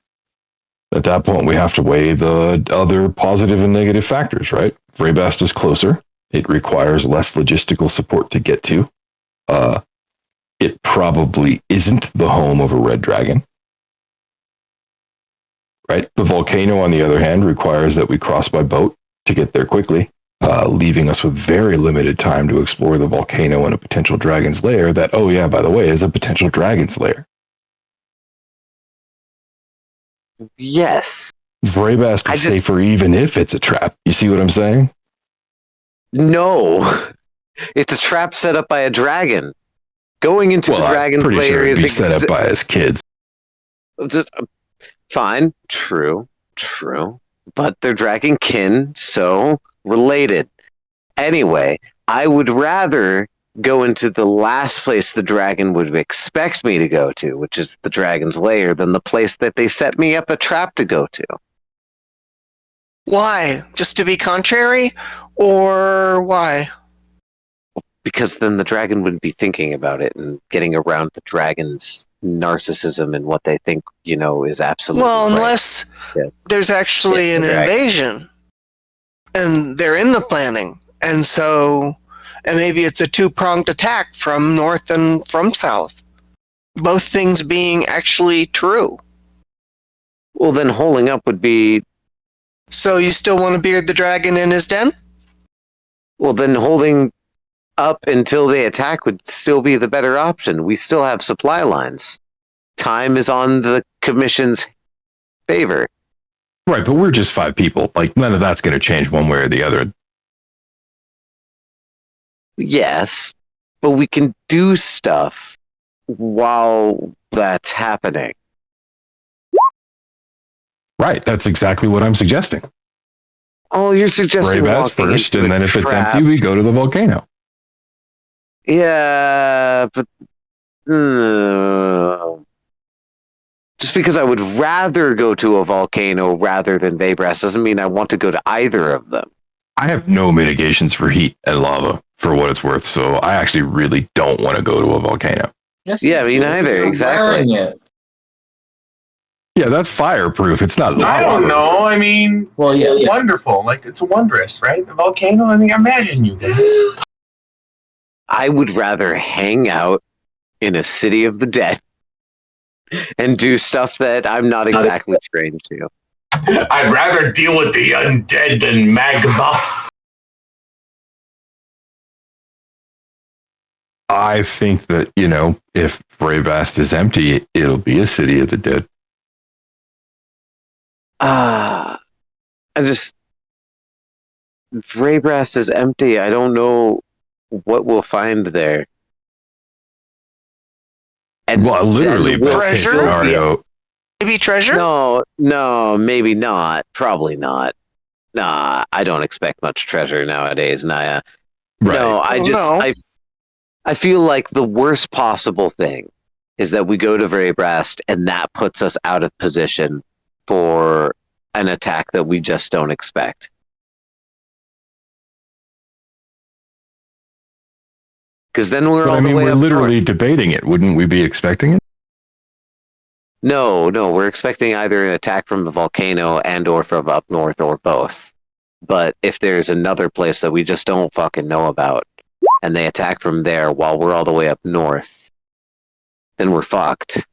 at that point, we have to weigh the other positive and negative factors, right? Vrabast is closer. It requires less logistical support to get to. It probably isn't the home of a red dragon. Right? The volcano, on the other hand, requires that we cross by boat to get there quickly, leaving us with very limited time to explore the volcano and a potential dragon's lair that, oh yeah, by the way, is a potential dragon's lair. Yes. Vrabast is safer even if it's a trap. You see what I'm saying? No. It's a trap set up by a dragon. Going into the dragon's lair sure is set up by his kids. Fine. True. But they're dragon kin, so related. Anyway, I would rather go into the last place the dragon would expect me to go to, which is the dragon's lair, than the place that they set me up a trap to go to. Why? Just to be contrary? Or why? Because then the dragon wouldn't be thinking about it and getting around the dragon's narcissism and what they think, is absolutely well, right. Unless there's actually an invasion and they're in the planning. And maybe it's a two-pronged attack from north and from south. Both things being actually true. Well, then holding up would be... So you still want to beard the dragon in his den? Well, then holding up until they attack would still be the better option. We still have supply lines. Time is on the commission's favor. Right, but we're just 5 people. Like, none of that's going to change one way or the other. Yes, but we can do stuff while that's happening. Right, that's exactly what I'm suggesting. Oh, you're suggesting Vrabast first, and then if it's empty, we go to the volcano. Yeah, but just because I would rather go to a volcano rather than Vrabast doesn't mean I want to go to either of them. I have no mitigations for heat and lava, for what it's worth, so I actually really don't want to go to a volcano. Yes, yeah, me neither. Exactly. Yeah, that's fireproof. It's not lava. I don't know. I mean, it's wonderful. Like, it's wondrous, right? The volcano. I mean, imagine you guys. I would rather hang out in a city of the dead and do stuff that I'm not exactly trained to. I'd rather deal with the undead than magma. I think that, if Vrabast is empty, it'll be a city of the dead. Vrabast is empty. I don't know what we'll find there. And literally, best case scenario. Maybe treasure? No, maybe not. Probably not. Nah, I don't expect much treasure nowadays, Naya. Right. No, I feel like the worst possible thing is that we go to Vrabast and that puts us out of position for an attack that we just don't expect. Because then we're we're literally debating it. Wouldn't we be expecting it? No, we're expecting either an attack from the volcano and or from up north or both. But if there's another place that we just don't fucking know about, and they attack from there while we're all the way up north, then we're fucked.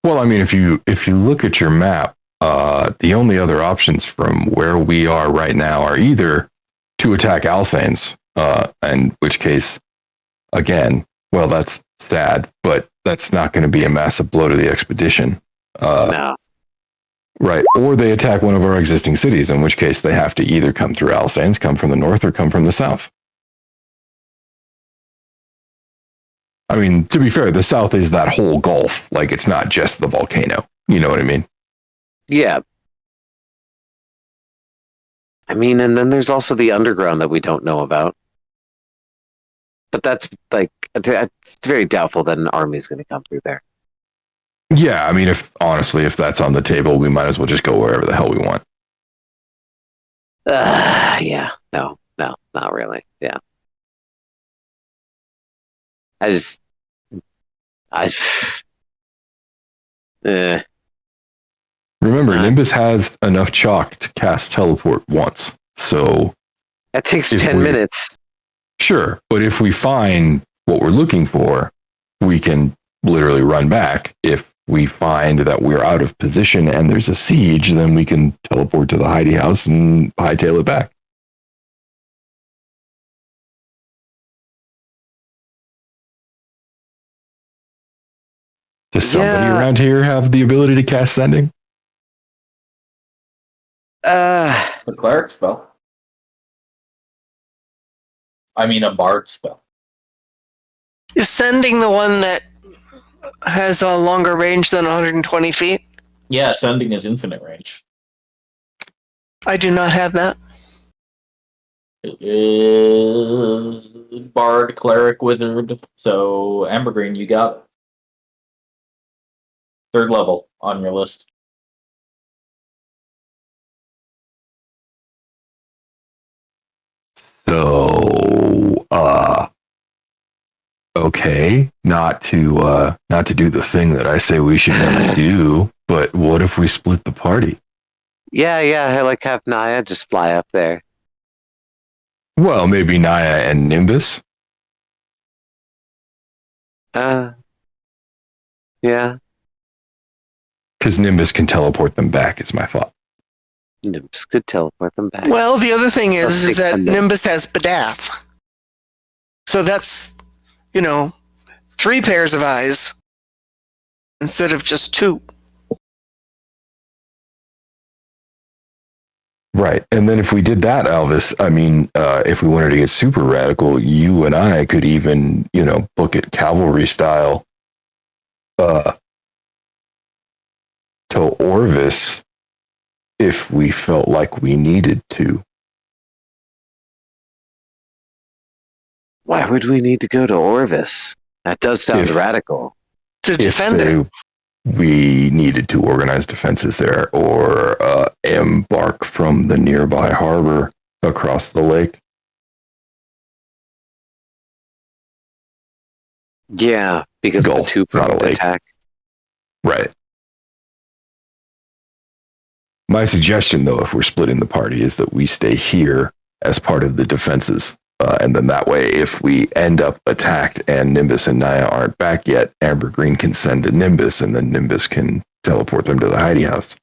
Well, I mean, if you look at your map, the only other options from where we are right now are either to attack Alsanes, in which case, again, well, that's sad, but that's not going to be a massive blow to the expedition. No. Right. Or they attack one of our existing cities, in which case they have to either come through Alsanes, come from the north, or come from the south. I mean, to be fair, the south is that whole gulf. Like, it's not just the volcano. You know what I mean? Yeah. I mean, and then there's also the underground that we don't know about. But that's, like, it's very doubtful that an army is going to come through there. Yeah, I mean, if that's on the table, we might as well just go wherever the hell we want. Yeah. No, not really. Yeah. Remember, Nimbus has enough chalk to cast teleport once. So that takes 10 minutes. Sure, but if we find what we're looking for, we can literally run back. If we find that we're out of position and there's a siege, then we can teleport to the hidey house and hightail it back. Does somebody around here have the ability to cast sending? The cleric spell. I mean, a bard spell. Is sending the one that has a longer range than 120 feet? Yeah, sending is infinite range. I do not have that. It is bard, cleric, wizard. So, Ambergreen, you got it. 3rd level on your list. So, okay, not to do the thing that I say we should never do, but what if we split the party? Yeah, like have Naya just fly up there. Well, maybe Naya and Nimbus. Yeah. Because Nimbus can teleport them back, is my thought. Nimbus could teleport them back. Well, the other thing is take that 10 minutes. Nimbus has Badath. So that's, 3 pairs of eyes instead of just 2. Right. And then if we did that, Alvis, I mean, if we wanted to get super radical, you and I could even, book it cavalry style to Orvis if we felt like we needed to. Why would we need to go to Orvis? That does sound radical. To defend it. We needed to organize defenses there or embark from the nearby harbor across the lake. Yeah, because of a two-pronged attack. Right. My suggestion, though, if we're splitting the party, is that we stay here as part of the defenses. And then that way, if we end up attacked and Nimbus and Naya aren't back yet, Ambergreen can send a Nimbus, and then Nimbus can teleport them to the hidey house.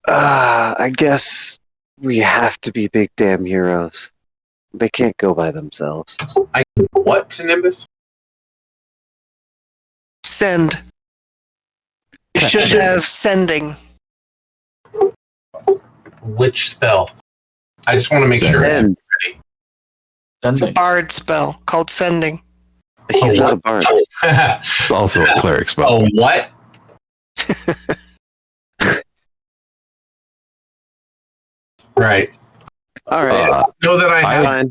I guess we have to be big damn heroes. They can't go by themselves. What to Nimbus? Send. You should have sending. Which spell? I just want to make sure. Send. It's a bard spell called sending. He's not a bard. It's also a cleric spell. Oh, what? Right. All right. Know that I have.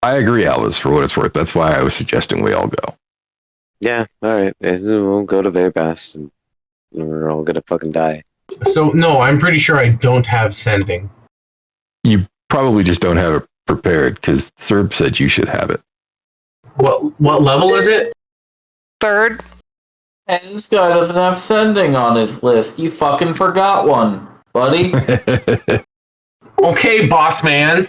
I agree, Alvis, for what it's worth. That's why I was suggesting we all go. Yeah, all right. We'll go to Bearbast, and we're all gonna fucking die. So, no, I'm pretty sure I don't have sending. You probably just don't have it prepared, because Serb said you should have it. What level is it? 3rd. And this guy doesn't have sending on his list. You fucking forgot one, buddy. Okay, boss man.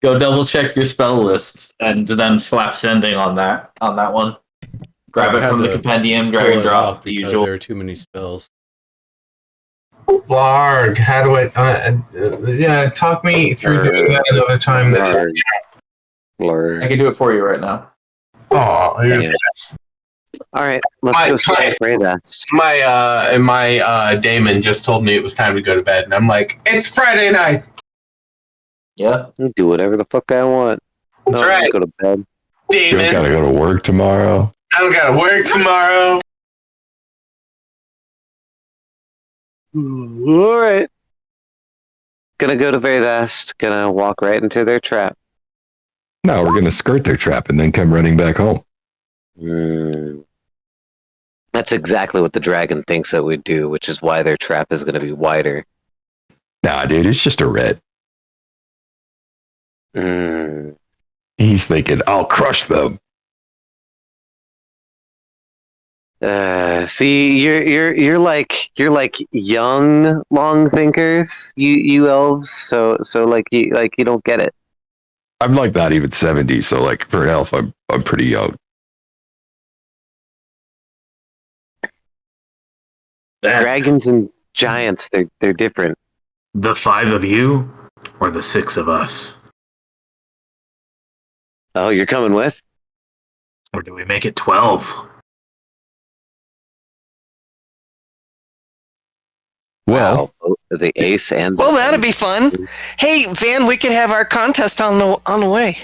Go double check your spell lists and then slap sending on that one. Grab I it had from the to compendium, drag pull and it drop off the because usual. there are too many spells. Blarg, how do I? Yeah, talk me through doing that another time. Blurg. I Blurg. can do it for you right now. Oh, Damn. All right, let's go spray that. My daemon just told me it was time to go to bed, and I'm like, it's Friday night. Yeah. I'll do whatever the fuck I want. That's right, Go to bed. You don't Daemon. gotta go to work tomorrow. I don't gotta work tomorrow. All right. Gonna go to very fast. Gonna walk right into their trap. No, we're gonna skirt their trap and then come running back home. That's exactly what the dragon thinks that we'd do, which is why their trap is gonna be wider. Nah, dude, it's just a red. He's thinking, I'll crush them. See, you're like young long thinkers, you elves. So like you don't get it. I'm like not even 70, so like for an elf, I'm pretty young. Dragons and giants, they're different. The 5 of you or the 6 of us? Oh, you're coming with? Or do we make it 12? Well, Wow, the ace and Well, that'd be fun. Hey, Van, we could have our contest on the way.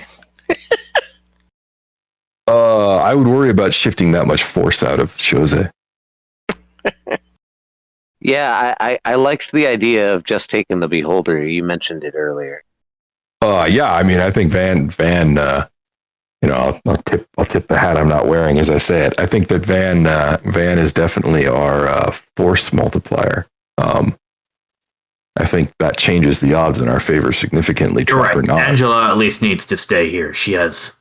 I would worry about shifting that much force out of Jose. Yeah, I liked the idea of just taking the beholder. You mentioned it earlier. Yeah, I mean, I think Van, I'll tip the hat I'm not wearing as I say it. I think that Van is definitely our force multiplier. I think that changes the odds in our favor significantly. You're Trap or right. not. Angela at least needs to stay here. She has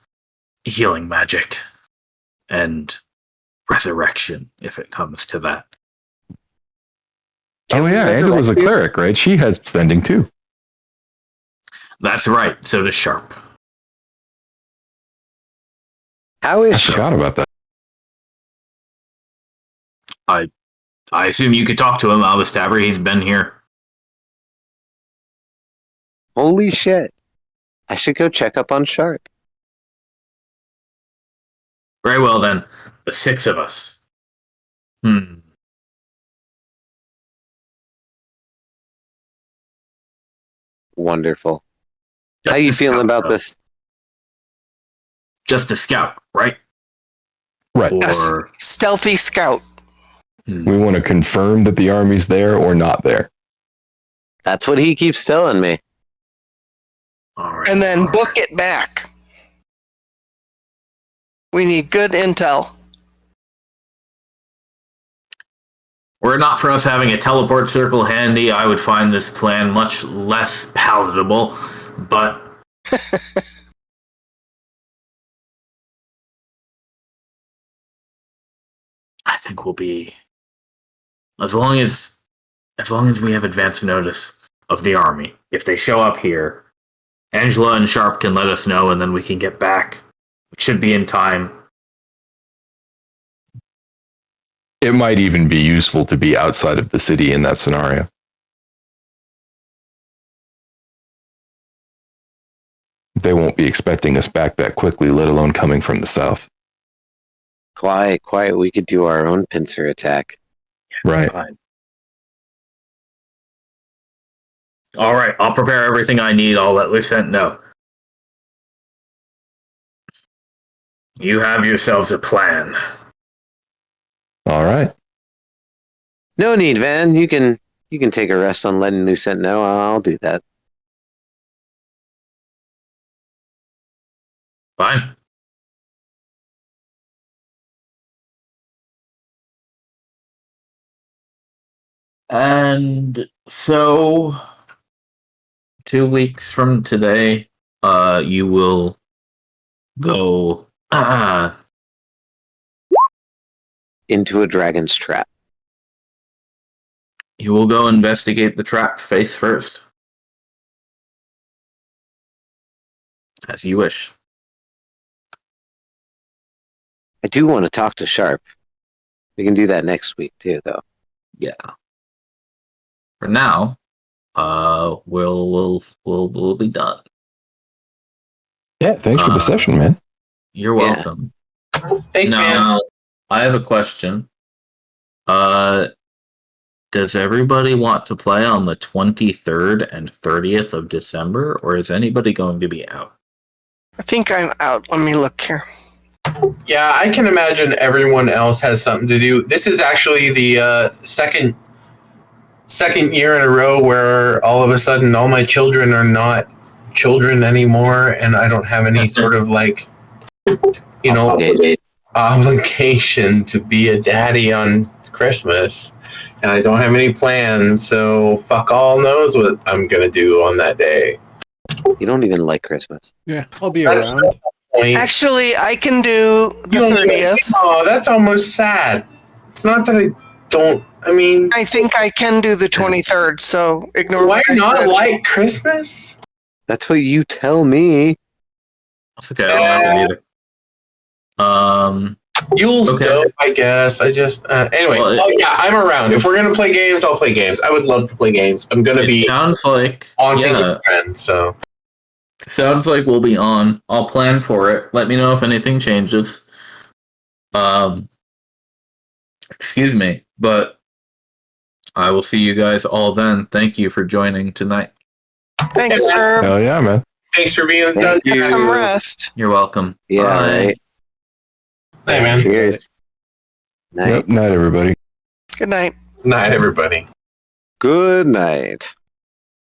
healing magic and resurrection, if it comes to that. Oh yeah, Angela's a cleric, right? She has sending too. That's right. So does Sharp. How is I she? forgot about that. I assume you could talk to him, Albustabber. He's been here. Holy shit! I should go check up on Sharp. Very well then. The 6 of us. Wonderful. Just How you a feeling scout, about though. this? Just a scout, right? Right. Or Stealthy scout. We want to confirm that the army's there or not there. That's what he keeps telling me. all right. And then all right. book it back. We need good intel. Were it not for us having a teleport circle handy, I would find this plan much less palatable, but I think we'll be as long as we have advance notice of the army. If they show up here, Angela and Sharp can let us know and then we can get back. It should be in time. It might even be useful to be outside of the city in that scenario. They won't be expecting us back that quickly, let alone coming from the south. Quiet. We could do our own pincer attack. Right. Fine. All right, I'll prepare everything I need. I'll let Lucent know. You have yourselves a plan. All right. No need, Van. You can take a rest on letting Lucent know. I'll do that. Fine. And so 2 weeks from today, you will go Into a dragon's trap. You will go investigate the trap face first. As you wish. I do want to talk to Sharp. We can do that next week too, though. Yeah. For now, we'll be done. Yeah, thanks for the session, man. You're Yeah. welcome. Thanks, man. Now, I have a question. Does everybody want to play on the 23rd and 30th of December, or is anybody going to be out? I think I'm out. Let me look here. Yeah, I can imagine everyone else has something to do. This is actually the second year in a row where all of a sudden all my children are not children anymore, and I don't have any sort of like, obligation to be a daddy on Christmas, and I don't have any plans. So fuck all knows what I'm gonna do on that day. You don't even like Christmas. Yeah, I'll be That's around. Actually, I can do the 30th. Oh, that's almost sad. It's not that I don't. I mean, I think I can do the 23rd, so ignore why what I not said. like Christmas? That's what you tell me. That's okay. I don't have it either. Yule's Okay. dope, I guess. I just anyway. Well, Yeah, I'm around. If we're gonna play games, I'll play games. I would love to play games. I'm gonna It be sounds like haunting a friend. So sounds like we'll be on. I'll plan for it. Let me know if anything changes. Excuse me, but I will see you guys all then. Thank you for joining tonight. Thanks, sir. Hell yeah, man. thanks for being Thank done. you. Get some rest. You're welcome. Yeah, Bye. right. Hey, man. Cheers. Night. Yep, night, everybody. Good night. Night, everybody. Good night.